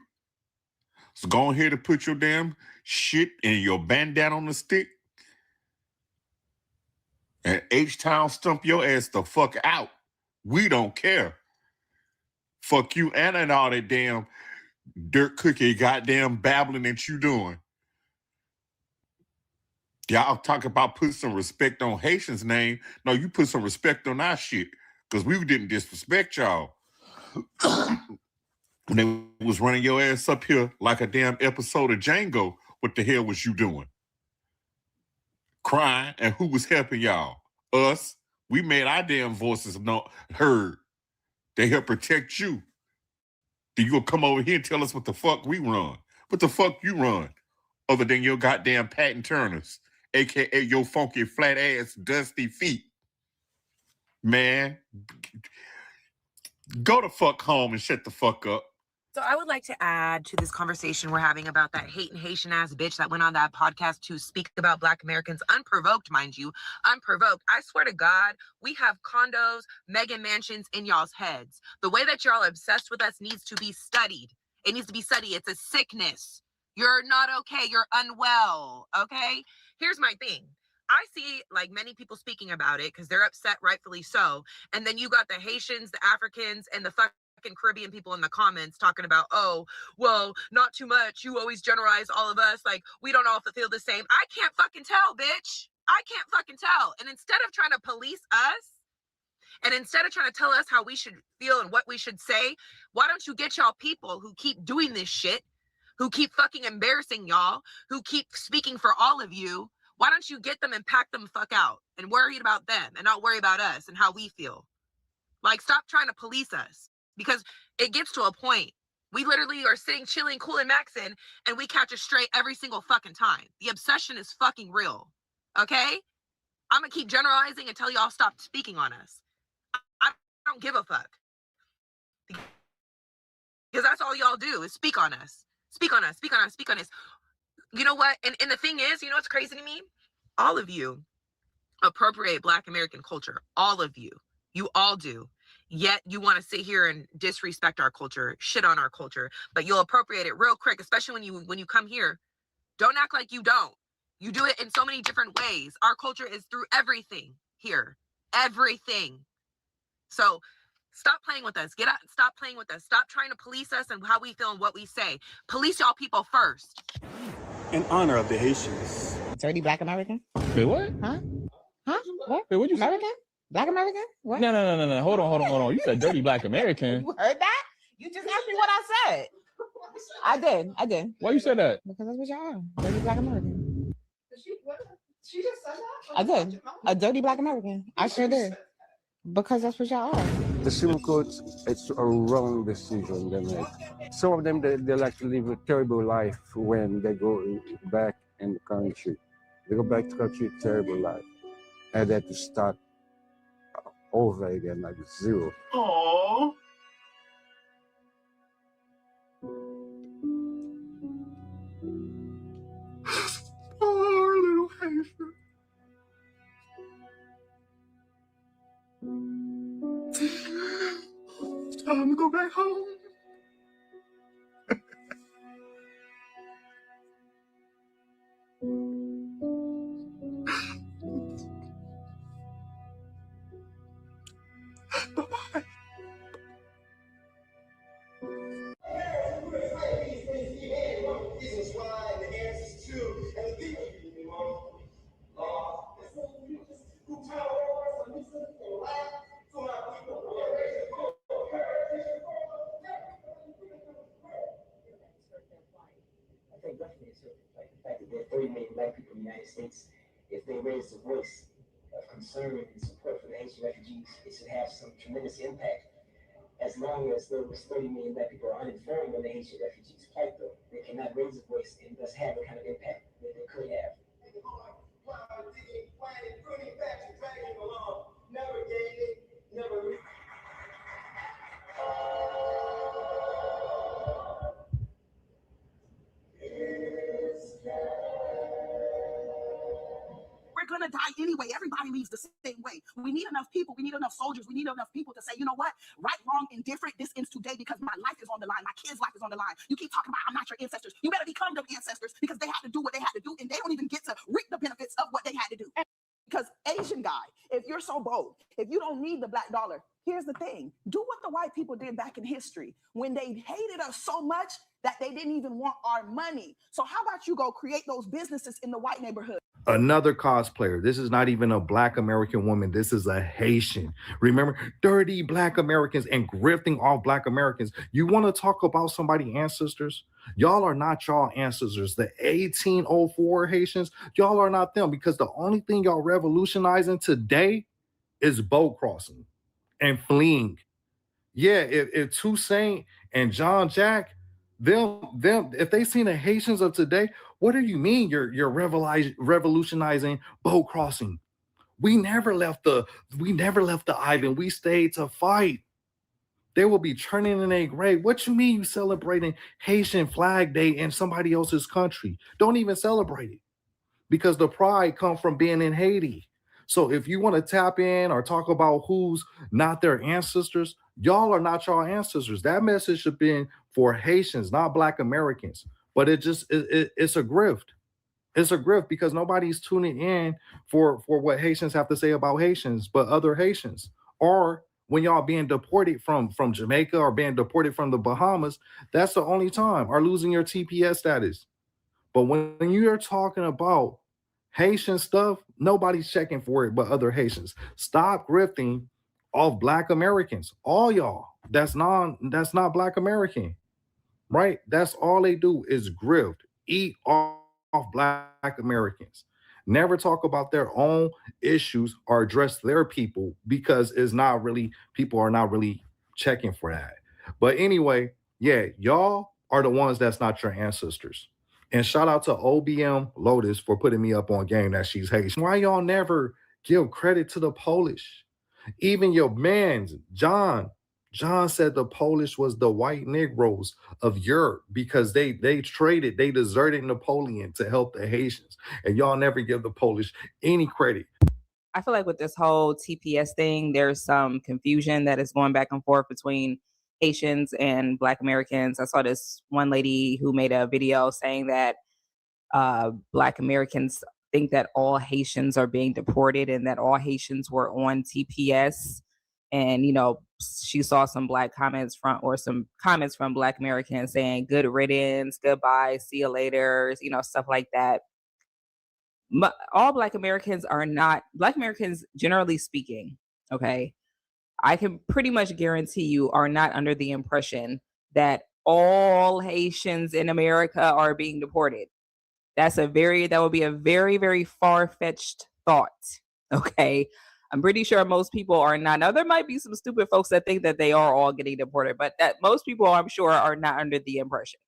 So go ahead and put your damn shit and your bandana on the stick and H-Town stump your ass the fuck out. We don't care. Fuck you and all that damn dirt cookie goddamn babbling that you doing. Y'all talk about putting some respect on Haitians' name. No, you put some respect on our shit because we didn't disrespect y'all. When they was running your ass up here like a damn episode of Django, what the hell was you doing? Crying, and who was helping y'all? Us. We made our damn voices heard. They help protect you. Then you gonna come over here and tell us what the fuck we run. What the fuck you run? Other than your goddamn patent turners, aka your funky flat ass dusty feet. Man, go the fuck home and shut the fuck up. So I would like to add to this conversation we're having about that Haitian ass bitch that went on that podcast to speak about Black Americans, unprovoked, mind you, unprovoked. I swear to God, we have condos, mega mansions in y'all's heads. The way that y'all obsessed with us needs to be studied. It needs to be studied. It's a sickness. You're not okay. You're unwell. Okay? Here's my thing. I see like many people speaking about it because they're upset, rightfully so. And then you got the Haitians, the Africans, and the fucking Caribbean people in the comments talking about, oh, well, not too much. You always generalize all of us. Like, we don't all feel the same. I can't fucking tell, bitch. I can't fucking tell. And instead of trying to police us, and instead of trying to tell us how we should feel and what we should say, why don't you get y'all people who keep doing this shit, who keep fucking embarrassing y'all, who keep speaking for all of you, why don't you get them and pack them fuck out and worry about them and not worry about us and how we feel? Like, stop trying to police us. Because it gets to a point. We literally are sitting, chilling, cool, and maxing, and we catch a stray every single fucking time. The obsession is fucking real. Okay? I'm going to keep generalizing until y'all stop speaking on us. I don't give a fuck. Because that's all y'all do is speak on us. Speak on us, speak on us, speak on us. You know what? And the thing is, you know what's crazy to me? All of you appropriate Black American culture. All of you. You all do. Yet you want to sit here and disrespect our culture, shit on our culture, but you'll appropriate it real quick, especially when you come here. Don't act like you don't. You do it in so many different ways. Our culture is through everything here. Everything. So stop playing with us. Get out and stop playing with us. Stop trying to police us and how we feel and what we say. Police y'all people first. In honor of the Haitians. Dirty Black American? Wait, what? Huh? What? Wait, what'd you American? say? Black American? What? No. Hold on. You said dirty Black American. You heard that? You just asked me what I said. I did. Why you said that? Because that's what y'all are. Dirty Black American. She just said that? I did. A dirty Black American. I sure did. Because that's what y'all are. The Supreme Court, it's a wrong decision they make. Some of them, they like to live a terrible life when they go back in the country. They go back to the country, terrible life. And they have to start over again, like zero. Aww. Poor little Haitian. Time to go back home. Bye-bye. I think definitely it's like the fact that there are 30 million Black people in the United States. If they raise the voice of concern and support for the Haitian refugees, it should have some tremendous impact. As long as those 30 million Black people are uninformed on the Haitian refugees' plight, though, they cannot raise a voice and thus have the kind of impact that they could have. We're gonna die anyway. Everybody leaves the same way. We need enough people. We need enough soldiers. We need enough people to say, you know what? Right, wrong, indifferent. This ends today because my life is on the line. My kids' life is on the line. You keep talking about I'm not your ancestors. You better become their ancestors because they have to do what they had to do, and they don't even get to reap the benefits of what they had to do. Because Asian guy, if you're so bold, if you don't need the black dollar, here's the thing. Do what the white people did back in history when they hated us so much that they didn't even want our money. So how about you go create those businesses in the white neighborhood? Another cosplayer. This is not even a Black American woman. This is a Haitian. Remember, dirty Black Americans and grifting off Black Americans. You want to talk about somebody's ancestors? Y'all are not y'all ancestors. The 1804 Haitians, y'all are not them, because the only thing y'all revolutionizing today is boat crossing and fleeing. Yeah, if Toussaint and John Jack, them, if they seen the Haitians of today, what do you mean you're revolutionizing boat crossing? We never left the island. We stayed to fight. They will be turning in their grave. What you mean you celebrating Haitian Flag Day in somebody else's country? Don't even celebrate it, because the pride comes from being in Haiti. So if you want to tap in or talk about who's not their ancestors, y'all are not your ancestors. That message should be for Haitians, not Black Americans. But it's a grift. It's a grift because nobody's tuning in for what Haitians have to say about Haitians, but other Haitians. Or when y'all being deported from Jamaica or being deported from the Bahamas, that's the only time, or losing your TPS status. But when you're talking about Haitian stuff, nobody's checking for it but other Haitians. Stop grifting off Black Americans. All y'all. That's not Black American, right? That's all they do is grift, eat off Black Americans. Never talk about their own issues or address their people, because people are not really checking for that. But anyway, yeah, y'all are the ones that's not your ancestors. And shout out to OBM Lotus for putting me up on game that she's Haitian. Why y'all never give credit to the Polish? Even your man, John said the Polish was the white Negroes of Europe because they deserted Napoleon to help the Haitians. And y'all never give the Polish any credit. I feel like with this whole TPS thing, there's some confusion that is going back and forth between Haitians and Black Americans. I saw this one lady who made a video saying that Black Americans think that all Haitians are being deported and that all Haitians were on TPS. And, she saw some Black comments from Black Americans saying good riddance, goodbye, see you later, stuff like that. All Black Americans are not, Black Americans, generally speaking, okay, I can pretty much guarantee you are not under the impression that all Haitians in America are being deported. That would be a very, very far-fetched thought. Okay. I'm pretty sure most people are not. Now, there might be some stupid folks that think that they are all getting deported, but that most people, I'm sure, are not under the impression.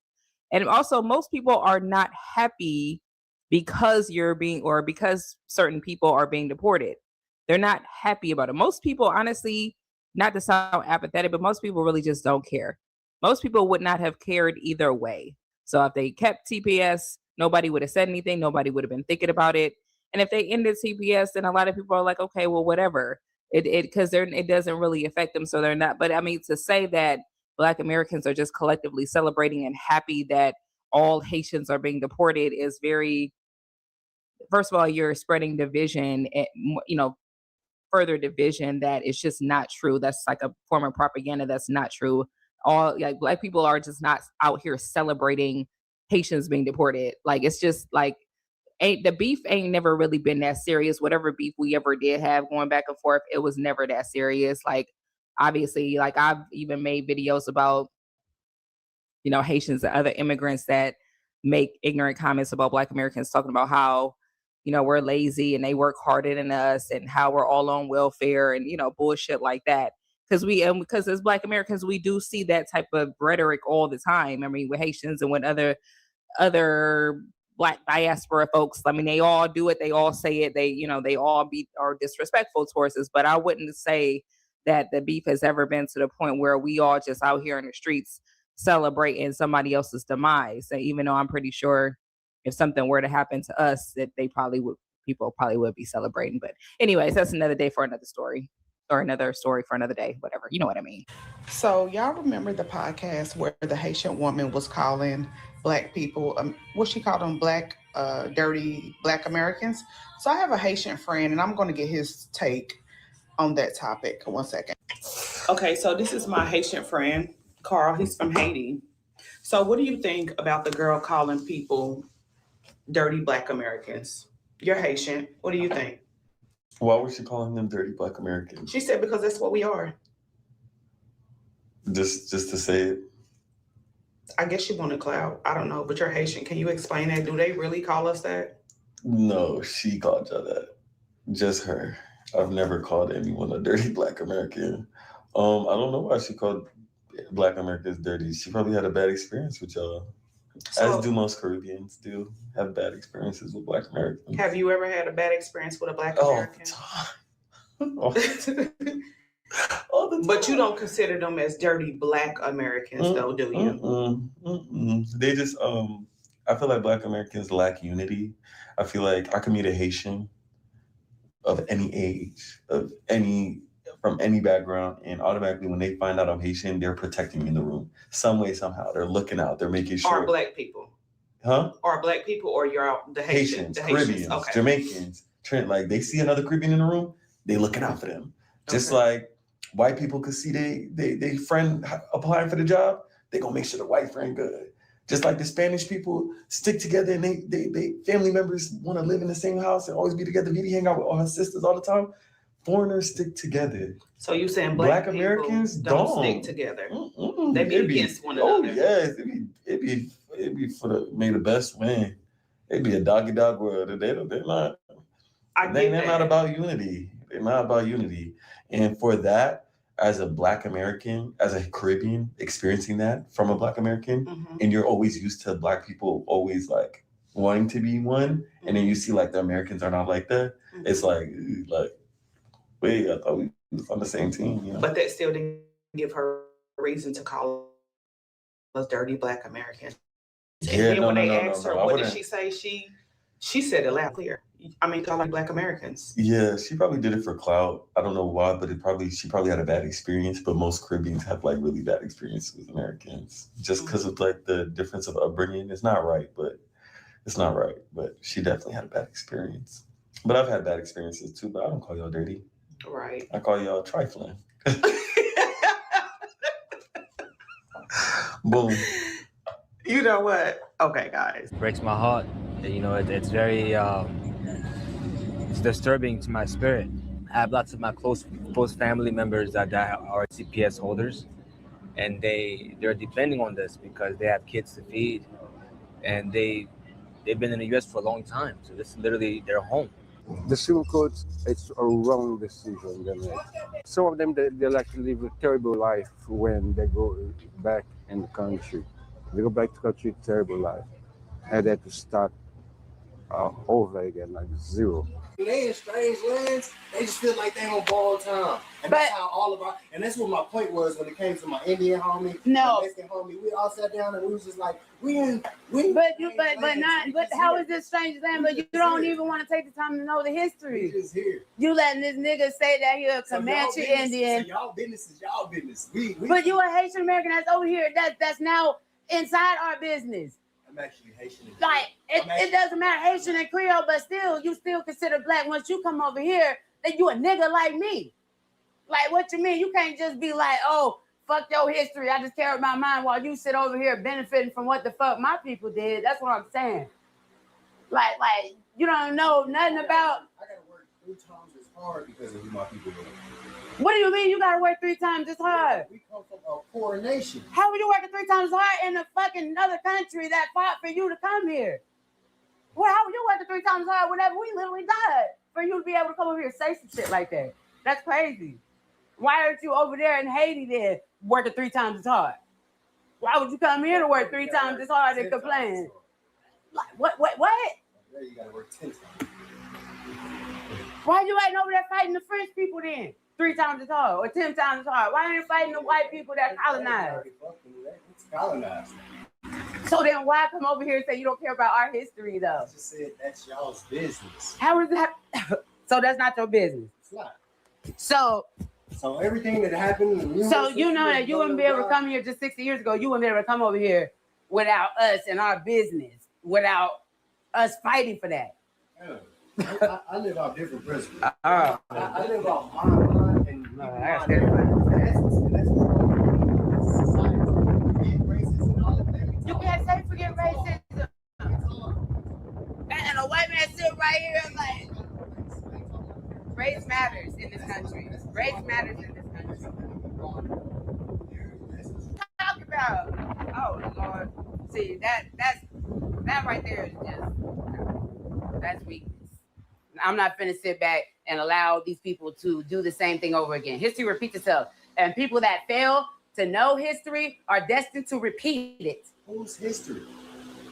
And also, most people are not happy because because certain people are being deported. They're not happy about it. Most people, honestly, not to sound apathetic, but most people really just don't care. Most people would not have cared either way. So if they kept TPS, nobody would have said anything. Nobody would have been thinking about it. And if they ended TPS, then a lot of people are like, okay, well, whatever. Because it doesn't really affect them, so they're not. But I mean, to say that Black Americans are just collectively celebrating and happy that all Haitians are being deported is very. First of all, you're spreading division, further division that is just not true. That's like a form of propaganda. That's not true. All Black people are just not out here celebrating Haitians being deported. Like, it's just like. The beef ain't never really been that serious. Whatever beef we ever did have going back and forth, it was never that serious. Like, obviously, like I've even made videos about, Haitians and other immigrants that make ignorant comments about Black Americans, talking about how, we're lazy and they work harder than us and how we're all on welfare and, bullshit like that. Because as Black Americans, we do see that type of rhetoric all the time. I mean, with Haitians and with other Black diaspora folks, I mean, they all do it. They all say it. They all are disrespectful towards us. But I wouldn't say that the beef has ever been to the point where we all just out here in the streets celebrating somebody else's demise. And even though I'm pretty sure if something were to happen to us, that people probably would be celebrating. But anyways, that's another day for another story, or another story for another day, whatever. You know what I mean? So y'all remember the podcast where the Haitian woman was calling Black people, what she called them, dirty Black Americans? So I have a Haitian friend, and I'm going to get his take on that topic. 1 second. Okay, so this is my Haitian friend, Carl. He's from Haiti. So what do you think about the girl calling people dirty Black Americans? You're Haitian. What do you think? Why was she calling them dirty Black Americans? She said because that's what we are. Just to say it? I guess she wanted clout. I don't know, but you're Haitian. Can you explain that? Do they really call us that? No, she called y'all that. Just her. I've never called anyone a dirty Black American. I don't know why she called Black Americans dirty. She probably had a bad experience with y'all. As do most Caribbeans do, have bad experiences with Black Americans. Have you ever had a bad experience with a Black American? All the But you don't consider them as dirty Black Americans, though, do you? They just I feel like Black Americans lack unity. I feel like I can meet a Haitian of any age, from any background, and automatically when they find out I'm Haitian, they're protecting me in the room. Some way, somehow. They're looking out, they're making sure. Are Black people. Huh? Are Black people or you're the Haitians? Caribbeans, Okay. Jamaicans, Trent, like they see another Caribbean in the room, they looking out for them. Just like white people could see they friend applying for the job, they gonna make sure the white friend good. Just like the Spanish people stick together and they family members want to live in the same house and always be together. Vivi hang out with all her sisters all the time. Foreigners stick together. So you saying Black Americans don't stick together? They be against one another. another. Oh yes, it'd be for the best win. It'd be a doggy dog world. They're not. They're not about unity. They're not about unity. And for that, as a Black American, as a Caribbean, experiencing that from a Black American, and you're always used to Black people always like wanting to be one, and then you see like the Americans are not like that. It's like, wait, I thought we was on the same team. You know? But that still didn't give her a reason to call us dirty Black Americans. And then when they asked her, what did she say? She said it loud and clear. I mean, call like Black Americans. Yeah, she probably did it for clout. I don't know why, but she probably had a bad experience. But most Caribbeans have like really bad experiences with Americans, just because of like the difference of upbringing. It's not right. But she definitely had a bad experience. But I've had bad experiences too. But I don't call y'all dirty. Right. I call y'all trifling. Boom. You know what? Okay, guys. Breaks my heart. You know, it's very it's disturbing to my spirit. I have lots of my close family members that are CPS holders, and they're depending on this because they have kids to feed, and they've been in the U.S. for a long time. So this is literally their home. The civil code, it's a wrong decision they make. Some of them, they like to live a terrible life when they go back in the country. They go back to the country, terrible life. And they have to start over again, like zero. They in strange lands, they just feel like they on ball time. And that's how all of our, and that's what my point was when it came to my Indian homie, my Mexican homie. We all sat down and we was just like, but how is this strange land? But you don't even want to take the time to know the history. We just here. You letting this nigga say that you're a Comanche Indian. So y'all business is y'all business. But you a Haitian American that's over here that's now inside our business. I'm actually Haitian. Like it doesn't matter Haitian and Creole, but still you still consider Black. Once you come over here, then you a nigga like me. Like what you mean? You can't just be like, oh, fuck your history. I just care about mine while you sit over here benefiting from what the fuck my people did. That's what I'm saying. Like you don't know nothing about. I gotta work 3 times as hard because of who my people are. What do you mean you gotta work 3 times as hard? We come from a poor nation. How are you working 3 times as hard in a fucking other country that fought for you to come here? Well, how are you working 3 times as hard whenever we literally died for you to be able to come over here and say some shit like that? That's crazy. Why aren't you over there in Haiti then working 3 times as hard? Why would you come here to work 3 times as hard and complain? Like what? There you gotta work 10 times. Why you ain't over there fighting the French people then? 3 times as hard or 10 times as hard? Why ain't you fighting the white people that colonized? It's colonized. So then why come over here and say you don't care about our history though? I just said that's y'all's business. How is that? So that's not your business. It's not. So everything that happened. So you know that you wouldn't be able to come here just 60 years ago. You wouldn't be able to come over here without us and our business, without us fighting for that. Yeah. I live off different principles. I live off my mind and you can't say forget racism. And a white man sitting right here like race matters in this country. Race matters in this country. Talk about. Oh Lord. See that right there is just that's weakness. I'm not finna sit back and allow these people to do the same thing over again. History repeats itself. And people that fail to know history are destined to repeat it. Whose history?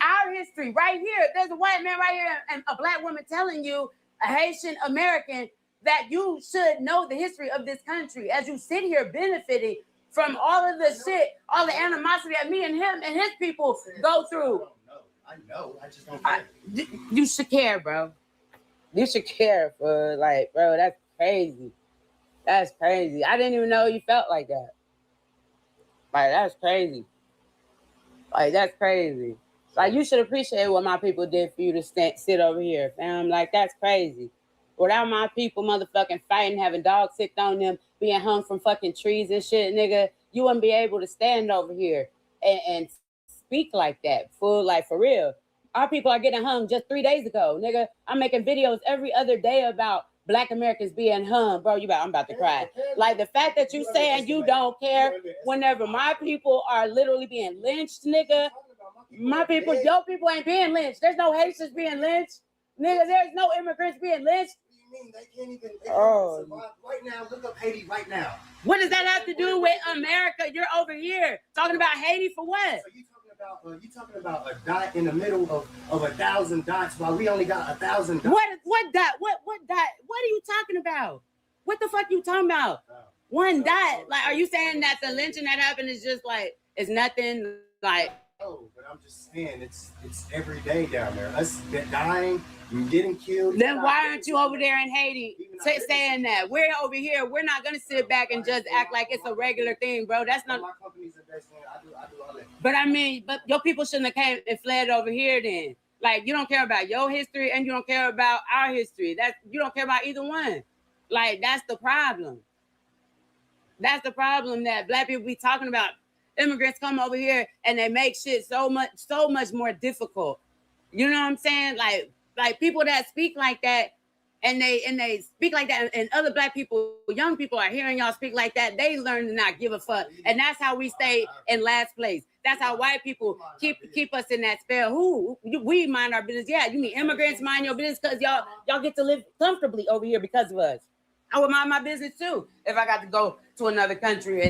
Our history, right here. There's a white man right here and a Black woman telling you, a Haitian American, that you should know the history of this country as you sit here benefiting from all of the shit, all the animosity that me and him and his people go through. I know. I just don't care. You should care, bro. You should care for like, bro, that's crazy. That's crazy. I didn't even know you felt like that. Like, that's crazy. Like, that's crazy. Like, you should appreciate what my people did for you to sit over here, fam. Like, that's crazy. Without my people motherfucking fighting, having dogs sick on them, being hung from fucking trees and shit, nigga, you wouldn't be able to stand over here and speak like that. For real. Our people are getting hung just 3 days ago, nigga. I'm making videos every other day about Black Americans being hung. Bro, I'm about to cry. Like, the fact that you saying you don't care whenever my people are literally being lynched, nigga. My people, your people ain't being lynched. There's no Haitians being lynched. Nigga, there's no immigrants being lynched. They can't even survive right now. Look up Haiti right now. What does that have to do with America? You're over here talking about Haiti for what? So you talking about a dot in the middle of 1,000 dots while we only got 1,000 dots. What dot? What dot? What are you talking about? What the fuck you talking about? One dot? Like, are you saying that the lynching that happened is just like it's nothing? Like, no, but I'm just saying it's every day down there. Us dying, getting killed. Then why aren't you over there in Haiti saying that? We're over here. We're not gonna sit back and just act like it's a regular thing, bro. That's not. My company's investment. I do all that. But I mean, but your people shouldn't have came and fled over here then. Like, you don't care about your history and you don't care about our history. You don't care about either one. Like, that's the problem. That's the problem that Black people be talking about. Immigrants come over here and they make shit so much more difficult. You know what I'm saying? Like people that speak like that and they speak like that, and other Black people, young people are hearing y'all speak like that, they learn to not give a fuck. And that's how we stay in last place. That's how white people keep us in that spell. We mind our business. Yeah, you need immigrants mind your business because y'all get to live comfortably over here because of us. I would mind my business too if I got to go to another country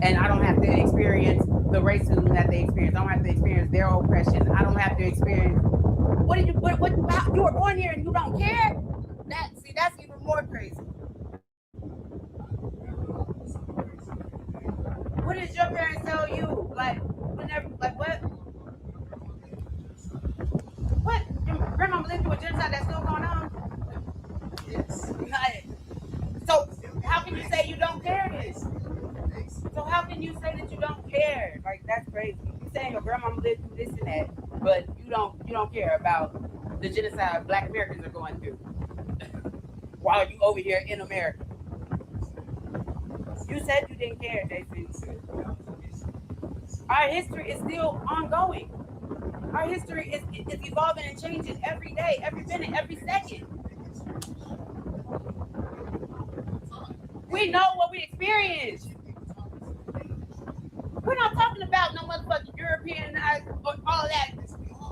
and I don't have to experience the racism that they experience. I don't have to experience their oppression. I don't have to experience. What you were born here and you don't care? That's even more crazy. What did your parents tell you? Like, what? What? Your grandma lived through a genocide that's still going on? Yes. So how can you say you don't care this? So how can you say that you don't care? Like, that's crazy. You saying your grandma lived through this and that, but you don't care about the genocide Black Americans are going through while you over here in America. You said you didn't care, Jason. Our history is still ongoing. Our history is evolving and changing every day, every minute, every second. We know what we experience. We're not talking about no motherfucking European or all that.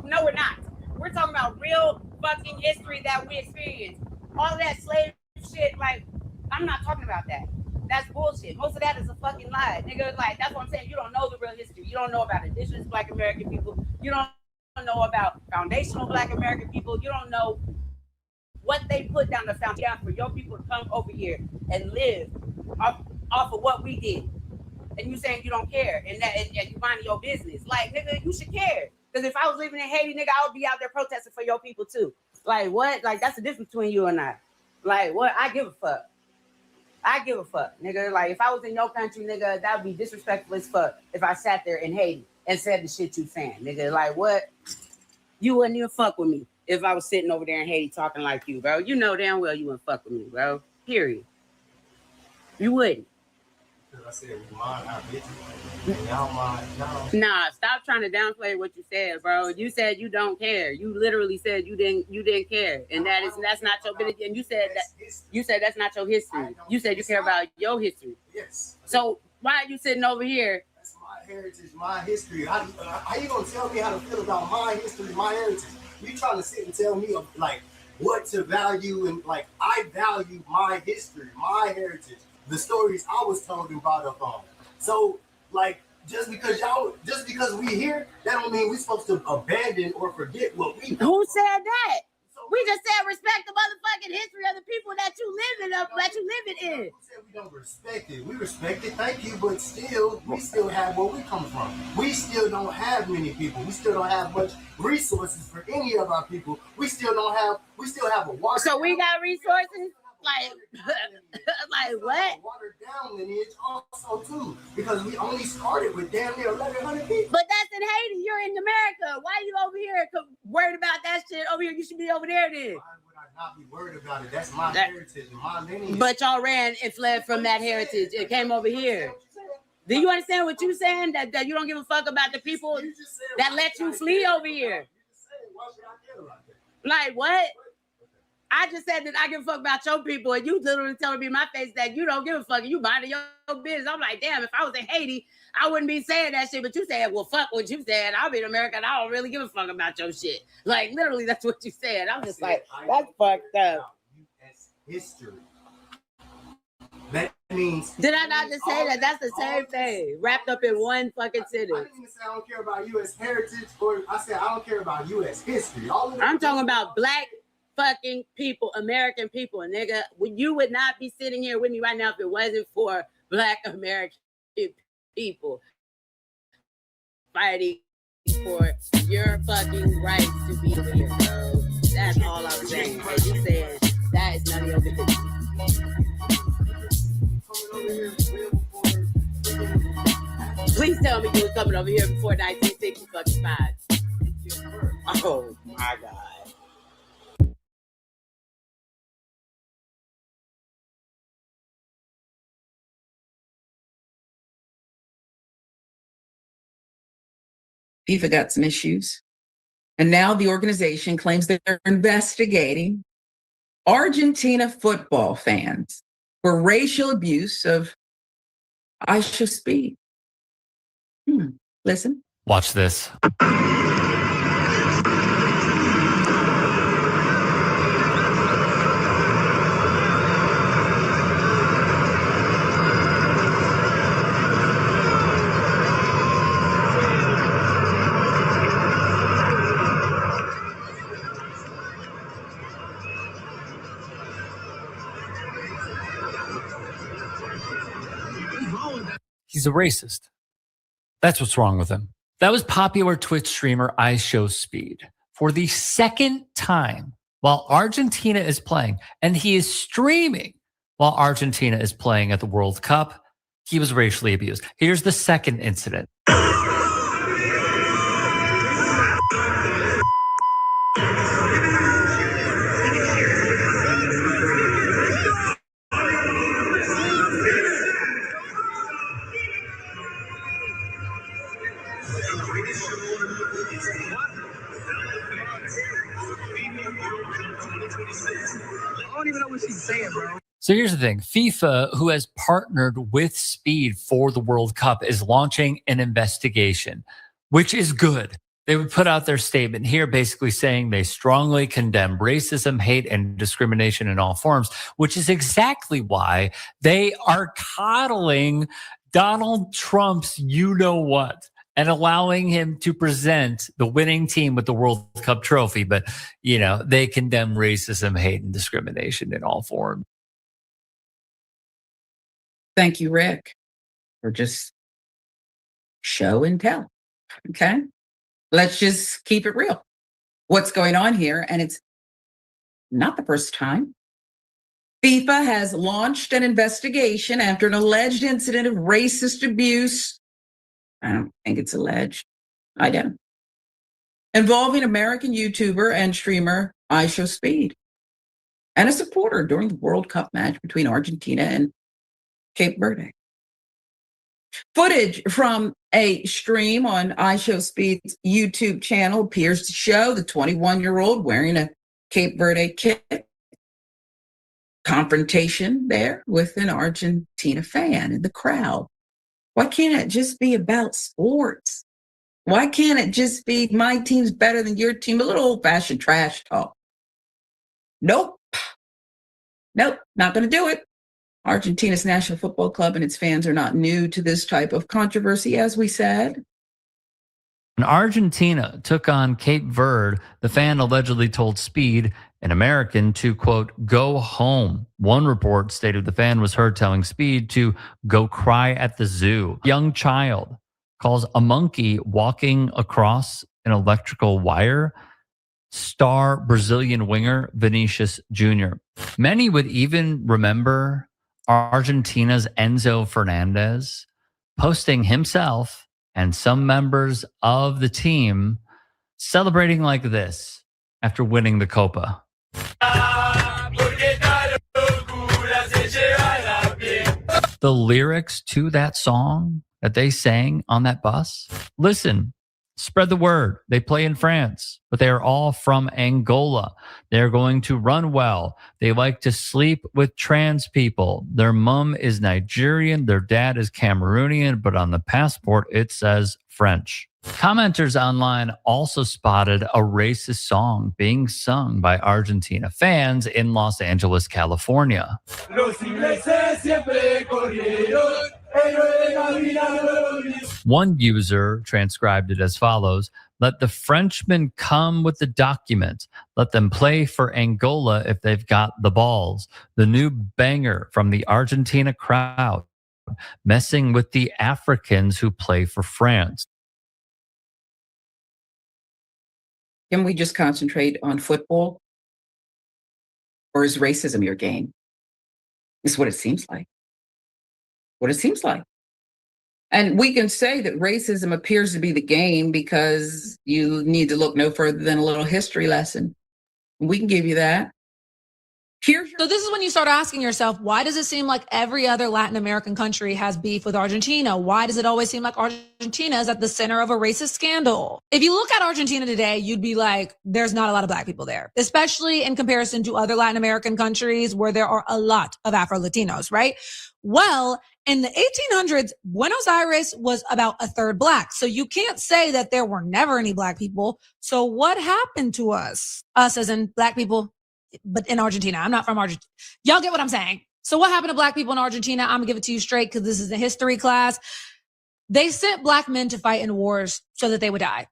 No, we're not. We're talking about real fucking history that we experienced. All of that slave shit, like, I'm not talking about that. That's bullshit. Most of that is a fucking lie. Nigga, like, that's what I'm saying. You don't know the real history. You don't know about indigenous Black American people. You don't know about foundational Black American people. You don't know what they put down the foundation for your people to come over here and live off of what we did. And you saying you don't care and you mind your business. Like, nigga, you should care. Because if I was living in Haiti, nigga, I would be out there protesting for your people too. Like, what? Like, that's the difference between you and I. Like, what? I give a fuck. I give a fuck, nigga. Like, if I was in your country, nigga, that would be disrespectful as fuck if I sat there in Haiti and said the shit you saying, nigga. Like, what? You wouldn't even fuck with me if I was sitting over there in Haiti talking like you, bro. You know damn well you wouldn't fuck with me, bro. Period. You wouldn't. I said we mind our business. And y'all mind, y'all. Nah, stop trying to downplay what you said, bro. You said you don't care. You literally said you didn't care, and that's not your business. And you said that's not your history. You said you care about your history. Yes. So why are you sitting over here? That's my heritage, my history. How you gonna tell me how to feel about my history, my heritage? You trying to sit and tell me like what to value, and like I value my history, my heritage. The stories I was told and brought up on. So, like, just because we here, that don't mean we're supposed to abandon or forget what we know. Who said that? So We just said respect the motherfucking history of the people that you living in. We said we don't respect it. We respect it, thank you, but still, we still have where we come from. We still don't have many people. We still don't have much resources for any of our people. We still have a water. So we got resources? Like, like what? Watered down lineage also too, because we only started with damn near 1,100 people. But that's in Haiti. You're in America. Why are you over here worried about that shit? Over here, you should be over there then. Why would I not be worried about it? That's my heritage and my lineage. But y'all ran and fled from that heritage. It came over here. Do you understand what you're saying? That you don't give a fuck about the people that let you flee over here. Like what? I just said that I give a fuck about your people, and you literally telling me in my face that you don't give a fuck and you minding your business. I'm like, damn, if I was in Haiti, I wouldn't be saying that shit. But you said, well, fuck what you said. I'll be in America and I don't really give a fuck about your shit. Like, literally, that's what you said. I'm just like, that's fucked up. History. That means. Did I not just say that? That's the same thing, wrapped up in one fucking sentence. I didn't even say I don't care about U.S. heritage, or I said I don't care about U.S. history. I'm talking about black fucking people, American people, nigga. You would not be sitting here with me right now if it wasn't for black American people fighting for your fucking right to be here, bro. That's all I'm saying. And you said that is none of your business. Please tell me you was coming over here before 1965. Oh my God. FIFA got some issues. And now the organization claims that they're investigating Argentina football fans for racial abuse of Aisha Speed. Listen. Watch this. He's a racist. That's what's wrong with him. That was popular Twitch streamer IShowSpeed for the second time while Argentina is playing, and he is streaming while Argentina is playing at the World Cup. He was racially abused. Here's the second incident. So here's the thing. FIFA, who has partnered with Speed for the World Cup, is launching an investigation, which is good. They would put out their statement here basically saying they strongly condemn racism, hate, and discrimination in all forms, which is exactly why they are coddling Donald Trump's you-know-what and allowing him to present the winning team with the World Cup trophy. But, you know, they condemn racism, hate, and discrimination in all forms. Thank you, Rick, for just show and tell. Okay? Let's just keep it real. What's going on here? And it's not the first time. FIFA has launched an investigation after an alleged incident of racist abuse. I don't think it's alleged. I don't. Involving American YouTuber and streamer IShowSpeed and a supporter during the World Cup match between Argentina and Cape Verde. Footage from a stream on IShowSpeed's YouTube channel appears to show the 21-year-old wearing a Cape Verde kit. Confrontation there with an Argentina fan in the crowd. Why can't it just be about sports? Why can't it just be my team's better than your team? A little old-fashioned trash talk. Nope, not going to do it. Argentina's national football club and its fans are not new to this type of controversy, as we said. When Argentina took on Cape Verde, the fan allegedly told Speed, an American to, quote, go home. One report stated the fan was heard telling Speed to go cry at the zoo. Young child calls a monkey walking across an electrical wire star Brazilian winger Vinicius Jr. Many would even remember Argentina's Enzo Fernandez posting himself and some members of the team celebrating like this after winning the Copa. The lyrics to that song that they sang on that bus, listen, spread the word. They play in France, but they are all from Angola. They're going to run well. They like to sleep with trans people. Their mom is Nigerian. Their dad is Cameroonian, but on the passport, it says French. Commenters online also spotted a racist song being sung by Argentina fans in Los Angeles, California. One user transcribed it as follows: let the Frenchmen come with the document. Let them play for Angola if they've got the balls. The new banger from the Argentina crowd, messing with the Africans who play for France. Can we just concentrate on football? Or is racism your game? It's what it seems like. What it seems like. And we can say that racism appears to be the game because you need to look no further than a little history lesson. We can give you that. So this is when you start asking yourself, why does it seem like every other Latin American country has beef with Argentina? Why does it always seem like Argentina is at the center of a racist scandal? If you look at Argentina today, you'd be like, there's not a lot of Black people there, especially in comparison to other Latin American countries where there are a lot of Afro-Latinos, right? Well, in the 1800s, Buenos Aires was about a third Black. So you can't say that there were never any Black people. So what happened to us? Us as in Black people, but in Argentina. I'm not from Argentina. Y'all get what I'm saying? So what happened to Black people in Argentina? I'm gonna give it to you straight because this is a history class. They sent Black men to fight in wars so that they would die.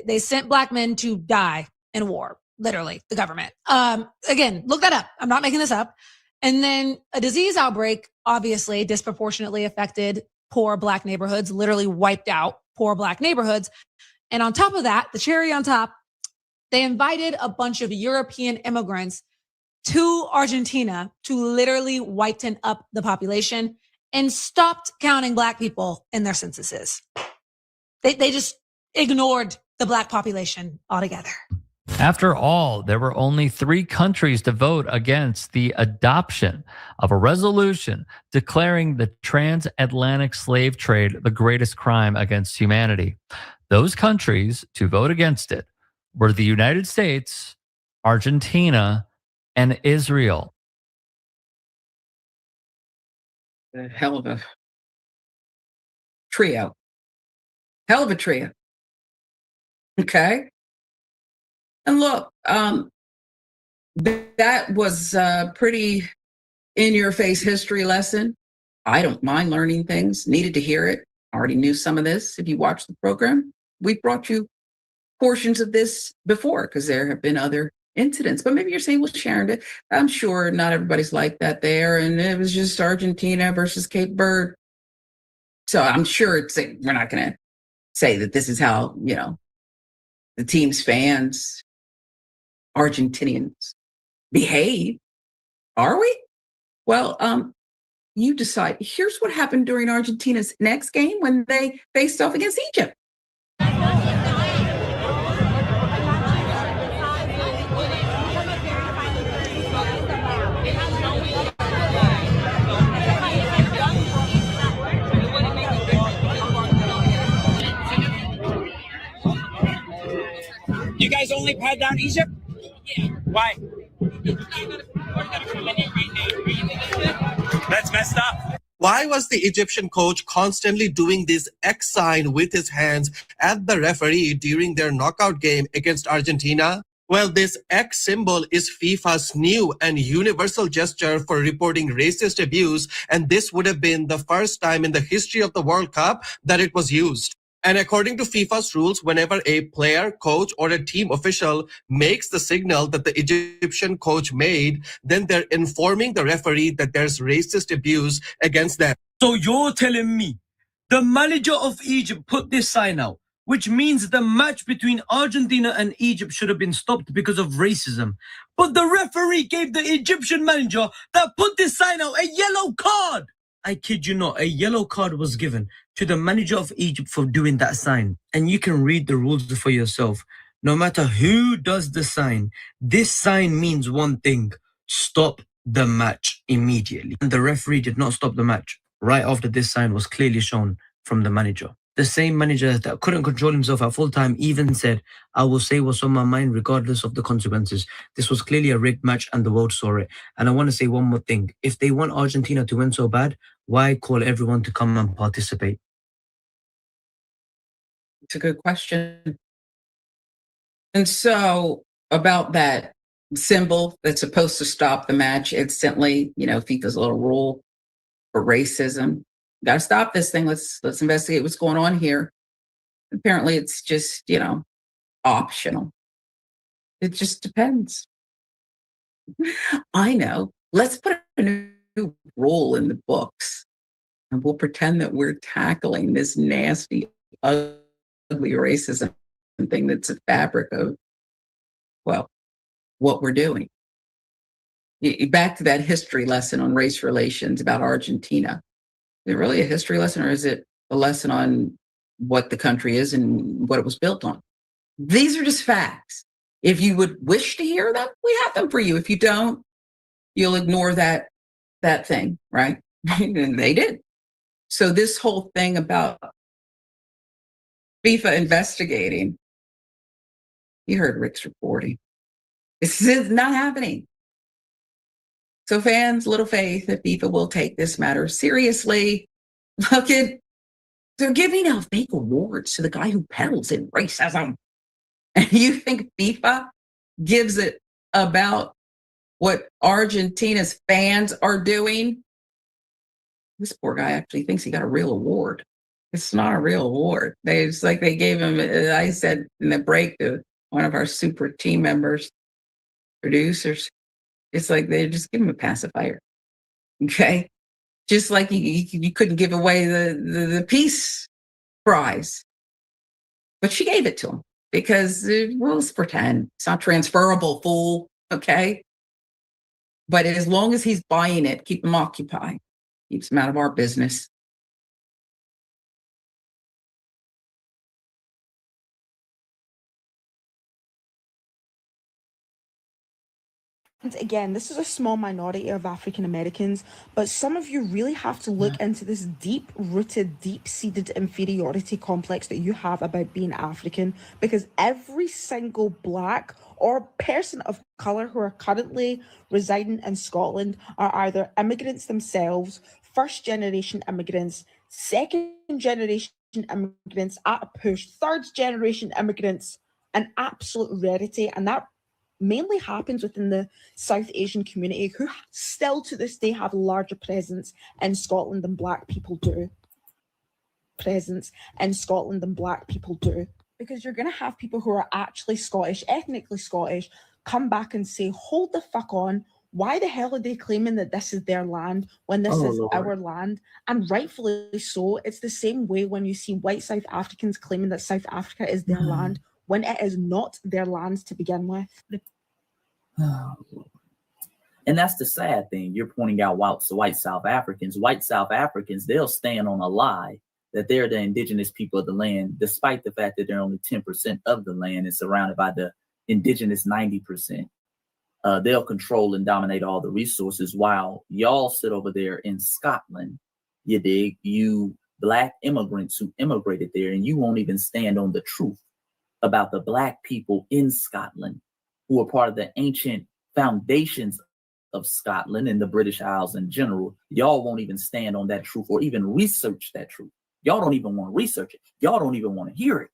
They sent Black men to die in war, literally, the government. Again, look that up. I'm not making this up. And then a disease outbreak obviously disproportionately affected poor Black neighborhoods, literally wiped out poor Black neighborhoods. And on top of that, the cherry on top, they invited a bunch of European immigrants to Argentina to literally whiten up the population and stopped counting Black people in their censuses. They just ignored the Black population altogether. After all, there were only 3 countries to vote against the adoption of a resolution declaring the transatlantic slave trade the greatest crime against humanity. Those countries to vote against it were the United States, Argentina, and Israel. A hell of a trio. Hell of a trio. Okay? And look, that was a pretty in-your-face history lesson. I don't mind learning things. Needed to hear it. Already knew some of this. If you watch the program, we brought you portions of this before because there have been other incidents. But maybe you're saying, well, Sharon, I'm sure not everybody's like that there. And it was just Argentina versus Cape Verde. So I'm sure we're not going to say that this is how, the team's fans, Argentinians, behave. Are we? Well, you decide. Here's what happened during Argentina's next game when they faced off against Egypt. You guys only pat down Egypt? Yeah. Why? That's messed up. Why was the Egyptian coach constantly doing this X sign with his hands at the referee during their knockout game against Argentina? Well, this X symbol is FIFA's new and universal gesture for reporting racist abuse, and this would have been the first time in the history of the World Cup that it was used. And according to FIFA's rules, whenever a player, coach, or a team official makes the signal that the Egyptian coach made, then they're informing the referee that there's racist abuse against them. So you're telling me the manager of Egypt put this sign out, which means the match between Argentina and Egypt should have been stopped because of racism. But the referee gave the Egyptian manager that put this sign out a yellow card. I kid you not, a yellow card was given to the manager of Egypt for doing that sign. And you can read the rules for yourself. No matter who does the sign, this sign means one thing: stop the match immediately. And the referee did not stop the match right after this sign was clearly shown from the manager. The same manager that couldn't control himself at full time even said, "I will say what's on my mind regardless of the consequences." This was clearly a rigged match and the world saw it. And I want to say one more thing. If they want Argentina to win so bad, why call everyone to come and participate? It's a good question. And so about that symbol that's supposed to stop the match instantly, FIFA's little rule for racism. Got to stop this thing. Let's investigate what's going on here. Apparently it's just, optional. It just depends. I know. Let's put a new rule in the books and we'll pretend that we're tackling this nasty, ugly racism thing that's a fabric of, well, what we're doing. Back to that history lesson on race relations about Argentina. Is it really a history lesson, or is it a lesson on what the country is and what it was built on? These are just facts. If you would wish to hear them, we have them for you. If you don't, you'll ignore that thing, right? And they did. So this whole thing about FIFA investigating, you heard Rick's reporting. This is not happening. So fans, little faith that FIFA will take this matter seriously. Look at, they're giving out fake awards to the guy who peddles in racism. And you think FIFA gives it about what Argentina's fans are doing? This poor guy actually thinks he got a real award. It's not a real award. It's like they gave him, I said in the break to one of our super team members, producers, it's like they just give him a pacifier. Okay? Just like you couldn't give away the peace prize. But she gave it to him because, well, let's pretend. It's not transferable, fool. Okay? But as long as he's buying it, keep him occupied. Keeps him out of our business. And again, this is a small minority of African Americans, but some of you really have to look into this deep-rooted, deep-seated inferiority complex that you have about being African, because every single Black or person of color who are currently residing in Scotland are either immigrants themselves, first-generation immigrants, second-generation immigrants at a push, third-generation immigrants, an absolute rarity, and that mainly happens within the South Asian community, who still to this day have a larger presence in Scotland than Black people do. Because you're going to have people who are actually Scottish, ethnically Scottish, come back and say, hold the fuck on, why the hell are they claiming that this is their land when this is our land? And rightfully so. It's the same way when you see white South Africans claiming that South Africa is their land, when it is not their land to begin with. And that's the sad thing. You're pointing out white South Africans. White South Africans, they'll stand on a lie that they're the indigenous people of the land, despite the fact that they're only 10% of the land and surrounded by the indigenous 90%. They'll control and dominate all the resources while y'all sit over there in Scotland, you dig, you Black immigrants who immigrated there, and you won't even stand on the truth about the Black people in Scotland who are part of the ancient foundations of Scotland and the British Isles in general. Y'all won't even stand on that truth or even research that truth. Y'all don't even want to research it. Y'all don't even want to hear it.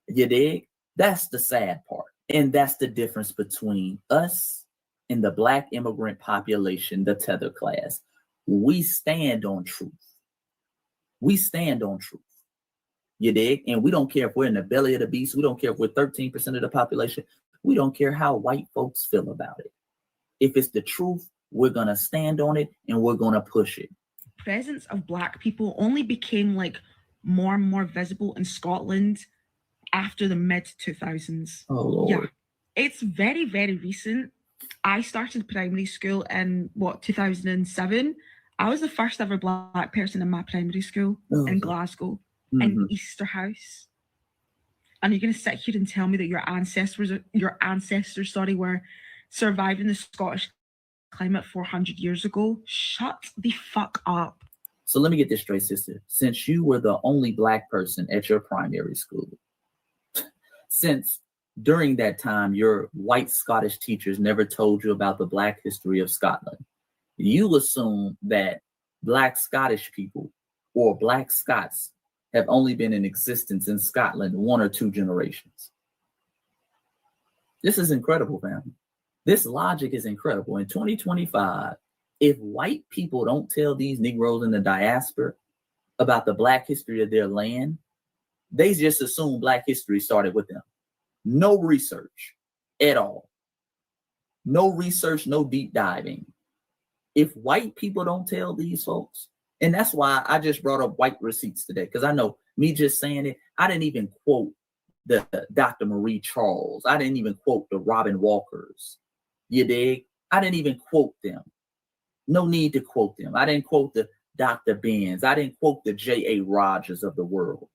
You dig? That's the sad part. And that's the difference between us and the Black immigrant population, the tether class. We stand on truth. We stand on truth. You dig? And we don't care if we're in the belly of the beast. We don't care if we're 13% of the population. We don't care how white folks feel about it. If it's the truth, we're going to stand on it and we're going to push it. Presence of Black people only became like more and more visible in Scotland after the mid 2000s. Oh, Lord. Yeah, it's very, very recent. I started primary school in 2007. I was the first ever Black person in my primary school in Glasgow, in Easter House. And you're going to sit here and tell me that your ancestors were surviving the Scottish climate 400 years ago? Shut the fuck up. So let me get this straight, sister. Since you were the only Black person at your primary school, since during that time your white Scottish teachers never told you about the Black history of Scotland, you assume that Black Scottish people or Black Scots have only been in existence in Scotland 1 or 2 generations. This is incredible, family. This logic is incredible. In 2025, if white people don't tell these Negroes in the diaspora about the Black history of their land, they just assume Black history started with them. No research at all. No research, no deep diving. If white people don't tell these folks, and that's why I just brought up white receipts today, because I know me just saying it, I didn't even quote the Dr. Marie Charles. I didn't even quote the Robin Walkers. You dig? I didn't even quote them. No need to quote them. I didn't quote the Dr. Benz. I didn't quote the J.A. Rogers of the world,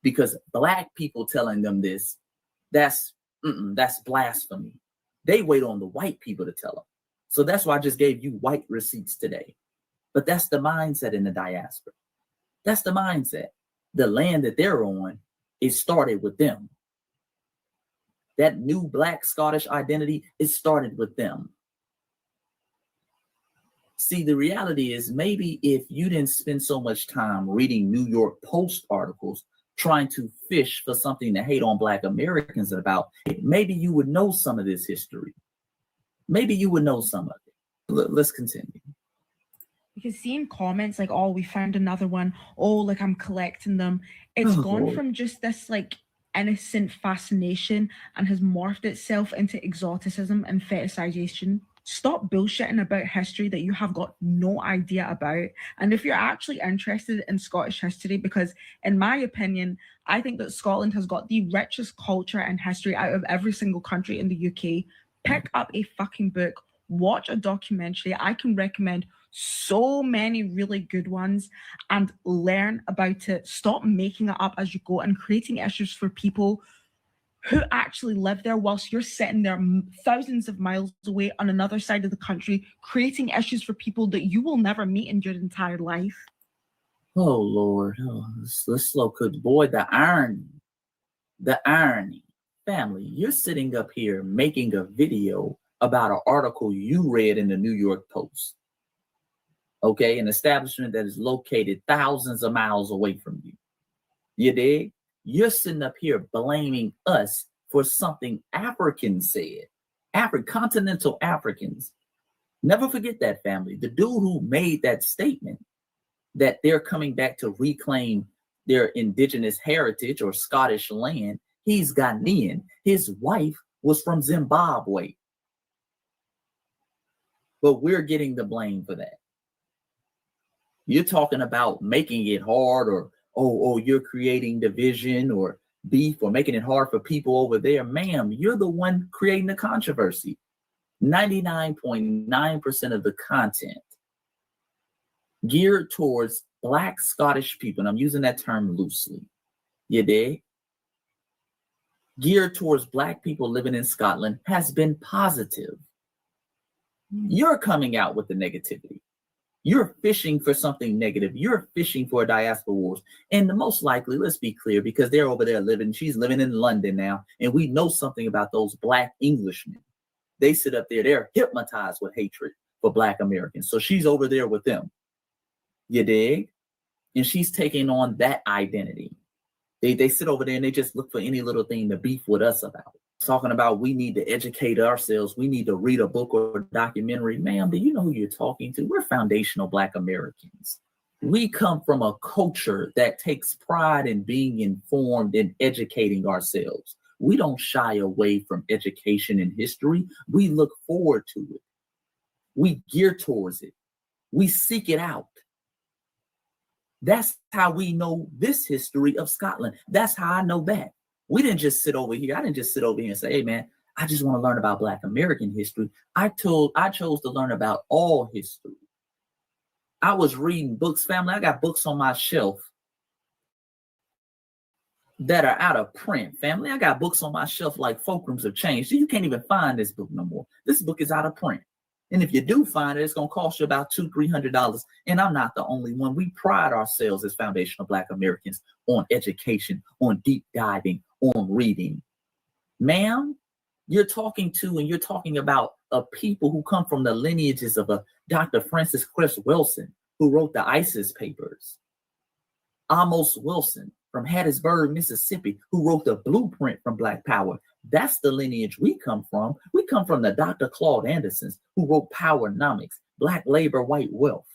because Black people telling them this, that's blasphemy. They wait on the white people to tell them. So that's why I just gave you white receipts today. But that's the mindset in the diaspora. That's the mindset. The land that they're on, it started with them. That new Black Scottish identity, it started with them. See, the reality is maybe if you didn't spend so much time reading New York Post articles, trying to fish for something to hate on Black Americans about, maybe you would know some of this history. Maybe you would know some of it. Let's continue. Because seeing comments like, oh, we found another one, oh, like I'm collecting them, it's gone from just this like innocent fascination and has morphed itself into exoticism and fetishization. Stop bullshitting about history that you have got no idea about. And if you're actually interested in Scottish history, because in my opinion, I think that Scotland has got the richest culture and history out of every single country in the UK, pick up a fucking book, watch a documentary. I can recommend so many really good ones and learn about it. Stop making it up as you go and creating issues for people who actually live there whilst you're sitting there thousands of miles away on another side of the country, creating issues for people that you will never meet in your entire life. Oh, Lord. Oh, let's slow cook. Boy, the irony. The irony. Family, you're sitting up here making a video about an article you read in the New York Post. Okay, an establishment that is located thousands of miles away from you. You dig? You're sitting up here blaming us for something Africans said. Continental Africans. Never forget that, family. The dude who made that statement that they're coming back to reclaim their indigenous heritage or Scottish land, he's Ghanaian. His wife was from Zimbabwe. But we're getting the blame for that. You're talking about making it hard or, oh, you're creating division or beef or making it hard for people over there. Ma'am, you're the one creating the controversy. 99.9% of the content geared towards Black Scottish people, and I'm using that term loosely, you dig? Geared towards Black people living in Scotland has been positive. You're coming out with the negativity. You're fishing for something negative. You're fishing for diaspora wars. And the most likely, let's be clear, because they're over there living, she's living in London now, and we know something about those Black Englishmen. They sit up there, they're hypnotized with hatred for Black Americans. So she's over there with them. You dig? And she's taking on that identity. They sit over there and they just look for any little thing to beef with us about. Talking about we need to educate ourselves. We need to read a book or a documentary. Ma'am, do you know who you're talking to? We're foundational Black Americans. We come from a culture that takes pride in being informed and educating ourselves. We don't shy away from education and history. We look forward to it. We gear towards it. We seek it out. That's how we know this history of Scotland. That's how I know that. We didn't just sit over here. I didn't just sit over here and say, hey, man, I just want to learn about Black American history. I chose to learn about all history. I was reading books, family. I got books on my shelf that are out of print, family. I got books on my shelf like fulcrums have changed. So you can't even find this book no more. This book is out of print. And if you do find it, it's going to cost you about $200-300. And I'm not the only one. We pride ourselves as foundational Black Americans on education, on deep diving, on reading. Ma'am, you're talking about a people who come from the lineages of a Dr. Francis Cress Wilson, who wrote the ISIS papers. Amos Wilson from Hattiesburg, Mississippi, who wrote the blueprint from Black Power. That's the lineage we come from. We come from the Dr. Claude Andersons, who wrote Powernomics, Black Labor, White Wealth.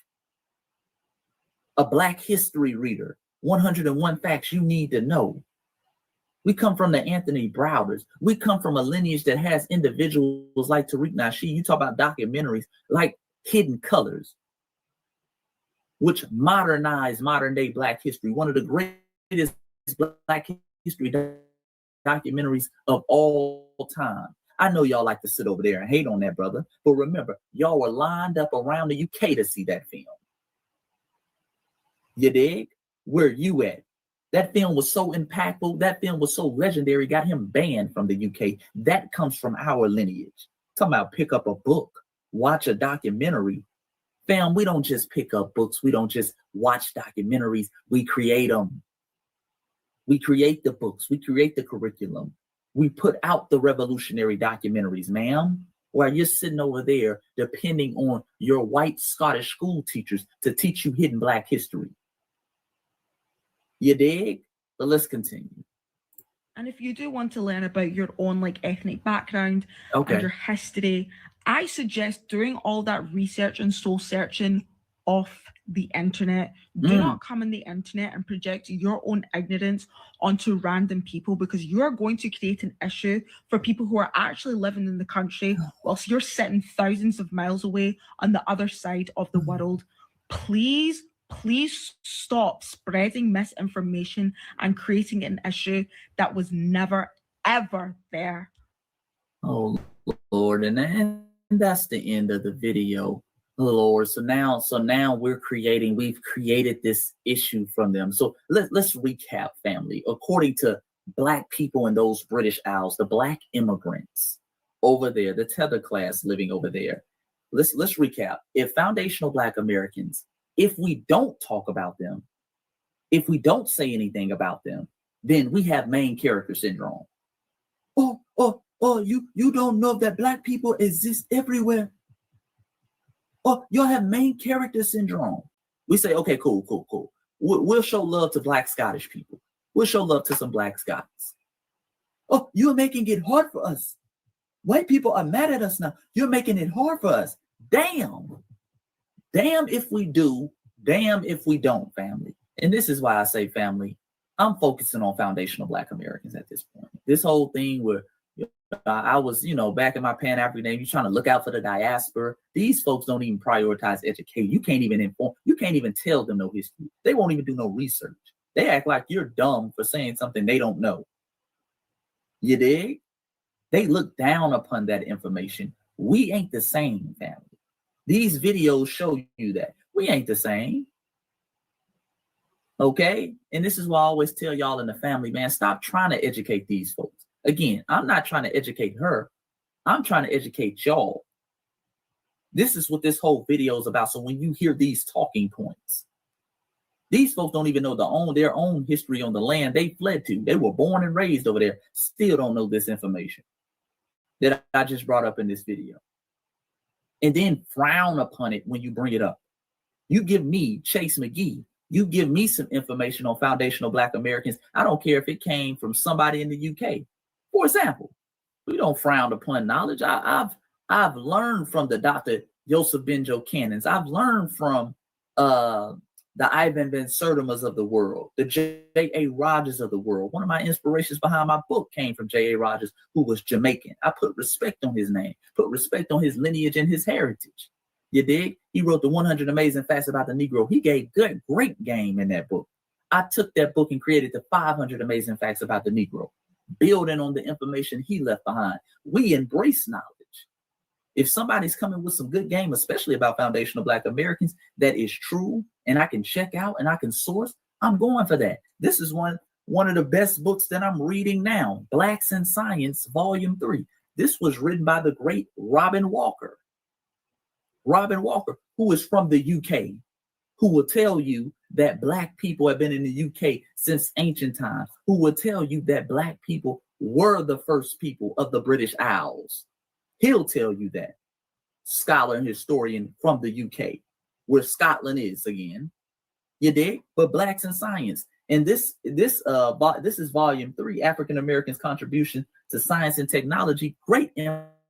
A Black history reader, 101 Facts You Need to Know. We come from the Anthony Browders. We come from a lineage that has individuals like Tariq Nasheed. You talk about documentaries like Hidden Colors, which modernized modern day Black history. One of the greatest Black history documentaries of all time. I know y'all like to sit over there and hate on that, brother. But remember, y'all were lined up around the UK to see that film. You dig? Where you at? That film was so impactful. That film was so legendary, got him banned from the UK. That comes from our lineage. Talking about pick up a book, watch a documentary. Fam, we don't just pick up books. We don't just watch documentaries. We create them. We create the books. We create the curriculum. We put out the revolutionary documentaries, ma'am, while you're sitting over there depending on your white Scottish school teachers to teach you hidden Black history. You dig? But let's continue. And if you do want to learn about your own ethnic background and your history, I suggest doing all that research and soul searching off the internet. Do not come on the internet and project your own ignorance onto random people, because you're going to create an issue for people who are actually living in the country whilst you're sitting thousands of miles away on the other side of the world. Please stop spreading misinformation and creating an issue that was never, ever there. Oh, Lord. And that's the end of the video, Lord. So now we've created this issue from them. So let's recap, family. According to Black people in those British Isles, the Black immigrants over there, the tether class living over there. Let's recap. If foundational Black Americans, if we don't talk about them, if we don't say anything about them, then we have main character syndrome. You don't know that Black people exist everywhere. Oh, y'all have main character syndrome. We say, okay, cool. We'll show love to Black Scottish people. We'll show love to some Black Scots. Oh, you're making it hard for us. White people are mad at us now. You're making it hard for us. Damn if we do, damn if we don't, family. And this is why I say, family, I'm focusing on foundational Black Americans at this point. This whole thing where I was, back in my Pan-African name, you're trying to look out for the diaspora. These folks don't even prioritize education. You can't even inform. You can't even tell them no history. They won't even do no research. They act like you're dumb for saying something they don't know. You dig? They look down upon that information. We ain't the same, family. These videos show you that. We ain't the same. Okay? And this is why I always tell y'all in the family, man, stop trying to educate these folks. Again, I'm not trying to educate her. I'm trying to educate y'all. This is what this whole video is about. So when you hear these talking points, these folks don't even know their own history on the land they fled to. They were born and raised over there. Still don't know this information that I just brought up in this video. And then frown upon it when you bring it up. You give me, Chase McGee, you give me some information on foundational Black Americans. I don't care if it came from somebody in the UK. For example, we don't frown upon knowledge. I've learned from the Dr. Joseph Benjo Cannons. I've learned from the Ivan Van Sertimas of the world, the J.A. Rogers of the world. One of my inspirations behind my book came from J.A. Rogers, who was Jamaican. I put respect on his name, put respect on his lineage and his heritage. You dig? He wrote the 100 Amazing Facts About the Negro. He gave great game in that book. I took that book and created the 500 Amazing Facts About the Negro, building on the information he left behind. We embrace knowledge. If somebody's coming with some good game, especially about foundational Black Americans, that is true, and I can check out and I can source, I'm going for that. This is one of the best books that I'm reading now, Blacks in Science, Volume 3. This was written by the great Robin Walker. Robin Walker, who is from the UK, who will tell you that Black people have been in the UK since ancient times, who will tell you that Black people were the first people of the British Isles. He'll tell you that. Scholar and historian from the UK, where Scotland is again. You dig? But Blacks in Science. And this is Volume 3, African Americans' Contribution to Science and Technology. Great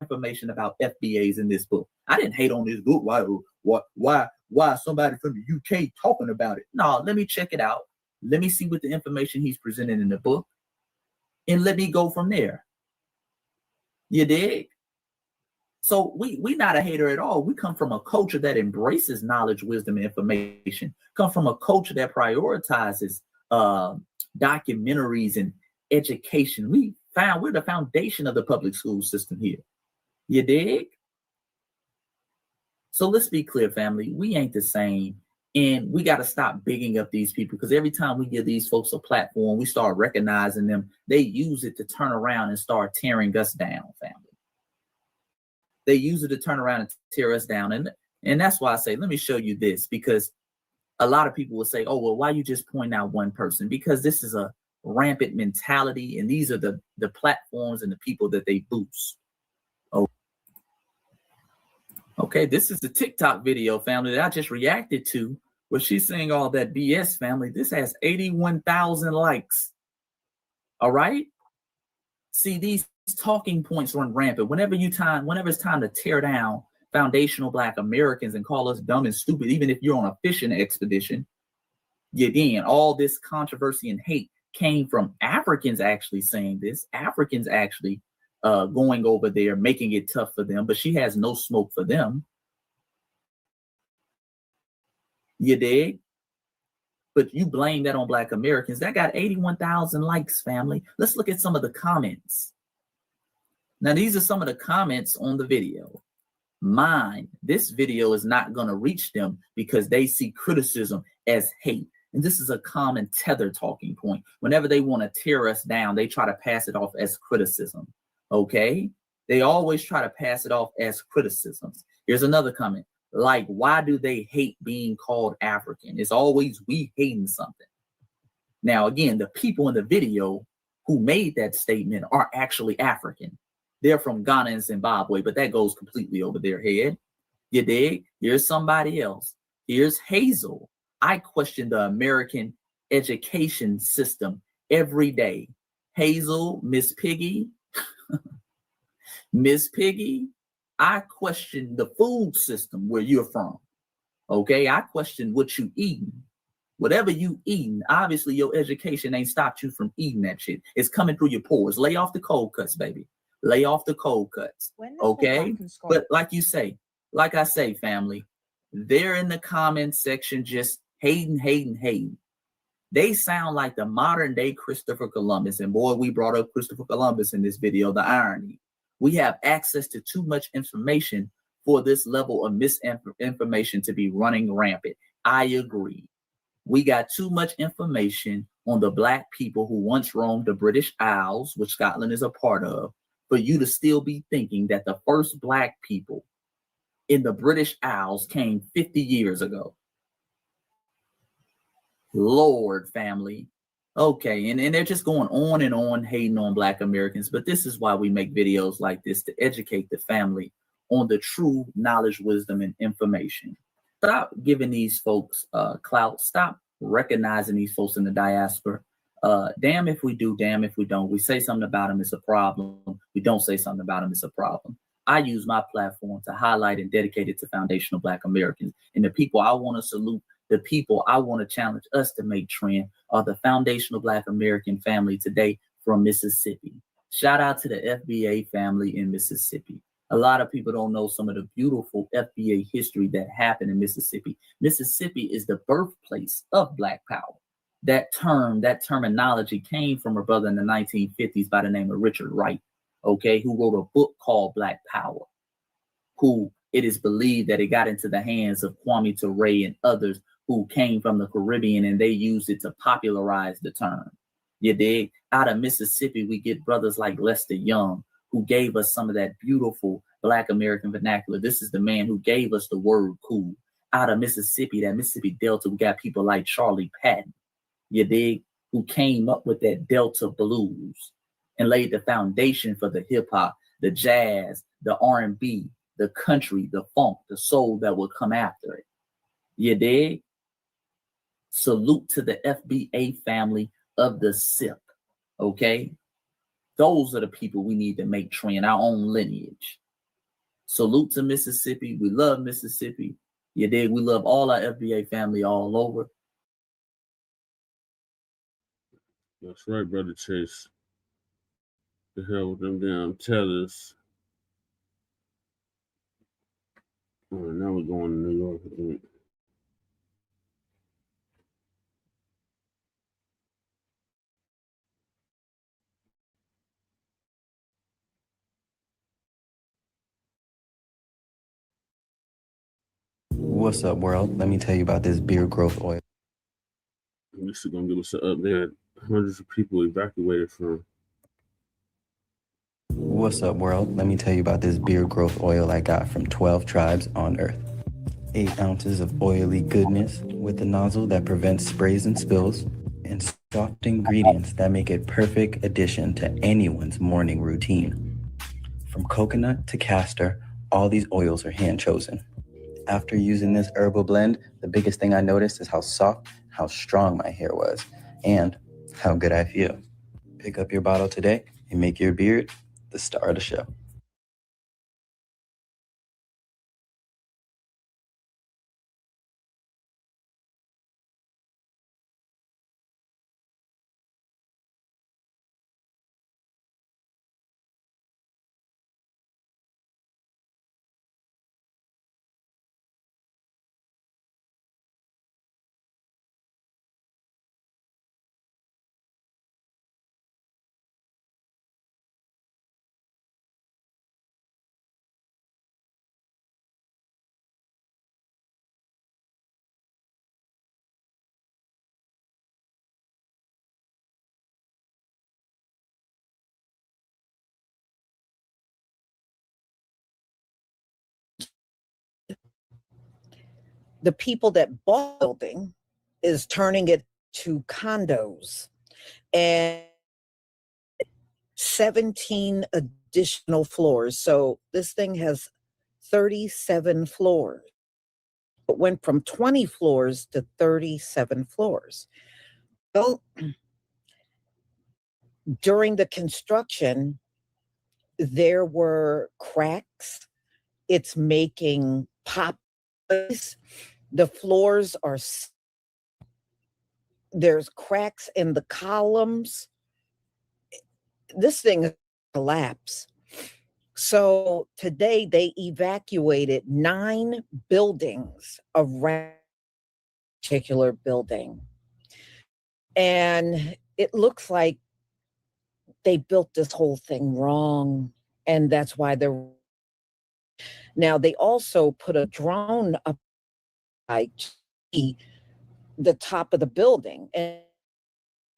information about FBAs in this book. I didn't hate on this book. Why somebody from the UK talking about it? No, let me check it out. Let me see what the information he's presenting in the book, and let me go from there. You dig? So we not a hater at all. We come from a culture that embraces knowledge, wisdom, and information. Come from a culture that prioritizes documentaries and education. We're the foundation of the public school system here. You dig? So let's be clear, family. We ain't the same. And we got to stop bigging up these people, because every time we give these folks a platform, we start recognizing them. They use it to turn around and start tearing us down, family. They use it to turn around and tear us down. And that's why I say, let me show you this, because a lot of people will say, oh, well, why you just point out one person? Because this is a rampant mentality, and these are the platforms and the people that they boost. Okay, this is the TikTok video, family, that I just reacted to, where she's saying all that BS, family. This has 81,000 likes. All right? See, these talking points run rampant. Whenever it's time to tear down foundational Black Americans and call us dumb and stupid, even if you're on a fishing expedition, again, all this controversy and hate came from Africans actually saying this. Africans actually going over there, making it tough for them, but she has no smoke for them. You dig? But you blame that on Black Americans. That got 81,000 likes, family. Let's look at some of the comments. Now, these are some of the comments on the video. This video is not going to reach them because they see criticism as hate. And this is a common tether talking point. Whenever they want to tear us down, they try to pass it off as criticism. Okay, they always try to pass it off as criticisms. Here's another comment. Like, why do they hate being called African? It's always we hating something. Now, again, the people in the video who made that statement are actually African. They're from Ghana and Zimbabwe, but that goes completely over their head. You dig? Here's somebody else. Here's Hazel. I question the American education system every day. Hazel, Miss Piggy, Miss Piggy, I question the food system where you're from. Okay, I question what you eating. Whatever you eating, obviously your education ain't stopped you from eating that shit. It's coming through your pores. Lay off the cold cuts, baby. Lay off the cold cuts. Okay, but like I say, family, they're in the comment section just hating. They sound like the modern day Christopher Columbus. And boy, we brought up Christopher Columbus in this video, the irony. We have access to too much information for this level of misinformation to be running rampant. I agree. We got too much information on the Black people who once roamed the British Isles, which Scotland is a part of, for you to still be thinking that the first Black people in the British Isles came 50 years ago. Lord, family. Okay, and they're just going on and on hating on Black Americans, but this is why we make videos like this, to educate the family on the true knowledge, wisdom, and information. Stop giving these folks clout. Stop recognizing these folks in the diaspora. Damn if we do, damn if we don't. We say something about them, it's a problem. We don't say something about them, it's a problem. I use my platform to highlight and dedicate it to foundational Black Americans and the people I want to salute The people I want to challenge us to make trend are the foundational Black American family today from Mississippi. Shout out to the FBA family in Mississippi. A lot of people don't know some of the beautiful FBA history that happened in Mississippi. Mississippi is the birthplace of Black Power. That terminology came from a brother in the 1950s by the name of Richard Wright, okay, who wrote a book called Black Power, who it is believed that it got into the hands of Kwame Ture and others who came from the Caribbean, and they used it to popularize the term. You dig? Out of Mississippi, we get brothers like Lester Young, who gave us some of that beautiful Black American vernacular. This is the man who gave us the word cool. Out of Mississippi, that Mississippi Delta, we got people like Charlie Patton, you dig, who came up with that Delta blues and laid the foundation for the hip hop, the jazz, the R&B, the country, the funk, the soul that would come after it. You dig? Salute to the FBA family of the SIP, okay? Those are the people we need to make trend, our own lineage. Salute to Mississippi. We love Mississippi. You dig? We love all our FBA family all over. That's right, Brother Chase. The hell with them damn tellers. All right, now we're going to New York. What's up, world? Let me tell you about this beard growth oil. This is going to give us an update. Hundreds of people evacuated from. What's up, world? Let me tell you about this beard growth oil I got from 12 tribes on Earth. 8 ounces of oily goodness with a nozzle that prevents sprays and spills, and soft ingredients that make it perfect addition to anyone's morning routine. From coconut to castor, all these oils are hand chosen. After using this herbal blend, the biggest thing I noticed is how soft, how strong my hair was, and how good I feel. Pick up your bottle today and make your beard the star of the show. The people that bought the building is turning it to condos, and 17 additional floors. So this thing has 37 floors. It went from 20 floors to 37 floors. Well, during the construction, there were cracks. It's making pop. The floors are, there's cracks in the columns. This thing collapsed. So today they evacuated 9 buildings around a particular building. And it looks like they built this whole thing wrong. And that's why they're. Now they also put a drone up like the top of the building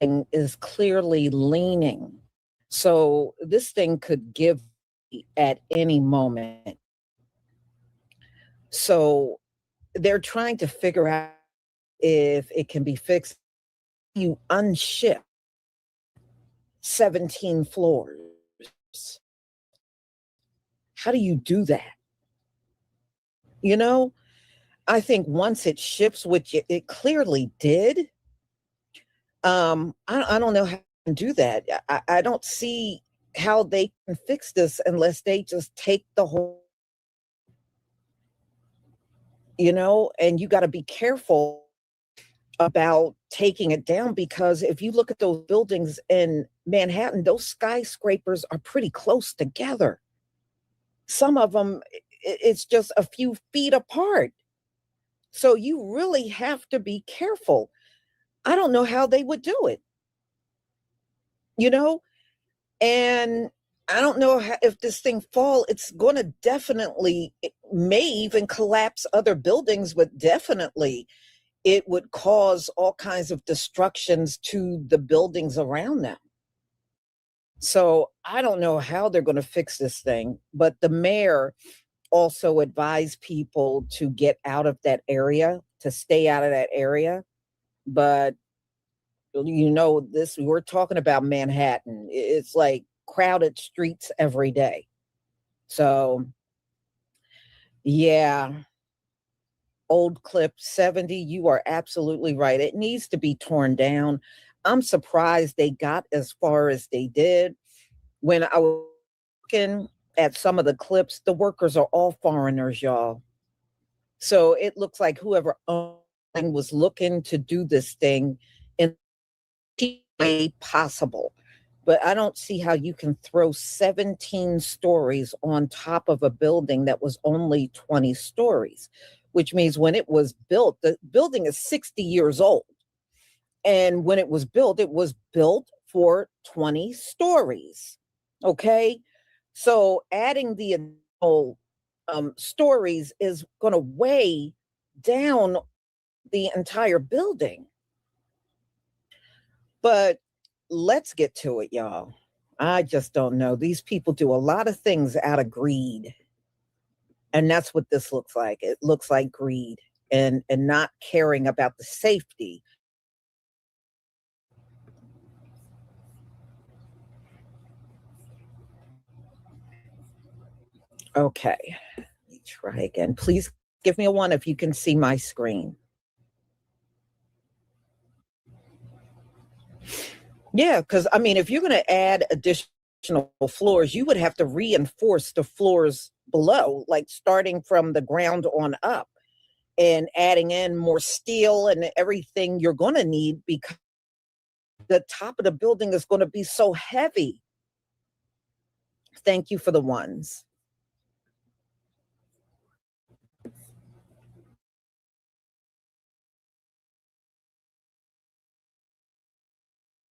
and is clearly leaning. So this thing could give at any moment. So they're trying to figure out if it can be fixed. You unship 17 floors. How do you do that? You know, I think once it ships, which it clearly did, I don't know how to do that. I don't see how they can fix this unless they just take the whole, you know, and you got to be careful about taking it down, because if you look at those buildings in Manhattan, those skyscrapers are pretty close together. Some of them, it's just a few feet apart. So you really have to be careful. I don't know how they would do it, you know? And I don't know if this thing it's going to definitely, it may even collapse other buildings, but definitely it would cause all kinds of destructions to the buildings around them. So I don't know how they're going to fix this thing, but the mayor also advised people to get out of that area, to stay out of that area. But you know, we're talking about Manhattan. It's like crowded streets every day. So yeah, old clip 70, you are absolutely right. It needs to be torn down. I'm surprised they got as far as they did. When I was looking at some of the clips, the workers are all foreigners, y'all. So it looks like whoever was looking to do this thing in the way possible. But I don't see how you can throw 17 stories on top of a building that was only 20 stories, which means when it was built, the building is 60 years old. And when it was built for 20 stories. Okay. So adding the stories is going to weigh down the entire building. But let's get to it, y'all. I just don't know. These people do a lot of things out of greed. And that's what this looks like. It looks like greed and not caring about the safety. Okay, let me try again. Please give me a 1 if you can see my screen. Yeah, because I mean, if you're going to add additional floors, you would have to reinforce the floors below, like starting from the ground on up and adding in more steel and everything you're going to need, because the top of the building is going to be so heavy. Thank you for the 1s.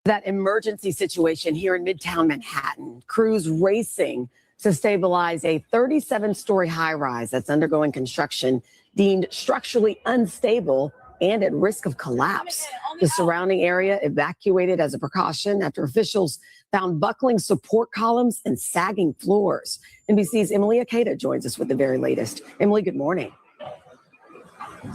That emergency situation here in Midtown Manhattan, crews racing to stabilize a 37-story high-rise that's undergoing construction, deemed structurally unstable and at risk of collapse. The surrounding area evacuated as a precaution after officials found buckling support columns and sagging floors. NBC's Emily Akeda joins us with the very latest. Emily, good morning.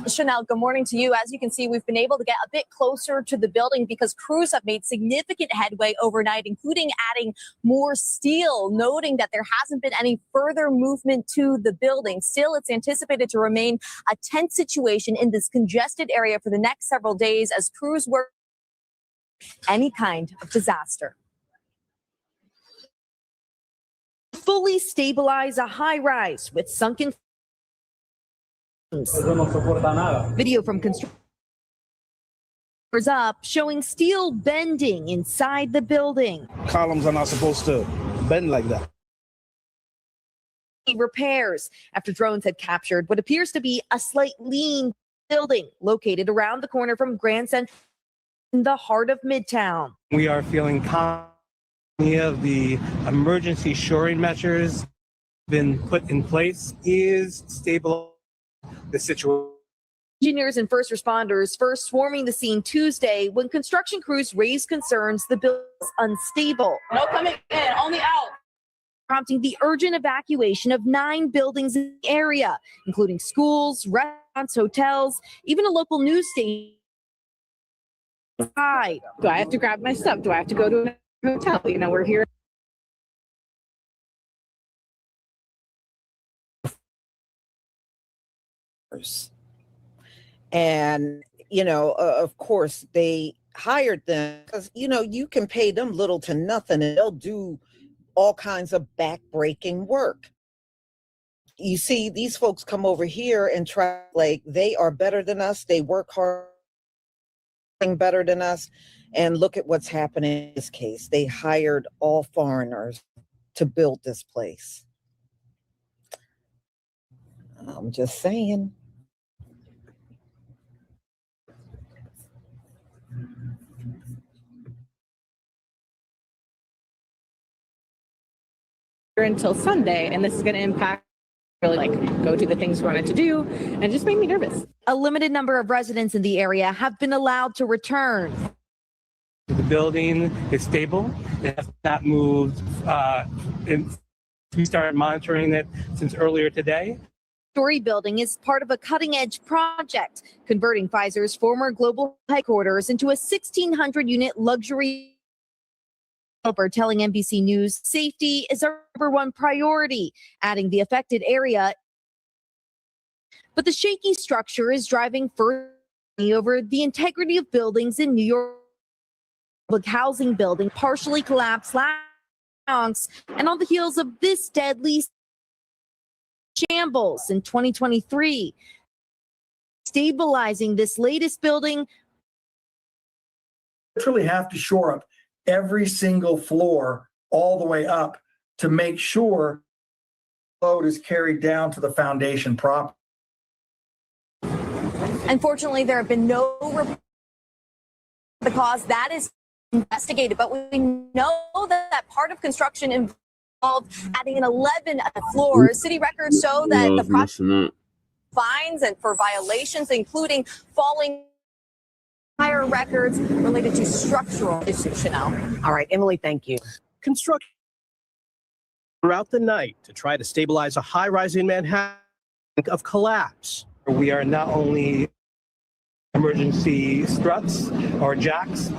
Chanel, good morning to you. As you can see, we've been able to get a bit closer to the building because crews have made significant headway overnight, including adding more steel, noting that there hasn't been any further movement to the building. Still, it's anticipated to remain a tense situation in this congested area for the next several days as crews work any kind of disaster. Fully stabilize a high rise with sunken video from construction up showing steel bending inside the building. Columns are not supposed to bend like that. Repairs after drones had captured what appears to be a slight lean building located around the corner from Grand Central in the heart of Midtown. We are feeling confident of the emergency shoring measures been put in place is stable. The situation. Engineers and first responders first swarming the scene Tuesday when construction crews raised concerns the building is unstable. No coming in, only out. Prompting the urgent evacuation of 9 buildings in the area, including schools, restaurants, hotels, even a local news station. Do I have to grab my stuff? Do I have to go to a hotel? You know, we're here. And, you know, of course, they hired them because, you know, you can pay them little to nothing and they'll do all kinds of back-breaking work. You see, these folks come over here and try, like, they are better than us. They work hard. better than us. And look at what's happening in this case. They hired all foreigners to build this place. I'm just saying. Until Sunday, and this is going to impact really like go do the things we wanted to do, and it just made me nervous. A limited number of residents in the area have been allowed to return. The building is stable. It has not moved. We started monitoring it since earlier today. Story building is part of a cutting-edge project, converting Pfizer's former global headquarters into a 1,600-unit luxury. Telling NBC News safety is our #1 priority, adding the affected area. But the shaky structure is driving further over the integrity of buildings in New York. Public housing building partially collapsed last, and on the heels of this deadly shambles in 2023. Stabilizing this latest building. Literally have to shore up every single floor all the way up to make sure load is carried down to the foundation properly. Unfortunately, there have been no reports of the cause. That is investigated, but we know that part of construction involved adding an 11 floors. City records show that the project fines and for violations, including falling higher records related to structural issues. Chanel. All right, Emily, thank you. Construction throughout the night to try to stabilize a high-rise in Manhattan of collapse. We are not only emergency struts or jacks.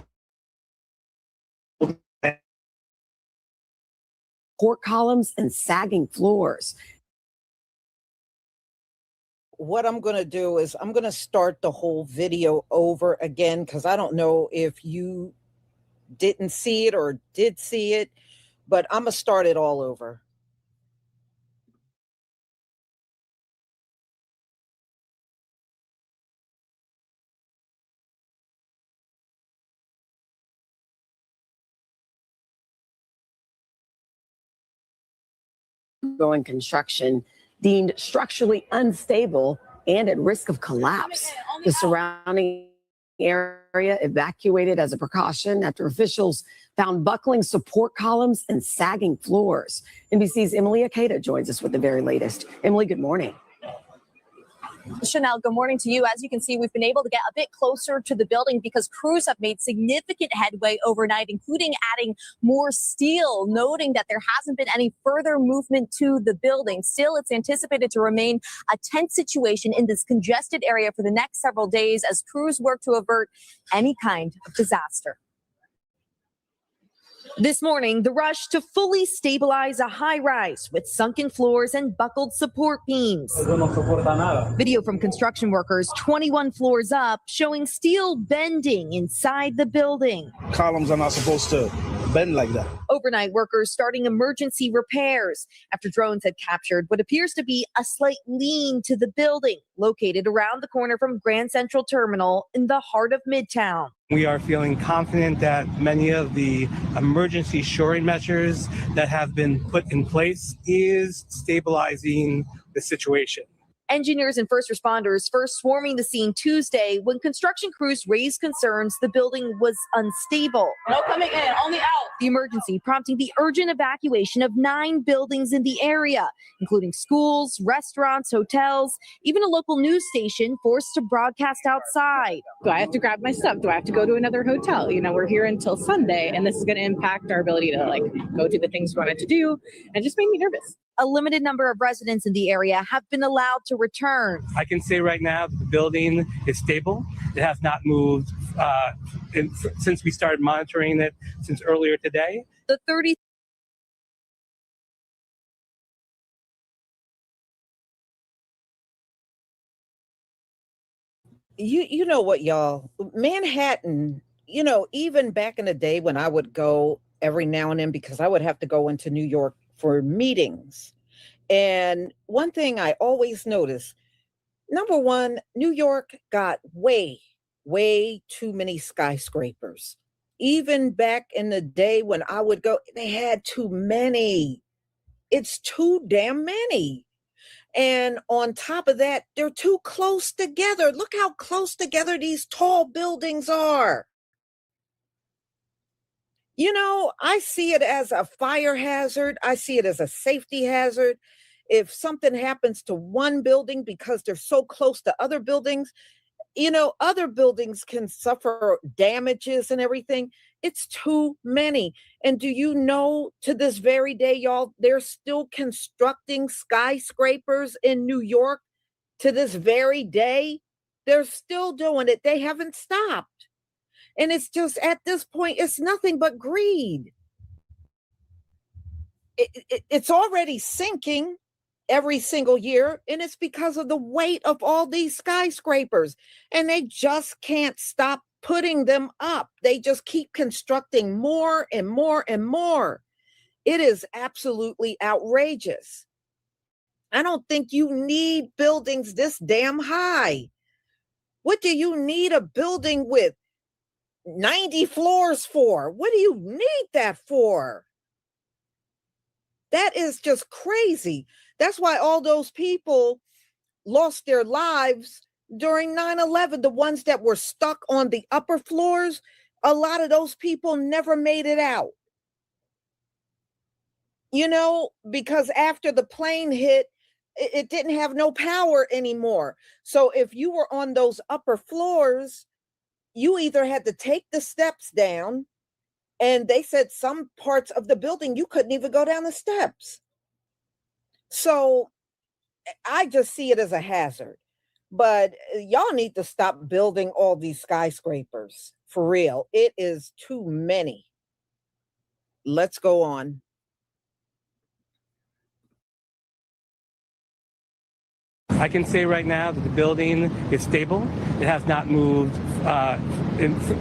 Support columns and sagging floors. What I'm going to do is I'm going to start the whole video over again because I don't know if you didn't see it or did see it, but I'm going to start it all over. Ongoing construction deemed structurally unstable and at risk of collapse. The surrounding area evacuated as a precaution after officials found buckling support columns and sagging floors. NBC's Emily Akeda joins us with the very latest. Emily, good morning. Chanel, good morning to you. As you can see, we've been able to get a bit closer to the building because crews have made significant headway overnight, including adding more steel, noting that there hasn't been any further movement to the building. Still, it's anticipated to remain a tense situation in this congested area for the next several days as crews work to avert any kind of disaster. This morning, the rush to fully stabilize a high-rise with sunken floors and buckled support beams. Video from construction workers 21 floors up showing steel bending inside the building. Columns are not supposed to bend like that. Overnight workers starting emergency repairs after drones had captured what appears to be a slight lean to the building located around the corner from Grand Central Terminal in the heart of Midtown. We are feeling confident that many of the emergency shoring measures that have been put in place is stabilizing the situation. Engineers and first responders first swarming the scene Tuesday when construction crews raised concerns the building was unstable. No coming in, only out. The emergency prompting the urgent evacuation of 9 buildings in the area, including schools, restaurants, hotels, even a local news station forced to broadcast outside. Do I have to grab my stuff? Do I have to go to another hotel? You know, we're here until Sunday, and this is going to impact our ability to like go do the things we wanted to do, and it just made me nervous. A limited number of residents in the area have been allowed to return. I can say right now that the building is stable. It has not moved since we started monitoring it since earlier today. The 30 You know what, y'all? Manhattan, you know, even back in the day when I would go every now and then because I would have to go into New York for meetings. And one thing I always notice, number one, New York got way, way too many skyscrapers. Even back in the day when I would go, they had too many. It's too damn many. And on top of that, they're too close together. Look how close together these tall buildings are. You know, I see it as a fire hazard. I see it as a safety hazard. If something happens to one building because they're so close to other buildings, you know, other buildings can suffer damages and everything. It's too many. And do you know, to this very day, y'all, they're still constructing skyscrapers in New York to this very day. They're still doing it. They haven't stopped. And it's just, at this point, it's nothing but greed. It's already sinking every single year, and it's because of the weight of all these skyscrapers, and they just can't stop putting them up. They just keep constructing more and more and more. It is absolutely outrageous. I don't think you need buildings this damn high. What do you need a building with 90 floors for? What do you need that for? That is just crazy. That's why all those people lost their lives during 9/11. The ones that were stuck on the upper floors, a lot of those people never made it out. You know, because after the plane hit, it didn't have no power anymore. So if you were on those upper floors, you either had to take the steps down, and they said some parts of the building, you couldn't even go down the steps. So I just see it as a hazard. But y'all need to stop building all these skyscrapers. For real. It is too many. Let's go on. I can say right now that the building is stable. It has not moved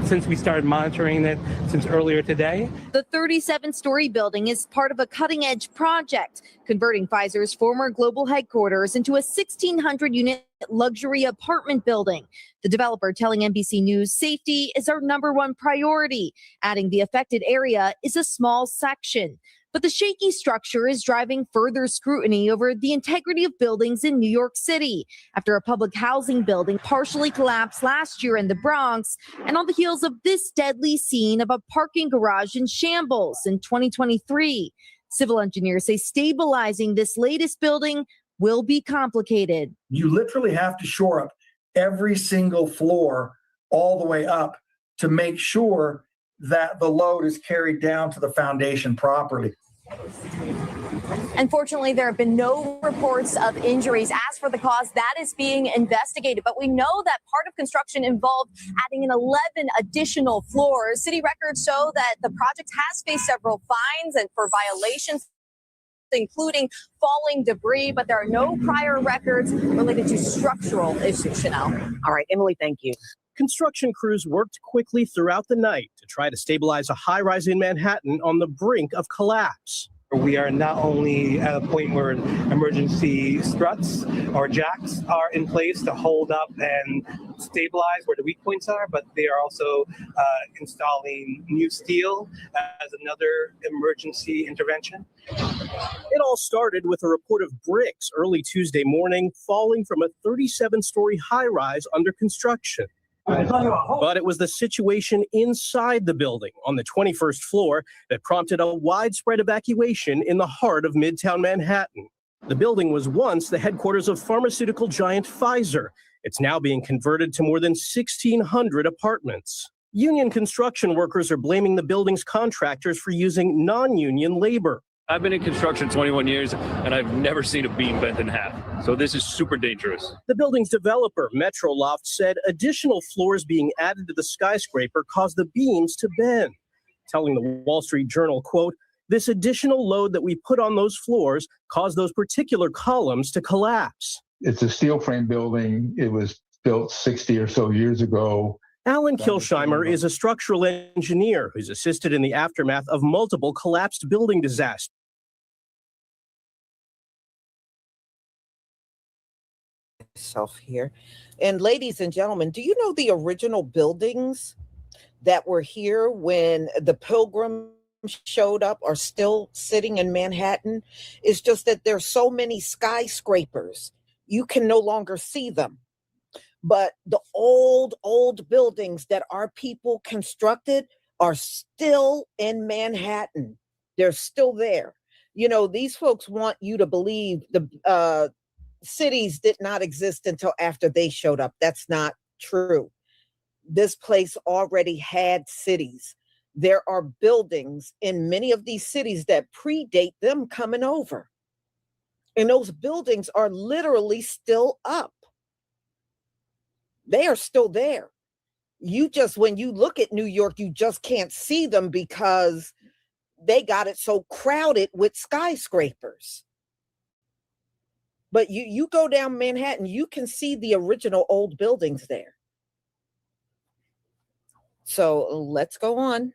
since we started monitoring it since earlier today. The 37-story building is part of a cutting-edge project, converting Pfizer's former global headquarters into a 1,600-unit luxury apartment building. The developer telling NBC News safety is our #1 priority, adding the affected area is a small section. But the shaky structure is driving further scrutiny over the integrity of buildings in New York City after a public housing building partially collapsed last year in the Bronx, and on the heels of this deadly scene of a parking garage in shambles in 2023. Civil engineers say stabilizing this latest building will be complicated. You literally have to shore up every single floor all the way up to make sure that the load is carried down to the foundation properly. Unfortunately, there have been no reports of injuries. As for the cause, that is being investigated. But we know that part of construction involved adding in 11 additional floors. City records show that the project has faced several fines and for violations, including falling debris, but there are no prior records related to structural issues. Chanel. All right, Emily, thank you. Construction crews worked quickly throughout the night to try to stabilize a high-rise in Manhattan on the brink of collapse. We are not only at a point where emergency struts or jacks are in place to hold up and stabilize where the weak points are, but they are also installing new steel as another emergency intervention. It all started with a report of bricks early Tuesday morning falling from a 37-story high-rise under construction. But it was the situation inside the building on the 21st floor that prompted a widespread evacuation in the heart of Midtown Manhattan. The building was once the headquarters of pharmaceutical giant Pfizer. It's now being converted to more than 1,600 apartments. Union construction workers are blaming the building's contractors for using non-union labor. I've been in construction 21 years, and I've never seen a beam bent in half. So this is super dangerous. The building's developer, Metroloft, said additional floors being added to the skyscraper caused the beams to bend, telling the Wall Street Journal, quote, "This additional load that we put on those floors caused those particular columns to collapse." It's a steel frame building. It was built 60 or so years ago. Alan Kilsheimer is a structural engineer who's assisted in the aftermath of multiple collapsed building disasters. Myself here. And ladies and gentlemen, do you know the original buildings that were here when the Pilgrims showed up are still sitting in Manhattan? It's just that there's so many skyscrapers, you can no longer see them. But the old buildings that our people constructed are still in Manhattan. They're still there. You know, these folks want you to believe the cities did not exist until after they showed up. That's not true. This place already had cities. There are buildings in many of these cities that predate them coming over. And those buildings are literally still up. They are still there. You just, when you look at New York, you just can't see them because they got it so crowded with skyscrapers. But you go down Manhattan, you can see the original old buildings there. So let's go on.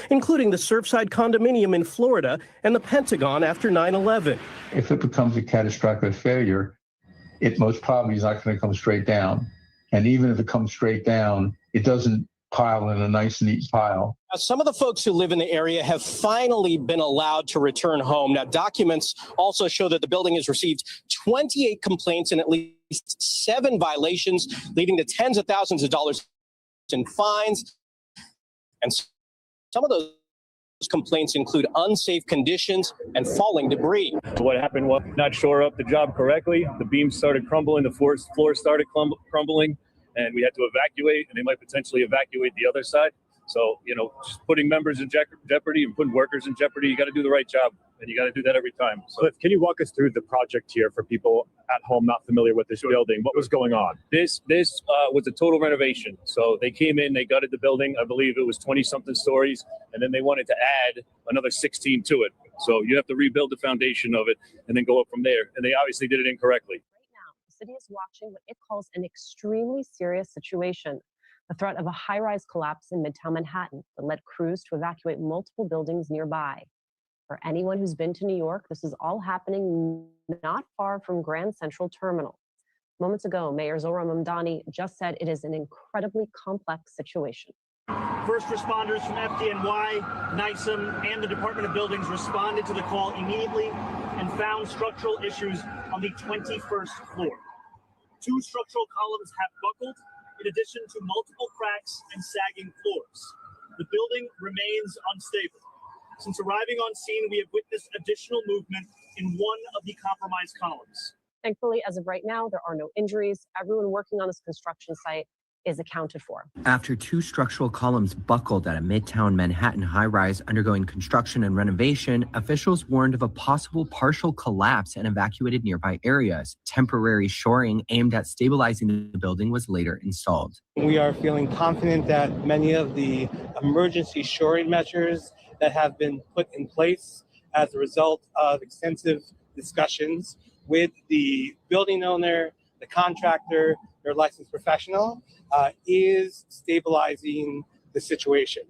Including the Surfside condominium in Florida and the Pentagon after 9/11. If it becomes a catastrophic failure, it most probably is not going to come straight down. And even if it comes straight down, it doesn't pile in a nice, neat pile. Some of the folks who live in the area have finally been allowed to return home. Now, documents also show that the building has received 28 complaints and at least 7 violations, leading to tens of thousands of dollars in fines. And some of those complaints include unsafe conditions and falling debris. What happened was not shore up the job correctly. The beams started crumbling, the floor started crumbling, and we had to evacuate, and they might potentially evacuate the other side. So, you know, just putting members in jeopardy and putting workers in jeopardy, you got to do the right job, and you got to do that every time. So, Cliff, can you walk us through the project here for people at home not familiar with this building? What was going on? This was a total renovation. So they came in, they gutted the building. I believe it was 20-something stories, and then they wanted to add another 16 to it. So you have to rebuild the foundation of it and then go up from there. And they obviously did it incorrectly. Right now, the city is watching what it calls an extremely serious situation. The threat of a high-rise collapse in Midtown Manhattan that led crews to evacuate multiple buildings nearby. For anyone who's been to New York, this is all happening not far from Grand Central Terminal. Moments ago, Mayor Aurora Mamdani just said it is an incredibly complex situation. First responders from FDNY, NYSM, and the Department of Buildings responded to the call immediately and found structural issues on the 21st floor. 2 structural columns have buckled, in addition to multiple cracks and sagging floors. The building remains unstable. Since arriving on scene, we have witnessed additional movement in one of the compromised columns. Thankfully, as of right now, there are no injuries. Everyone working on this construction site is accounted for. After 2 structural columns buckled at a Midtown Manhattan high-rise undergoing construction and renovation, officials warned of a possible partial collapse and evacuated nearby areas. Temporary shoring aimed at stabilizing the building was later installed. We are feeling confident that many of the emergency shoring measures that have been put in place as a result of extensive discussions with the building owner, the contractor, their licensed professional, is stabilizing the situation.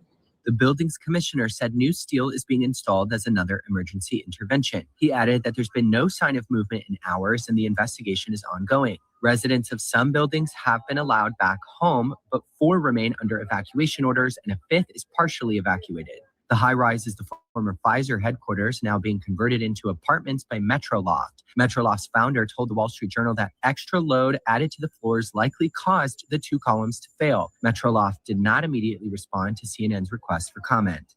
The building's commissioner said new steel is being installed as another emergency intervention. He added that there's been no sign of movement in hours and the investigation is ongoing. Residents of some buildings have been allowed back home, but 4 remain under evacuation orders and a 5th is partially evacuated. The high-rise is the former Pfizer headquarters, now being converted into apartments by Metroloft. Metroloft's founder told the Wall Street Journal that extra load added to the floors likely caused the 2 columns to fail. Metroloft did not immediately respond to CNN's request for comment.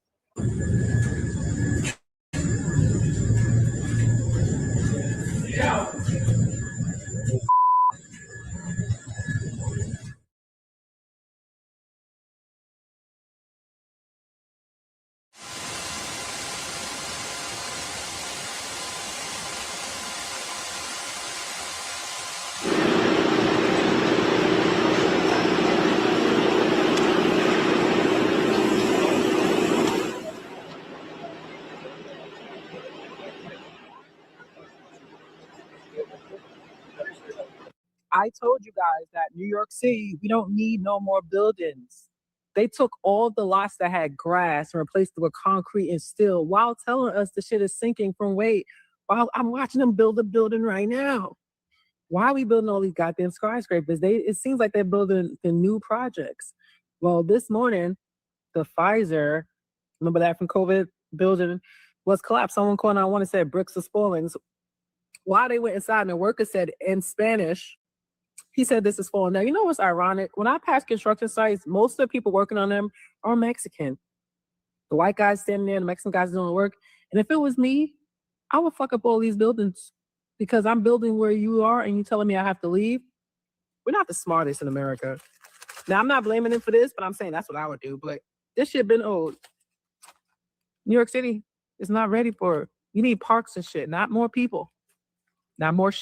I told you guys that New York City, we don't need no more buildings. They took all the lots that had grass and replaced it with concrete and steel while telling us the shit is sinking from weight. While I'm watching them build a building right now. Why are we building all these goddamn skyscrapers? It seems like they're building the new projects. Well, this morning, the Pfizer, remember that from COVID building, was collapsed. Someone called, I want to say bricks or spoilings. While they went inside and the worker said in Spanish, he said this is falling down. You know what's ironic? When I pass construction sites, most of the people working on them are Mexican. The white guys standing there, the Mexican guys doing the work. And if it was me, I would fuck up all these buildings because I'm building where you are and you telling me I have to leave. We're not the smartest in America. Now, I'm not blaming them for this, but I'm saying that's what I would do. But this shit been old. New York City is not ready for it. You need parks and shit, not more people. Not more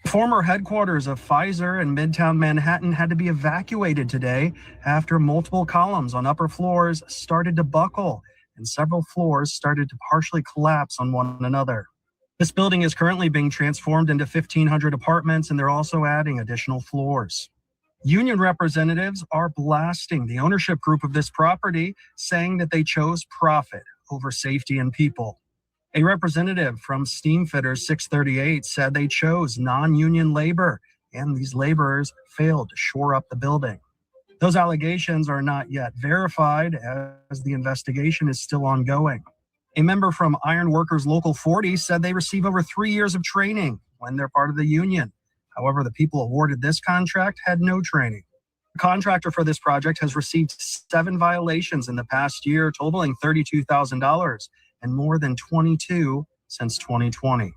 Former headquarters of Pfizer in Midtown Manhattan had to be evacuated today after multiple columns on upper floors started to buckle and several floors started to partially collapse on one another. This building is currently being transformed into 1,500 apartments, and they're also adding additional floors. Union representatives are blasting the ownership group of this property, saying that they chose profit over safety and people. A representative from Steamfitters 638 said they chose non-union labor, and these laborers failed to shore up the building. Those allegations are not yet verified, as the investigation is still ongoing. A member from Iron Workers Local 40 said they receive over 3 years of training when they're part of the union. However, the people awarded this contract had no training. The contractor for this project has received 7 violations in the past year, totaling $32,000, and more than 22 since 2020.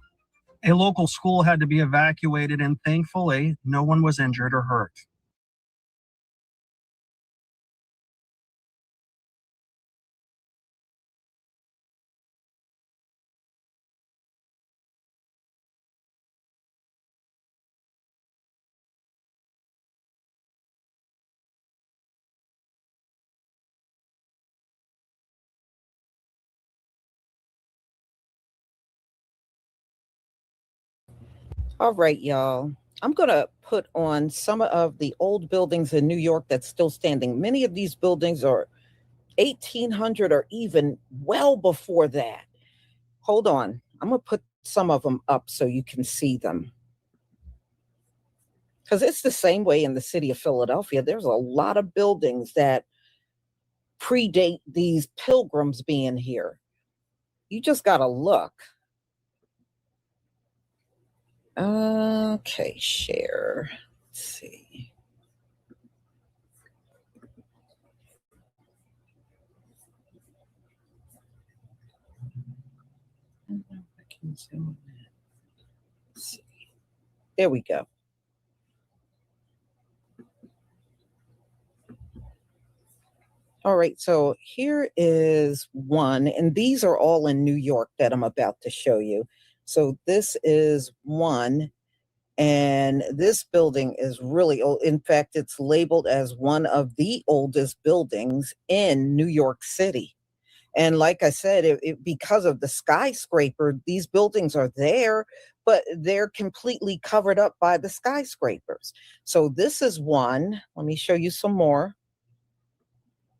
A local school had to be evacuated, and thankfully, no one was injured or hurt. All right, y'all. I'm going to put on some of the old buildings in New York that's still standing. Many of these buildings are 1800 or even well before that. Hold on. I'm going to put some of them up so you can see them. Because it's the same way in the city of Philadelphia. There's a lot of buildings that predate these pilgrims being here. You just got to look. Okay, share. Let's see. Let's see. There we go. All right, so here is one, and these are all in New York that I'm about to show you. So this is one, and this building is really old. In fact, it's labeled as one of the oldest buildings in New York City. And like I said, because of the skyscraper, these buildings are there, but they're completely covered up by the skyscrapers. So this is one. Let me show you some more.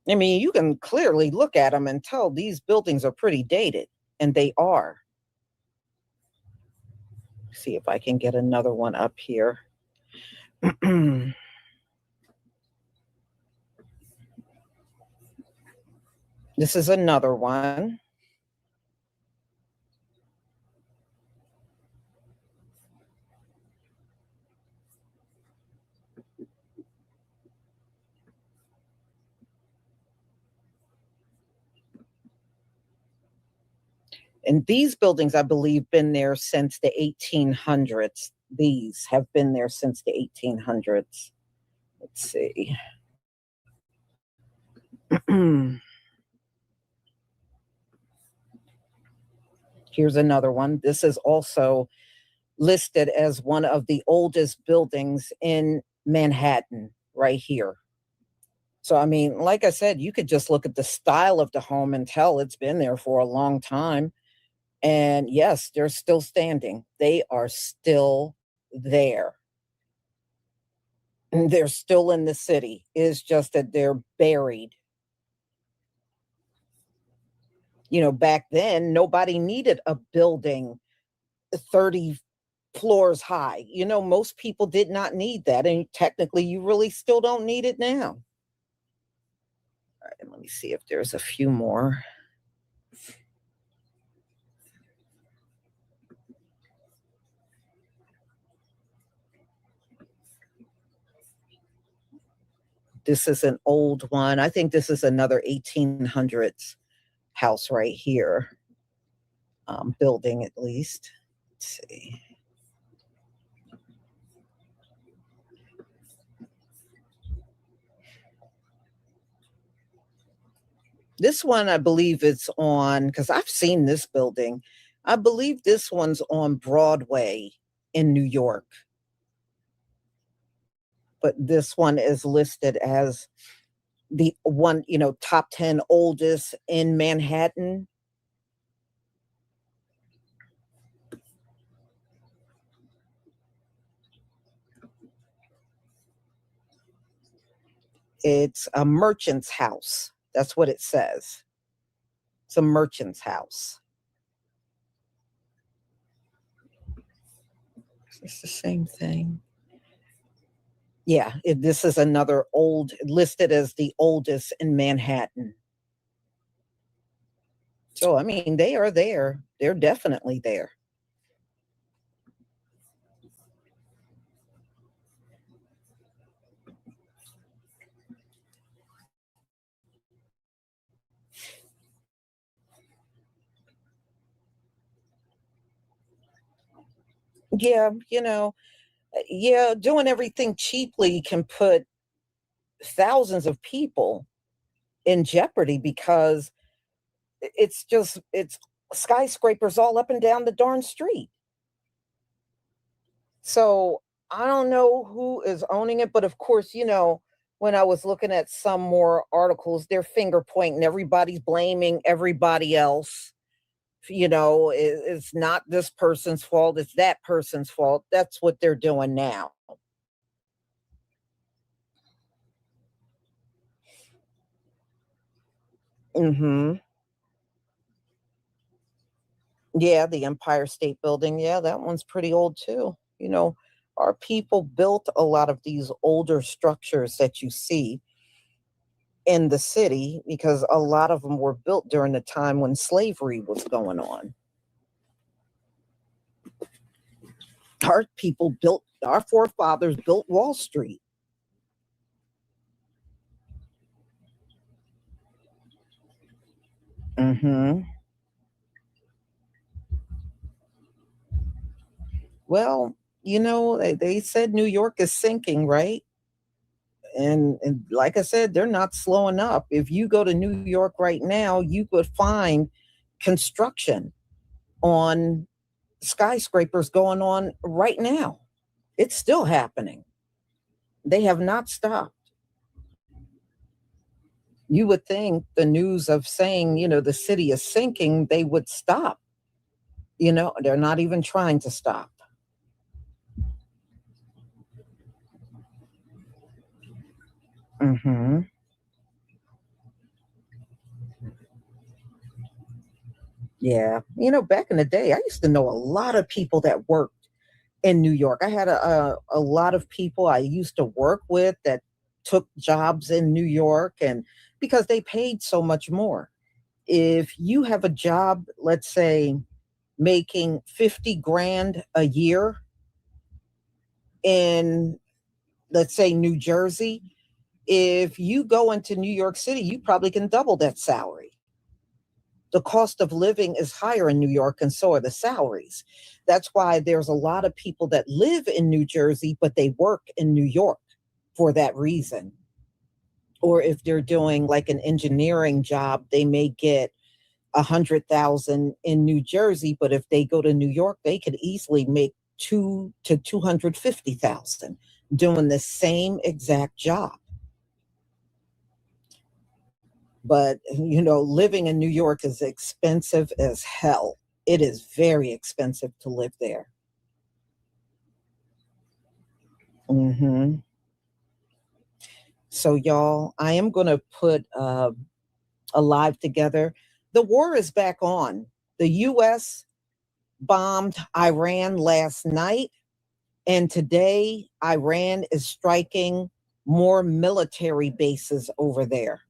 I mean, you can clearly look at them and tell these buildings are pretty dated, and they are. See if I can get another one up here. This is another one. And these buildings, I believe, been there since the 1800s. These have been there since the 1800s. Let's see. Here's another one. This is also listed as one of the oldest buildings in Manhattan, right here. So, I mean, like I said, you could just look at the style of the home and tell it's been there for a long time. And yes, they're still standing. They are still there. And they're still in the city. It's just that they're buried. You know, back then, nobody needed a building 30 floors high. You know, most people did not need that. And technically, you really still don't need it now. All right, let me see if there's a few more. This is an old one. I think this is another 1800s house right here. Building at least. Let's see. This one, I believe it's on, because I've seen this building. I believe this one's on Broadway in New York. But this one is listed as the one, you know, top 10 oldest in Manhattan. It's a merchant's house. That's what it says. It's a merchant's house. It's the same thing. Yeah, this is another old, listed as the oldest in Manhattan. So, I mean, they are there. They're definitely there. Yeah, you know, yeah, doing everything cheaply can put thousands of people in jeopardy because it's skyscrapers all up and down the darn street. So I don't know who is owning it, but of course, you know, when I was looking at some more articles, they're finger pointing, everybody's blaming everybody else. You know, it's not this person's fault, it's that person's fault. That's what they're doing now. Mm-hmm. Yeah, the Empire State Building. Yeah, that one's pretty old too. You know, our people built a lot of these older structures that you see in the city because a lot of them were built during the time when slavery was going on. Our people built, our forefathers built Wall Street. Mm-hmm. Well, you know, they said New York is sinking, right? And like I said, they're not slowing up. If you go to New York right now, you could find construction on skyscrapers going on right now. It's still happening. They have not stopped. You would think the news of saying, you know, the city is sinking, they would stop. You know, they're not even trying to stop. Mm-hmm. Yeah. You know, back in the day, I used to know a lot of people that worked in New York. I had a lot of people I used to work with that took jobs in New York, and because they paid so much more. If you have a job, let's say making 50 grand a year in, let's say, New Jersey, if you go into New York City, you probably can double that salary. The cost of living is higher in New York, and so are the salaries. That's why there's a lot of people that live in New Jersey, but they work in New York for that reason. Or if they're doing like an engineering job, they may get 100,000 in New Jersey, but if they go to New York, they could easily make 2 to 250,000 doing the same exact job. But, you know, living in New York is expensive as hell. It is very expensive to live there. Mm-hmm. So, y'all, I am going to put a live together. The war is back on. The U.S. bombed Iran last night, and today Iran is striking more military bases over there.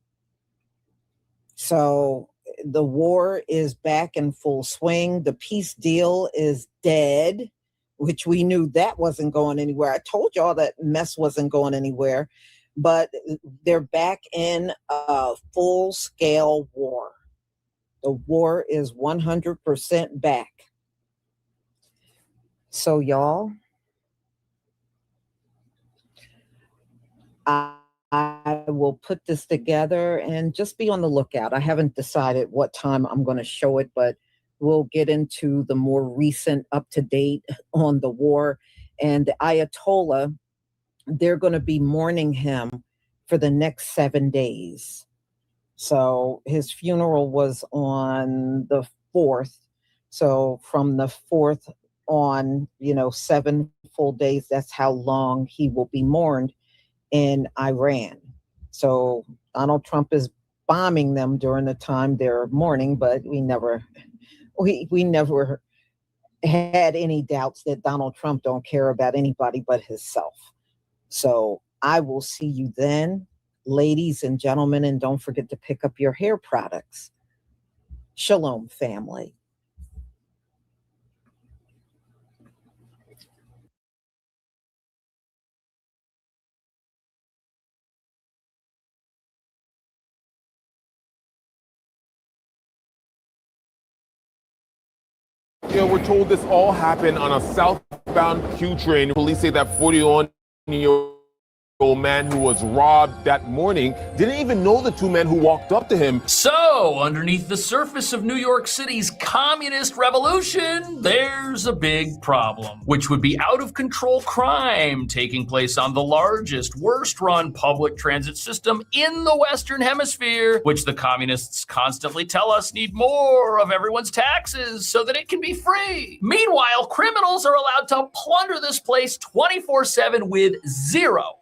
So the war is back in full swing. The peace deal is dead, which we knew that wasn't going anywhere. I told y'all that mess wasn't going anywhere, but they're back in a full-scale war. The war is 100% back. So y'all, I will put this together and just be on the lookout. I haven't decided what time I'm going to show it, but we'll get into the more recent up-to-date on the war. And the Ayatollah, they're going to be mourning him for the next 7 days. So his funeral was on the 4th. So from the 4th on, 7 full days, that's how long he will be mourned in Iran. So Donald Trump is bombing them during the time they're mourning, but we never had any doubts that Donald Trump don't care about anybody but himself. So I will see you then, ladies and gentlemen, and don't forget to pick up your hair products. Shalom, family. We're told this all happened on a southbound Q train. Police say that 41-year-old man who was robbed that morning didn't even know the two men who walked up to him. So, underneath the surface of New York City's communist revolution, there's a big problem, which would be out-of-control crime taking place on the largest, worst-run public transit system in the Western Hemisphere, which the communists constantly tell us need more of everyone's taxes so that it can be free. Meanwhile, criminals are allowed to plunder this place 24/7 with zero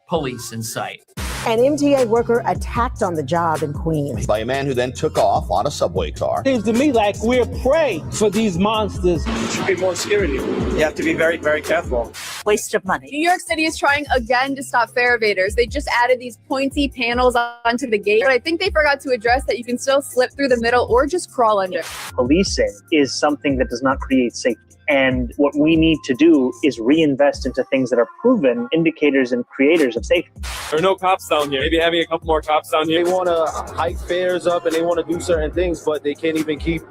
police in sight. An MTA worker attacked on the job in Queens by a man who then took off on a subway car. Seems to me like we're prey for these monsters. There should be more security. You have to be very, very careful. Waste of money. New York City is trying again to stop fare evaders. They just added these pointy panels onto the gate, but I think they forgot to address that you can still slip through the middle or just crawl under. Policing is something that does not create safety. And what we need to do is reinvest into things that are proven indicators and creators of safety. There are no cops down here. Maybe having a couple more cops down here. They want to hike fares up and they want to do certain things, but they can't even keep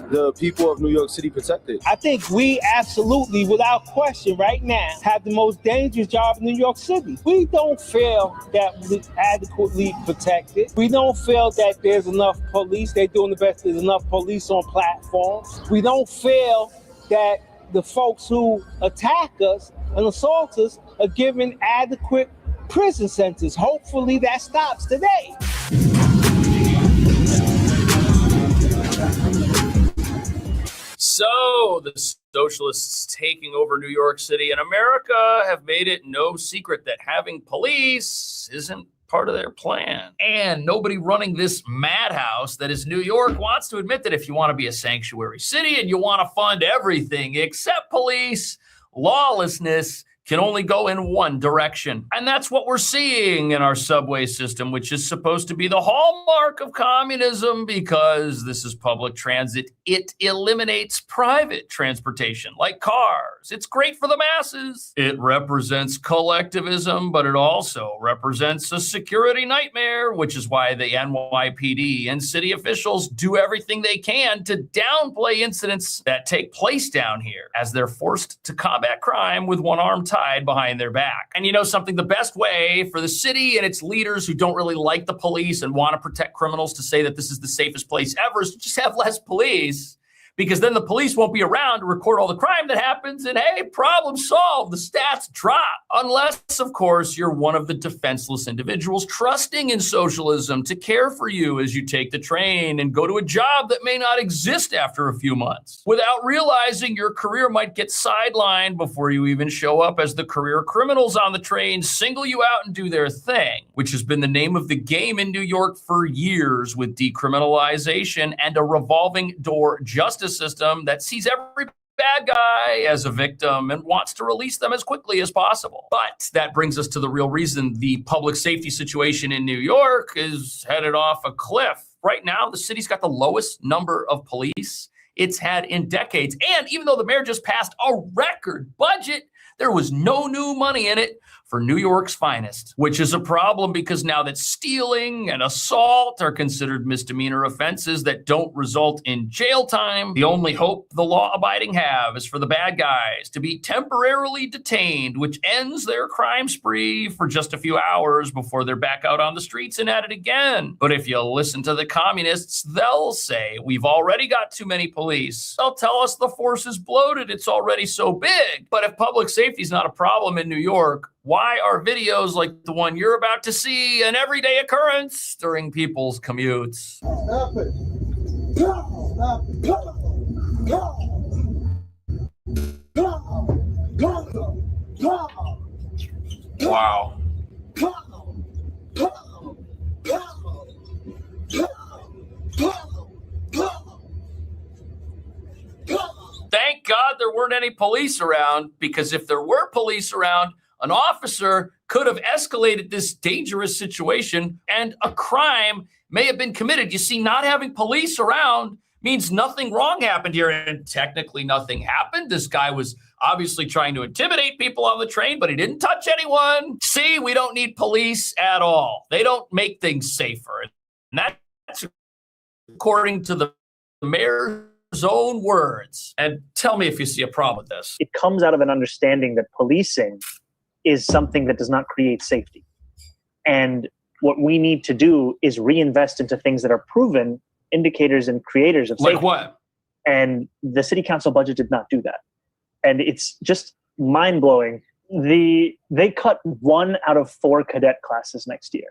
the people of New York City protected. I think we absolutely, without question right now, have the most dangerous job in New York City. We don't feel that we're adequately protected. We don't feel that there's enough police. They're doing the best. There's enough police on platforms. We don't feel that the folks who attack us and assault us are given adequate prison sentence. Hopefully that stops today. So, the socialists taking over New York City and America have made it no secret that having police isn't part of their plan. And nobody running this madhouse that is New York wants to admit that if you want to be a sanctuary city and you want to fund everything except police, lawlessness can only go in one direction. And that's what we're seeing in our subway system, which is supposed to be the hallmark of communism because this is public transit. It eliminates private transportation like cars. It's great for the masses. It represents collectivism, but it also represents a security nightmare, which is why the NYPD and city officials do everything they can to downplay incidents that take place down here as they're forced to combat crime with one arm tied behind their back. And you know something, the best way for the city and its leaders who don't really like the police and want to protect criminals to say that this is the safest place ever is to just have less police. Because then the police won't be around to record all the crime that happens and hey, problem solved, the stats drop. Unless, of course, you're one of the defenseless individuals trusting in socialism to care for you as you take the train and go to a job that may not exist after a few months. Without realizing your career might get sidelined before you even show up as the career criminals on the train single you out and do their thing, which has been the name of the game in New York for years with decriminalization and a revolving door justice justice system that sees every bad guy as a victim and wants to release them as quickly as possible. But that brings us to the real reason the public safety situation in New York is headed off a cliff. Right now, the city's got the lowest number of police it's had in decades. And even though the mayor just passed a record budget, there was no new money in it for New York's finest, which is a problem because now that stealing and assault are considered misdemeanor offenses that don't result in jail time, the only hope the law-abiding have is for the bad guys to be temporarily detained, which ends their crime spree for just a few hours before they're back out on the streets and at it again. But if you listen to the communists, they'll say, we've already got too many police. They'll tell us the force is bloated, it's already so big. But if public safety is not a problem in New York, why are videos like the one you're about to see an everyday occurrence during people's commutes? Stop it. Stop it. Wow. Thank God there weren't any police around, because if there were police around, an officer could have escalated this dangerous situation and a crime may have been committed. You see, not having police around means nothing wrong happened here, and technically nothing happened. This guy was obviously trying to intimidate people on the train, but he didn't touch anyone. See, we don't need police at all. They don't make things safer. And that's according to the mayor's own words. And tell me if you see a problem with this. It comes out of an understanding that policing is something that does not create safety. And what we need to do is reinvest into things that are proven indicators and creators of safety. Like what? And the city council budget did not do that. And it's just mind-blowing. They cut 1 out of 4 cadet classes next year.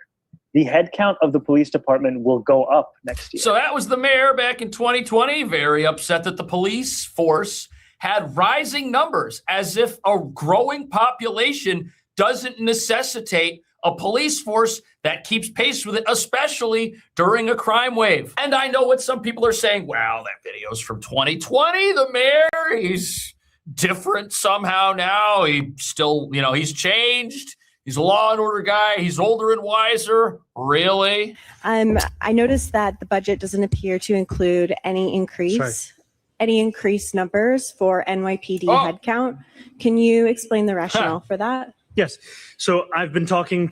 The headcount of the police department will go up next year. So that was the mayor back in 2020, very upset that the police force had rising numbers, as if a growing population doesn't necessitate a police force that keeps pace with it, especially during a crime wave. And I know what some people are saying, wow, that video's from 2020. The mayor, he's different somehow now. He still, he's changed. He's a law and order guy. He's older and wiser. Really? I noticed that the budget doesn't appear to include any increased numbers for NYPD headcount. Can you explain the rationale for that? Yes. So I've been talking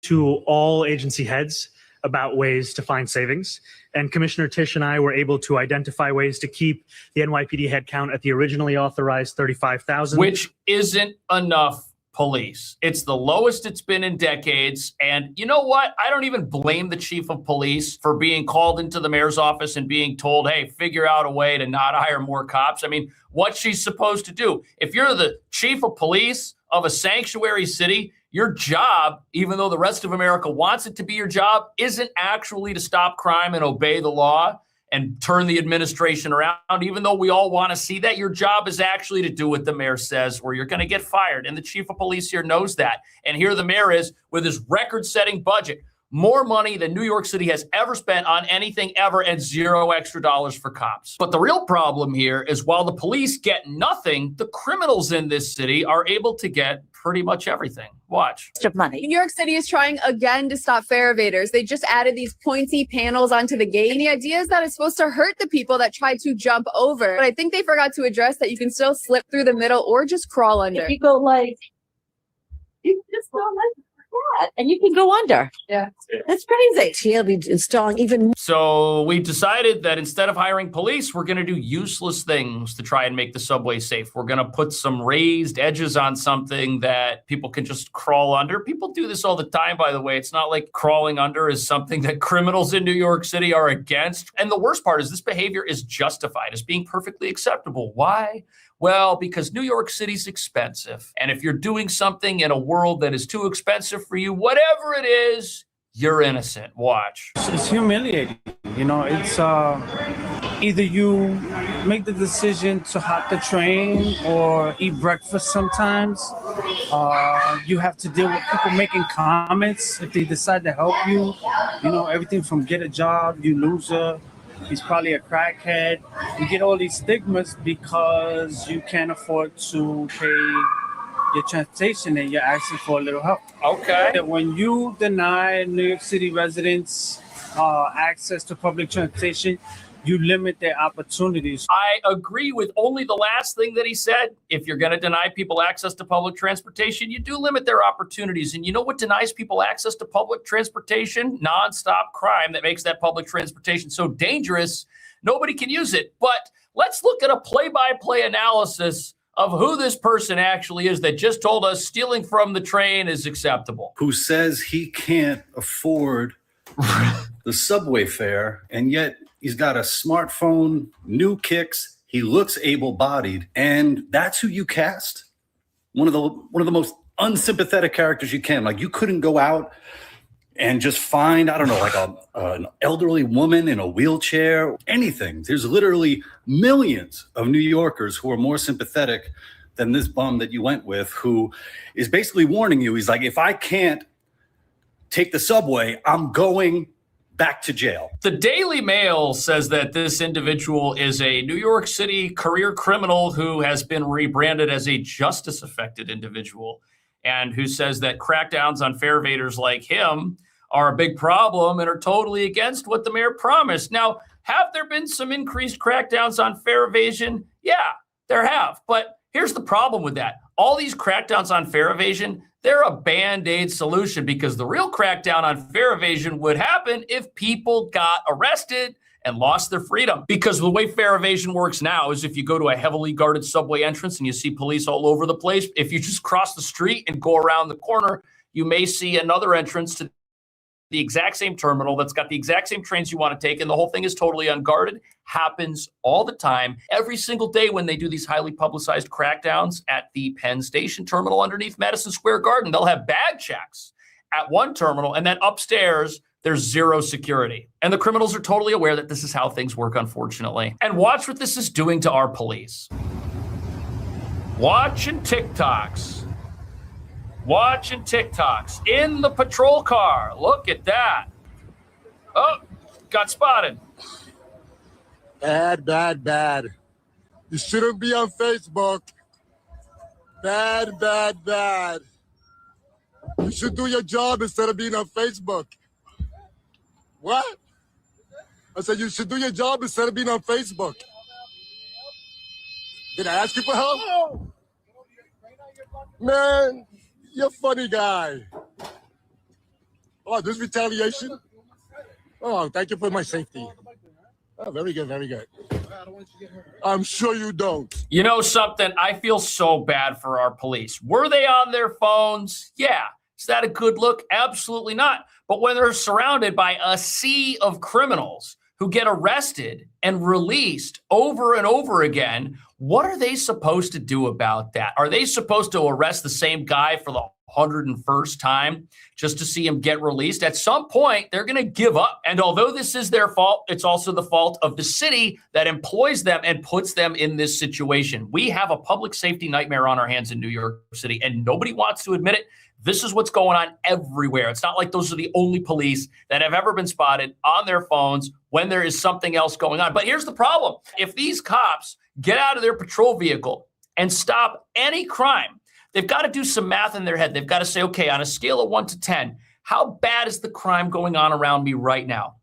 to all agency heads about ways to find savings. And Commissioner Tisch and I were able to identify ways to keep the NYPD headcount at the originally authorized 35,000. Which isn't enough police. It's the lowest it's been in decades. And you know what? I don't even blame the chief of police for being called into the mayor's office and being told, hey, figure out a way to not hire more cops. I mean, what's she supposed to do? If you're the chief of police of a sanctuary city, your job, even though the rest of America wants it to be your job, isn't actually to stop crime and obey the law and turn the administration around. Even though we all want to see that, your job is actually to do what the mayor says, or you're going to get fired. And the chief of police here knows that. And here the mayor is with his record-setting budget, more money than New York City has ever spent on anything ever, and $0 extra for cops. But the real problem here is while the police get nothing, the criminals in this city are able to get pretty much everything. Watch. Money. New York City is trying again to stop fare evaders. They just added these pointy panels onto the gate. And the idea is that it's supposed to hurt the people that try to jump over. But I think they forgot to address that you can still slip through the middle or just crawl under. If you go you just go like that and you can go under. Yeah. That's crazy. She'll be installing even. So we decided that instead of hiring police, we're going to do useless things to try and make the subway safe. We're going to put some raised edges on something that people can just crawl under. People do this all the time, by the way. It's not like crawling under is something that criminals in New York City are against. And the worst part is this behavior is justified as being perfectly acceptable. Why? Well, because New York City's expensive. And if you're doing something in a world that is too expensive for you, whatever it is, you're innocent. Watch. It's humiliating. It's either you make the decision to hop the train or eat breakfast sometimes. You have to deal with people making comments if they decide to help you. Everything from get a job, you loser, He's probably a crackhead. You get all these stigmas because you can't afford to pay your transportation and you're asking for a little help. Okay. That when you deny New York City residents access to public transportation, you limit their opportunities. I agree with only the last thing that he said. If you're going to deny people access to public transportation, you do limit their opportunities. And you know what denies people access to public transportation? Nonstop crime that makes that public transportation so dangerous, nobody can use it. But let's look at a play-by-play analysis of who this person actually is that just told us stealing from the train is acceptable. Who says he can't afford the subway fare, and yet he's got a smartphone, new kicks, he looks able-bodied, and that's who you cast? One of the most unsympathetic characters you can. Like, you couldn't go out and just find, I don't know, like an elderly woman in a wheelchair, anything. There's literally millions of New Yorkers who are more sympathetic than this bum that you went with, who is basically warning you. He's like, if I can't take the subway, I'm going back to jail. The Daily Mail says that this individual is a New York City career criminal who has been rebranded as a justice-affected individual, and who says that crackdowns on fare evaders like him are a big problem and are totally against what the mayor promised. Now, have there been some increased crackdowns on fare evasion? Yeah, there have. But here's the problem with that. All these crackdowns on fare evasion, they're a Band-Aid solution, because the real crackdown on fare evasion would happen if people got arrested and lost their freedom. Because the way fare evasion works now is if you go to a heavily guarded subway entrance and you see police all over the place, if you just cross the street and go around the corner, you may see another entrance to the exact same terminal that's got the exact same trains you want to take, and the whole thing is totally unguarded. Happens all the time, every single day when they do these highly publicized crackdowns at the Penn Station terminal underneath Madison Square Garden. They'll have bag checks at one terminal, and then upstairs, there's zero security. And the criminals are totally aware that this is how things work, unfortunately. And watch what this is doing to our police. Watching TikToks. Watching TikToks in the patrol car. Look at that. Oh, got spotted. Bad, bad, bad. You shouldn't be on Facebook. Bad, bad, bad. You should do your job instead of being on Facebook. What? I said you should do your job instead of being on Facebook. Did I ask you for help? Man, you're a funny guy. Oh, this retaliation? Oh, thank you for my safety. Oh, very good, very good. I'm sure you don't. You know something? I feel so bad for our police. Were they on their phones? Yeah. Is that a good look? Absolutely not. But when they're surrounded by a sea of criminals who get arrested and released over and over again, what are they supposed to do about that? Are they supposed to arrest the same guy for the 101st time just to see him get released? At some point, they're going to give up. And although this is their fault, it's also the fault of the city that employs them and puts them in this situation. We have a public safety nightmare on our hands in New York City, and nobody wants to admit it. This is what's going on everywhere. It's not like those are the only police that have ever been spotted on their phones when there is something else going on. But here's the problem. If these cops get out of their patrol vehicle and stop any crime, they've got to do some math in their head. They've got to say, okay, on a scale of 1 to 10, how bad is the crime going on around me right now?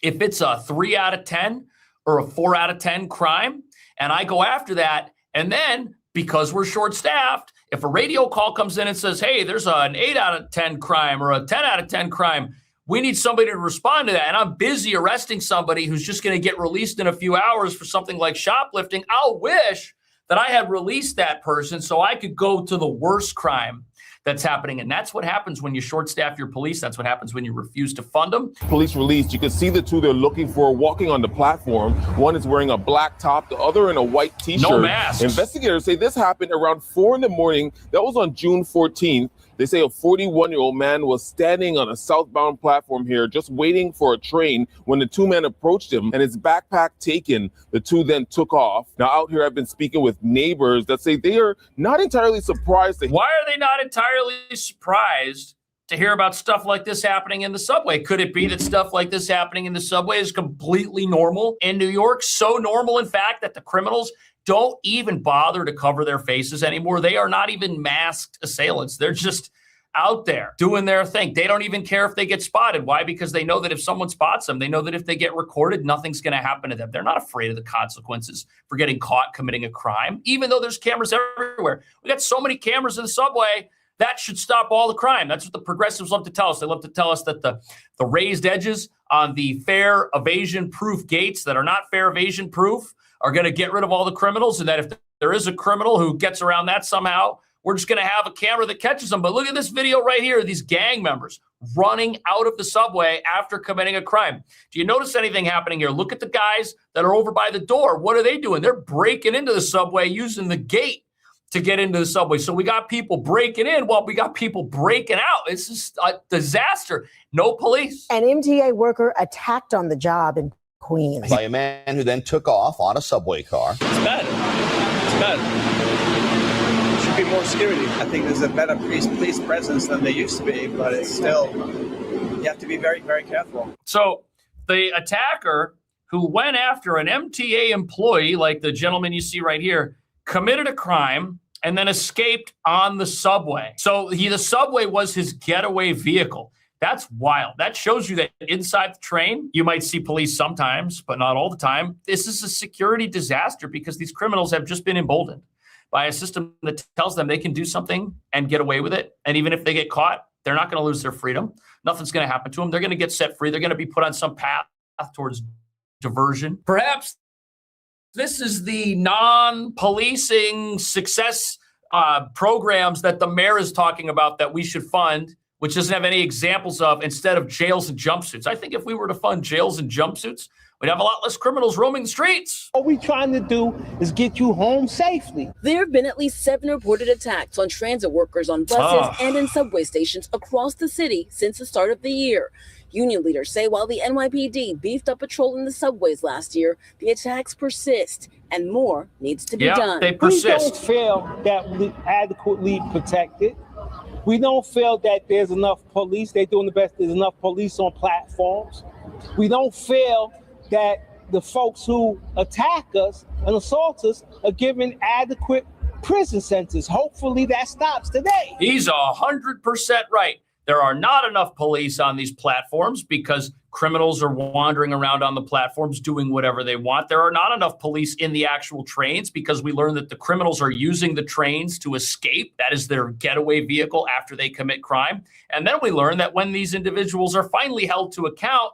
If it's a 3 out of 10 or a 4 out of 10 crime, and I go after that, and then because we're short-staffed, if a radio call comes in and says, hey, there's an 8 out of 10 crime or a 10 out of 10 crime, we need somebody to respond to that, and I'm busy arresting somebody who's just going to get released in a few hours for something like shoplifting, I'll wish that I had released that person so I could go to the worst crime that's happening. And that's what happens when you short staff your police. That's what happens when you refuse to fund them. Police released. You can see the two they're looking for walking on the platform. One is wearing a black top, the other in a white t-shirt. No masks. Investigators say this happened around 4 in the morning. That was on June 14th. They say a 41-year-old man was standing on a southbound platform here just waiting for a train when the two men approached him and his backpack taken. The two then took off. Now out here I've been speaking with neighbors that say they are not entirely surprised. Why are they not entirely surprised to hear about stuff like this happening in the subway. Could it be that stuff like this happening in the subway is completely normal in New York? So normal, in fact, that the criminals don't even bother to cover their faces anymore. They are not even masked assailants. They're just out there doing their thing. They don't even care if they get spotted. Why? Because they know that if someone spots them, they know that if they get recorded, nothing's going to happen to them. They're not afraid of the consequences for getting caught committing a crime, even though there's cameras everywhere. We got so many cameras in the subway. That should stop all the crime. That's what the progressives love to tell us. They love to tell us that the raised edges on the fare evasion proof gates that are not fare evasion proof are going to get rid of all the criminals, and that if there is a criminal who gets around that somehow, we're just going to have a camera that catches them. But look at this video right here, these gang members running out of the subway after committing a crime. Do you notice anything happening here? Look at the guys that are over by the door. What are they doing? They're breaking into the subway using the gate to get into the subway. So we got people breaking in while we got people breaking out. It's just a disaster. No police. An MTA worker attacked on the job in Queens. By a man who then took off on a subway car. It's bad. It's bad. Should be more security. I think there's a better police presence than there used to be, but it's still, you have to be very, very careful. So the attacker who went after an MTA employee, like the gentleman you see right here, committed a crime and then escaped on the subway. So the subway was his getaway vehicle. That's wild. That shows you that inside the train, you might see police sometimes, but not all the time. This is a security disaster because these criminals have just been emboldened by a system that tells them they can do something and get away with it. And even if they get caught, they're not going to lose their freedom. Nothing's going to happen to them. They're going to get set free. They're going to be put on some path towards diversion. Perhaps this is the non-policing success programs that the mayor is talking about that we should fund, which doesn't have any examples of, instead of jails and jumpsuits. I think if we were to fund jails and jumpsuits, we'd have a lot less criminals roaming the streets. All we're trying to do is get you home safely. There have been at least 7 reported attacks on transit workers on buses and in subway stations across the city since the start of the year. Union leaders say while the NYPD beefed up patrol in the subways last year, the attacks persist and more needs to be done. They persist. We don't feel that we're adequately protected. We don't feel that there's enough police. They're doing the best. There's enough police on platforms. We don't feel that the folks who attack us and assault us are given adequate prison sentences. Hopefully that stops today. He's 100% right. There are not enough police on these platforms because criminals are wandering around on the platforms doing whatever they want. There are not enough police in the actual trains because we learn that the criminals are using the trains to escape. That is their getaway vehicle after they commit crime. And then we learn that when these individuals are finally held to account,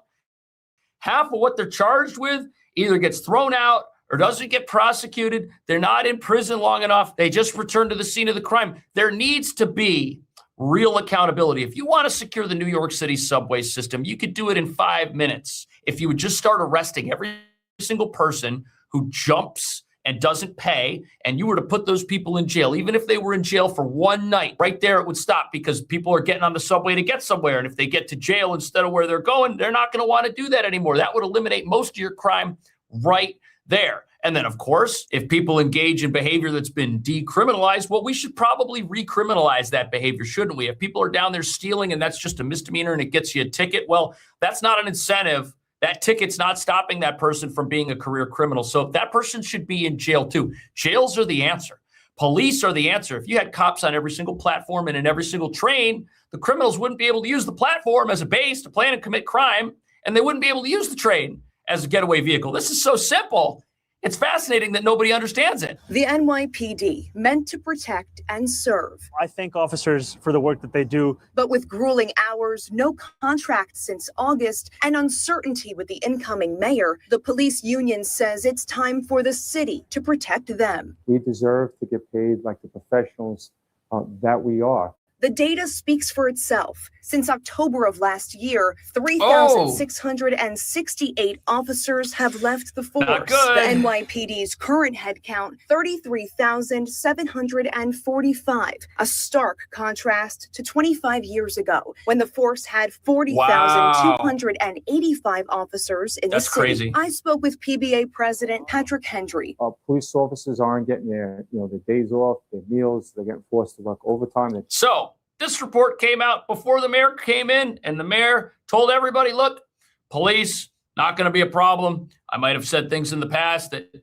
half of what they're charged with either gets thrown out or doesn't get prosecuted. They're not in prison long enough. They just return to the scene of the crime. There needs to be real accountability. If you want to secure the New York City subway system, you could do it in 5 minutes. If you would just start arresting every single person who jumps and doesn't pay, and you were to put those people in jail, even if they were in jail for one night, right there it would stop because people are getting on the subway to get somewhere. And if they get to jail instead of where they're going, they're not going to want to do that anymore. That would eliminate most of your crime right there. And then, of course, if people engage in behavior that's been decriminalized, well, we should probably recriminalize that behavior, shouldn't we? If people are down there stealing and that's just a misdemeanor and it gets you a ticket, well, that's not an incentive. That ticket's not stopping that person from being a career criminal. So that person should be in jail too. Jails are the answer. Police are the answer. If you had cops on every single platform and in every single train, the criminals wouldn't be able to use the platform as a base to plan and commit crime, and they wouldn't be able to use the train as a getaway vehicle. This is so simple. It's fascinating that nobody understands it. The NYPD, meant to protect and serve. I thank officers for the work that they do. But with grueling hours, no contract since August, and uncertainty with the incoming mayor, the police union says it's time for the city to protect them. We deserve to get paid like the professionals that we are. The data speaks for itself. Since October of last year, 3,668 officers have left the force. Not good. The NYPD's current headcount, 33,745, a stark contrast to 25 years ago when the force had 40,285 officers in the city. Crazy. I spoke with PBA President Patrick Hendry. Police officers aren't getting their days off, their meals. They're getting forced to work overtime. So This report came out before the mayor came in, and the mayor told everybody, look, police, not going to be a problem. I might have said things in the past that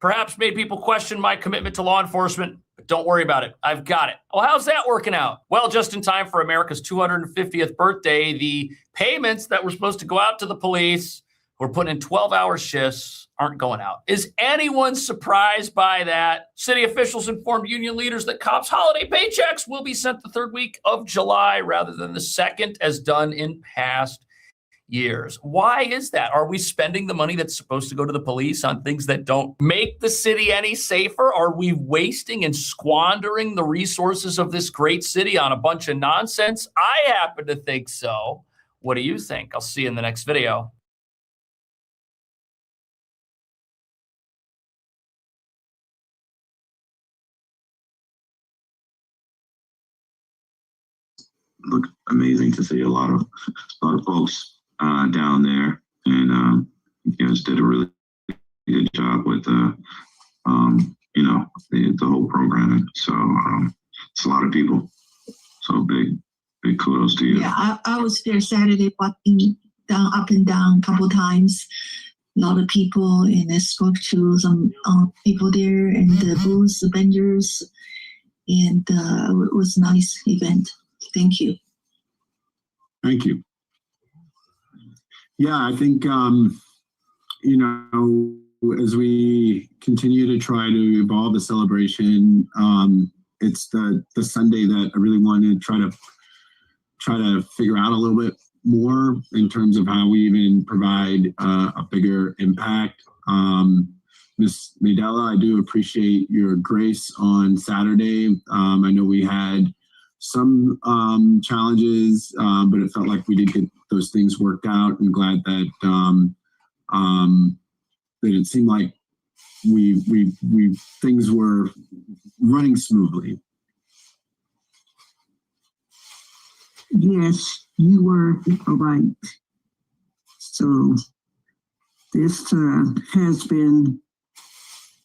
perhaps made people question my commitment to law enforcement, but don't worry about it. I've got it. Well, how's that working out? Well, just in time for America's 250th birthday, the payments that were supposed to go out to the police who are putting in 12-hour shifts aren't going out. Is anyone surprised by that? City officials informed union leaders that cops' holiday paychecks will be sent the third week of July rather than the second, as done in past years. Why is that? Are we spending the money that's supposed to go to the police on things that don't make the city any safer? Are we wasting and squandering the resources of this great city on a bunch of nonsense? I happen to think so. What do you think? I'll see you in the next video. Look amazing to see a lot of folks down there, and you guys did a really good job with the whole programming. So it's a lot of people. So big kudos to you. Yeah, I was there Saturday, walking down, up and down a couple times. A lot of people, and I spoke to some people there, and the booths, the vendors, and it was a nice event. Thank you. Thank you. Yeah, I think, as we continue to try to evolve the celebration, it's the Sunday that I really want to try to figure out a little bit more in terms of how we even provide a bigger impact. Ms. Nadella, I do appreciate your grace on Saturday. I know we had some challenges, but it felt like we did get those things worked out. I'm glad that that it seemed like we things were running smoothly. Yes, you were right. So this has been,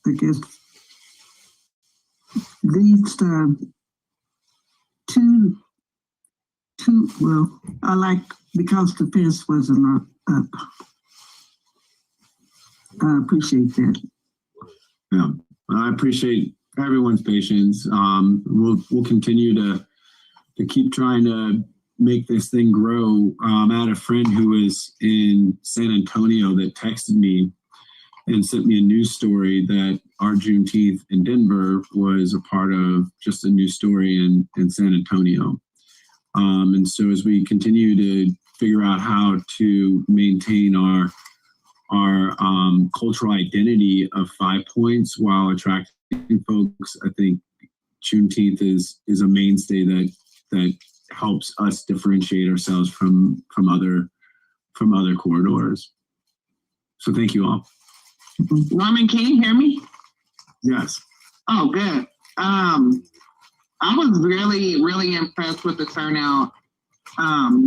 I guess, these two, well, I like, because the fence wasn't up. I appreciate that. Yeah, I appreciate everyone's patience. We'll continue to keep trying to make this thing grow. I had a friend who was in San Antonio that texted me and sent me a news story that our Juneteenth in Denver was a part of just a news story in San Antonio. And so as we continue to figure out how to maintain our cultural identity of 5 points while attracting folks, I think Juneteenth is a mainstay that helps us differentiate ourselves from other corridors. So thank you all. Ramen, can you hear me? Yes. Oh, good. I was really, really impressed with the turnout.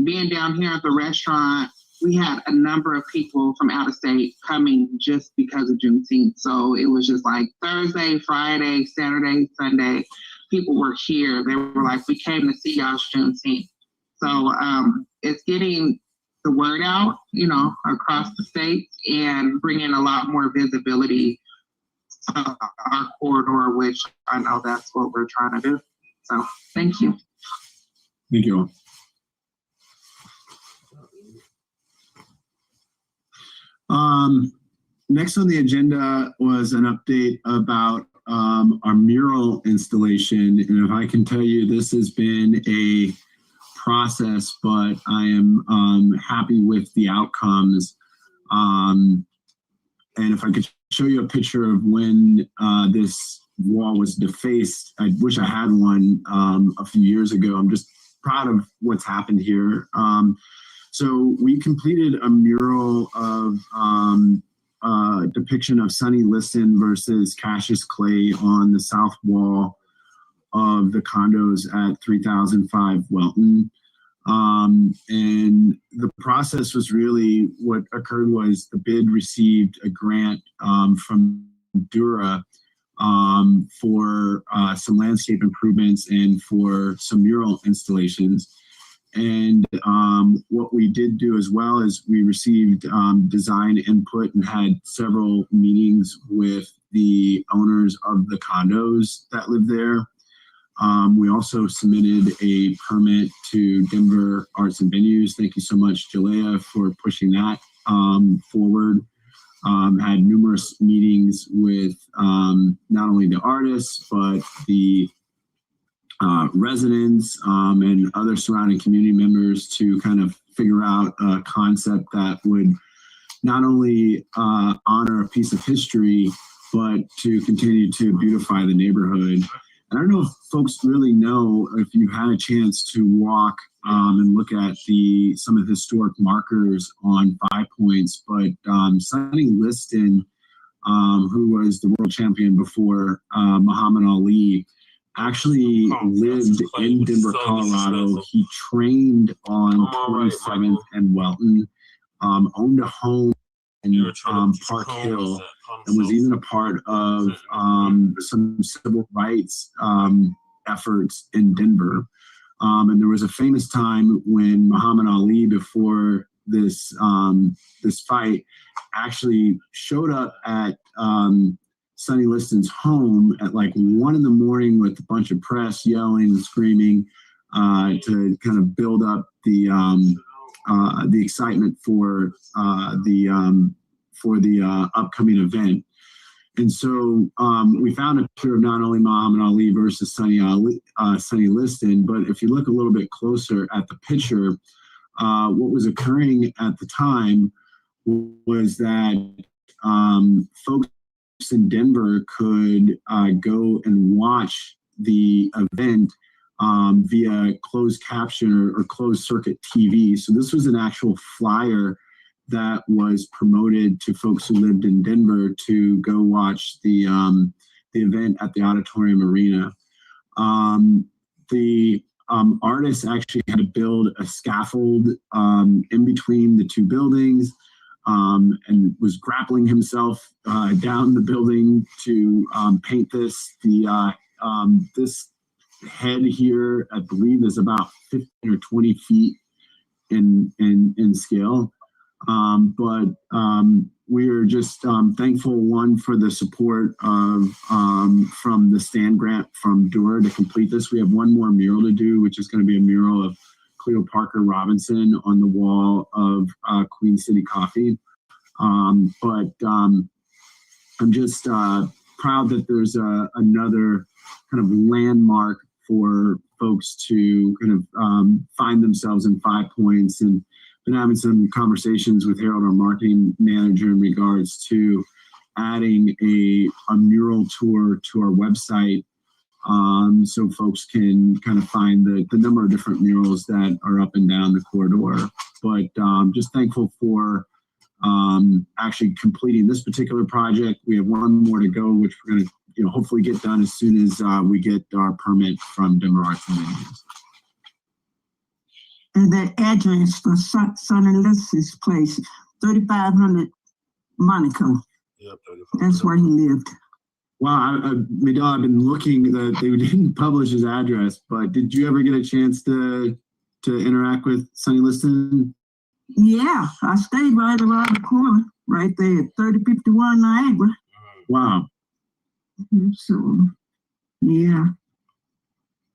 Being down here at the restaurant, we had a number of people from out of state coming just because of Juneteenth. So it was just like Thursday, Friday, Saturday, Sunday. People were here. They were like, we came to see y'all's Juneteenth. So it's getting the word out, across the states and bringing a lot more visibility to our corridor, which I know that's what we're trying to do. So thank you. Thank you all. Next on the agenda was an update about our mural installation. And if I can tell you, this has been a process, but I am happy with the outcomes. And if I could show you a picture of when this wall was defaced, I wish I had one a few years ago. I'm just proud of what's happened here. So we completed a mural of depiction of Sonny Liston versus Cassius Clay on the south wall of the condos at 3005 Welton. And the process was really, what occurred was the bid received a grant from Dura for some landscape improvements and for some mural installations. And what we did do as well is we received design input and had several meetings with the owners of the condos that live there. We also submitted a permit to Denver Arts and Venues. Thank you so much, Jalea, for pushing that forward. Had numerous meetings with not only the artists, but the residents and other surrounding community members to kind of figure out a concept that would not only honor a piece of history, but to continue to beautify the neighborhood. I don't know if folks really know, if you've had a chance to walk and look at some of the historic markers on 5 Points, but Sonny Liston, who was the world champion before Muhammad Ali, actually lived in Denver, Colorado. He trained on 27th and Welton, owned a home in Park Hill, and was even a part of some civil rights efforts in Denver. And there was a famous time when Muhammad Ali, before this fight, actually showed up at Sonny Liston's home at like 1 a.m. with a bunch of press yelling and screaming to kind of build up the excitement for the upcoming event. And so we found a picture of not only Muhammad Ali versus Sonny Liston, but if you look a little bit closer at the picture, what was occurring at the time was that folks in Denver could go and watch the event via closed caption or closed circuit TV. So this was an actual flyer that was promoted to folks who lived in Denver to go watch the event at the Auditorium Arena. The artist actually had to build a scaffold in between the two buildings, and was grappling himself down the building to paint this. This head here, I believe, is about 15 or 20 feet in scale. But we are just thankful, one, for the support of from the stand grant from Dora to complete this. We have one more mural to do, which is going to be a mural of Cleo Parker Robinson on the wall of Queen City Coffee. But I'm just proud that there's another kind of landmark for folks to kind of find themselves in 5 Points, and been having some conversations with Harold, our marketing manager, in regards to adding a mural tour to our website, so folks can kind of find the number of different murals that are up and down the corridor. But just thankful for actually completing this particular project. We have one more to go, which we're going to hopefully get done as soon as we get our permit from Denver Arts and Venues. And the address for Sonny Liston's place, 3500 Monaco. Yep, that's where he lived. Wow, Midal, I've been looking. They didn't publish his address, but did you ever get a chance to interact with Sonny Liston? Yeah, I stayed right around the corner, right there at 3051 Niagara. Wow. So, yeah.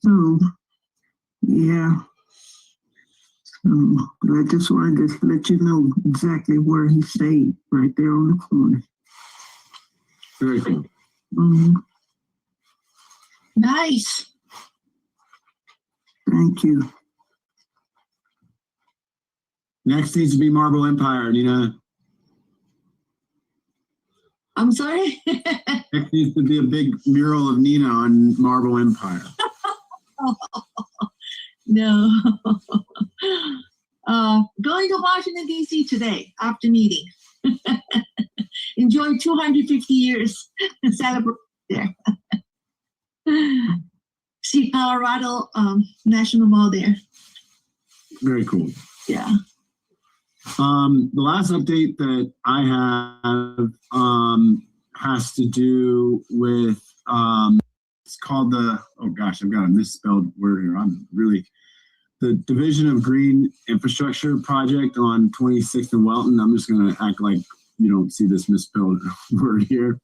So, yeah. But I just wanted to let you know exactly where he stayed, right there on the corner. Very cool. Mm-hmm. Nice. Thank you. Next needs to be Marble Empire, Nina. I'm sorry? Next needs to be a big mural of Nina on Marble Empire. No. Going to Washington, D.C. today after meeting. Enjoy 250 years and celebrate there. See Colorado National Mall there. Very cool. Yeah. The last update that I have has to do with it's called the, oh gosh, I've got a misspelled word here. The Division of Green Infrastructure Project on 26th and Welton. I'm just going to act like you don't see this misspelled word here.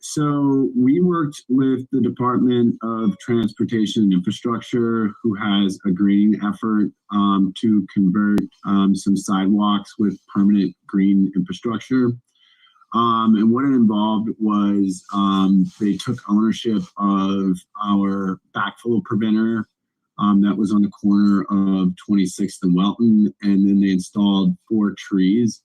So we worked with the Department of Transportation and Infrastructure, who has a greening effort to convert some sidewalks with permanent green infrastructure. And what it involved was they took ownership of our backflow preventer that was on the corner of 26th and Welton, and then they installed 4 trees.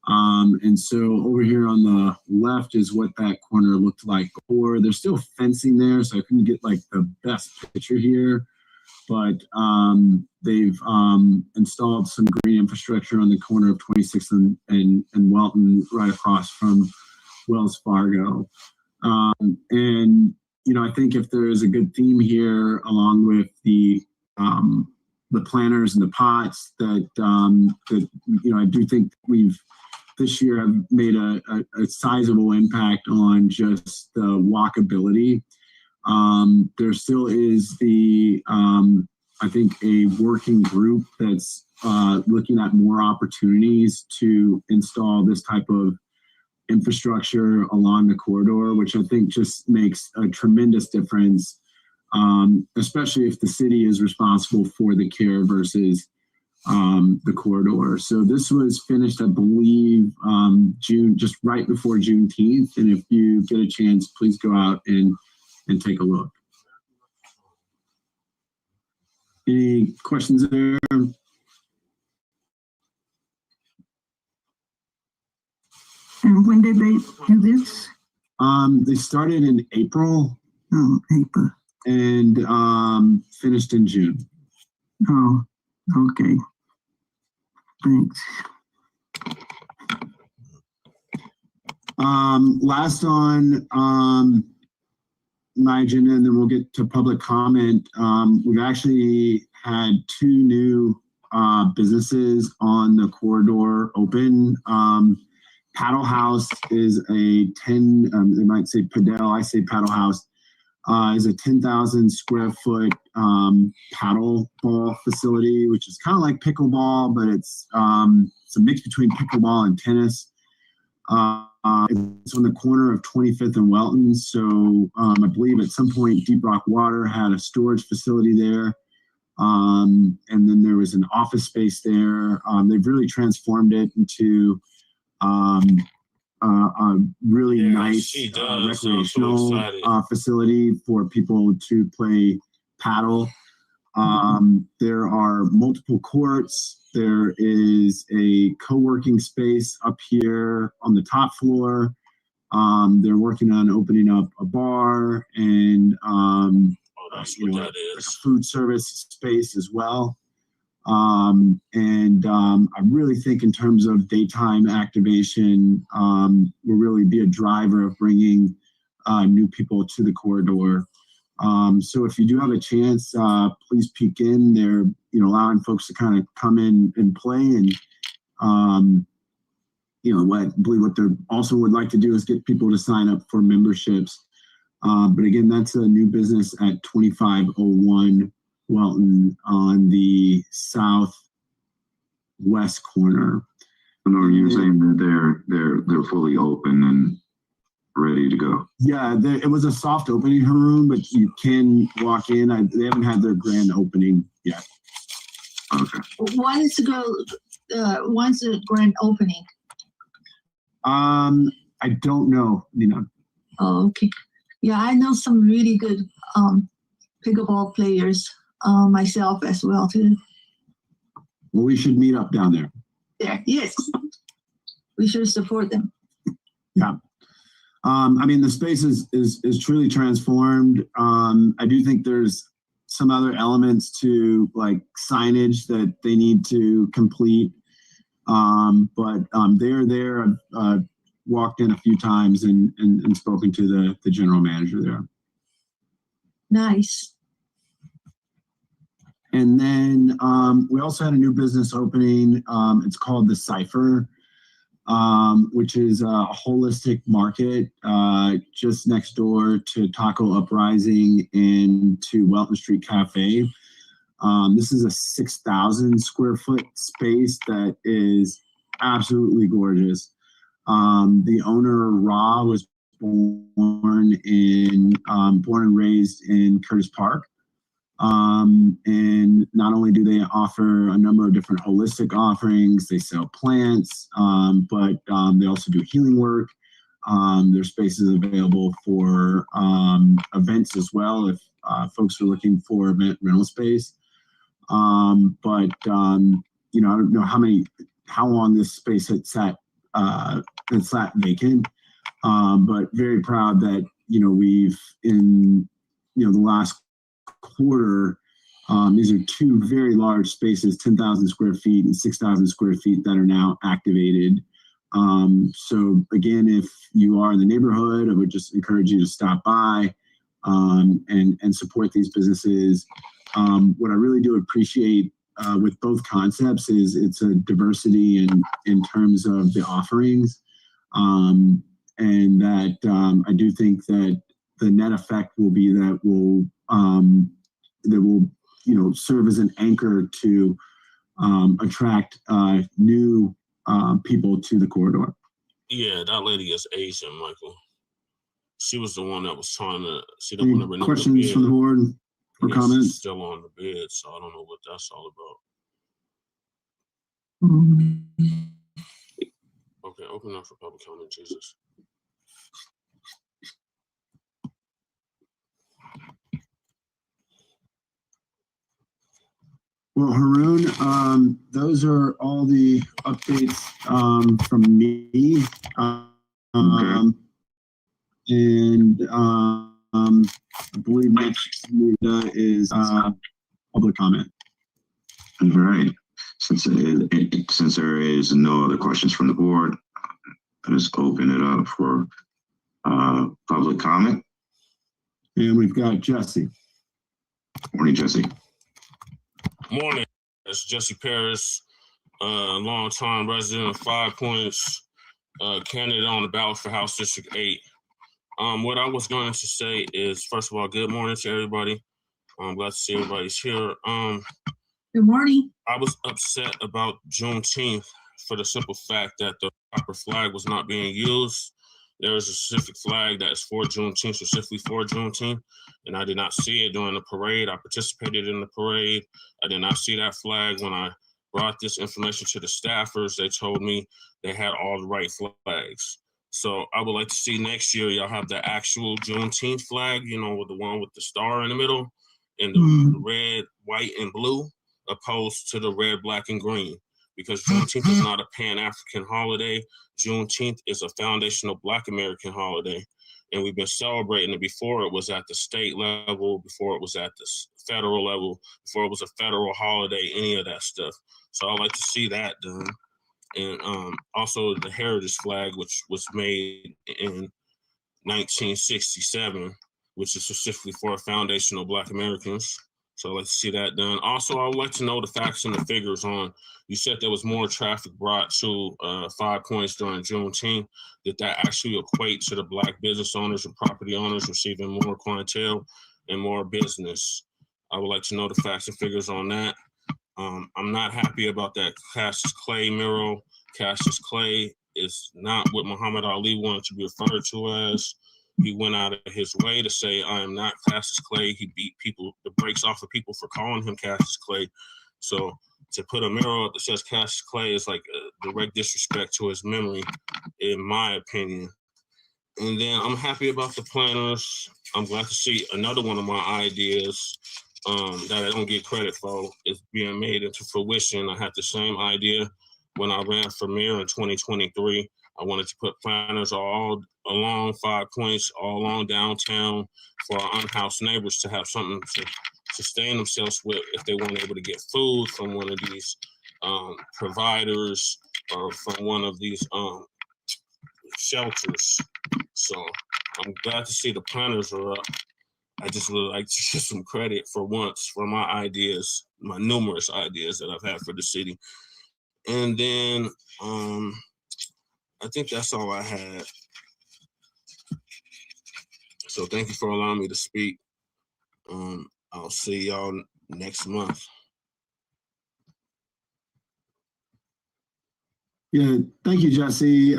And so over here on the left is what that corner looked like before. There's still fencing there, so I couldn't get like the best picture here. But they've installed some green infrastructure on the corner of 26th and Welton, right across from Wells Fargo. And you know, I think if there is a good theme here, along with the planters and the pots, that you know, I do think we've this year have made a sizable impact on just the walkability. There still is the I think a working group that's looking at more opportunities to install this type of infrastructure along the corridor, which I think just makes a tremendous difference, especially if the city is responsible for the care versus the corridor. So this was finished, I believe, June, just right before Juneteenth. And if you get a chance, please go out and take a look. Any questions there? And when did they do this? They started in April. Oh, April. And finished in June. Oh, okay. Thanks. Last on my agenda, and then we'll get to public comment. We've actually had 2 new businesses on the corridor open. Paddle House is a 10, they might say Padel, I say Paddle House, is a 10,000 square foot paddle ball facility, which is kind of like pickleball, but it's a mix between pickleball and tennis. It's on the corner of 25th and Welton. So I believe at some point Deep Rock Water had a storage facility there. And then there was an office space there. They've really transformed it into a really nice recreational facility for people to play paddle. There are multiple courts. There is a co-working space up here on the top floor. They're working on opening up a bar and you know, like a food service space as well. I really think in terms of daytime activation, will really be a driver of bringing new people to the corridor. So if you do have a chance, please peek in. They're, you know, allowing folks to kind of come in and play. And, you know, what I believe what they also would like to do is get people to sign up for memberships. But again, that's a new business at 2501 Welton on the southwest corner. No, you're saying that they're fully open and ready to go. Yeah, it was a soft opening room, but you can walk in. They haven't had their grand opening yet. Okay. When's the grand opening? I don't know, you know. Oh, okay. Yeah, I know some really good pickleball players, myself as well too. Well, we should meet up down there. There, yes. We should support them. Yeah. I mean, the space is truly transformed. I do think there's some other elements to like signage that they need to complete. But they're there. I've walked in a few times and spoken to the general manager there. Nice. And then we also had a new business opening. It's called The Cipher. which is a holistic market just next door to Taco Uprising and to Welton Street Cafe. This is a 6,000 square foot space that is absolutely gorgeous. The owner, Ra, was born and raised in Curtis Park. And not only do they offer a number of different holistic offerings, they sell plants, but they also do healing work. There's spaces available for events as well if folks are looking for event rental space. But you know, I don't know how long this space had sat vacant, but very proud that, you know, we've in, you know, the last quarter, these are two very large spaces, 10,000 square feet and 6,000 square feet that are now activated. So again, if you are in the neighborhood, I would just encourage you to stop by and support these businesses. What I really do appreciate with both concepts is it's a diversity in terms of the offerings, and that I do think that the net effect will be that will you know, serve as an anchor to attract new people to the corridor. Yeah, that lady is Asian, Michael. She was the one that was trying to see the Any one that renewed questions the bid. from the board or Yeah, comments? she's still on the bid, so I don't know what that's all about. Okay, open up for public comment, Jesus. Well, Haroon, those are all the updates from me. And I believe next is public comment. All right. Since there is no other questions from the board, let's open it up for public comment. And we've got Jesse. Morning, Jesse. Morning, it's Jesse Paris, longtime resident of 5 Points, candidate on the ballot for House District 8. What I was going to say is, first of all, good morning to everybody. I'm glad to see everybody's here. Good morning. I was upset about Juneteenth for the simple fact that the proper flag was not being used. There is a specific flag that is for Juneteenth, specifically for Juneteenth, and I did not see it during the parade. I participated in the parade. I did not see that flag. When I brought this information to the staffers, they told me they had all the right flags. So I would like to see next year y'all have the actual Juneteenth flag, you know, with the one with the star in the middle and the red, white, and blue, opposed to the red, black, and green. Because Juneteenth is not a Pan-African holiday. Juneteenth is a foundational Black American holiday. And we've been celebrating it before it was at the state level, before it was at the federal level, before it was a federal holiday, any of that stuff. So I'd like to see that done. And also the heritage flag, which was made in 1967, which is specifically for foundational Black Americans. So I'd like to see that done. Also, I would like to know the facts and the figures on, you said there was more traffic brought to 5 Points during Juneteenth. Did that actually equate to the Black business owners and property owners receiving more clientele and more business? I would like to know the facts and figures on that. I'm not happy about that Cassius Clay mural. Cassius Clay is not what Muhammad Ali wanted to be referred to as. He went out of his way to say, I am not Cassius Clay. He beat the brakes off of people for calling him Cassius Clay. So to put a mural up that says Cassius Clay is like a direct disrespect to his memory, in my opinion. And then I'm happy about the planners. I'm glad to see another one of my ideas that I don't get credit for is being made into fruition. I had the same idea when I ran for mayor in 2023. I wanted to put planners all along 5 Points, all along downtown for our unhoused neighbors to have something to sustain themselves with if they weren't able to get food from one of these providers or from one of these shelters. So I'm glad to see the planners are up. I just would like to get some credit for once for my ideas, my numerous ideas that I've had for the city. And then I think that's all I had. So thank you for allowing me to speak. I'll see y'all next month. Yeah, thank you, Jesse.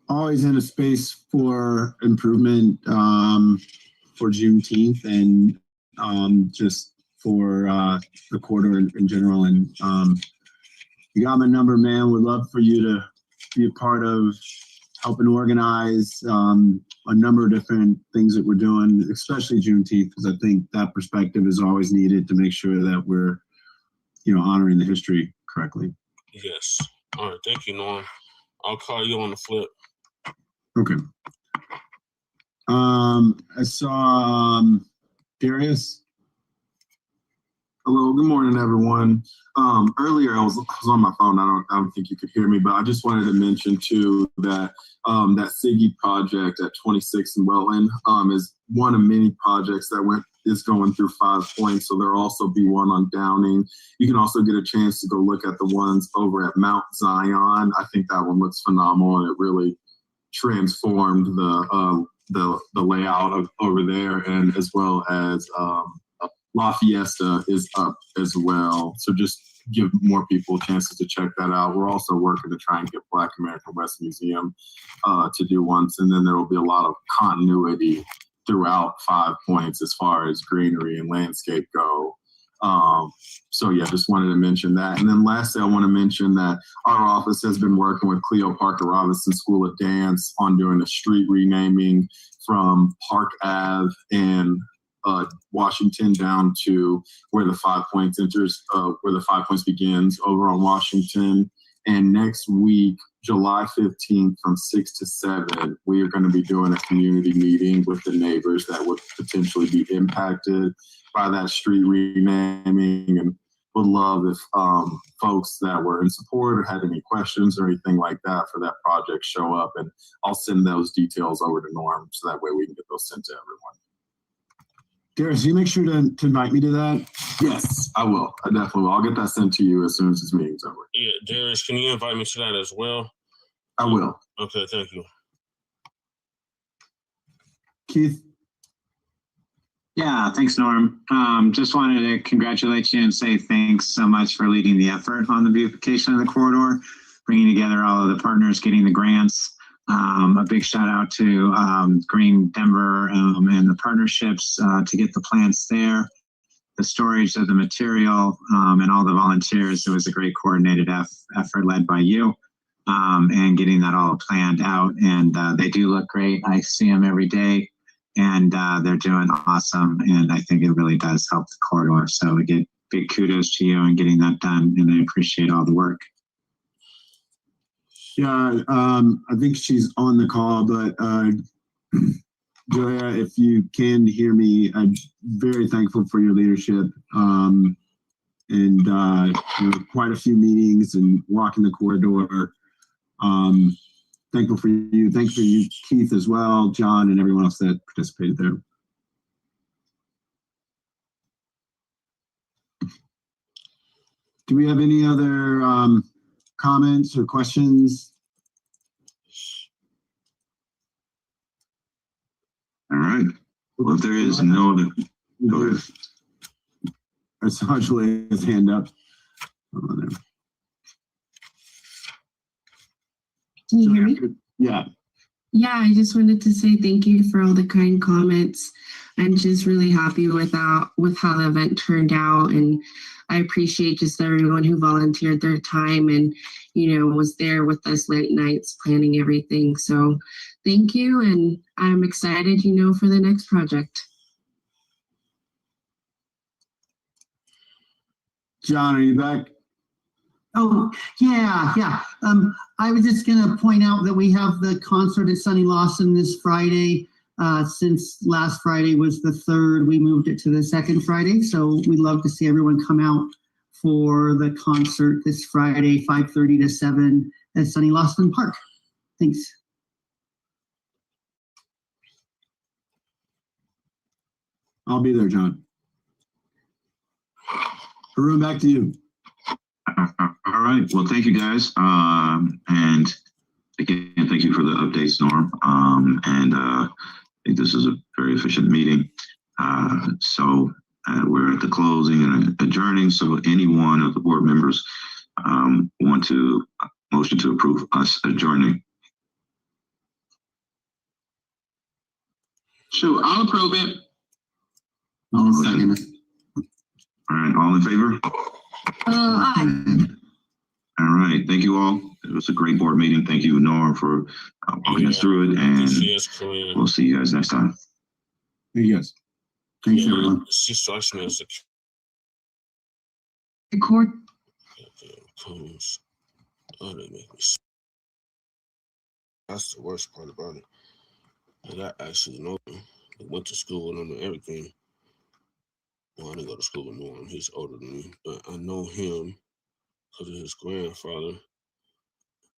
Always in a space for improvement for Juneteenth and just for the corridor in general. And you got my number, man. Would love for you to be a part of helping organize a number of different things that we're doing, especially Juneteenth, because I think that perspective is always needed to make sure that we're, honoring the history correctly. Yes. All right. Thank you, Norm. I'll call you on the flip. Okay. I saw Darius. Hello, good morning, everyone. Earlier I was on my phone. I don't think you could hear me, but I just wanted to mention too that that Siggy project at 26 in Welton is one of many projects that is going through 5 points. So there'll also be one on Downing. You can also get a chance to go look at the ones over at Mount Zion. I think that one looks phenomenal, and it really transformed the layout of over there, and as well as La Fiesta is up as well. So just give more people chances to check that out. We're also working to try and get Black American West Museum to do once, and then there will be a lot of continuity throughout 5 points as far as greenery and landscape go. So yeah, just wanted to mention that. And then lastly, I want to mention that our office has been working with Cleo Parker Robinson School of Dance on doing a street renaming from Park Ave and Washington down to where the 5 points enters, where the 5 points begins over on Washington. And next week, July 15th from 6 to 7, we are going to be doing a community meeting with the neighbors that would potentially be impacted by that street renaming, and would love if folks that were in support or had any questions or anything like that for that project show up, and I'll send those details over to Norm so that way we can get those sent to everyone. Darius, you make sure to invite me to that? Yes, I will. I definitely will. I'll get that sent to you as soon as this meeting's over. Yeah, Darius, can you invite me to that as well? I will. Okay, thank you. Keith? Yeah, thanks, Norm. Just wanted to congratulate you and say thanks so much for leading the effort on the beautification of the corridor, bringing together all of the partners, getting the grants. A big shout out to Green Denver and the partnerships to get the plants there, the storage of the material, and all the volunteers. It was a great coordinated effort led by you, and getting that all planned out. And they do look great. I see them every day, and they're doing awesome. And I think it really does help the corridor. So we get big kudos to you in getting that done, and I appreciate all the work. Yeah, I think she's on the call, but Julia, if you can hear me, I'm very thankful for your leadership, and quite a few meetings and walking the corridor. Thankful for you. Thanks for you, Keith, as well, John, and everyone else that participated there. Do we have any other comments or questions? All right. Well, if there is no other, go ahead. I saw Julia's hand up. Can you hear me? Yeah. Yeah, I just wanted to say thank you for all the kind comments. I'm just really happy with how the event turned out, and I appreciate just everyone who volunteered their time and, was there with us late nights planning everything. So thank you, and I'm excited, for the next project. John, are you back? Oh, yeah. I was just going to point out that we have the concert at Sonny Lawson this Friday. Since last Friday was the 3rd, we moved it to the 2nd Friday. So we'd love to see everyone come out for the concert this Friday, 5:30 to 7 at Sonny Lawson Park. Thanks. I'll be there, John. Haroon, back to you. All right. Well, thank you, guys. And again, thank you for the updates, Norm. I think this is a very efficient meeting. We're at the closing and adjourning. So any one of the board members want to motion to approve us adjourning? Sure, I'll approve it. All right, all in favor? Aye. All right, thank you all. It was a great board meeting. Thank you, Norm, for walking us through it, and we'll see you guys next time. Thank you guys. Thanks, everyone. She strikes me as Record. Oh, they make me. That's the worst part about it. And I actually know him. I went to school with him and everything. Well, I didn't go to school with Nolan. He's older than me, but I know him because of his grandfather.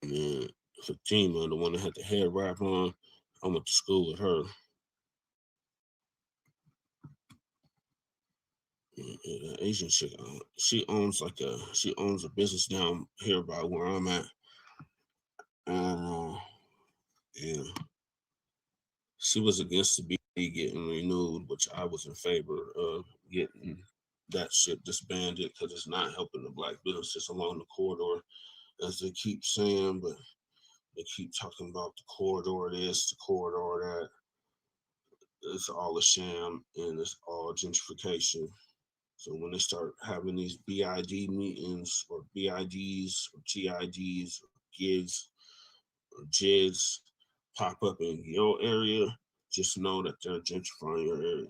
And then Fatima, the one that had the hair wrap on, I went to school with her. The Asian chick, she owns a business down here by where I'm at. Yeah, she was against the BD getting renewed, which I was in favor of getting that shit disbanded because it's not helping the Black businesses along the corridor, as they keep saying. But they keep talking about the corridor this, the corridor that. It's all a sham and it's all gentrification. So when they start having these BID meetings or BIDs or GIDs or GIDs or JIDs pop up in your area, just know that they're gentrifying your area.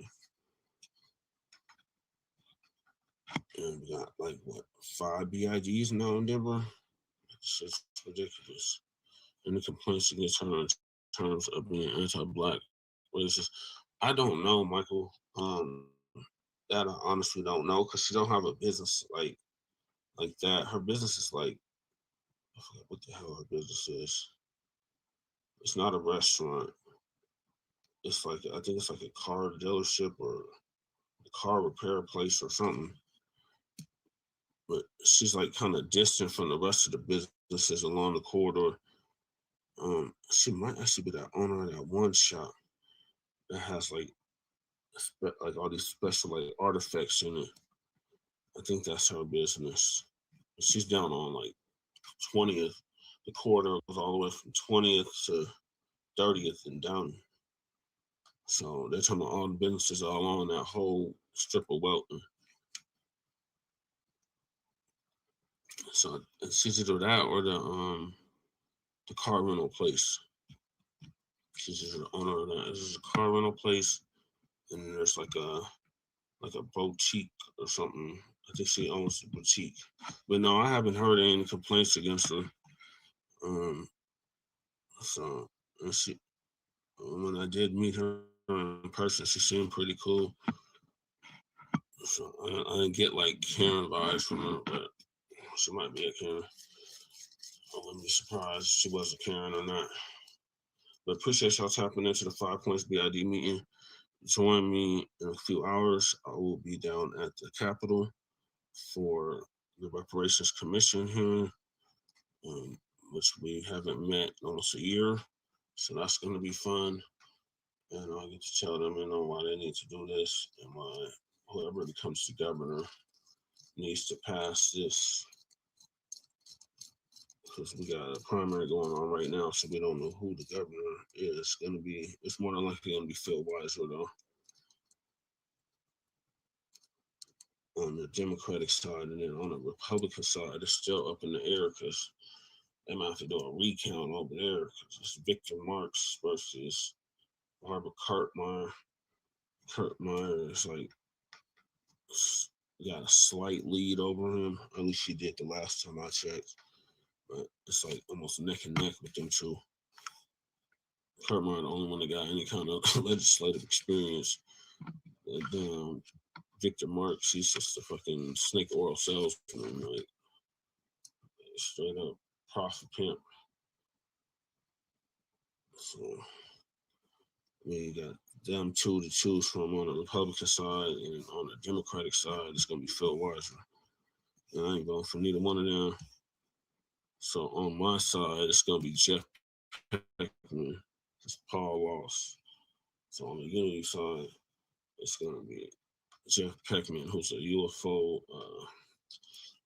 And we got like, what, 5 BIDs now in Denver? It's just ridiculous. And the complaints against her in terms of being anti-Black racist, I don't know, Michael. That I honestly don't know because she don't have a business like that. Her business is like, I forget what the hell her business is. It's not a restaurant. It's like, I think it's like a car dealership or a car repair place or something. But she's like kind of distant from the rest of the businesses along the corridor. She might actually be the owner of that one shop that has like all these special like artifacts in it. I think that's her business. She's down on like 20th. The corridor goes all the way from 20th to 30th and down. So they're talking about all the businesses all along that whole strip of Welton. So it's either that or the car rental place. She's just the owner of that. This is a car rental place, and there's like a boutique or something. I think she owns the boutique. But no, I haven't heard any complaints against her. So and she, when I did meet her in person, she seemed pretty cool. So I didn't get like Karen vibes from her, but she might be a Karen. I wouldn't be surprised if she was a Karen or not. But appreciate y'all tapping into the 5 Points BID meeting. Join me in a few hours. I will be down at the Capitol for the Reparations Commission hearing, which we haven't met in almost a year. So that's going to be fun. And I'll get to tell them, why they need to do this and why whoever becomes the governor needs to pass this. Because we got a primary going on right now, so we don't know who the governor is. It's more than likely going to be Phil Weiser, though. On the Democratic side, and then on the Republican side, it's still up in the air because they might have to do a recount over there because it's Victor Marks versus Barbara Kurtmeyer. Kurtmeyer is like got a slight lead over him. At least she did the last time I checked. But it's like almost neck and neck with them two. Kurtmeyer the only one that got any kind of legislative experience. And then Victor Marks, he's just a fucking snake oil salesman, like straight up profit pimp. So we got them two to choose from on the Republican side, and on the Democratic side, it's gonna be Phil Weiser. And I ain't voting for neither one of them. So on my side, it's gonna be Jeff Peckman. It's Paul Loss. So on the Unity side, it's gonna be Jeff Peckman, who's a UFO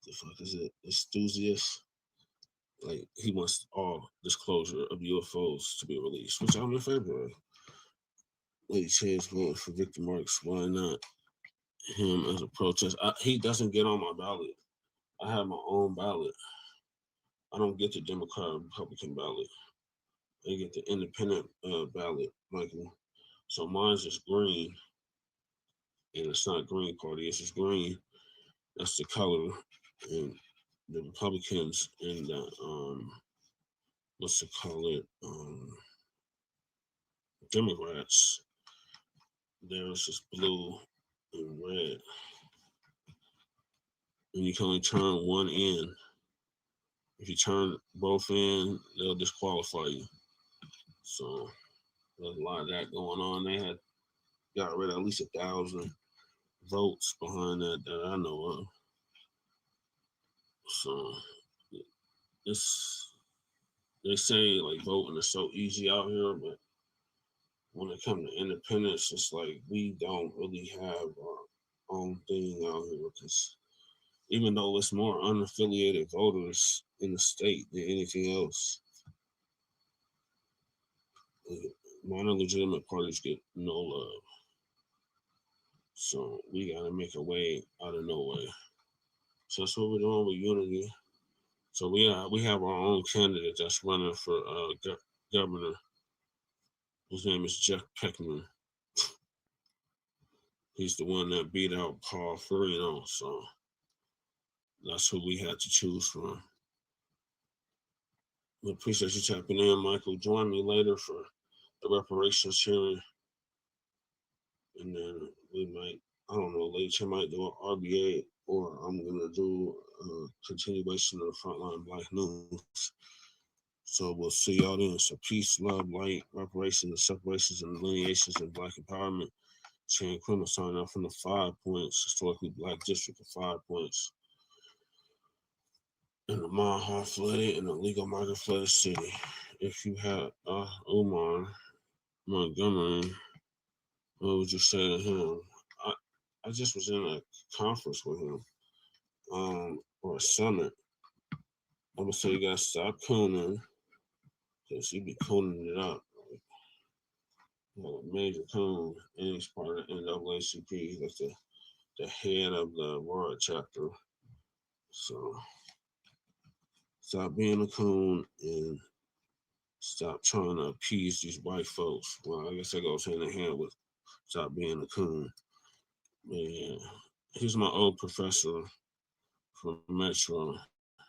the fuck is it? Enthusiast. Like he wants all disclosure of UFOs to be released, which I'm in favor of. Lady Chance voting for Victor Marks. Why not him as a protest? He doesn't get on my ballot. I have my own ballot. I don't get the Democrat or Republican ballot. I get the independent ballot, Michael. So mine's just green, and it's not Green Party. It's just green. That's the color, and the Republicans and the what's it called? Democrats. There's just blue and red, and you can only turn one in. If you turn both in, they'll disqualify you. So there's a lot of that going on. They had got rid of at least 1,000 votes behind that I know of. So they say like voting is so easy out here, but when it comes to independence, it's like we don't really have our own thing out here, because even though it's more unaffiliated voters in the state than anything else, minor legitimate parties get no love. So we gotta make a way out of no way. So that's what we're doing with Unity. So we have our own candidate that's running for governor. His name is Jeff Peckman. He's the one that beat out Paul Ferrino. So that's who we had to choose from. We appreciate you tapping in, Michael. Join me later for the reparations hearing. And then we might, I don't know, later I might do an RBA, or I'm going to do a continuation of the Frontline Black News. So we'll see y'all then. So peace, love, light, reparations, and separations, and delineations, and Black empowerment. Chain criminal sign out from the 5 points, historically Black district of 5 points. In the Maha flooded and the legal market flooded city. If you had Umar Montgomery, what would you say to him? I just was in a conference with him, or a summit. I'm gonna say you gotta stop cooning, because he be cooning it up. Like a major coon, and he's part of the NAACP, like the head of the Aurora chapter. So stop being a coon and stop trying to appease these white folks. Well, I guess that goes hand in hand with stop being a coon. But yeah, he's my old professor from Metro,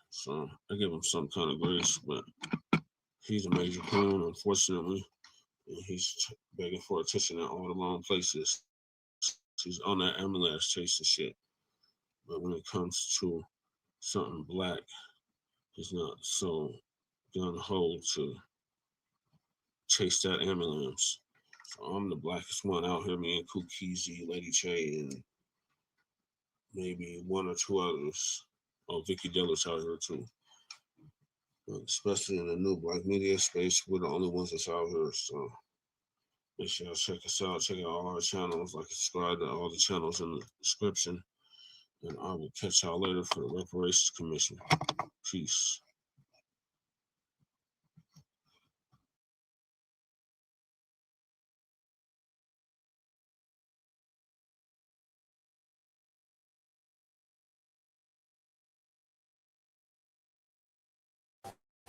so I give him some kind of grace, but he's a major coon, unfortunately, and he's begging for attention in all the wrong places. He's on that ambulance chasing shit, but when it comes to something Black, he's not so gung-ho to chase that ambulance. So I'm the blackest one out here, me and Kukizi, Lady Che, and maybe one or two others. Oh, Vicky Diller's out here too. But especially in the new Black media space, we're the only ones that's out here. So make sure y'all check us out. Check out all our channels. Like, subscribe to all the channels in the description. And I will catch y'all later for the Reparations Commission. Peace.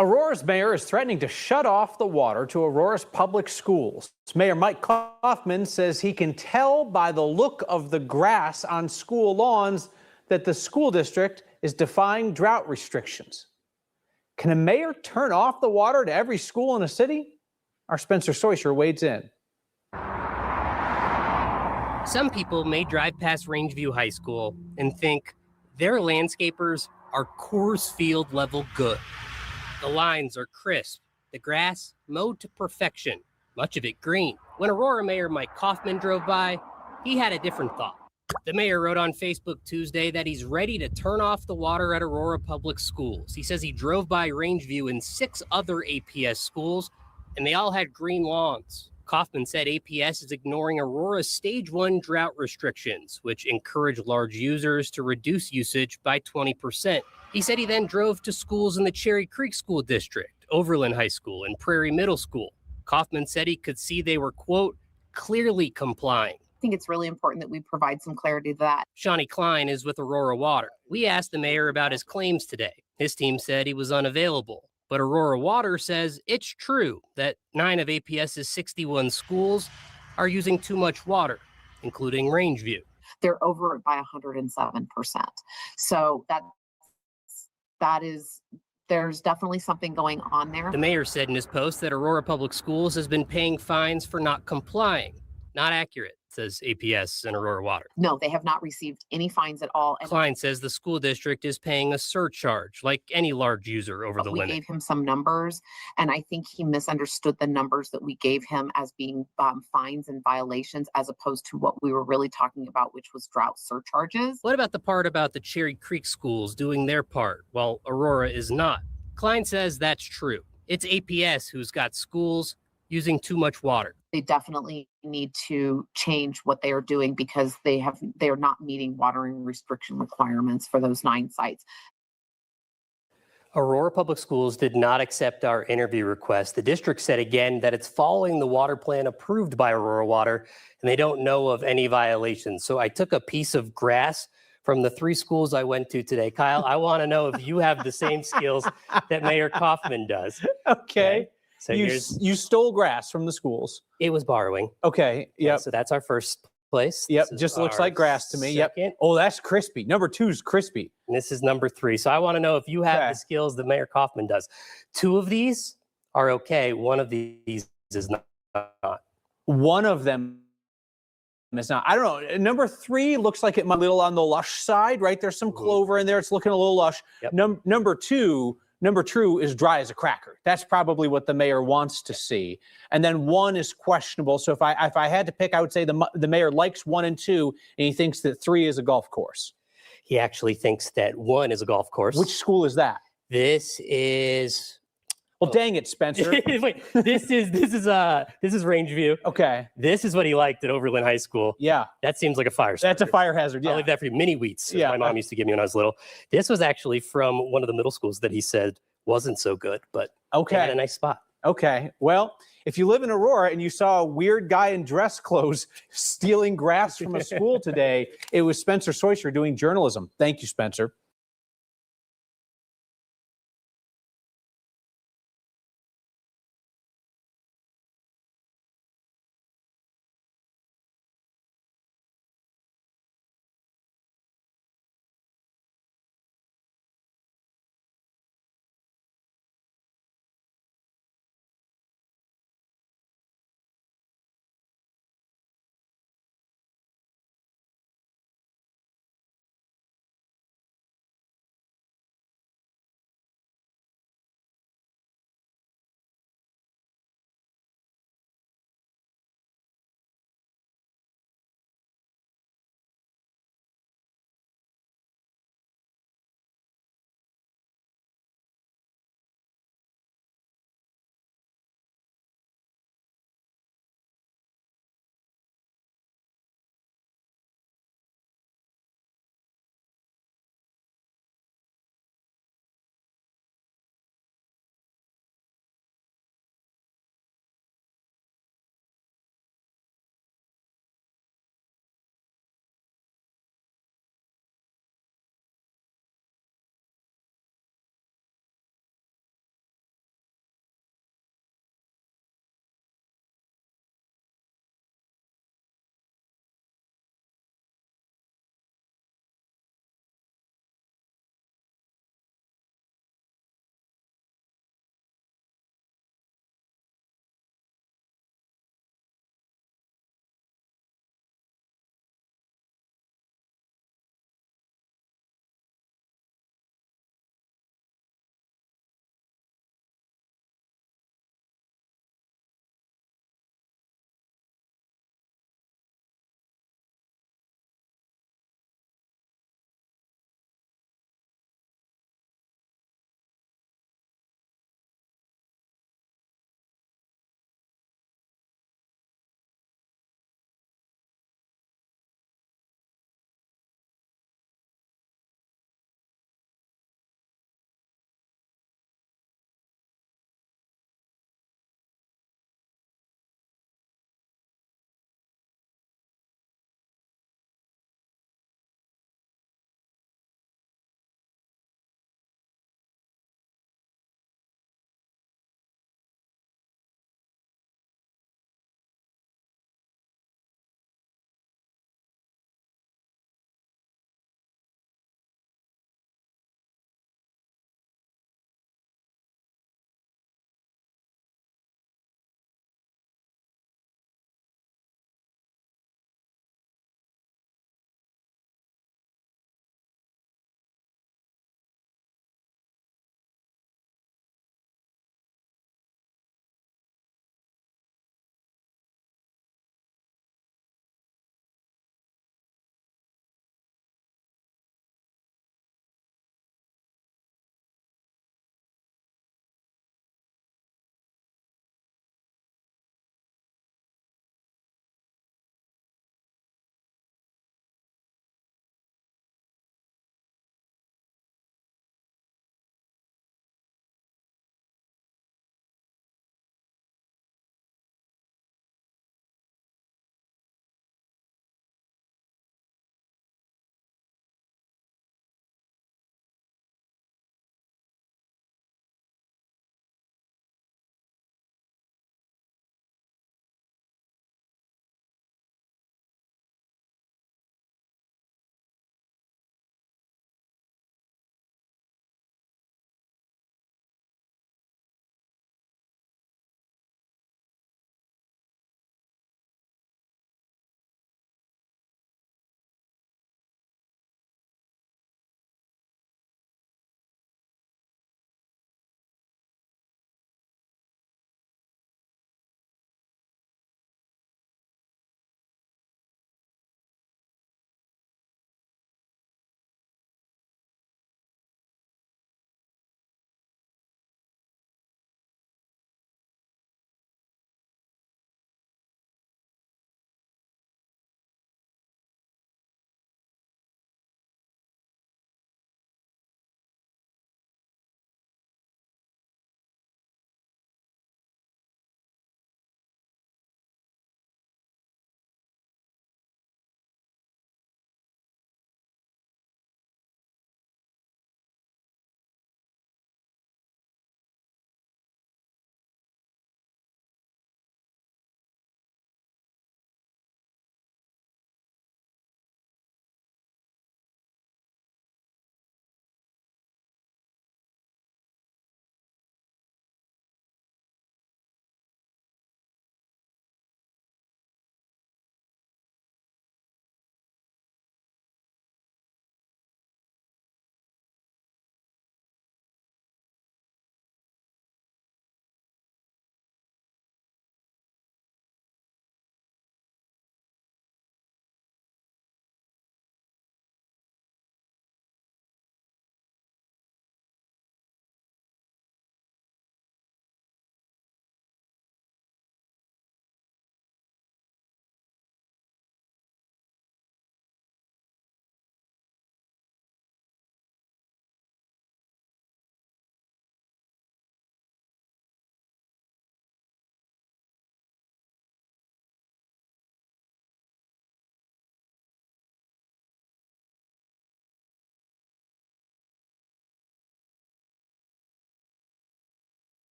Aurora's mayor is threatening to shut off the water to Aurora's public schools. Mayor Mike Kaufman says he can tell by the look of the grass on school lawns that the school district is defying drought restrictions. Can a mayor turn off the water to every school in a city? Our Spencer Soysher wades in. Some people may drive past Rangeview High School and think their landscapers are Coors Field level good. The lines are crisp, the grass mowed to perfection, much of it green. When Aurora Mayor Mike Kaufman drove by, he had a different thought. The mayor wrote on Facebook Tuesday that he's ready to turn off the water at Aurora Public Schools. He says he drove by Rangeview and 6 other APS schools, and they all had green lawns. Kaufman said APS is ignoring Aurora's Stage 1 drought restrictions, which encourage large users to reduce usage by 20%. He said he then drove to schools in the Cherry Creek School District, Overland High School, and Prairie Middle School. Kaufman said he could see they were, quote, clearly complying. I think it's really important that we provide some clarity to that. Shawnee Klein is with Aurora Water. We asked the mayor about his claims today. His team said he was unavailable. But Aurora Water says it's true that 9 of APS's 61 schools are using too much water, including Rangeview. They're over it by 107%. So there's definitely something going on there. The mayor said in his post that Aurora Public Schools has been paying fines for not complying. Not accurate, says APS and Aurora Water. No, they have not received any fines at all. Klein says the school district is paying a surcharge like any large user over the limit. We gave him some numbers, and I think he misunderstood the numbers that we gave him as being fines and violations, as opposed to what we were really talking about, which was drought surcharges. What about the part about the Cherry Creek schools doing their part while Aurora is not? Klein says that's true. It's APS who's got schools using too much water. They definitely need to change what they are doing because they are not meeting watering restriction requirements for those 9 sites. Aurora Public Schools did not accept our interview request. The district said again that it's following the water plan approved by Aurora Water, and they don't know of any violations. So I took a piece of grass from the 3 schools I went to today. Kyle, I want to know if you have the same skills that Mayor Kaufman does. Okay. So you stole grass from the schools. It was borrowing. Okay. Yeah. So that's our first place. Yep. Just looks like grass to me. Yep. Oh, that's crispy. Number 2 is crispy. And this is number 3. So I want to know if you have the skills that Mayor Kaufman does. 2 of these are okay. 1 of these is not. One of them is not. I don't know. Number 3 looks like it might be a little on the lush side, right? There's some clover in there. It's looking a little lush. Yep. Number two is dry as a cracker. That's probably what the mayor wants to see. And then 1 is questionable. So if I had to pick, I would say the mayor likes 1 and 2, and he thinks that 3 is a golf course. He actually thinks that 1 is a golf course. Which school is that? This is. Well, dang it, Spencer. Wait, this is Rangeview. Okay. This is what he liked at Overland High School. Yeah. That seems like a fire starter. That's a fire hazard. Yeah. I'll leave that for you. Mini wheats. Yeah. My mom used to give me when I was little. This was actually from one of the middle schools that he said wasn't so good, but okay, had a nice spot. Okay. Well, if you live in Aurora and you saw a weird guy in dress clothes stealing grass from a school today, it was Spencer Soyster doing journalism. Thank you, Spencer.